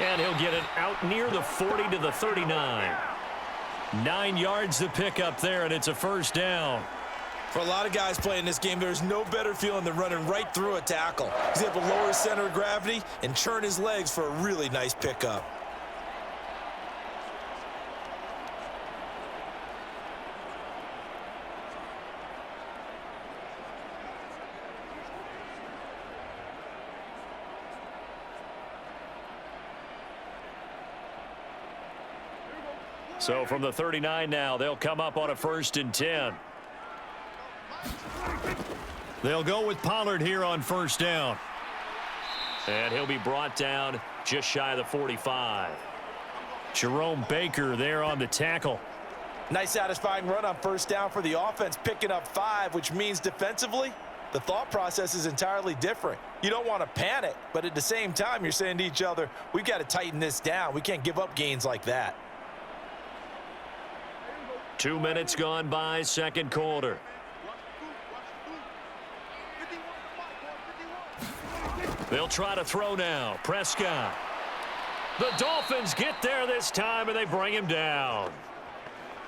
And he'll get it out near the 40 to the 39. 9 yards to pick up there, and it's a first down. For a lot of guys playing this game, there's no better feeling than running right through a tackle. He's able to lower his center of gravity and churn his legs for a really nice pickup. So from the 39 now, they'll come up on a 1st and 10. They'll go with Pollard here on 1st down. And he'll be brought down just shy of the 45. Jerome Baker there on the tackle. Nice satisfying run on 1st down for the offense, picking up 5, which means defensively, the thought process is entirely different. You don't want to panic, but at the same time, you're saying to each other, we've got to tighten this down. We can't give up gains like that. 2 minutes gone by, second quarter. They'll try to throw now. Prescott. The Dolphins get there this time, and they bring him down.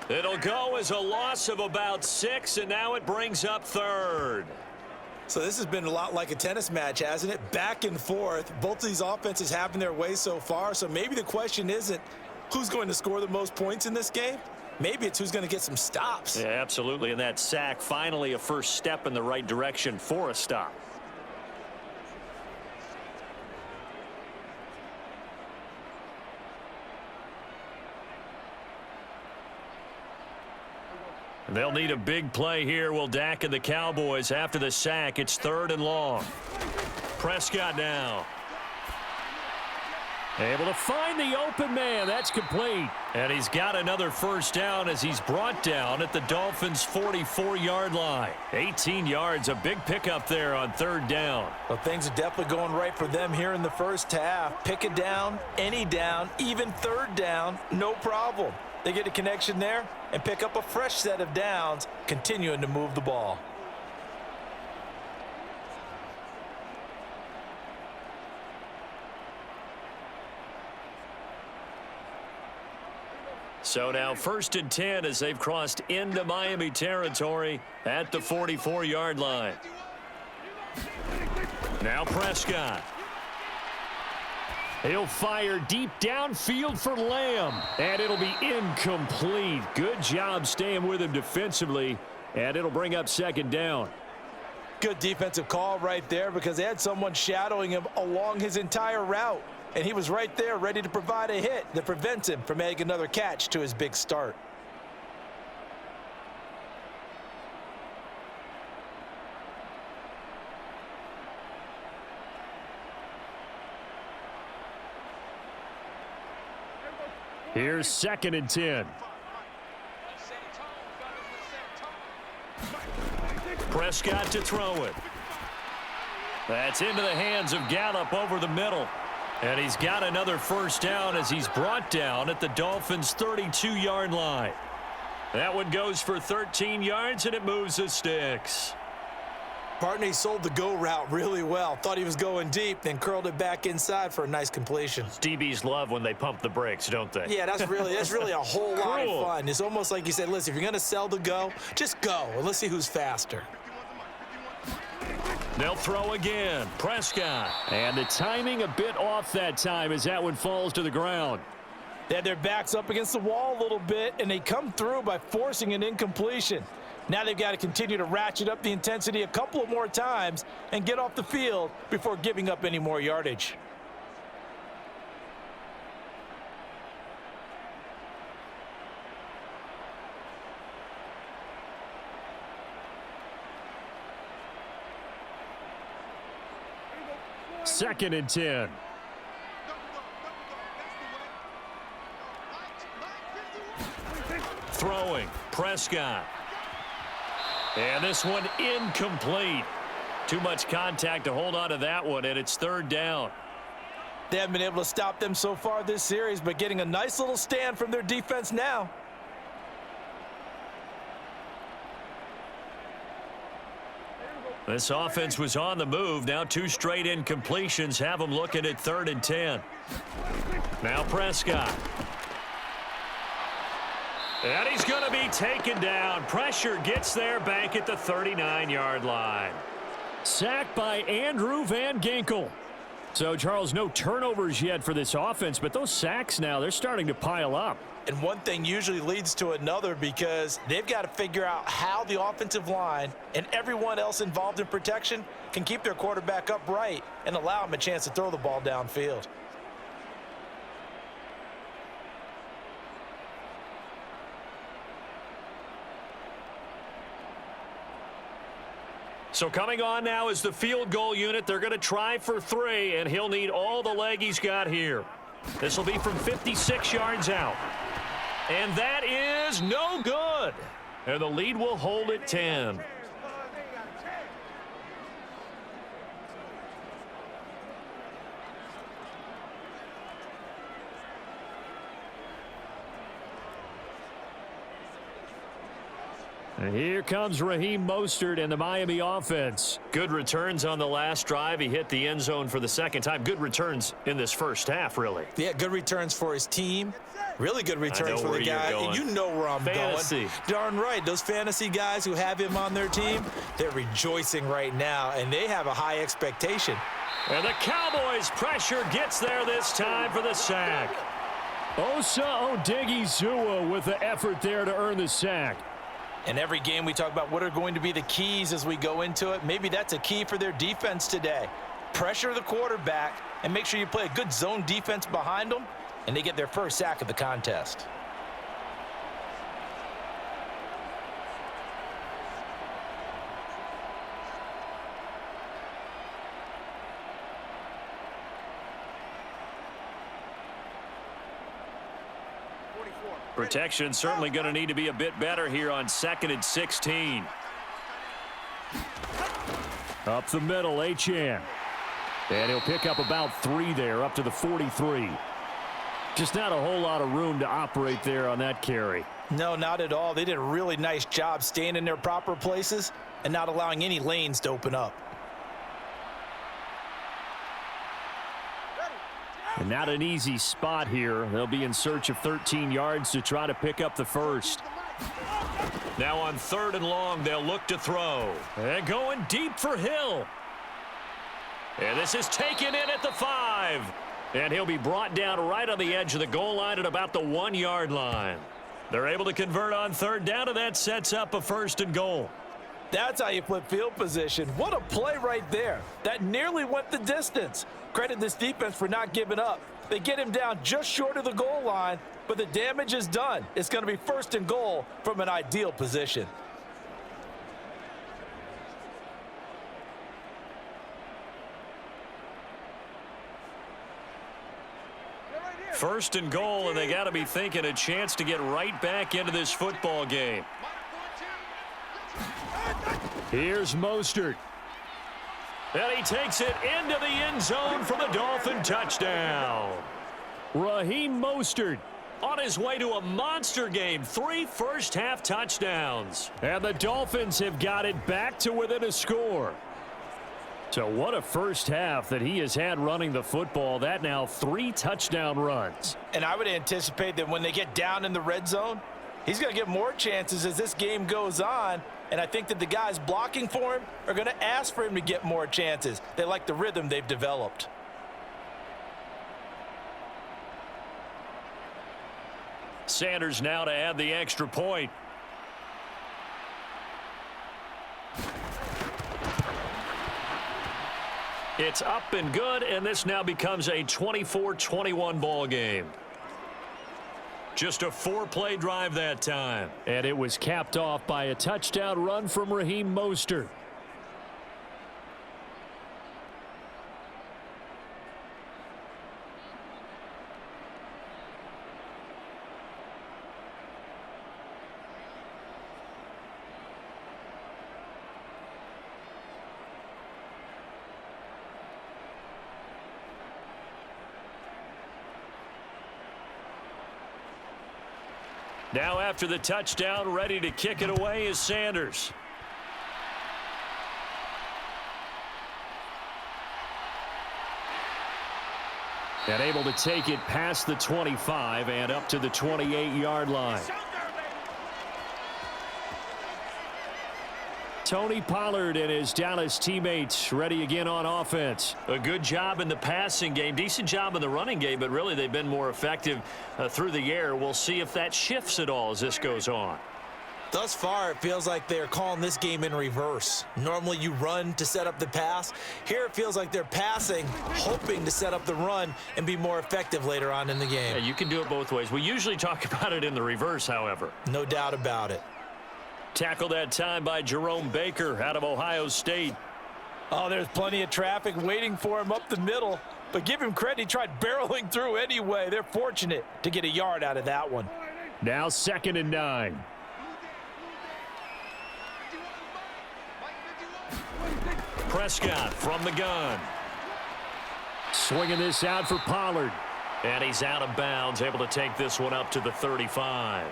It'll go as a loss of about 6, and now it brings up 3rd. So this has been a lot like a tennis match, hasn't it? Back and forth. Both of these offenses having their way so far. So maybe the question isn't who's going to score the most points in this game. Maybe it's who's going to get some stops. Yeah, absolutely. And that sack, finally a first step in the right direction for a stop. They'll need a big play here. Will Dak and the Cowboys after the sack. It's 3rd and long. Prescott now. Able to find the open man. That's complete. And he's got another first down as he's brought down at the Dolphins' 44-yard line. 18 yards, a big pickup there on 3rd down. Well, things are definitely going right for them here in the first half. Pick a down, any down, even 3rd down, no problem. They get a connection there and pick up a fresh set of downs, continuing to move the ball. So now 1st and 10 as they've crossed into Miami territory at the 44-yard line. Now Prescott. He'll fire deep downfield for Lamb, and it'll be incomplete. Good job staying with him defensively, and it'll bring up 2nd down. Good defensive call right there because they had someone shadowing him along his entire route, and he was right there ready to provide a hit that prevents him from adding another catch to his big start. Here's 2nd and 10. Prescott to throw it. That's into the hands of Gallup over the middle. And he's got another first down as he's brought down at the Dolphins' 32-yard line. That one goes for 13 yards, and it moves the sticks. Bartney sold the go route really well. Thought he was going deep, then curled it back inside for a nice completion. DBs love when they pump the brakes, don't they? Yeah, that's really a whole lot of fun. It's almost like you said, listen, if you're going to sell the go, just go, and let's see who's faster. They'll throw again. Prescott. And the timing a bit off that time as that one falls to the ground. They had their backs up against the wall a little bit, and they come through by forcing an incompletion. Now they've got to continue to ratchet up the intensity a couple of more times and get off the field before giving up any more yardage. Second and 10. Throwing, Prescott. And this one incomplete. Too much contact to hold on to that one, and it's third down. They haven't been able to stop them so far this series, but getting a nice little stand from their defense now. This offense was on the move. Now 2 straight incompletions have them looking at 3rd and 10. Now Prescott. And he's going to be taken down. Pressure gets there back at the 39-yard line. Sacked by Andrew Van Ginkel. So, Charles, no turnovers yet for this offense, but those sacks now, they're starting to pile up. And one thing usually leads to another because they've got to figure out how the offensive line and everyone else involved in protection can keep their quarterback upright and allow him a chance to throw the ball downfield. So coming on now is the field goal unit. They're going to try for 3, and he'll need all the leg he's got here. This will be from 56 yards out. And that is no good. And the lead will hold at 10. And here comes Raheem Mostert and the Miami offense. Good returns on the last drive. He hit the end zone for the second time. Good returns in this first half, really. Yeah, good returns for his team. Really good returns for the guy. You know where I'm fantasy. going. Darn right. Those fantasy guys who have him on their team, they're rejoicing right now, and they have a high expectation. And the Cowboys pressure gets there this time for the sack. Osa Odighizuwa with the effort there to earn the sack. In every game we talk about what are going to be the keys as we go into it. Maybe that's a key for their defense today. Pressure the quarterback and make sure you play a good zone defense behind them, and they get their first sack of the contest. Protection certainly going to need to be a bit better here on 2nd and 16. Up the middle, Achane. And he'll pick up about 3 there, up to the 43. Just not a whole lot of room to operate there on that carry. No, not at all. They did a really nice job staying in their proper places and not allowing any lanes to open up. And not an easy spot here. They'll be in search of 13 yards to try to pick up the first. Now on 3rd and long, they'll look to throw. And going deep for Hill. And this is taken in at the 5. And he'll be brought down right on the edge of the goal line at about the 1-yard line. They're able to convert on 3rd down, and that sets up a 1st and goal. That's how you flip field position. What a play right there. That nearly went the distance. Credit this defense for not giving up. They get him down just short of the goal line, but the damage is done. It's going to be 1st and goal from an ideal position. First and goal, and they got to be thinking a chance to get right back into this football game. Here's Mostert. And he takes it into the end zone for the Dolphin touchdown. Raheem Mostert on his way to a monster game. 3 first-half touchdowns. And the Dolphins have got it back to within a score. So what a first half that he has had running the football. That now 3 touchdown runs. And I would anticipate that when they get down in the red zone, he's going to get more chances as this game goes on. And I think that the guys blocking for him are going to ask for him to get more chances. They like the rhythm they've developed. Sanders now to add the extra point. It's up and good, and this now becomes a 24-21 ball game. Just a 4-play drive that time. And it was capped off by a touchdown run from Raheem Mostert. Now after the touchdown, ready to kick it away is Sanders. And able to take it past the 25 and up to the 28-yard line. Tony Pollard and his Dallas teammates ready again on offense. A good job in the passing game, decent job in the running game, but really they've been more effective through the air. We'll see if that shifts at all as this goes on. Thus far, it feels like they're calling this game in reverse. Normally you run to set up the pass. Here it feels like they're passing, hoping to set up the run and be more effective later on in the game. Yeah, you can do it both ways. We usually talk about it in the reverse, however. No doubt about it. Tackled that time by Jerome Baker out of Ohio State. Oh, there's plenty of traffic waiting for him up the middle. But give him credit, he tried barreling through anyway. They're fortunate to get a yard out of that one. Now 2nd and 9. Prescott from the gun. Swinging this out for Pollard. And he's out of bounds, able to take this one up to the 35.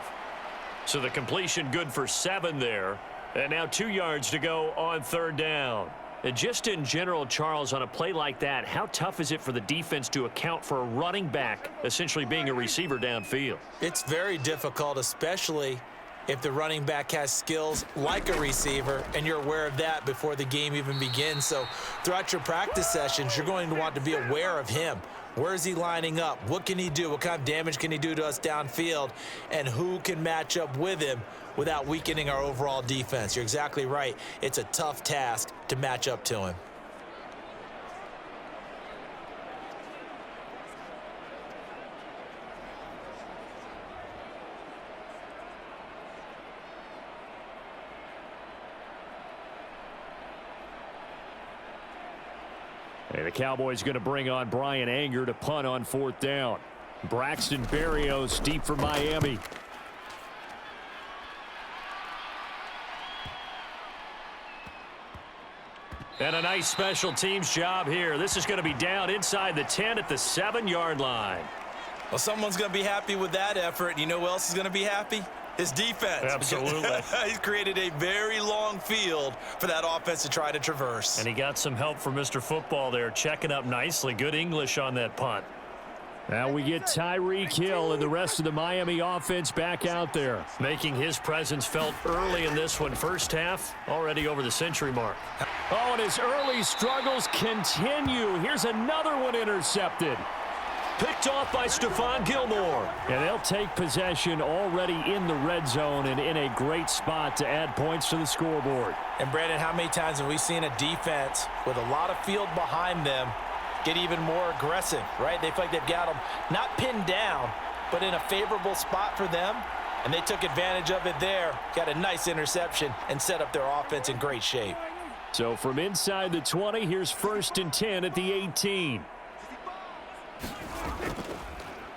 So the completion good for 7 there. And now 2 yards to go on 3rd down. And just in general, Charles, on a play like that, how tough is it for the defense to account for a running back essentially being a receiver downfield? It's very difficult, especially if the running back has skills like a receiver and you're aware of that before the game even begins. So throughout your practice sessions, you're going to want to be aware of him. Where is he lining up? What can he do? What kind of damage can he do to us downfield? And who can match up with him without weakening our overall defense? You're exactly right. It's a tough task to match up to him. And the Cowboys going to bring on Brian Anger to punt on 4th down. Braxton Berrios deep for Miami. And a nice special teams job here. This is going to be down inside the 10 at the 7-yard line. Well, someone's going to be happy with that effort. You know who else is going to be happy? His defense. Absolutely. He's created a very long field for that offense to try to traverse. And he got some help from Mr. Football there, checking up nicely. Good English on that punt. Now we get Tyreek Hill and the rest of the Miami offense back out there. Making his presence felt early in this one. First half, already over the century mark. Oh, and his early struggles continue. Here's another one intercepted. Picked off by Stephon Gilmore. And they'll take possession already in the red zone and in a great spot to add points to the scoreboard. And Brandon, how many times have we seen a defense with a lot of field behind them get even more aggressive, right? They feel like they've got them not pinned down, but in a favorable spot for them. And they took advantage of it there, got a nice interception, and set up their offense in great shape. So from inside the 20, here's 1st and 10 at the 18.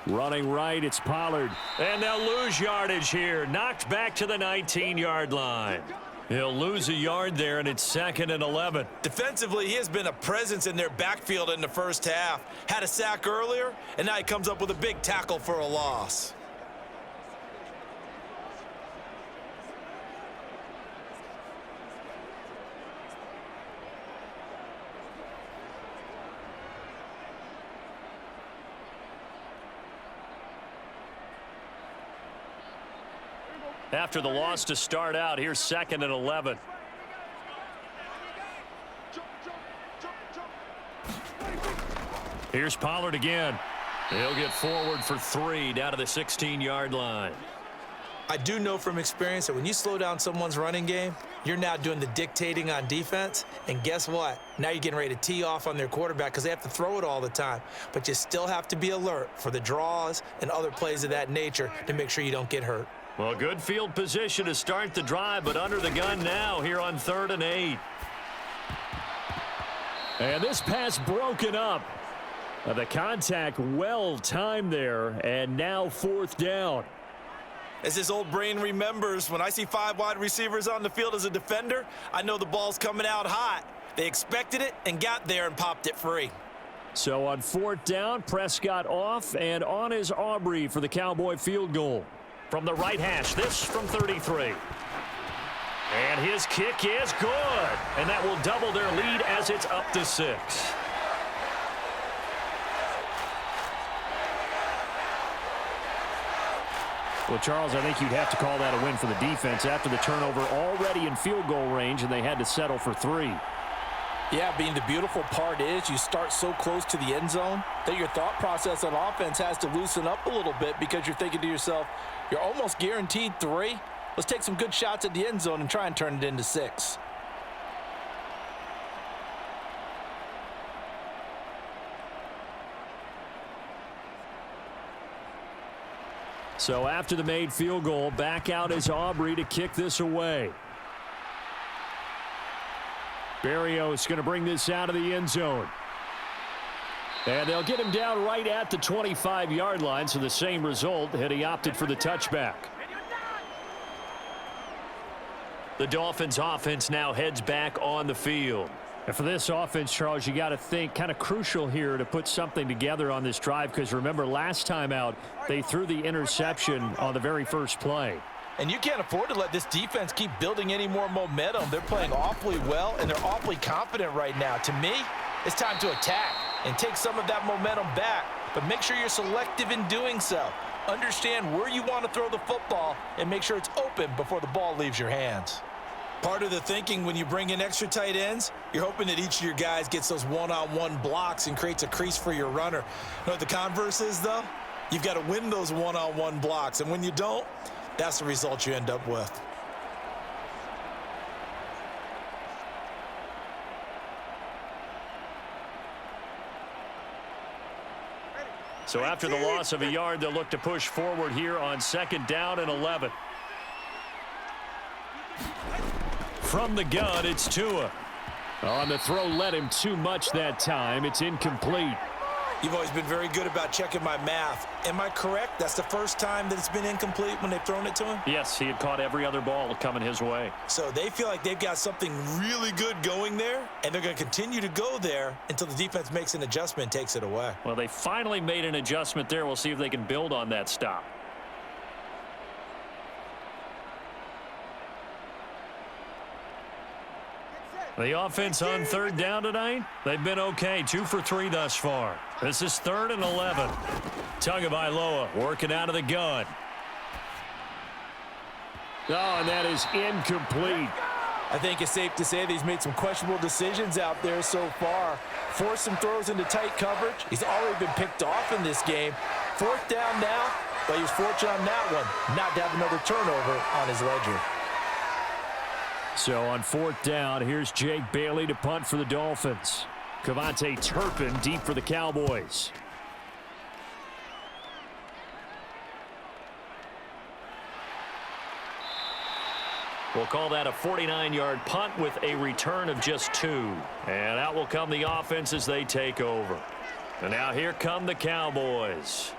Running right, it's Pollard. And they'll lose yardage here. Knocked back to the 19-yard line. He'll lose a yard there, and it's 2nd and 11. Defensively, he has been a presence in their backfield in the first half. Had a sack earlier, and now he comes up with a big tackle for a loss. After the loss to start out, here's 2nd and 11. Here's Pollard again. He'll get forward for 3 down to the 16-yard line. I do know from experience that when you slow down someone's running game, You're now doing the dictating on defense, and guess what? Now you're getting ready to tee off on their quarterback because they have to throw it all the time. But you still have to be alert for the draws and other plays of that nature to make sure you don't get hurt. Well, good field position to start the drive, but under the gun now here on 3rd and 8. And this pass broken up. The contact well timed there, and now 4th down. As his old brain remembers, when I see 5 wide receivers on the field as a defender, I know the ball's coming out hot. They expected it and got there and popped it free. So on 4th down, Prescott off, and on is Aubrey for the Cowboy field goal. From the right hash, this from 33. And his kick is good. And that will double their lead as it's up to 6. Well, Charles, I think you'd have to call that a win for the defense after the turnover already in field goal range, and they had to settle for 3. Yeah, Bean, the beautiful part is you start so close to the end zone that your thought process on offense has to loosen up a little bit because you're thinking to yourself, you're almost guaranteed 3. Let's take some good shots at the end zone and try and turn it into 6. So after the made field goal, back out is Aubrey to kick this away. Berrios going to bring this out of the end zone. And they'll get him down right at the 25-yard line, so the same result had he opted for the touchback. The Dolphins offense now heads back on the field. And for this offense, Charles, you got to think kind of crucial here to put something together on this drive, because remember last time out they threw the interception on the very first play. And you can't afford to let this defense keep building any more momentum. They're playing awfully well, and they're awfully confident right now. To me, it's time to attack and take some of that momentum back, but make sure you're selective in doing so. Understand where you want to throw the football and make sure it's open before the ball leaves your hands. Part of the thinking when you bring in extra tight ends, you're hoping that each of your guys gets those one-on-one blocks and creates a crease for your runner. You know what the converse is, though? You've got to win those one-on-one blocks, and when you don't, that's the result you end up with. So after the loss of a yard, they'll look to push forward here on 2nd down and 11. From the gun, it's Tua. On the throw, led him too much that time. It's incomplete. You've always been very good about checking my math. Am I correct? That's the first time that it's been incomplete when they've thrown it to him? Yes, he had caught every other ball coming his way. So they feel like they've got something really good going there, and they're going to continue to go there until the defense makes an adjustment and takes it away. Well, they finally made an adjustment there. We'll see if they can build on that stop. The offense on 3rd down tonight, they've been okay. 2 for 3 thus far. This is 3rd and 11. Tagovailoa working out of the gun. Oh, and that is incomplete. I think it's safe to say that he's made some questionable decisions out there so far. Forced some throws into tight coverage. He's already been picked off in this game. 4th down now, but he was fortunate on that one not to have another turnover on his ledger. So on 4th down, here's Jake Bailey to punt for the Dolphins. Cavante Turpin deep for the Cowboys. We'll call that a 49-yard punt with a return of just 2. And out will come the offense as they take over. And now here come the Cowboys.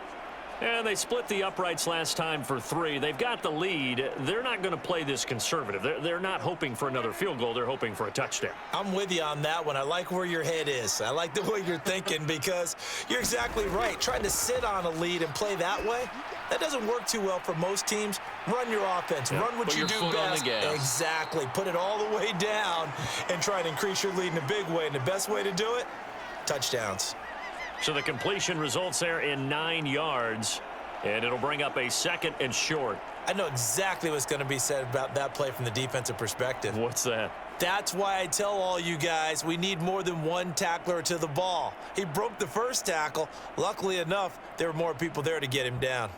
And they split the uprights last time for 3. They've got the lead. They're not going to play this conservative. They're not hoping for another field goal. They're hoping for a touchdown. I'm with you on that one. I like where your head is. I like the way you're thinking because you're exactly right. Trying to sit on a lead and play that way, that doesn't work too well for most teams. Run your offense. Run what you do best. Exactly. Put it all the way down and try and increase your lead in a big way. And the best way to do it, touchdowns. So the completion results there in 9 yards, and it'll bring up a 2nd and short. I know exactly what's going to be said about that play from the defensive perspective. What's that? That's why I tell all you guys we need more than one tackler to the ball. He broke the first tackle. Luckily enough, there were more people there to get him down.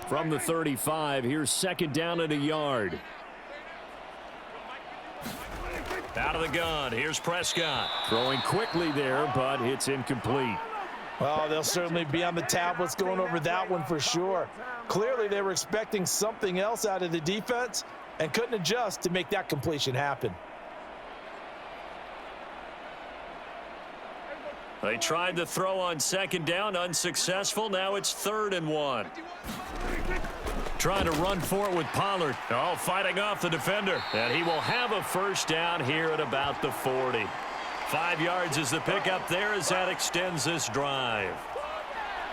From the 35, here's second down at a yard. Out of the gun, here's Prescott. Throwing quickly there, but it's incomplete. Well, they'll certainly be on the tablets going over that one for sure. Clearly, they were expecting something else out of the defense and couldn't adjust to make that completion happen. They tried to throw on second down, unsuccessful. Now it's 3rd and 1. Trying to run for it with Pollard. Oh, fighting off the defender. And he will have a first down here at about the 40. 5 yards is the pickup there as that extends this drive.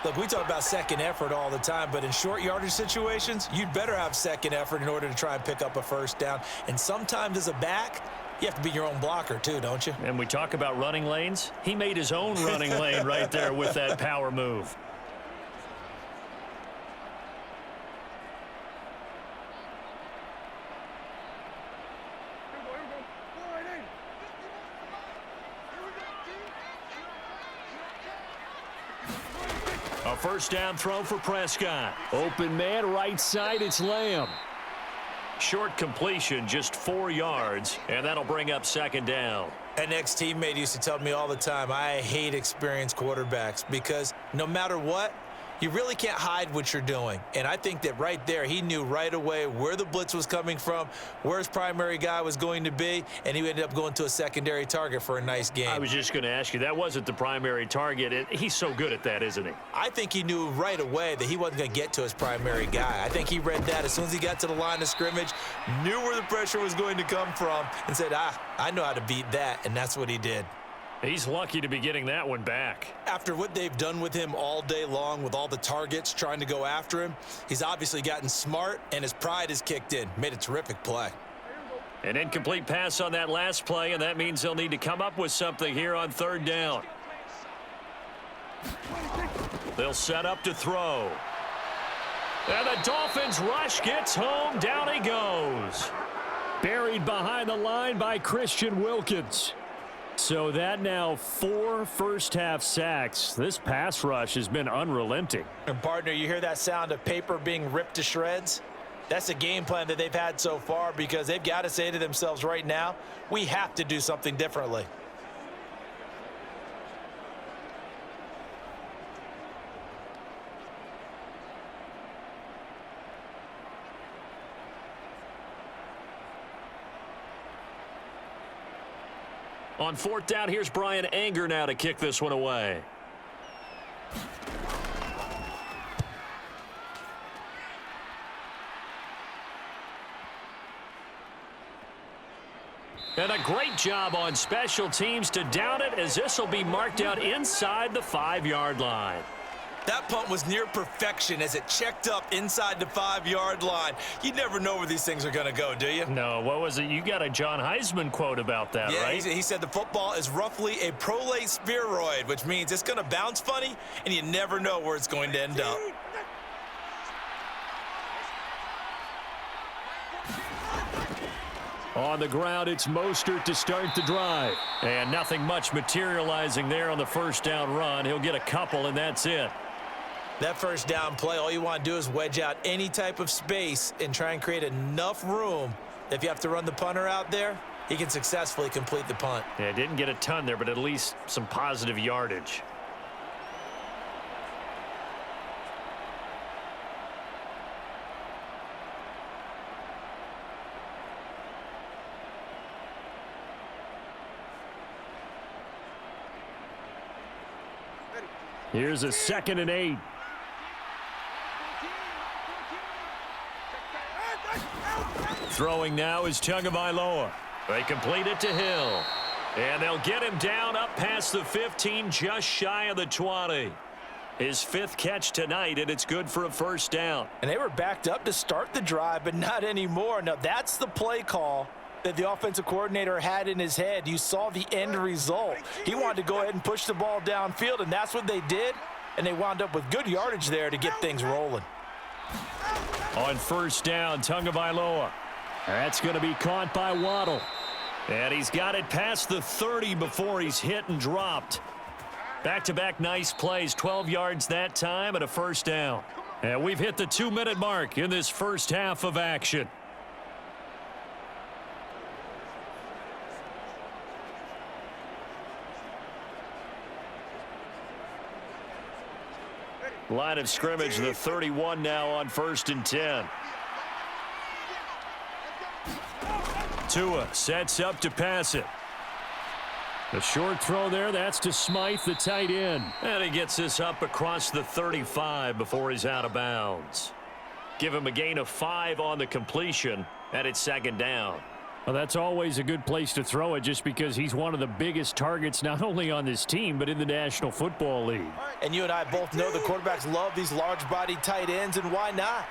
Look, we talk about second effort all the time, but in short yardage situations, you'd better have second effort in order to try and pick up a first down. And sometimes as a back, you have to be your own blocker too, don't you? And we talk about running lanes. He made his own running lane right there with that power move. A first down throw for Prescott. Open man, right side, it's Lamb. Short completion, just 4 yards, and that'll bring up second down. An ex-teammate used to tell me all the time, I hate experienced quarterbacks because no matter what, you really can't hide what you're doing. And I think that right there, he knew right away where the blitz was coming from, where his primary guy was going to be, and he ended up going to a secondary target for a nice game. I was just going to ask you, that wasn't the primary target. He's so good at that, isn't he? I think he knew right away that he wasn't going to get to his primary guy. I think he read that as soon as he got to the line of scrimmage, knew where the pressure was going to come from, and said, I know how to beat that, and that's what he did. He's lucky to be getting that one back. After what they've done with him all day long with all the targets trying to go after him, he's obviously gotten smart and his pride has kicked in. Made a terrific play. An incomplete pass on that last play, and that means they'll need to come up with something here on 3rd down. They'll set up to throw. And the Dolphins rush gets home. Down he goes. Buried behind the line by Christian Wilkins. So that now 4 first-half sacks. This pass rush has been unrelenting. And partner, you hear that sound of paper being ripped to shreds? That's a game plan that they've had so far because they've got to say to themselves right now, we have to do something differently. On 4th down, here's Brian Anger now to kick this one away. And a great job on special teams to down it as this will be marked out inside the 5-yard line. That punt was near perfection as it checked up inside the 5-yard line. You never know where these things are going to go, do you? No, what was it? You got a John Heisman quote about that, yeah, right? He said the football is roughly a prolate spheroid, which means it's going to bounce funny, and you never know where it's going to end up. On the ground, it's Mostert to start the drive. And nothing much materializing there on the first down run. He'll get a couple, and that's it. That first down play, all you want to do is wedge out any type of space and try and create enough room. If you have to run the punter out there, he can successfully complete the punt. Yeah, didn't get a ton there, but at least some positive yardage. Here's a 2nd and 8. Throwing now is Tagovailoa. They complete it to Hill. And they'll get him down up past the 15, just shy of the 20. His 5th catch tonight, and it's good for a first down. And they were backed up to start the drive, but not anymore. Now, that's the play call that the offensive coordinator had in his head. You saw the end result. He wanted to go ahead and push the ball downfield, and that's what they did. And they wound up with good yardage there to get things rolling. On first down, Tagovailoa. That's going to be caught by Waddle. And he's got it past the 30 before he's hit and dropped. Back-to-back nice plays, 12 yards that time and a first down. And we've hit the 2-minute mark in this first half of action. Line of scrimmage, the 31 now on 1st and 10. Tua sets up to pass it. The short throw there, that's to Smythe, the tight end. And he gets this up across the 35 before he's out of bounds. Give him a gain of 5 on the completion, and it's 2nd down. Well, that's always a good place to throw it just because he's one of the biggest targets not only on this team but in the National Football League. And you and I both know the quarterbacks love these large-bodied tight ends, and why not?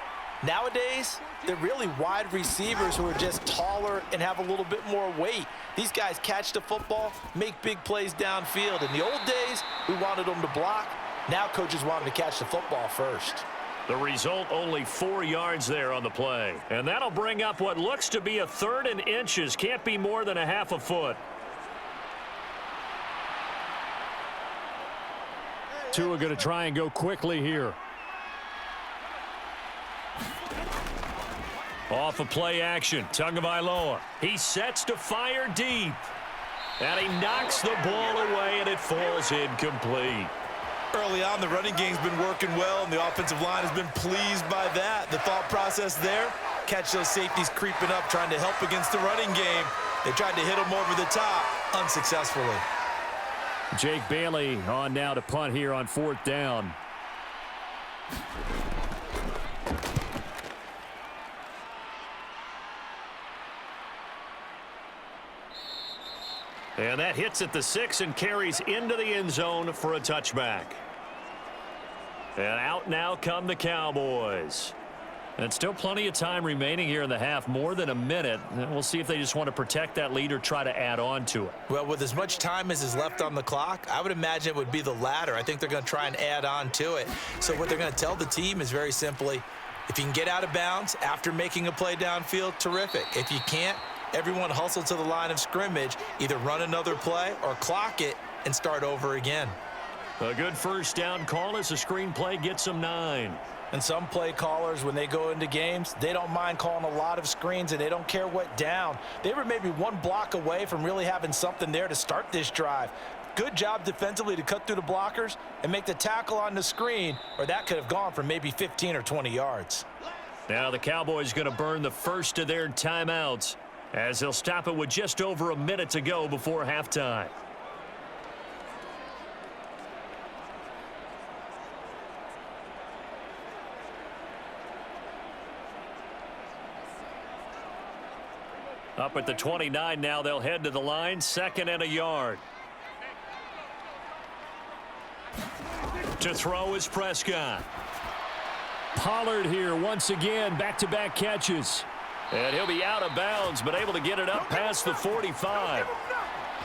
Nowadays, they're really wide receivers who are just taller and have a little bit more weight. These guys catch the football, make big plays downfield. In the old days, we wanted them to block. Now coaches want them to catch the football first. The result, only 4 yards there on the play. And that'll bring up what looks to be a 3rd and inches. Can't be more than a half a foot. Tua going to try and go quickly here. Off of play action, Tagovailoa. He sets to fire deep. And he knocks the ball away, and it falls incomplete. Early on, the running game's been working well, and the offensive line has been pleased by that. The thought process there, catch those safeties creeping up, trying to help against the running game. They tried to hit them over the top, unsuccessfully. Jake Bailey on now to punt here on 4th down. And that hits at the 6 and carries into the end zone for a touchback. And out now come the Cowboys. And still plenty of time remaining here in the half, more than a minute. And we'll see if they just want to protect that lead or try to add on to it. Well, with as much time as is left on the clock, I would imagine it would be the latter. I think they're going to try and add on to it. So what they're going to tell the team is very simply, if you can get out of bounds after making a play downfield, terrific. If you can't, everyone hustle to the line of scrimmage, either run another play or clock it and start over again. A good first down call as the screen play gets them 9. And some play callers, when they go into games, they don't mind calling a lot of screens, and they don't care what down. They were maybe one block away from really having something there to start this drive. Good job defensively to cut through the blockers and make the tackle on the screen, or that could have gone for maybe 15 or 20 yards. Now the Cowboys going to burn the first of their timeouts, as they'll stop it with just over a minute to go before halftime. Up at the 29 now, they'll head to the line, 2nd and a yard. To throw is Prescott. Pollard here once again, back-to-back catches. And he'll be out of bounds, but able to get it up past the 45.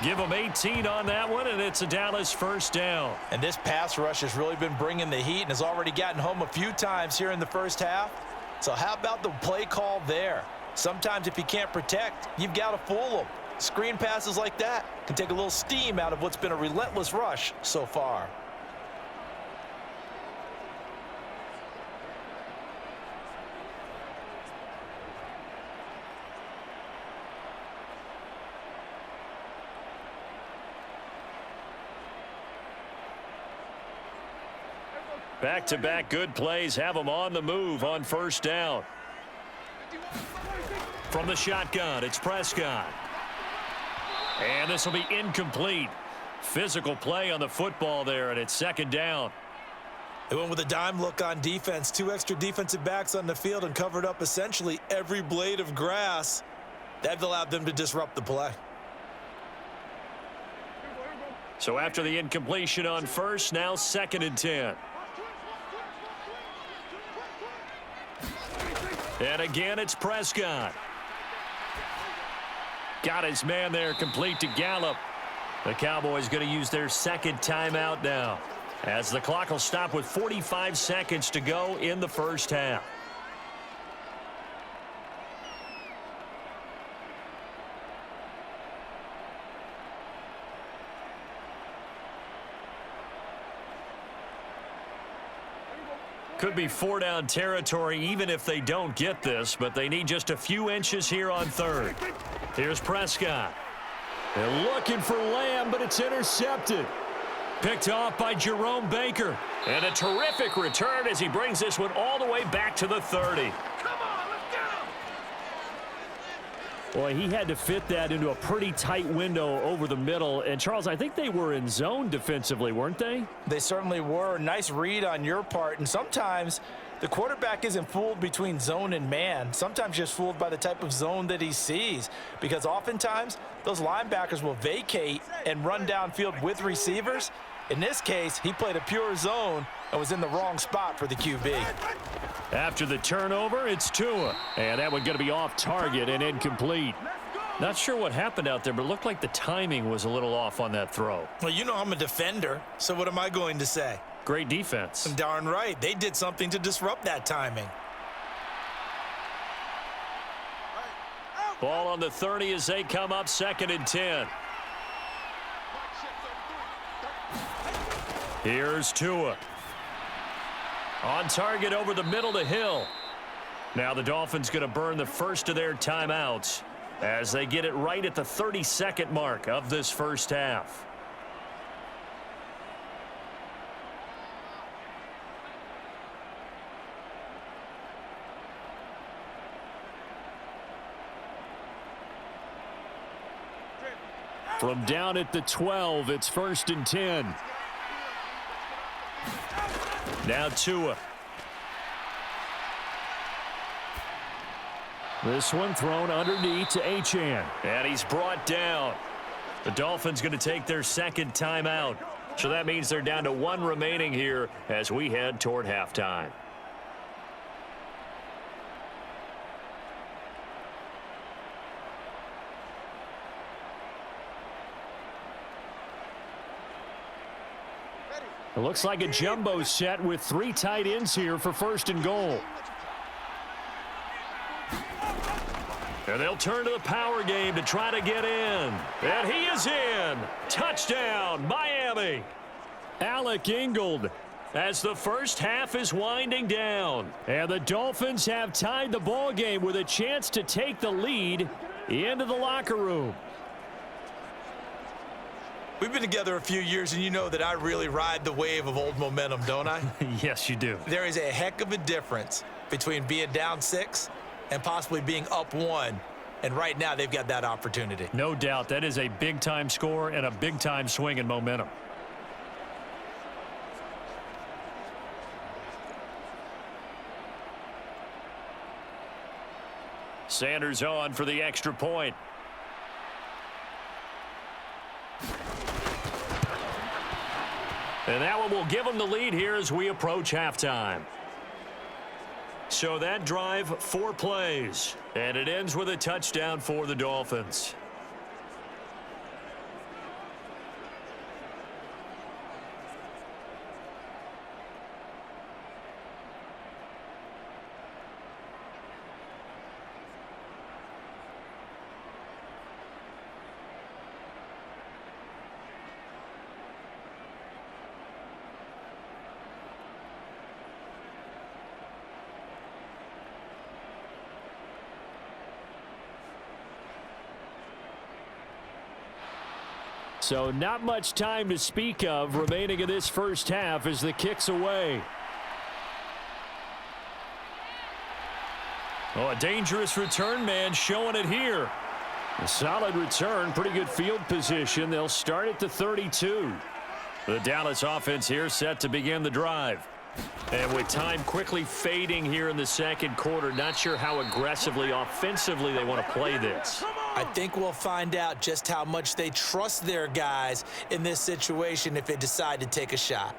Give him 18 on that one, and it's a Dallas first down. And this pass rush has really been bringing the heat and has already gotten home a few times here in the first half. So how about the play call there? Sometimes if you can't protect, you've got to fool them. Screen passes like that can take a little steam out of what's been a relentless rush so far. Back-to-back good plays have them on the move on first down. From the shotgun, it's Prescott. And this will be incomplete. Physical play on the football there, and it's 2nd down. They went with a dime look on defense. 2 extra defensive backs on the field and covered up essentially every blade of grass. That allowed them to disrupt the play. So after the incompletion on first, now 2nd and 10. And again, it's Prescott. Got his man there, complete to Gallup. The Cowboys going to use their 2nd timeout now, as the clock will stop with 45 seconds to go in the first half. Could be 4-down territory even if they don't get this, but they need just a few inches here on third. Here's Prescott. They're looking for Lamb, but it's intercepted. Picked off by Jerome Baker. And a terrific return as he brings this one all the way back to the 30. Boy, he had to fit that into a pretty tight window over the middle. And, Charles, I think they were in zone defensively, weren't they? They certainly were. Nice read on your part. And sometimes the quarterback isn't fooled between zone and man. Sometimes just fooled by the type of zone that he sees. Because oftentimes, those linebackers will vacate and run downfield with receivers. In this case, he played a pure zone and was in the wrong spot for the QB. After the turnover, it's Tua. And that one going to be off target and incomplete. Not sure what happened out there, but it looked like the timing was a little off on that throw. Well, you know I'm a defender, so what am I going to say? Great defense. Darn right. They did something to disrupt that timing. Ball on the 30 as they come up 2nd and 10. Here's Tua. On target over the middle to Hill. Now the Dolphins going to burn the first of their timeouts as they get it right at the 30-second mark of this first half. From down at the 12, it's 1st and 10. Now Tua. This one thrown underneath to Achane. And he's brought down. The Dolphins going to take their second timeout. So that means they're down to 1 remaining here as we head toward halftime. It looks like a jumbo set with 3 tight ends here for 1st and goal. And they'll turn to the power game to try to get in. And he is in. Touchdown, Miami. Alec Ingold as the first half is winding down. And the Dolphins have tied the ball game with a chance to take the lead into the locker room. We've been together a few years, and you know that I really ride the wave of old momentum, don't I? Yes, you do. There is a heck of a difference between being down 6 and possibly being up 1. And right now, they've got that opportunity. No doubt. That is a big-time score and a big-time swing in momentum. Sanders on for the extra point. And that one will give them the lead here as we approach halftime. So that drive, 4 plays. And it ends with a touchdown for the Dolphins. So not much time to speak of remaining in this first half as the kick's away. Oh, a dangerous return man showing it here. A solid return, pretty good field position. They'll start at the 32. The Dallas offense here set to begin the drive. And with time quickly fading here in the second quarter, not sure how aggressively, offensively they want to play this. I think we'll find out just how much they trust their guys in this situation if they decide to take a shot.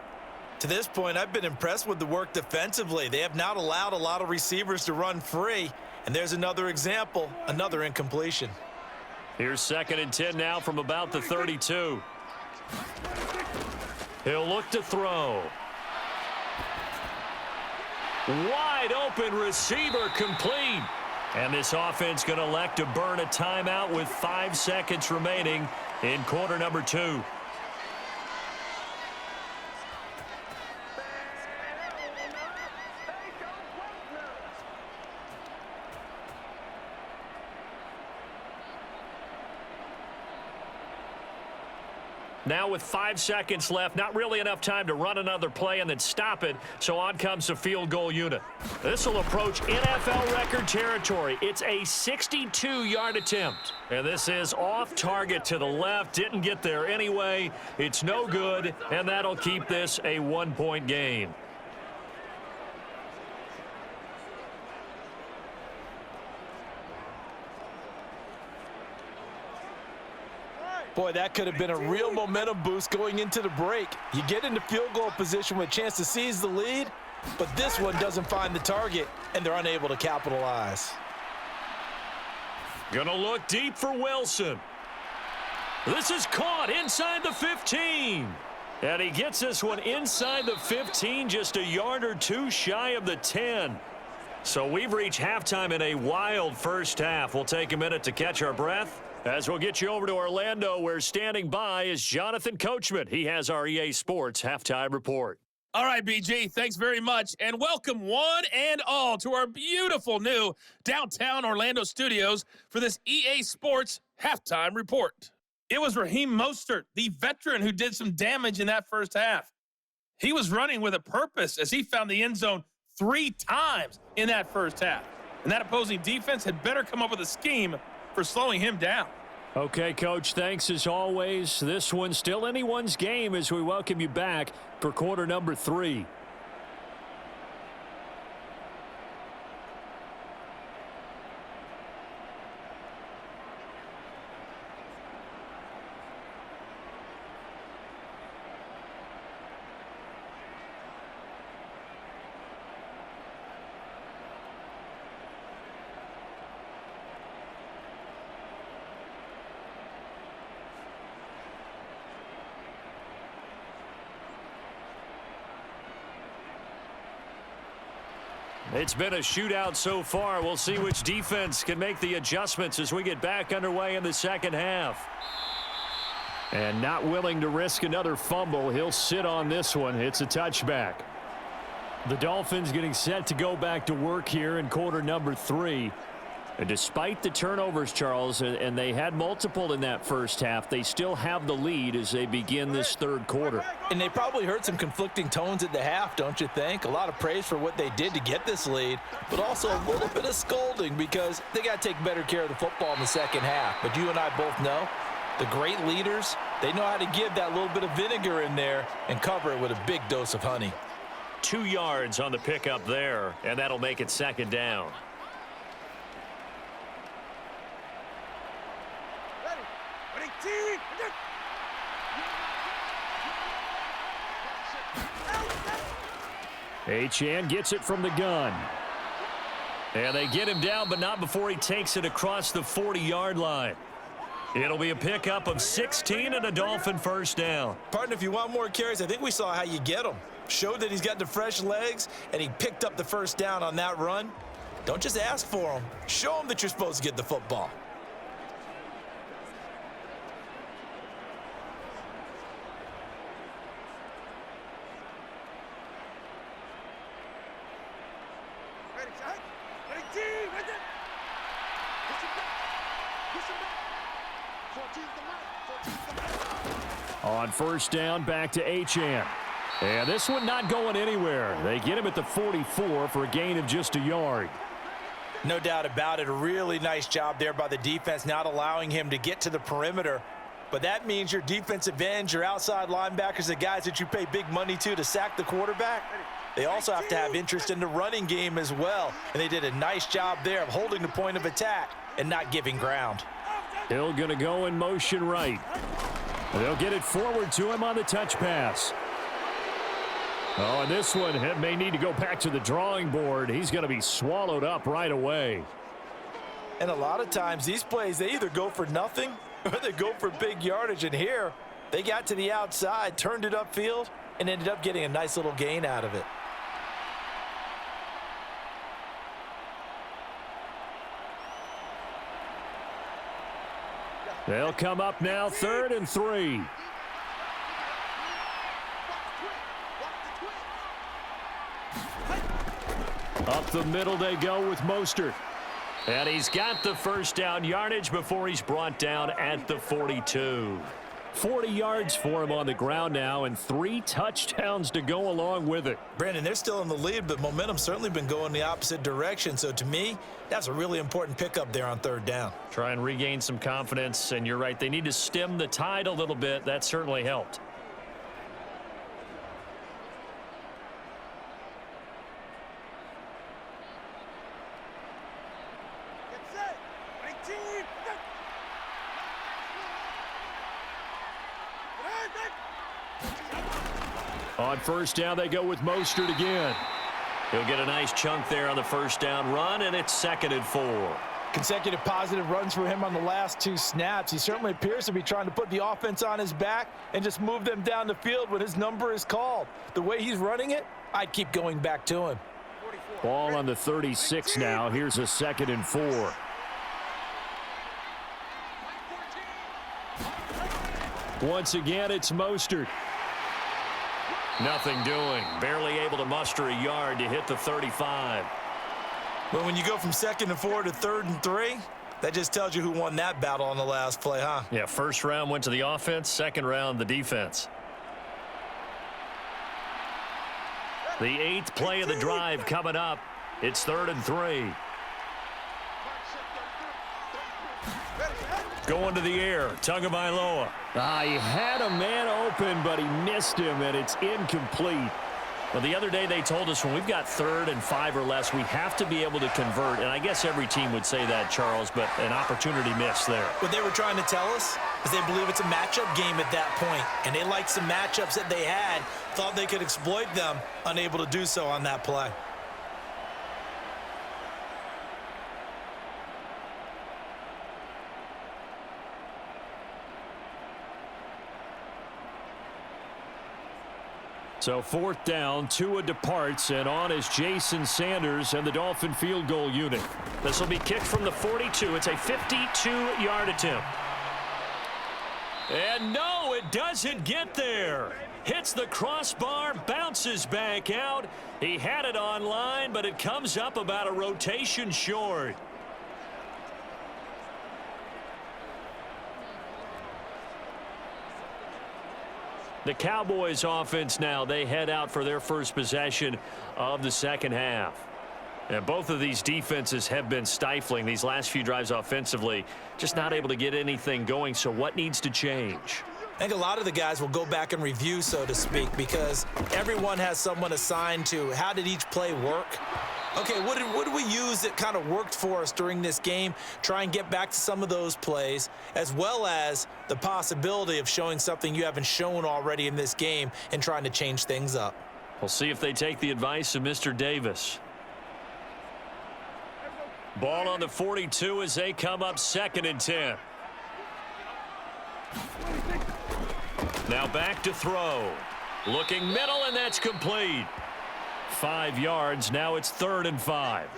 To this point, I've been impressed with the work defensively. They have not allowed a lot of receivers to run free. And there's another example, another incompletion. Here's 2nd and 10 now from about the 32. He'll look to throw. Wide open receiver complete. And this offense going to elect to burn a timeout with 5 seconds remaining in quarter number 2. Now with 5 seconds left, not really enough time to run another play and then stop it, so on comes the field goal unit. This will approach NFL record territory. It's a 62-yard attempt. And this is off target to the left. Didn't get there anyway. It's no good, and that'll keep this a 1-point game. Boy, that could have been a real momentum boost going into the break. You get into field goal position with a chance to seize the lead, but this one doesn't find the target, and they're unable to capitalize. Gonna look deep for Wilson. This is caught inside the 15. And he gets this one inside the 15, just a yard or two shy of the 10. So we've reached halftime in a wild first half. We'll take a minute to catch our breath as we'll get you over to Orlando, where standing by is Jonathan Coachman. He has our EA Sports Halftime Report. All right, BG, thanks very much. And welcome one and all to our beautiful new downtown Orlando studios for this EA Sports Halftime Report. It was Raheem Mostert, the veteran who did some damage in that first half. He was running with a purpose as he found the end zone 3 times in that first half. And that opposing defense had better come up with a scheme for slowing him down. Okay, Coach, thanks as always. This one's still anyone's game as we welcome you back for quarter number 3. It's been a shootout so far. We'll see which defense can make the adjustments as we get back underway in the second half. And not willing to risk another fumble, he'll sit on this one. It's a touchback. The Dolphins getting set to go back to work here in quarter number 3. And despite the turnovers, Charles, and they had multiple in that first half, they still have the lead as they begin this third quarter. And they probably heard some conflicting tones at the half, don't you think? A lot of praise for what they did to get this lead, but also a little bit of scolding because they got to take better care of the football in the second half. But you and I both know the great leaders, they know how to give that little bit of vinegar in there and cover it with a big dose of honey. 2 yards on the pickup there, and that'll make it second down. Achane gets it from the gun. And they get him down, but not before he takes it across the 40-yard line. It'll be a pickup of 16 and a Dolphin first down. Partner, if you want more carries, I think we saw how you get them. Showed that he's got the fresh legs, and he picked up the first down on that run. Don't just ask for him. Show him that you're supposed to get the football. On first down, back to Achane. And this one not going anywhere. They get him at the 44 for a gain of just a yard. No doubt about it. A really nice job there by the defense, not allowing him to get to the perimeter. But that means your defensive ends, your outside linebackers, the guys that you pay big money to sack the quarterback, they also have to have interest in the running game as well. And they did a nice job there of holding the point of attack and not giving ground. Hill going to go in motion right. They'll get it forward to him on the touch pass. Oh, and this one may need to go back to the drawing board. He's going to be swallowed up right away. And a lot of times these plays, they either go for nothing or they go for big yardage. And here, they got to the outside, turned it upfield, and ended up getting a nice little gain out of it. They'll come up now, 3rd and 3. Up the middle they go with Mostert. And he's got the first down yardage before he's brought down at the 42. 40 yards for him on the ground now, and 3 touchdowns to go along with it. Brandon, they're still in the lead, but momentum's certainly been going the opposite direction. So to me, that's a really important pickup there on 3rd down. Try and regain some confidence, and you're right. They need to stem the tide a little bit. That certainly helped. On 1st down, they go with Mostert again. He'll get a nice chunk there on the 1st down run, and it's 2nd and 4. Consecutive positive runs for him on the last 2 snaps. He certainly appears to be trying to put the offense on his back and just move them down the field when his number is called. The way he's running it, I'd keep going back to him. Ball on the 36 now. Here's a 2nd and 4. Once again, it's Mostert. Nothing doing. Barely able to muster a yard to hit the 35. But when you go from 2nd and 4 to 3rd and 3, that just tells you who won that battle on the last play, huh? Yeah, 1st round went to the offense, 2nd round the defense. The 8th play of the drive coming up. It's 3rd and 3. Going to the air, Tagovailoa. He had a man open, but he missed him, and it's incomplete. Well, the other day they told us when we've got 3rd and 5 or less, we have to be able to convert. And I guess every team would say that, Charles, but an opportunity missed there. What they were trying to tell us is they believe it's a matchup game at that point, and they liked some matchups that they had, thought they could exploit them, unable to do so on that play. So 4th down, Tua departs, and on is Jason Sanders and the Dolphin field goal unit. This will be kicked from the 42. It's a 52-yard attempt. And no, it doesn't get there. Hits the crossbar, bounces back out. He had it online, but it comes up about a rotation short. The Cowboys offense now, they head out for their first possession of the 2nd half. And both of these defenses have been stifling these last few drives offensively, just not able to get anything going. So what needs to change? I think a lot of the guys will go back and review, so to speak, because everyone has someone assigned to how did each play work. Okay, what did we use that kind of worked for us during this game? Try and get back to some of those plays, as well as the possibility of showing something you haven't shown already in this game and trying to change things up. We'll see if they take the advice of Mr. Davis. Ball on the 42 as they come up 2nd and 10. Now back to throw. Looking middle, and that's complete. 5 yards. Now it's 3rd and 5.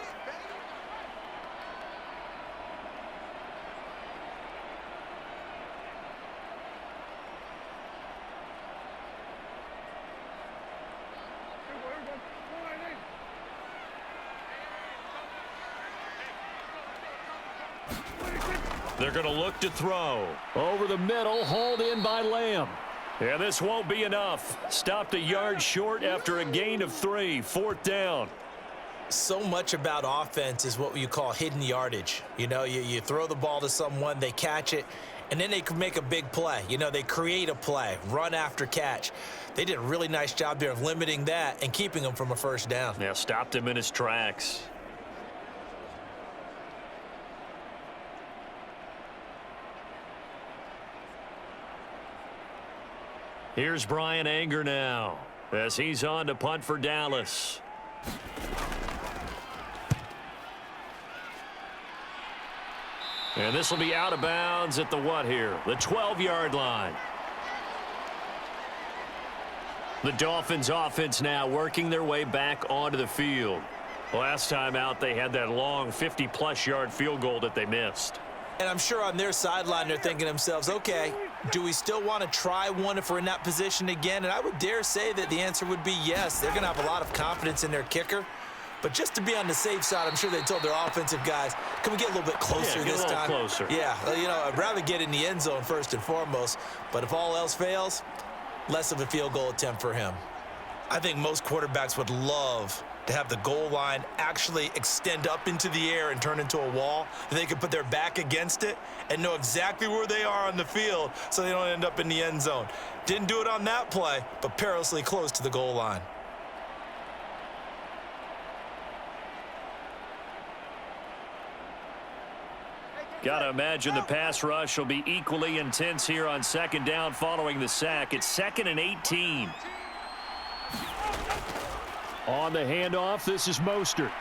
They're going to look to throw. Over the middle, hauled in by Lamb. Yeah, this won't be enough. Stopped a yard short after a gain of 3. 4th down. So much about offense is what you call hidden yardage. You know, you throw the ball to someone, they catch it, and then they can make a big play. You know, they create a play, run after catch. They did a really nice job there of limiting that and keeping them from a 1st down. Yeah, stopped him in his tracks. Here's Brian Anger now as he's on to punt for Dallas. And this will be out of bounds at the what here? The 12-yard line. The Dolphins offense now working their way back onto the field. Last time out, they had that long 50-plus yard field goal that they missed. And I'm sure on their sideline they're thinking to themselves, okay, do we still want to try one if we're in that position again? And I would dare say that the answer would be yes. They're going to have a lot of confidence in their kicker. But just to be on the safe side, I'm sure they told their offensive guys, can we get a little bit closer this time? Closer. Yeah, I'd rather get in the end zone first and foremost. But if all else fails, less of a field goal attempt for him. I think most quarterbacks would love to have the goal line actually extend up into the air and turn into a wall. They can put their back against it and know exactly where they are on the field so they don't end up in the end zone. Didn't do it on that play, but perilously close to the goal line. Got to imagine the pass rush will be equally intense here on second down following the sack. It's 2nd and 18. On the handoff, this is Mostert.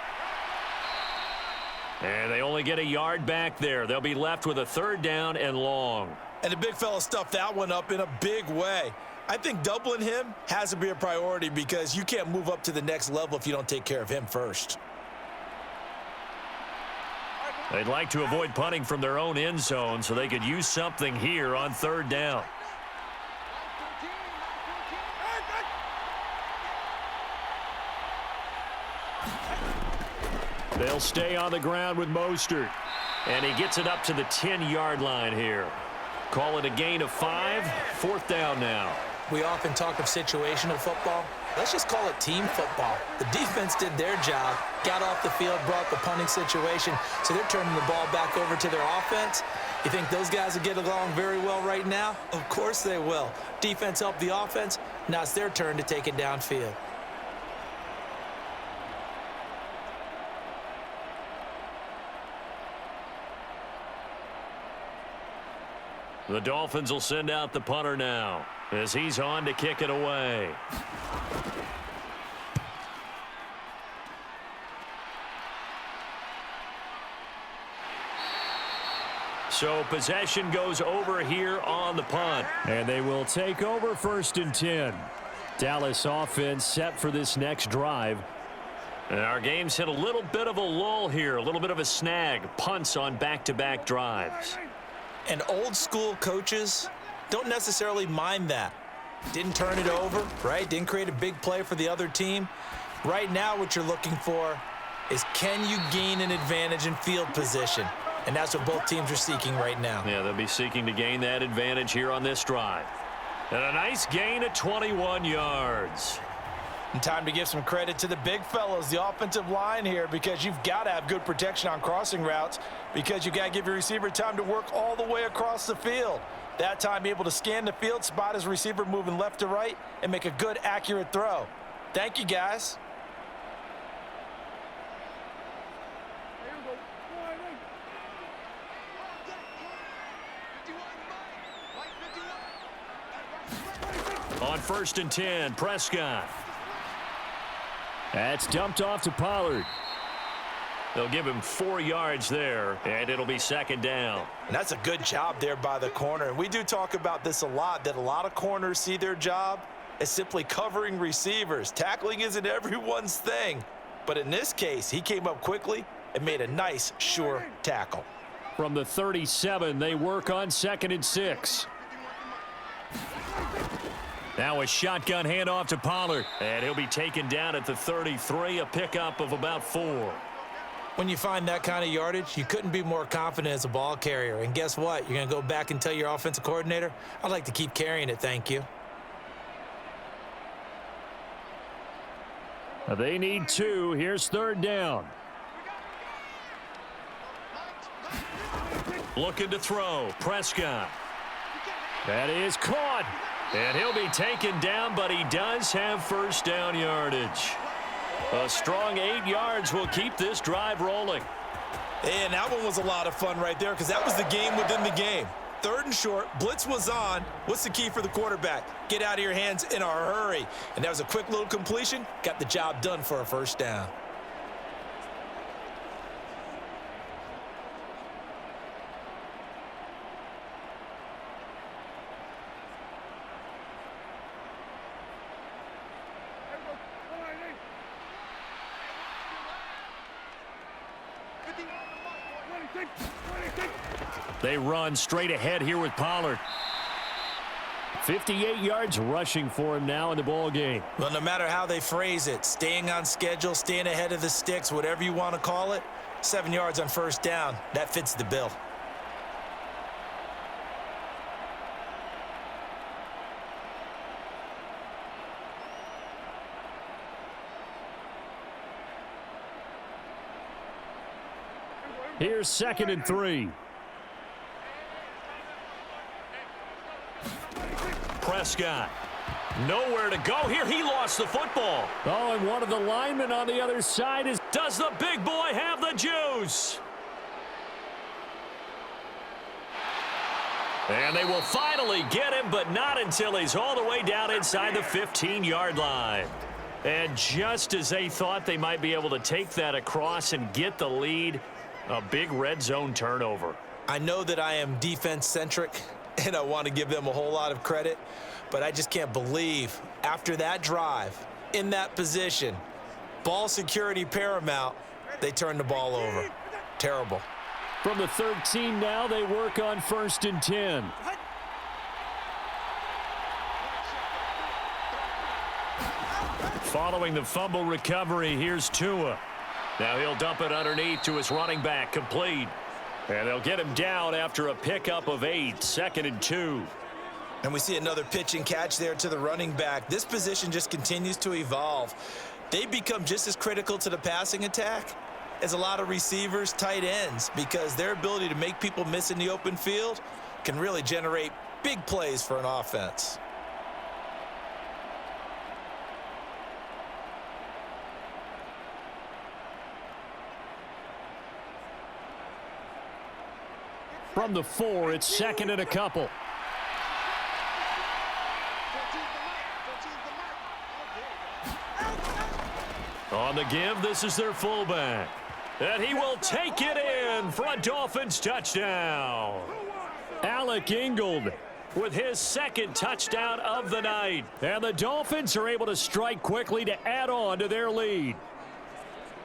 And they only get a yard back there. They'll be left with a 3rd down and long. And the big fella stuffed that one up in a big way. I think doubling him has to be a priority because you can't move up to the next level if you don't take care of him first. They'd like to avoid punting from their own end zone so they could use something here on 3rd down. They'll stay on the ground with Mostert. And he gets it up to the 10-yard line here. Call it a gain of 5. 4th down now. We often talk of situational football. Let's just call it team football. The defense did their job, got off the field, brought the punting situation, so they're turning the ball back over to their offense. You think those guys will get along very well right now? Of course they will. Defense helped the offense. Now it's their turn to take it downfield. The Dolphins will send out the punter now as he's on to kick it away. So possession goes over here on the punt. And they will take over 1st and 10. Dallas offense set for this next drive. And our game's hit a little bit of a lull here, a little bit of a snag. Punts on back-to-back drives. And old school coaches don't necessarily mind that. Didn't turn it over, right? Didn't create a big play for the other team. Right now what you're looking for is can you gain an advantage in field position? And that's what both teams are seeking right now. Yeah, they'll be seeking to gain that advantage here on this drive. And a nice gain of 21 yards. And time to give some credit to the big fellows, the offensive line here, because you've got to have good protection on crossing routes because you got to give your receiver time to work all the way across the field. That time able to scan the field, spot his receiver moving left to right, and make a good, accurate throw. Thank you, guys. On 1st and 10, Prescott. That's dumped off to Pollard. They'll give him 4 yards there, and it'll be 2nd down. And that's a good job there by the corner. And we do talk about this a lot, that a lot of corners see their job as simply covering receivers. Tackling isn't everyone's thing. But in this case, he came up quickly and made a nice, sure tackle. From the 37, they work on 2nd and 6. Now a shotgun handoff to Pollard, and he'll be taken down at the 33, a pickup of about 4. When you find that kind of yardage, you couldn't be more confident as a ball carrier. And guess what? You're going to go back and tell your offensive coordinator, I'd like to keep carrying it, thank you. They need 2. Here's 3rd down. Looking to throw, Prescott. That is caught. And he'll be taken down, but he does have 1st down yardage. A strong 8 yards will keep this drive rolling. And that one was a lot of fun right there because that was the game within the game. 3rd and short, blitz was on. What's the key for the quarterback? Get out of your hands in a hurry. And that was a quick little completion. Got the job done for a 1st down. They run straight ahead here with Pollard. 58 yards rushing for him now in the ball game. Well, no matter how they phrase it, staying on schedule, staying ahead of the sticks, whatever you want to call it, 7 yards on first down, that fits the bill. Here's 2nd and 3. Prescott. Nowhere to go here. He lost the football. Oh, and one of the linemen on the other side is... Does the big boy have the juice? And they will finally get him, but not until he's all the way down inside the 15-yard line. And just as they thought they might be able to take that across and get the lead, a big red zone turnover. I know that I am defense-centric, and I want to give them a whole lot of credit, but I just can't believe after that drive, in that position, ball security paramount, they turned the ball over. Terrible. From the 13 now, they work on 1st and 10. Following the fumble recovery, here's Tua. Now he'll dump it underneath to his running back, complete. And they'll get him down after a pickup of 8, 2nd and 2. And we see another pitch and catch there to the running back. This position just continues to evolve. They become just as critical to the passing attack as a lot of receivers, tight ends, because their ability to make people miss in the open field can really generate big plays for an offense. From the 4, it's 2nd and a couple. On the give, this is their fullback. And he will take it in for a Dolphins touchdown. Alec Ingold With his 2nd touchdown of the night. And the Dolphins are able to strike quickly to add on to their lead.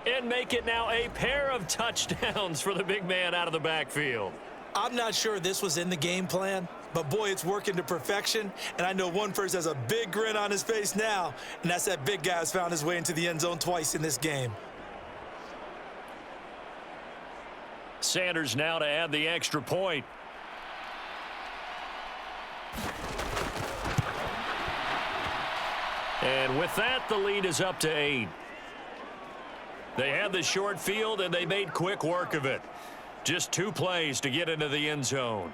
And make it now a pair of touchdowns for the big man out of the backfield. I'm not sure this was in the game plan, but boy, it's working to perfection. And I know one person has a big grin on his face now, and that's that big guy who's found his way into the end zone twice in this game. Sanders now to add the extra point. And with that, the lead is up to 8. They had the short field, and they made quick work of it. Just 2 plays to get into the end zone.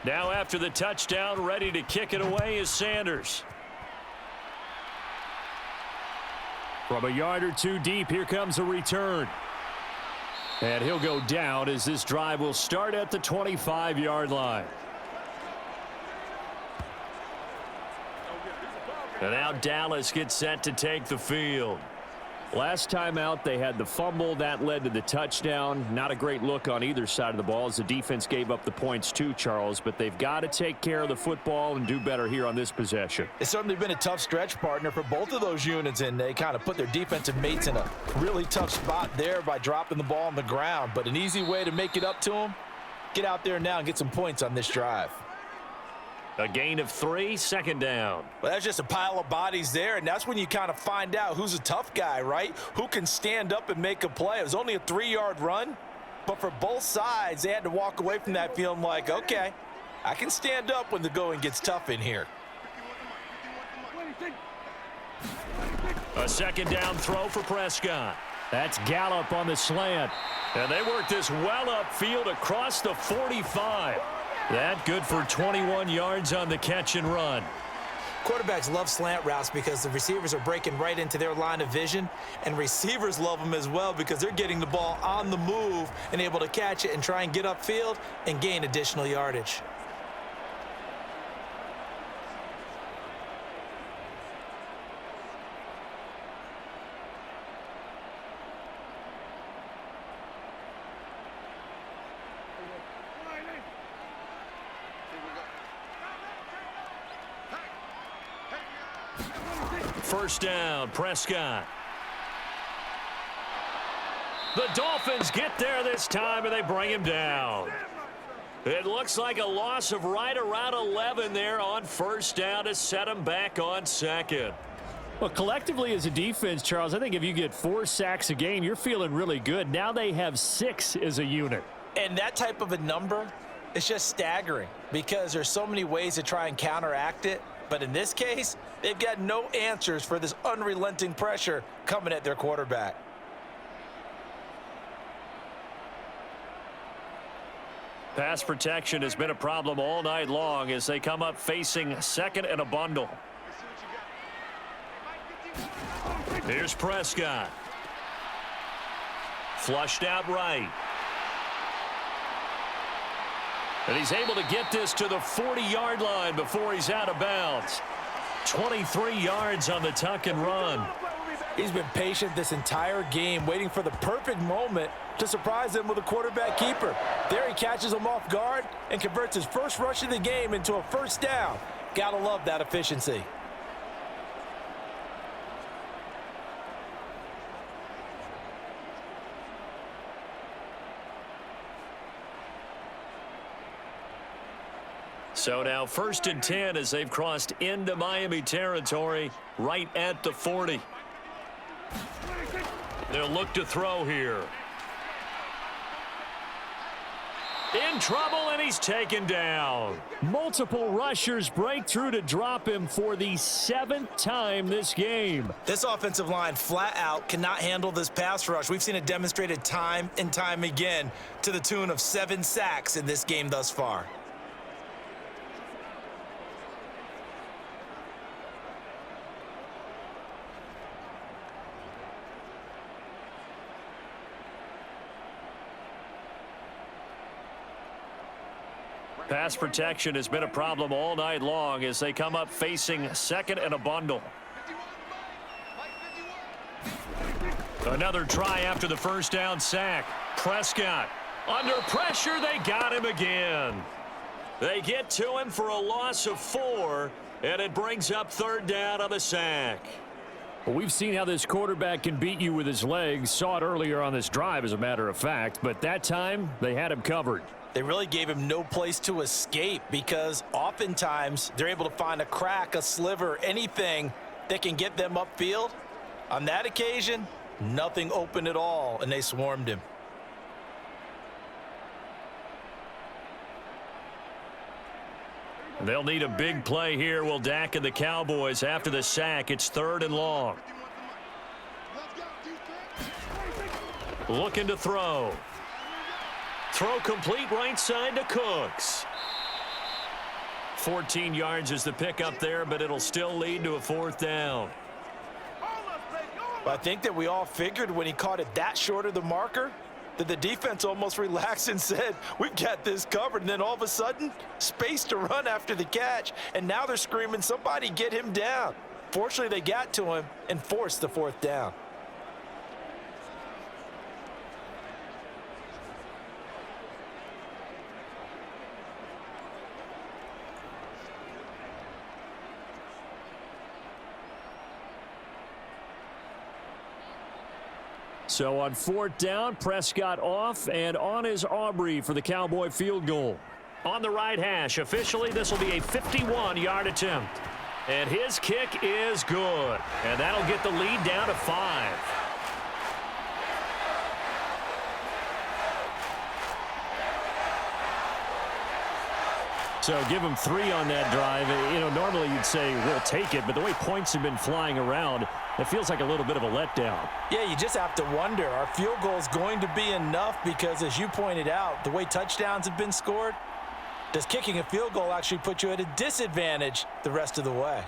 Now after the touchdown, ready to kick it away is Sanders. From a yard or 2 deep, here comes a return. And he'll go down as this drive will start at the 25-yard line. And now Dallas gets set to take the field. Last time out, they had the fumble. That led to the touchdown. Not a great look on either side of the ball as the defense gave up the points too, Charles. But they've got to take care of the football and do better here on this possession. It's certainly been a tough stretch, partner, for both of those units, and they kind of put their defensive mates in a really tough spot there by dropping the ball on the ground. But an easy way to make it up to them, get out there now and get some points on this drive. A gain of 3, 2nd down. Well, that's just a pile of bodies there, and that's when you kind of find out who's a tough guy, right? Who can stand up and make a play. It was only a 3-yard run, but for both sides, they had to walk away from that feeling like, okay, I can stand up when the going gets tough in here. A 2nd down throw for Prescott. That's Gallup on the slant. And they work this well upfield across the 45. That good for 21 yards on the catch and run. Quarterbacks love slant routes because the receivers are breaking right into their line of vision, and receivers love them as well because they're getting the ball on the move and able to catch it and try and get upfield and gain additional yardage. first down. Prescott. The Dolphins get there this time, and they bring him down. It looks like a loss of right around 11 there on first down to set him back on second. Well, collectively as a defense, Charles, I think if you get 4 sacks a game, you're feeling really good. Now they have 6 as a unit. And that type of a number is just staggering because there's so many ways to try and counteract it. But in this case, they've got no answers for this unrelenting pressure coming at their quarterback. Pass protection has been a problem all night long as they come up facing second and a bundle. Here's Prescott. Flushed out right. And he's able to get this to the 40-yard line before he's out of bounds. 23 yards on the tuck and run. He's been patient this entire game, waiting for the perfect moment to surprise him with a quarterback keeper. There he catches him off guard and converts his first rush of the game into a first down. Gotta love that efficiency. So now 1st and 10 as they've crossed into Miami territory right at the 40. They'll look to throw here. In trouble, and he's taken down. Multiple rushers break through to drop him for the 7th time this game. This offensive line flat out cannot handle this pass rush. We've seen it demonstrated time and time again to the tune of 7 sacks in this game thus far. Pass protection has been a problem all night long as they come up facing second and a bundle. Another try after the first down sack. Prescott under pressure. They got him again. They get to him for a loss of 4, and it brings up 3rd down on the sack. Well, we've seen how this quarterback can beat you with his legs. Saw it earlier on this drive, as a matter of fact. But that time, they had him covered. They really gave him no place to escape because oftentimes they're able to find a crack, a sliver, anything that can get them upfield. On that occasion, nothing open at all, and they swarmed him. They'll need a big play here. Will Dak and the Cowboys after the sack. It's 3rd and long. Looking to throw. Throw complete right side to Cooks. 14 yards is the pickup there, but it'll still lead to a 4th down. Well, I think that we all figured when he caught it that short of the marker that the defense almost relaxed and said, we've got this covered. And then all of a sudden, space to run after the catch. And now they're screaming, somebody get him down. Fortunately, they got to him and forced the 4th down. So on 4th down, Prescott off, and on is Aubrey for the Cowboy field goal. On the right hash, officially this will be a 51-yard attempt. And his kick is good. And that'll get the lead down to 5. So give him 3 on that drive. You know, normally you'd say we'll take it, but the way points have been flying around, it feels like a little bit of a letdown. Yeah, you just have to wonder, are field goals going to be enough? Because as you pointed out, the way touchdowns have been scored, does kicking a field goal actually put you at a disadvantage the rest of the way?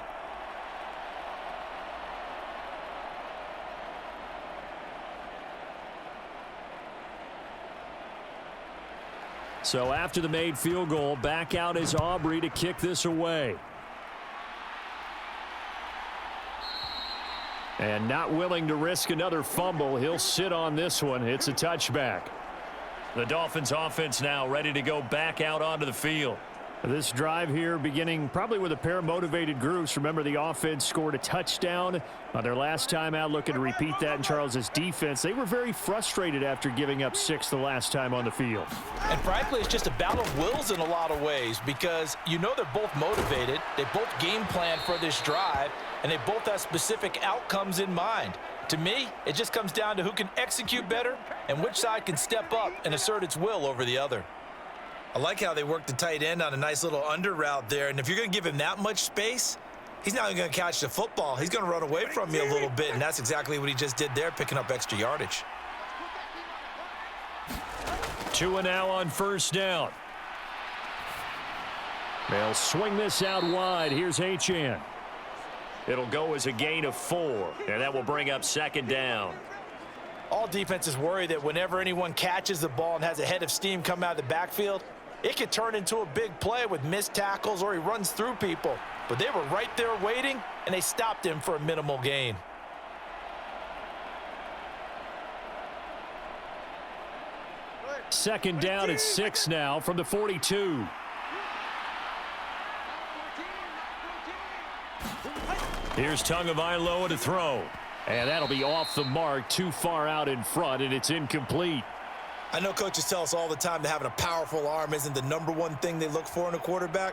So after the made field goal, back out is Aubrey to kick this away. And not willing to risk another fumble, he'll sit on this one. It's a touchback. The Dolphins offense now ready to go back out onto the field. This drive here beginning probably with a pair of motivated groups. Remember, the offense scored a touchdown on their last time out, looking to repeat that in Charles's defense. They were very frustrated after giving up 6 the last time on the field. And frankly, it's just a battle of wills in a lot of ways because you know they're both motivated. They both game plan for this drive, and they both have specific outcomes in mind. To me, it just comes down to who can execute better and which side can step up and assert its will over the other. I like how they worked the tight end on a nice little under route there. And if you're going to give him that much space, he's not even going to catch the football. He's going to run away from you a little bit, and that's exactly what he just did there, picking up extra yardage. 2 now on first down. They'll swing this out wide. Here's Achane. It'll go as a gain of 4, and that will bring up second down. All defenses worry that whenever anyone catches the ball and has a head of steam come out of the backfield, it could turn into a big play with missed tackles or he runs through people. But they were right there waiting, and they stopped him for a minimal gain. Second down at 6 now from the 42. Here's Tagovailoa to throw. And that'll be off the mark, too far out in front, and it's incomplete. I know coaches tell us all the time that having a powerful arm isn't the #1 thing they look for in a quarterback.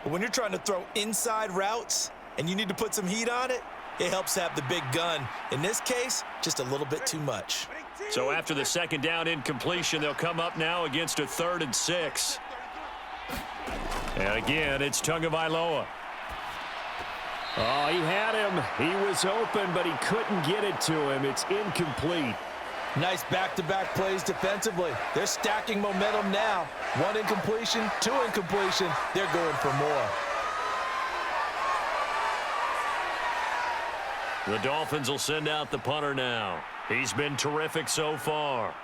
But when you're trying to throw inside routes and you need to put some heat on it, it helps have the big gun. In this case, just a little bit too much. So after the second down incompletion, they'll come up now against a 3rd and 6. And again, it's Tagovailoa. Oh, he had him. He was open, but he couldn't get it to him. It's incomplete. Nice back-to-back plays defensively. They're stacking momentum now. 1 incompletion, 2 incompletion. They're going for more. The Dolphins will send out the punter now. He's been terrific so far.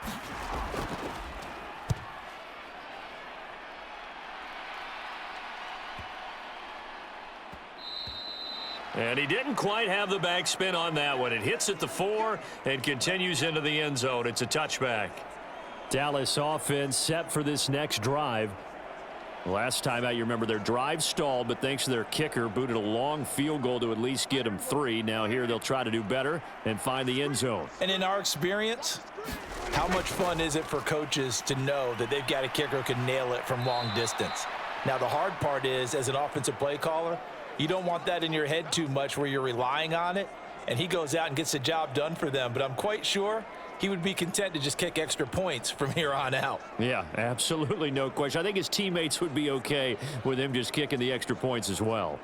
And he didn't quite have the backspin on that one. It hits at the 4 and continues into the end zone. It's a touchback. Dallas offense set for this next drive. Last time out, you remember their drive stalled, but thanks to their kicker, booted a long field goal to at least get them 3. Now here they'll try to do better and find the end zone. And in our experience, how much fun is it for coaches to know that they've got a kicker who can nail it from long distance? Now the hard part is, as an offensive play caller, you don't want that in your head too much where you're relying on it, and he goes out and gets the job done for them. But I'm quite sure he would be content to just kick extra points from here on out. Yeah, absolutely no question. I think his teammates would be okay with him just kicking the extra points as well.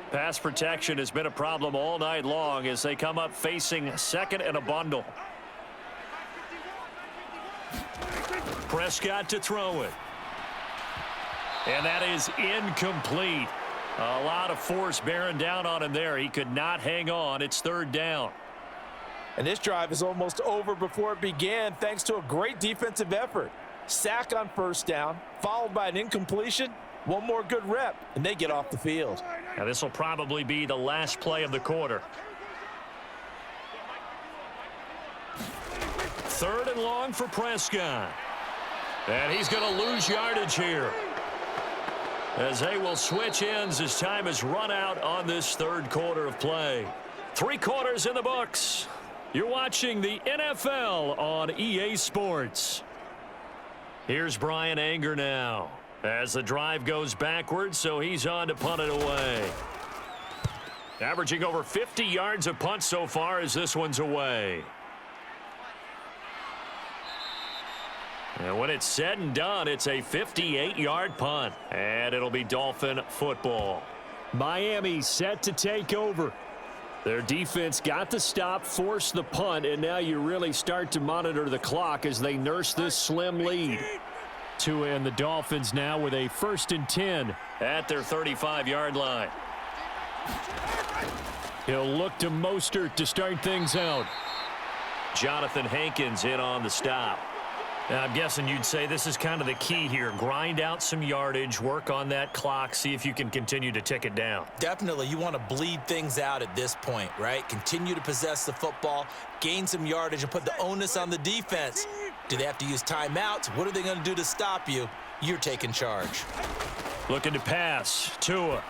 Pass protection has been a problem all night long as they come up facing 2nd and a bundle. Prescott to throw it. And that is incomplete. A lot of force bearing down on him there. He could not hang on. It's 3rd down. And this drive is almost over before it began thanks to a great defensive effort. Sack on first down, followed by an incompletion. One more good rep, and they get off the field. Now this will probably be the last play of the quarter. 3rd and long for Prescott. And he's going to lose yardage here, as they will switch ends as time has run out on this 3rd quarter of play. 3 quarters in the books. You're watching the NFL on EA Sports. Here's Brian Anger now as the drive goes backwards, so he's on to punt it away. Averaging over 50 yards of punt so far as this one's away. And when it's said and done, it's a 58-yard punt, and it'll be Dolphin football. Miami set to take over. Their defense got the stop, forced the punt, and now you really start to monitor the clock as they nurse this slim lead. And the Dolphins now with a 1st and 10 at their 35-yard line. He'll look to Mostert to start things out. Jonathan Hankins in on the stop. I'm guessing you'd say this is kind of the key here. Grind out some yardage, work on that clock, see if you can continue to tick it down. Definitely, you want to bleed things out at this point, right? Continue to possess the football, gain some yardage, and put the onus on the defense. Do they have to use timeouts? What are they going to do to stop you? You're taking charge. Looking to pass. Tua.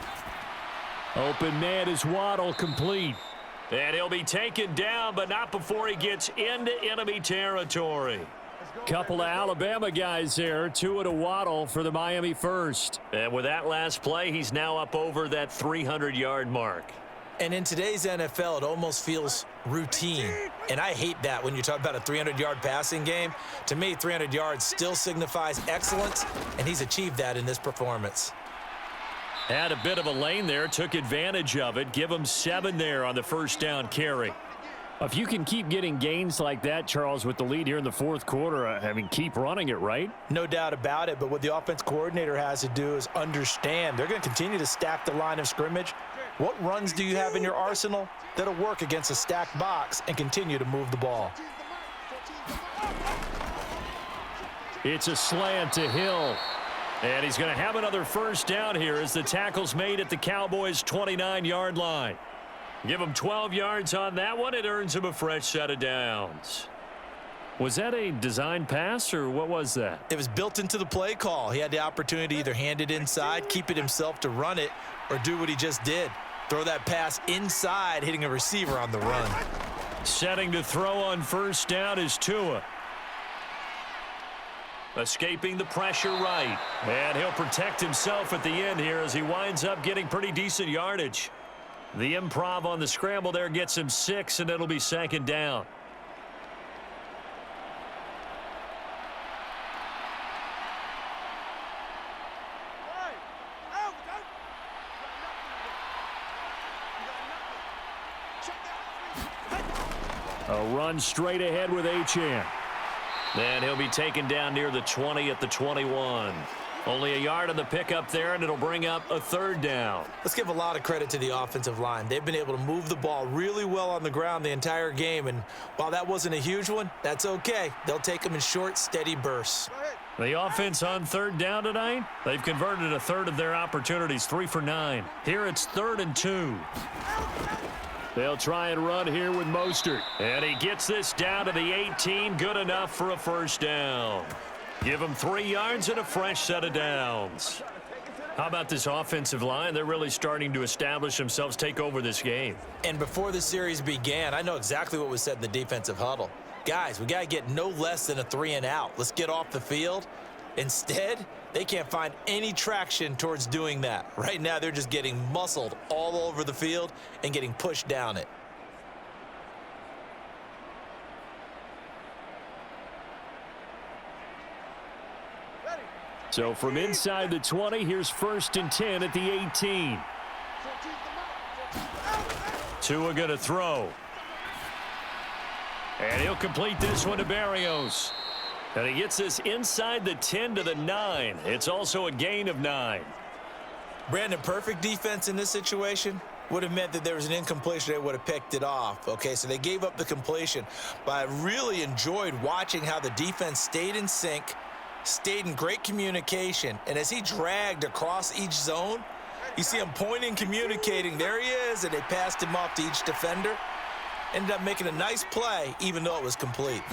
Open man is Waddle, complete. And he'll be taken down, but not before he gets into enemy territory. Couple of Alabama guys there. Tua to Waddle for the Miami first. And with that last play, he's now up over that 300-yard mark. And in today's NFL, it almost feels routine. And I hate that when you talk about a 300-yard passing game. To me, 300 yards still signifies excellence, and he's achieved that in this performance. Had a bit of a lane there, took advantage of it. Give him 7 there on the first down carry. If you can keep getting gains like that, Charles, with the lead here in the fourth quarter, I mean, keep running it, right? No doubt about it, but what the offense coordinator has to do is understand. They're going to continue to stack the line of scrimmage. What runs do you have in your arsenal that'll work against a stacked box and continue to move the ball? It's a slant to Hill. And he's going to have another first down here as the tackle's made at the Cowboys' 29-yard line. Give him 12 yards on that one. It earns him a fresh set of downs. Was that a design pass, or what was that? It was built into the play call. He had the opportunity to either hand it inside, keep it himself to run it, or do what he just did. Throw that pass inside, hitting a receiver on the run. Setting to throw on first down is Tua. Escaping the pressure right. And he'll protect himself at the end here as he winds up getting pretty decent yardage. The improv on the scramble there gets him 6, and it'll be second down. A run straight ahead with Achane. And he'll be taken down near the 20 at the 21. Only a yard on the pickup there, and it'll bring up a third down. Let's give a lot of credit to the offensive line. They've been able to move the ball really well on the ground the entire game, and while that wasn't a huge one, that's okay. They'll take them in short, steady bursts. The offense on third down tonight, they've converted a third of their opportunities, 3 for 9. Here it's 3rd and 2. They'll try and run here with Mostert. And he gets this down to the 18, good enough for a first down. Give him 3 yards and a fresh set of downs. How about this offensive line? They're really starting to establish themselves, take over this game. And before the series began, I know exactly what was said in the defensive huddle. Guys, we got to get no less than a 3 and out. Let's get off the field. Instead, they can't find any traction towards doing that. Right now, they're just getting muscled all over the field and getting pushed down it. So from inside the 20, here's 1st and 10 at the 18. Tua going to throw. And he'll complete this one to Berrios. And he gets this inside the 10 to the 9. It's also a gain of 9. Brandon, perfect defense in this situation would have meant that there was an incompletion. They would have picked it off. Okay, so they gave up the completion. But I really enjoyed watching how the defense stayed in sync, stayed in great communication. And as he dragged across each zone, you see him pointing, communicating. There he is, and they passed him off to each defender. Ended up making a nice play, even though it was complete.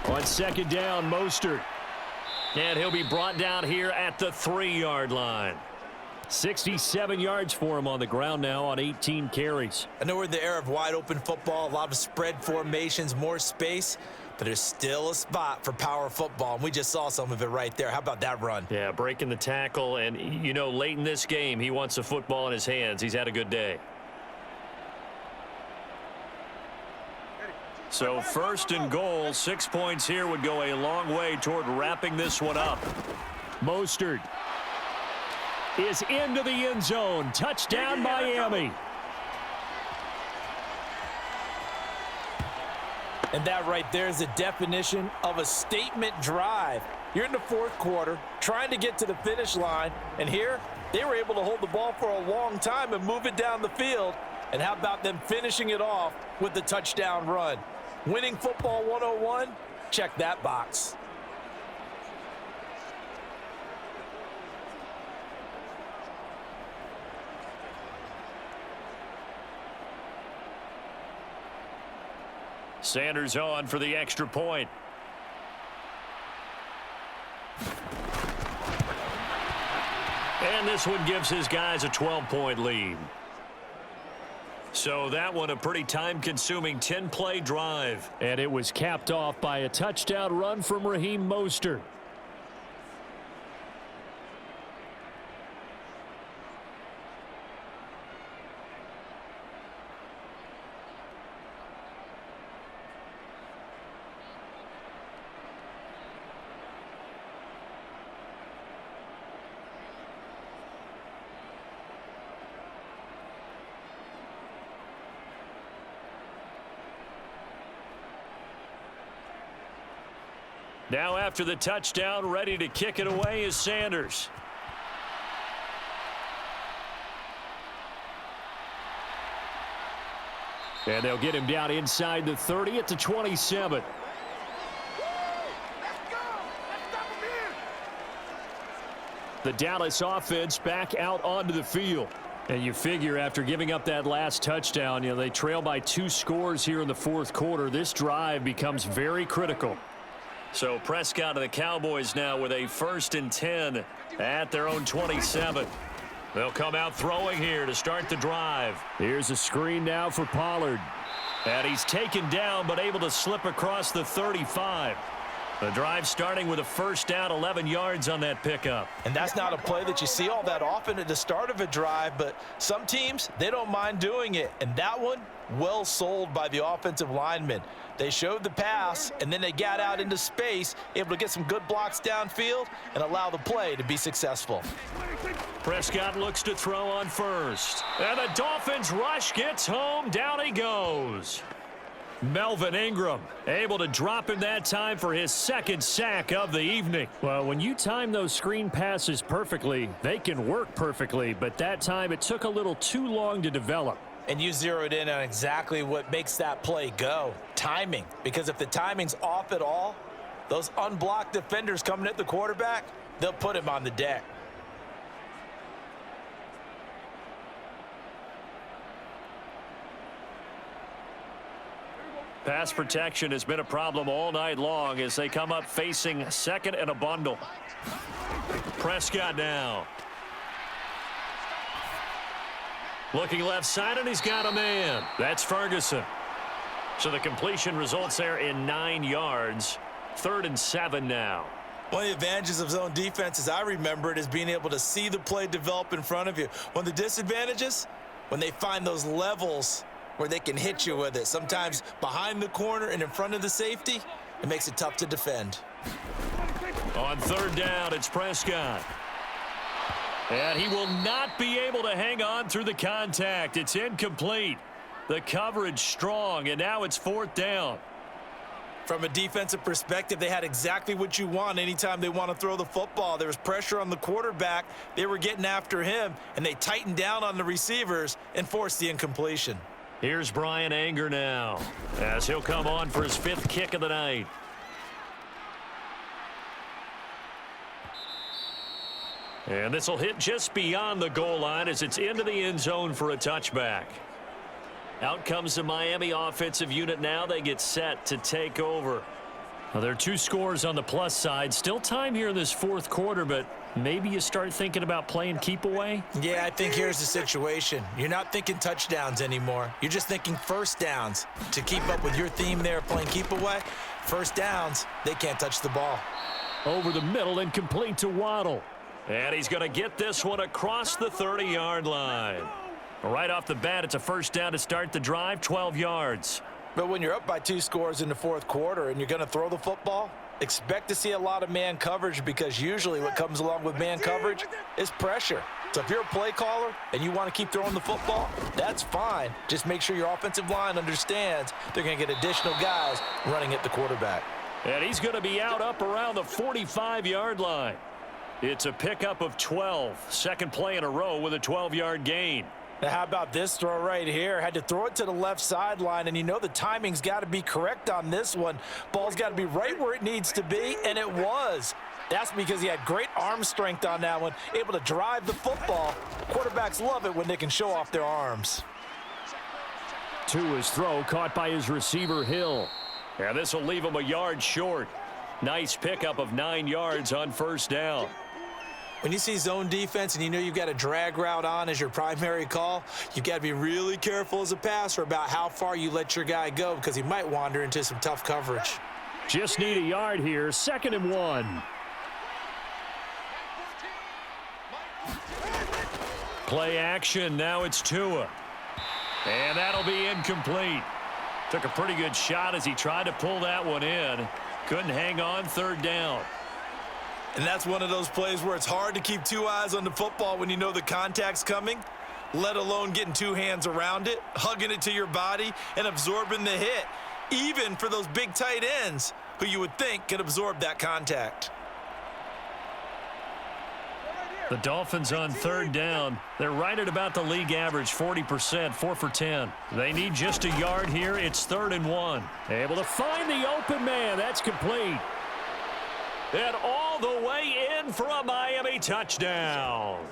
On second down, Mostert. And he'll be brought down here at the 3-yard line. 67 yards for him on the ground now on 18 carries. I know we're in the era of wide-open football, a lot of spread formations, more space, but there's still a spot for power football, and we just saw some of it right there. How about that run? Yeah, breaking the tackle, and, you know, late in this game, he wants the football in his hands. He's had a good day. So 1st and goal, 6 points here would go a long way toward wrapping this one up. Mostert is into the end zone. Touchdown, Miami. And that right there is the definition of a statement drive. You're in the fourth quarter, trying to get to the finish line, and here they were able to hold the ball for a long time and move it down the field. And how about them finishing it off with the touchdown run? Winning football 101, check that box. Sanders on for the extra point. And this one gives his guys a 12-point lead. So that one a pretty time-consuming 10-play drive. And it was capped off by a touchdown run from Raheem Mostert. Now after the touchdown, ready to kick it away is Sanders. And they'll get him down inside the 30 at the 27. The Dallas offense back out onto the field. And you figure after giving up that last touchdown, they trail by 2 scores here in the fourth quarter. This drive becomes very critical. So Prescott and the Cowboys now with a 1st and 10 at their own 27. They'll come out throwing here to start the drive. Here's a screen now for Pollard. And he's taken down but able to slip across the 35. The drive starting with a first down, 11 yards on that pickup. And that's not a play that you see all that often at the start of a drive, but some teams, they don't mind doing it. And that one, well sold by the offensive lineman. They showed the pass, and then they got out into space, able to get some good blocks downfield and allow the play to be successful. Prescott looks to throw on first. And the Dolphins rush gets home. Down he goes. Melvin Ingram able to drop him that time for his 2nd sack of the evening. Well, when you time those screen passes perfectly, they can work perfectly, but that time it took a little too long to develop. And you zeroed in on exactly what makes that play go. Timing. Because if the timing's off at all, those unblocked defenders coming at the quarterback, they'll put him on the deck. Pass protection has been a problem all night long as they come up facing 2nd and a bundle. Prescott now. Looking left side, and he's got a man. That's Ferguson. So the completion results there in 9 yards. 3rd and 7 now. One of the advantages of zone defense, as I remember it, is being able to see the play develop in front of you. One of the disadvantages, when they find those levels where they can hit you with it. Sometimes behind the corner and in front of the safety, it makes it tough to defend. On 3rd down, it's Prescott. And he will not be able to hang on through the contact. It's incomplete. The coverage strong, and now it's 4th down. From a defensive perspective, they had exactly what you want anytime they want to throw the football. There was pressure on the quarterback. They were getting after him, and they tightened down on the receivers and forced the incompletion. Here's Brian Anger now as he'll come on for his 5th kick of the night. And this will hit just beyond the goal line as it's into the end zone for a touchback. Out comes the Miami offensive unit now. They get set to take over. Well, there are 2 scores on the plus side. Still time here in this 4th quarter, but maybe you start thinking about playing keep away? Yeah, I think here's the situation. You're not thinking touchdowns anymore. You're just thinking first downs. To keep up with your theme there, playing keep away, first downs, they can't touch the ball. Over the middle and complete to Waddle. And he's going to get this one across the 30-yard line. Right off the bat, it's a first down to start the drive, 12 yards. But when you're up by 2 scores in the 4th quarter and you're going to throw the football, expect to see a lot of man coverage, because usually what comes along with man coverage is pressure. So if you're a play caller and you want to keep throwing the football, that's fine. Just make sure your offensive line understands they're going to get additional guys running at the quarterback. And he's going to be out up around the 45-yard line. It's a pickup of 12. 2nd play in a row with a 12-yard gain. Now, how about this throw right here? Had to throw it to the left sideline, and you know the timing's got to be correct on this one. Ball's got to be right where it needs to be, and it was. That's because he had great arm strength on that one, able to drive the football. Quarterbacks love it when they can show off their arms. To his throw, caught by his receiver, Hill. Yeah, this will leave him a yard short. Nice pickup of 9 yards on first down. When you see zone defense and you know you've got a drag route on as your primary call, you've got to be really careful as a passer about how far you let your guy go because he might wander into some tough coverage. Just need a yard here, 2nd and 1. Play action, now it's Tua. And that'll be incomplete. Took a pretty good shot as he tried to pull that one in. Couldn't hang on, 3rd down. And that's one of those plays where it's hard to keep 2 eyes on the football when you know the contact's coming, let alone getting 2 hands around it, hugging it to your body, and absorbing the hit, even for those big tight ends who you would think could absorb that contact. The Dolphins on 3rd down. They're right at about the league average, 40%, 4 for 10. They need just a yard here. It's 3rd and 1. Able to find the open man. That's complete. And all the way in for a Miami touchdown.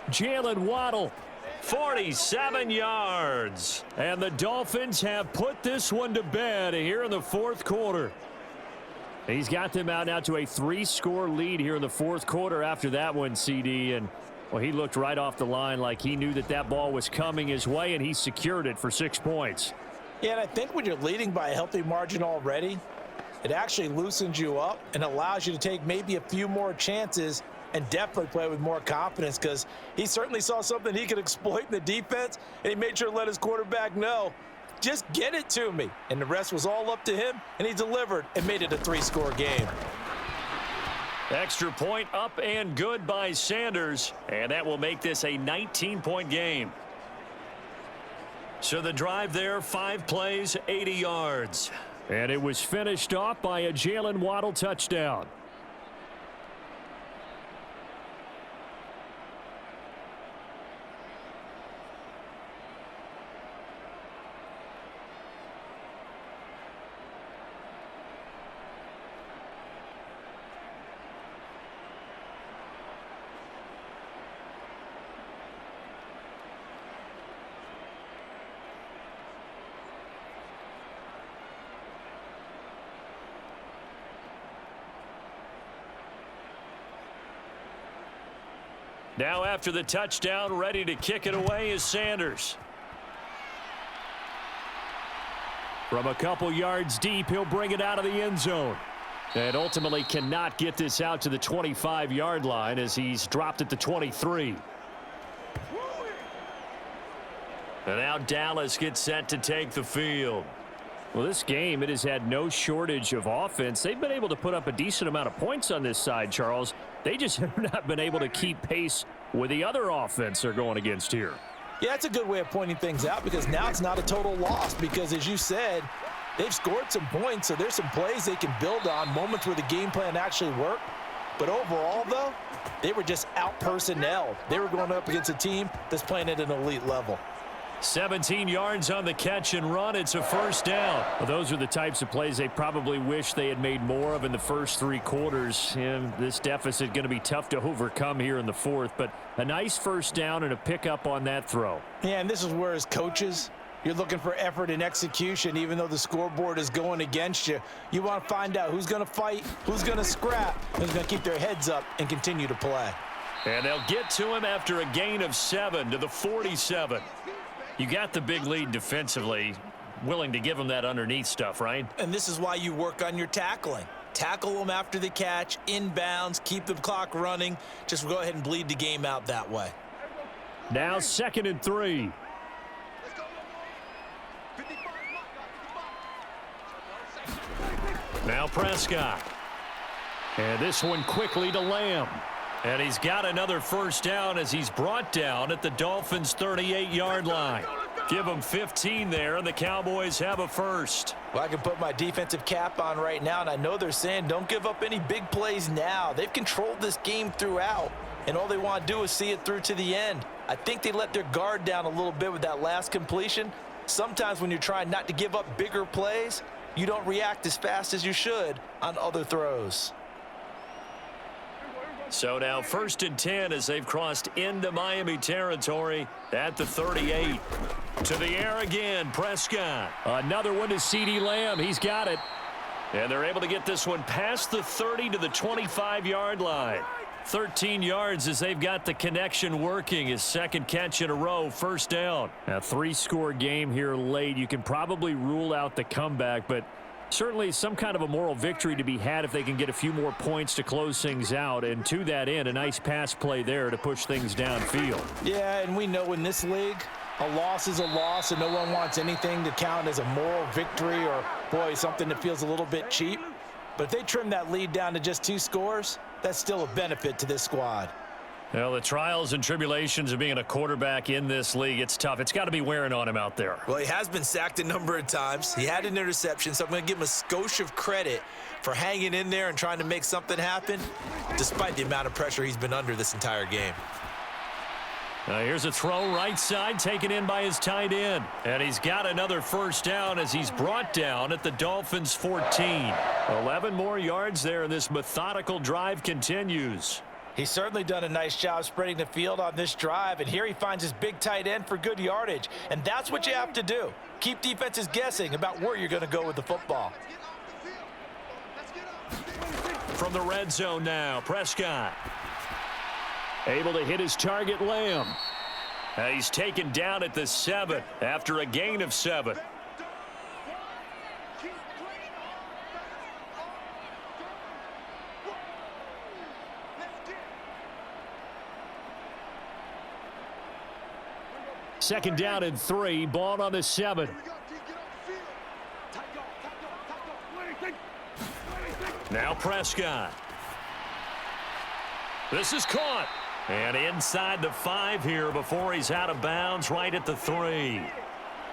Jalen Waddle. 47 yards. And the Dolphins have put this one to bed here in the 4th quarter. He's got them out now to a 3-score lead here in the 4th quarter after that one, CD. And, well, he looked right off the line like he knew that that ball was coming his way, and he secured it for 6 points. Yeah, and I think when you're leading by a healthy margin already, it actually loosens you up and allows you to take maybe a few more chances and definitely play with more confidence because he certainly saw something he could exploit in the defense, and he made sure to let his quarterback know, just get it to me. And the rest was all up to him, and he delivered and made it a 3-score game. Extra point up and good by Sanders, and that will make this a 19-point game. So the drive there, 5 plays, 80 yards. And it was finished off by a Jalen Waddle touchdown. Now after the touchdown, ready to kick it away is Sanders. From a couple yards deep, he'll bring it out of the end zone. And ultimately cannot get this out to the 25-yard line as he's dropped at the 23. And now Dallas gets set to take the field. Well, this game, it has had no shortage of offense. They've been able to put up a decent amount of points on this side, Charles. They just have not been able to keep pace with the other offense they're going against here. Yeah, that's a good way of pointing things out because now it's not a total loss because, as you said, they've scored some points, so there's some plays they can build on, moments where the game plan actually worked. But overall, though, they were just out-personnelled. They were going up against a team that's playing at an elite level. 17 yards on the catch and run. It's a first down. Well, those are the types of plays they probably wish they had made more of in the first 3 quarters. And this deficit going to be tough to overcome here in the 4th. But a nice first down and a pickup on that throw. Yeah, and this is where, as coaches, you're looking for effort and execution. Even though the scoreboard is going against you, you want to find out who's going to fight, who's going to scrap, who's going to keep their heads up and continue to play. And they'll get to him after a gain of 7 to the 47. You got the big lead defensively, willing to give them that underneath stuff, right? And this is why you work on your tackling. Tackle them after the catch, inbounds, keep the clock running. Just go ahead and bleed the game out that way. Now 2nd and 3. Now Prescott. And this one quickly to Lamb. And he's got another first down as he's brought down at the Dolphins' 38-yard line. Give them 15 there, and the Cowboys have a first. Well, I can put my defensive cap on right now, and I know they're saying don't give up any big plays now. They've controlled this game throughout, and all they want to do is see it through to the end. I think they let their guard down a little bit with that last completion. Sometimes when you're trying not to give up bigger plays, you don't react as fast as you should on other throws. So now 1st and 10 as they've crossed into Miami territory at the 38. To the air again, Prescott. Another one to CeeDee Lamb. He's got it. And they're able to get this one past the 30 to the 25-yard line. 13 yards as they've got the connection working. His second catch in a row, 1st down. A 3-score game here late. You can probably rule out the comeback, but certainly some kind of a moral victory to be had if they can get a few more points to close things out. And to that end, a nice pass play there to push things downfield. Yeah, and we know in this league, a loss is a loss, and no one wants anything to count as a moral victory or, boy, something that feels a little bit cheap. But if they trim that lead down to just 2 scores, that's still a benefit to this squad. Well, the trials and tribulations of being a quarterback in this league, it's tough. It's got to be wearing on him out there. Well, he has been sacked a number of times. He had an interception, so I'm going to give him a skosh of credit for hanging in there and trying to make something happen, despite the amount of pressure he's been under this entire game. Here's a throw right side taken in by his tight end. And he's got another 1st down as he's brought down at the Dolphins' 14. 11 more yards there, and this methodical drive continues. He's certainly done a nice job spreading the field on this drive, and here he finds his big tight end for good yardage. And that's what you have to do. Keep defenses guessing about where you're going to go with the football. From the red zone now, Prescott. Able to hit his target, Lamb. He's taken down at the 7 after a gain of 7. Second down and 3. Ball on the 7. Now Prescott. This is caught. And inside the 5 here before he's out of bounds right at the 3.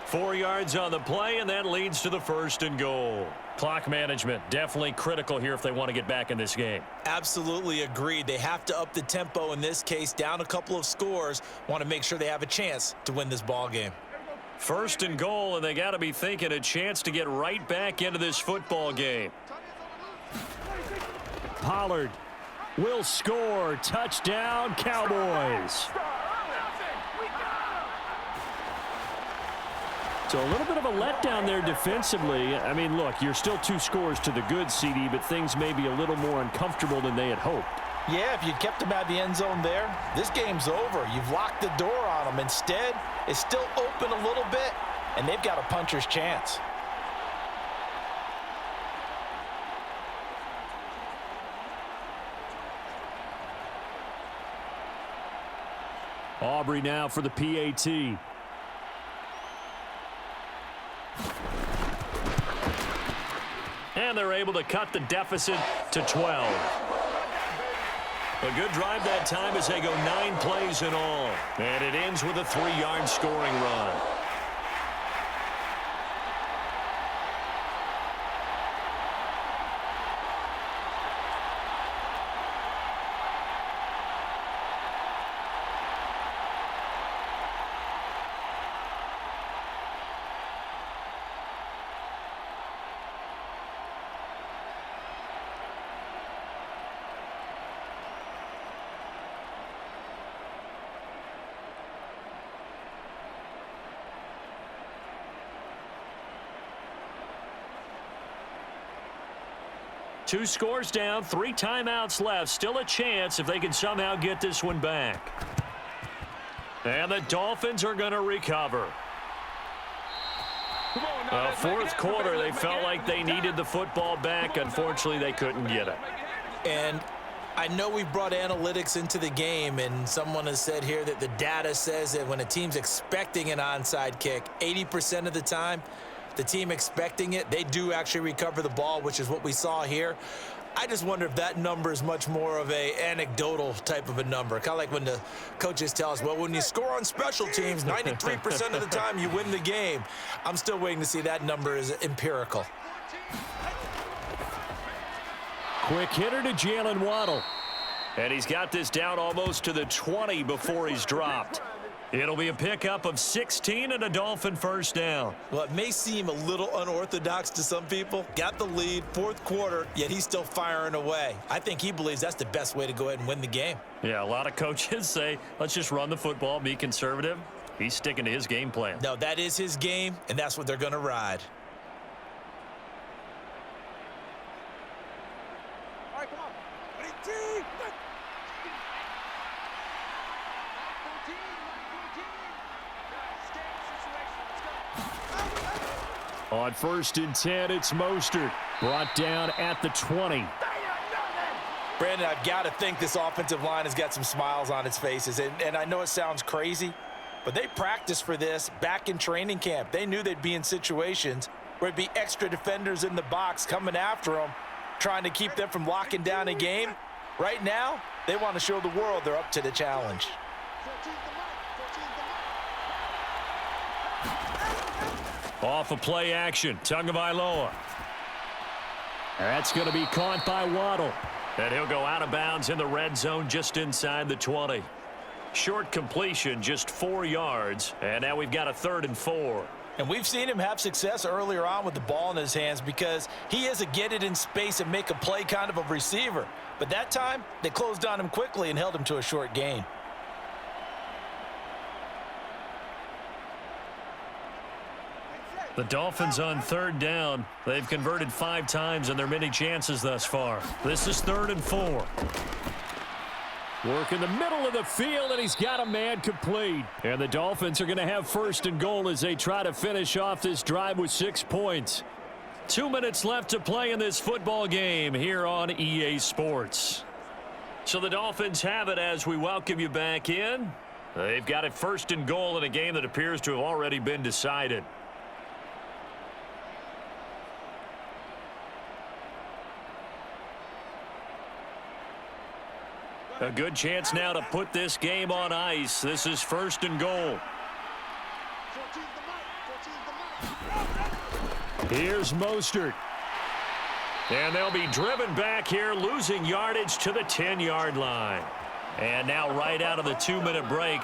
4 yards on the play, and that leads to the 1st and goal. Clock management definitely critical here if they want to get back in this game. Absolutely agreed. They have to up the tempo in this case, down a couple of scores. Want to make sure they have a chance to win this ball game. 1st and goal, and they got to be thinking a chance to get right back into this football game. Pollard will score. Touchdown, Cowboys. So a little bit of a letdown there defensively. I mean, look, you're still 2 scores to the good, CD, but things may be a little more uncomfortable than they had hoped. Yeah, if you kept them out of the end zone there, this game's over. You've locked the door on them. Instead, it's still open a little bit, and they've got a puncher's chance. Aubrey now for the PAT. And they're able to cut the deficit to 12. A good drive that time as they go 9 plays in all. And it ends with a 3-yard scoring run. Two scores down, 3 timeouts left. Still a chance if they can somehow get this one back. And the Dolphins are going to recover. 4th quarter, they felt like they needed the football back. Unfortunately, they couldn't get it. And I know we brought analytics into the game, and someone has said here that the data says that when a team's expecting an onside kick, 80% of the time, the team expecting it, they do actually recover the ball, which is what we saw here. I just wonder if that number is much more of a anecdotal type of a number. Kind of like when the coaches tell us, well, when you score on special teams, 93% of the time you win the game. I'm still waiting to see that number is empirical. Quick hitter to Jalen Waddle. And he's got this down almost to the 20 before he's dropped. It'll be a pickup of 16 and a Dolphin first down. Well, it may seem a little unorthodox to some people. Got the lead, fourth quarter, yet he's still firing away. I think he believes that's the best way to go ahead and win the game. Yeah, a lot of coaches say, let's just run the football, be conservative. He's sticking to his game plan. No, that is his game, and that's what they're going to ride. All right, come on. Ready, team. On 1st and 10, it's Mostert. Brought down at the 20. Brandon, I've got to think this offensive line has got some smiles on its faces. And I know it sounds crazy, but they practiced for this back in training camp. They knew they'd be in situations where it'd be extra defenders in the box coming after them, trying to keep them from locking down a game. Right now, they want to show the world they're up to the challenge. Off of play action, Tagovailoa. That's going to be caught by Waddle. And he'll go out of bounds in the red zone just inside the 20. Short completion, just 4 yards. And now we've got a 3rd and 4. And we've seen him have success earlier on with the ball in his hands because he is a get it in space and make a play kind of a receiver. But that time, they closed on him quickly and held him to a short gain. The Dolphins on 3rd down. They've converted 5 times in their many chances thus far. This is 3rd and 4. Work in the middle of the field, and he's got a man complete. And the Dolphins are going to have 1st and goal as they try to finish off this drive with 6 points. 2 minutes left to play in this football game here on EA Sports. So the Dolphins have it as we welcome you back in. They've got it 1st and goal in a game that appears to have already been decided. A good chance now to put this game on ice. This is 1st and goal. Here's Mostert. And they'll be driven back here, losing yardage to the 10-yard line. And now right out of the 2-minute break,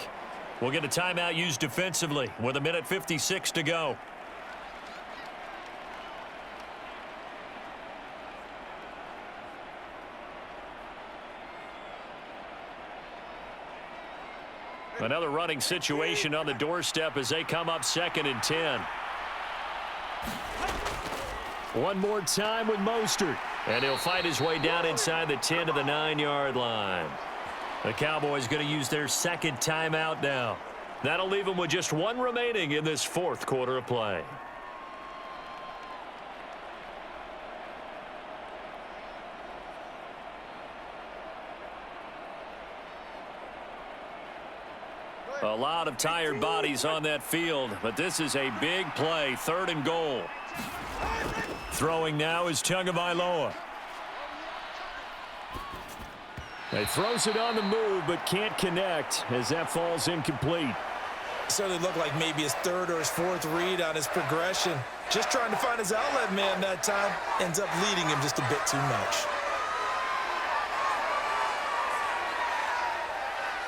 we'll get a timeout used defensively with 1:56 to go. Another running situation on the doorstep as they come up 2nd and 10. One more time with Mostert. And he'll fight his way down inside the 10 to the 9-yard line. The Cowboys going to use their 2nd timeout now. That'll leave them with just 1 remaining in this 4th quarter of play. A lot of tired bodies on that field, but this is a big play, 3rd and goal. Throwing now is Tagovailoa. He throws it on the move, but can't connect as that falls incomplete. Certainly looked like maybe his 3rd or his 4th read on his progression. Just trying to find his outlet man that time. Ends up leading him just a bit too much.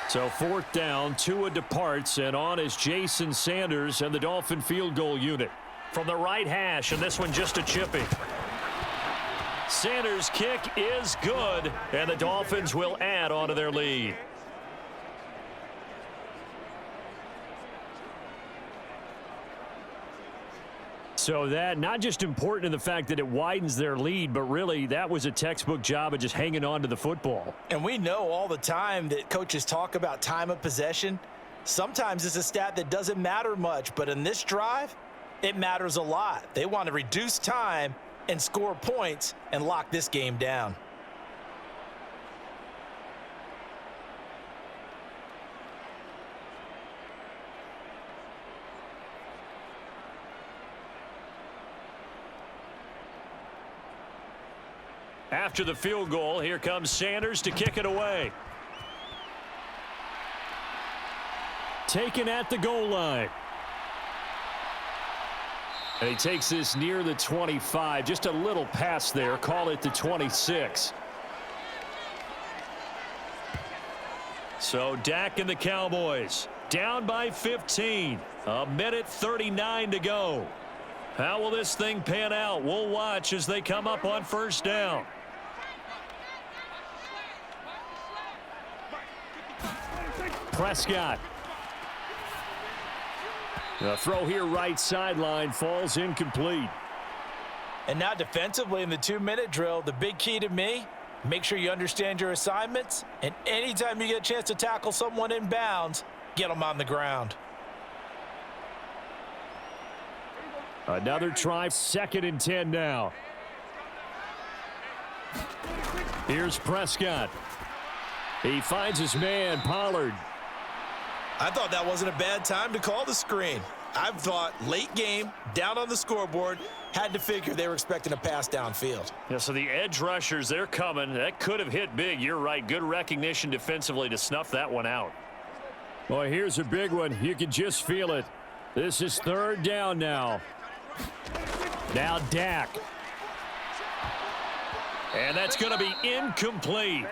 So 4th down, Tua departs, and on is Jason Sanders and the Dolphin field goal unit. From the right hash, and this one just a chipping. Sanders' kick is good, and the Dolphins will add on to their lead. So that not just important in the fact that it widens their lead, but really that was a textbook job of just hanging on to the football. And we know all the time that coaches talk about time of possession. Sometimes it's a stat that doesn't matter much, but in this drive, it matters a lot. They want to reduce time and score points and lock this game down. After the field goal, here comes Sanders to kick it away. Taken at the goal line. And he takes this near the 25, just a little past there, call it the 26. So Dak and the Cowboys down by 15. A minute 39 to go. How will this thing pan out? We'll watch as they come up on first down. Prescott. The throw here right sideline falls incomplete. And now defensively in the 2-minute drill, the big key to me, make sure you understand your assignments, and anytime you get a chance to tackle someone in bounds, get them on the ground. Another try, 2nd and 10 now. Here's Prescott. He finds his man, Pollard. I thought that wasn't a bad time to call the screen. I thought late game, down on the scoreboard, had to figure they were expecting a pass downfield. Yeah, so the edge rushers, they're coming. That could have hit big. You're right. Good recognition defensively to snuff that one out. Boy, here's a big one. You can just feel it. This is 3rd down now. Now Dak. And that's going to be incomplete.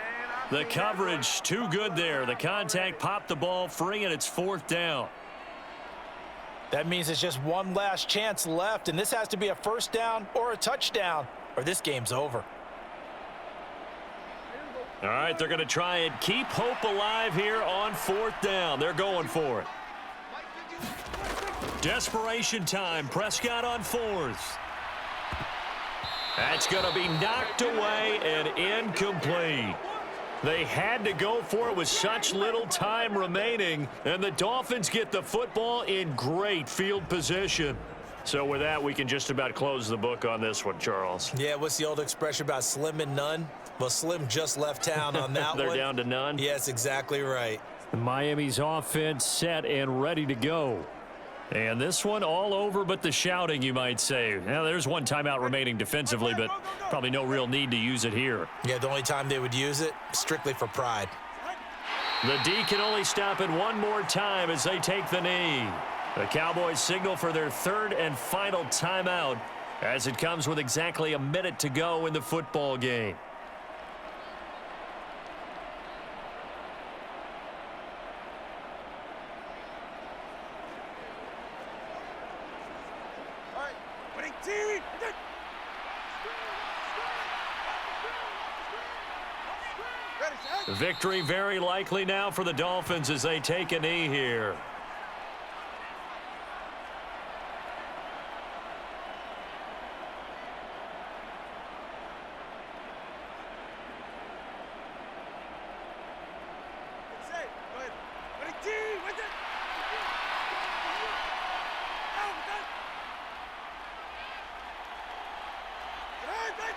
The coverage too good there. The contact popped the ball free, and it's 4th down. That means it's just one last chance left, and this has to be a first down or a touchdown, or this game's over. All right, they're going to try and keep hope alive here on 4th down. They're going for it. Desperation time. Prescott on 4th. That's going to be knocked away and incomplete. They had to go for it with such little time remaining, and the Dolphins get the football in great field position. So with that, we can just about close the book on this one, Charles. Yeah, what's the old expression about slim and none? Well, Slim just left town on that They're one. They're down to none? Yes, exactly right. Miami's offense set and ready to go. And this one all over but the shouting, you might say. Now, there's one timeout remaining defensively, but probably no real need to use it here. Yeah, the only time they would use it, strictly for pride. The D can only stop it one more time as they take the knee. The Cowboys signal for their 3rd and final timeout as it comes with exactly a minute to go in the football game. Victory very likely now for the Dolphins as they take a knee here.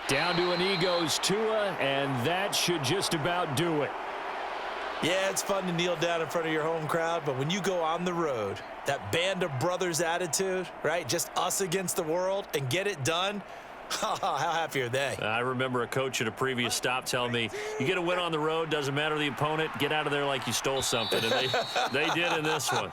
Down to a knee goes Tua, and that should just about do it. Yeah, it's fun to kneel down in front of your home crowd, but when you go on the road, that band of brothers attitude, right? Just us against the world and get it done. How happy are they? I remember a coach at a previous stop telling me, you get a win on the road, doesn't matter the opponent, get out of there like you stole something. And they did in this one.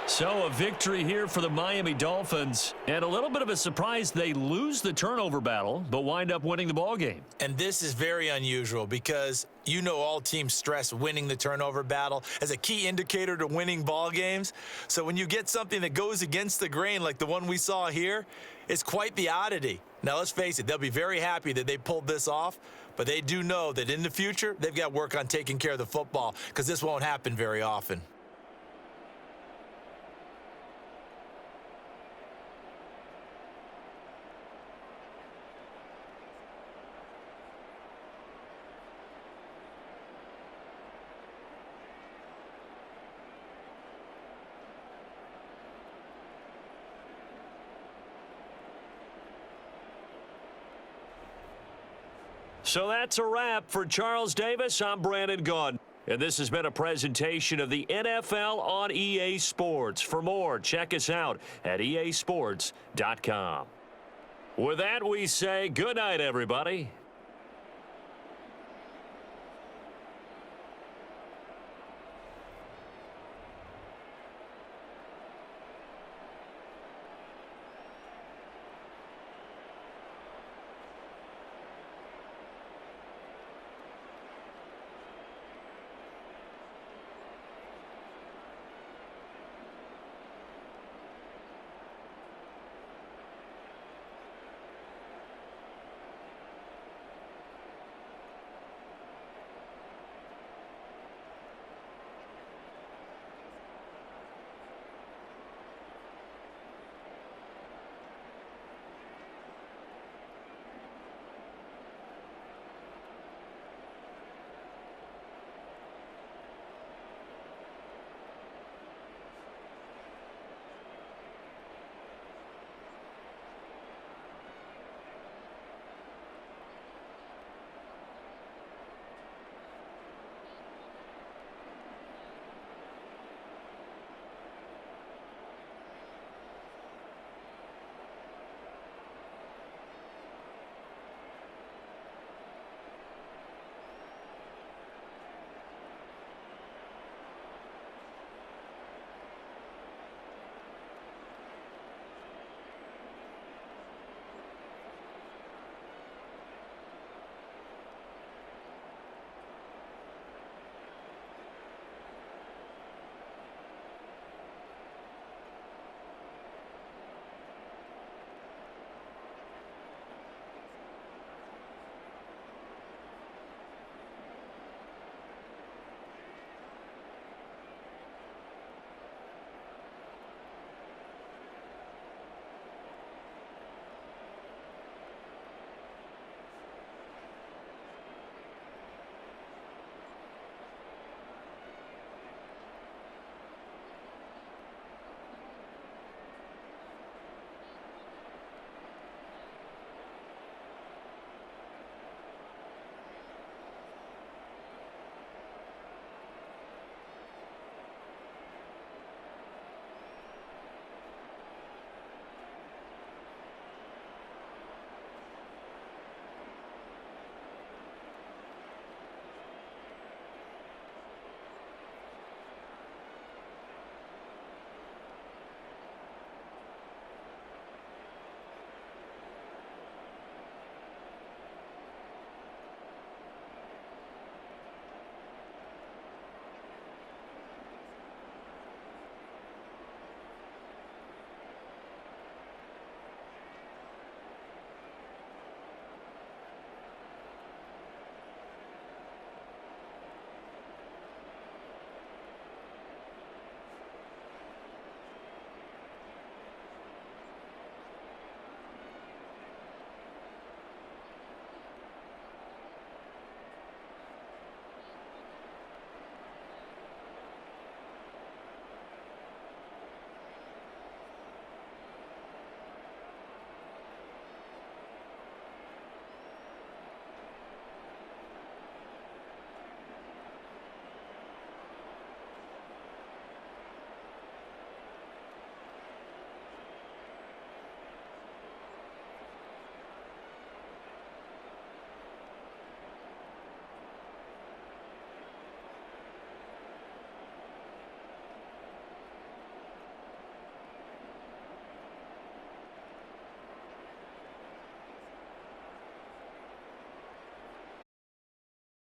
So a victory here for the Miami Dolphins, and a little bit of a surprise. They lose the turnover battle, but wind up winning the ball game. And this is very unusual because you know all teams stress winning the turnover battle as a key indicator to winning ball games. So when you get something that goes against the grain like the one we saw here, it's quite the oddity. Now, let's face it, they'll be very happy that they pulled this off, but they do know that in the future, they've got work on taking care of the football because this won't happen very often. So that's a wrap for Charles Davis. I'm Brandon Gaudin. And this has been a presentation of the NFL on EA Sports. For more, check us out at easports.com. With that, we say good night, everybody.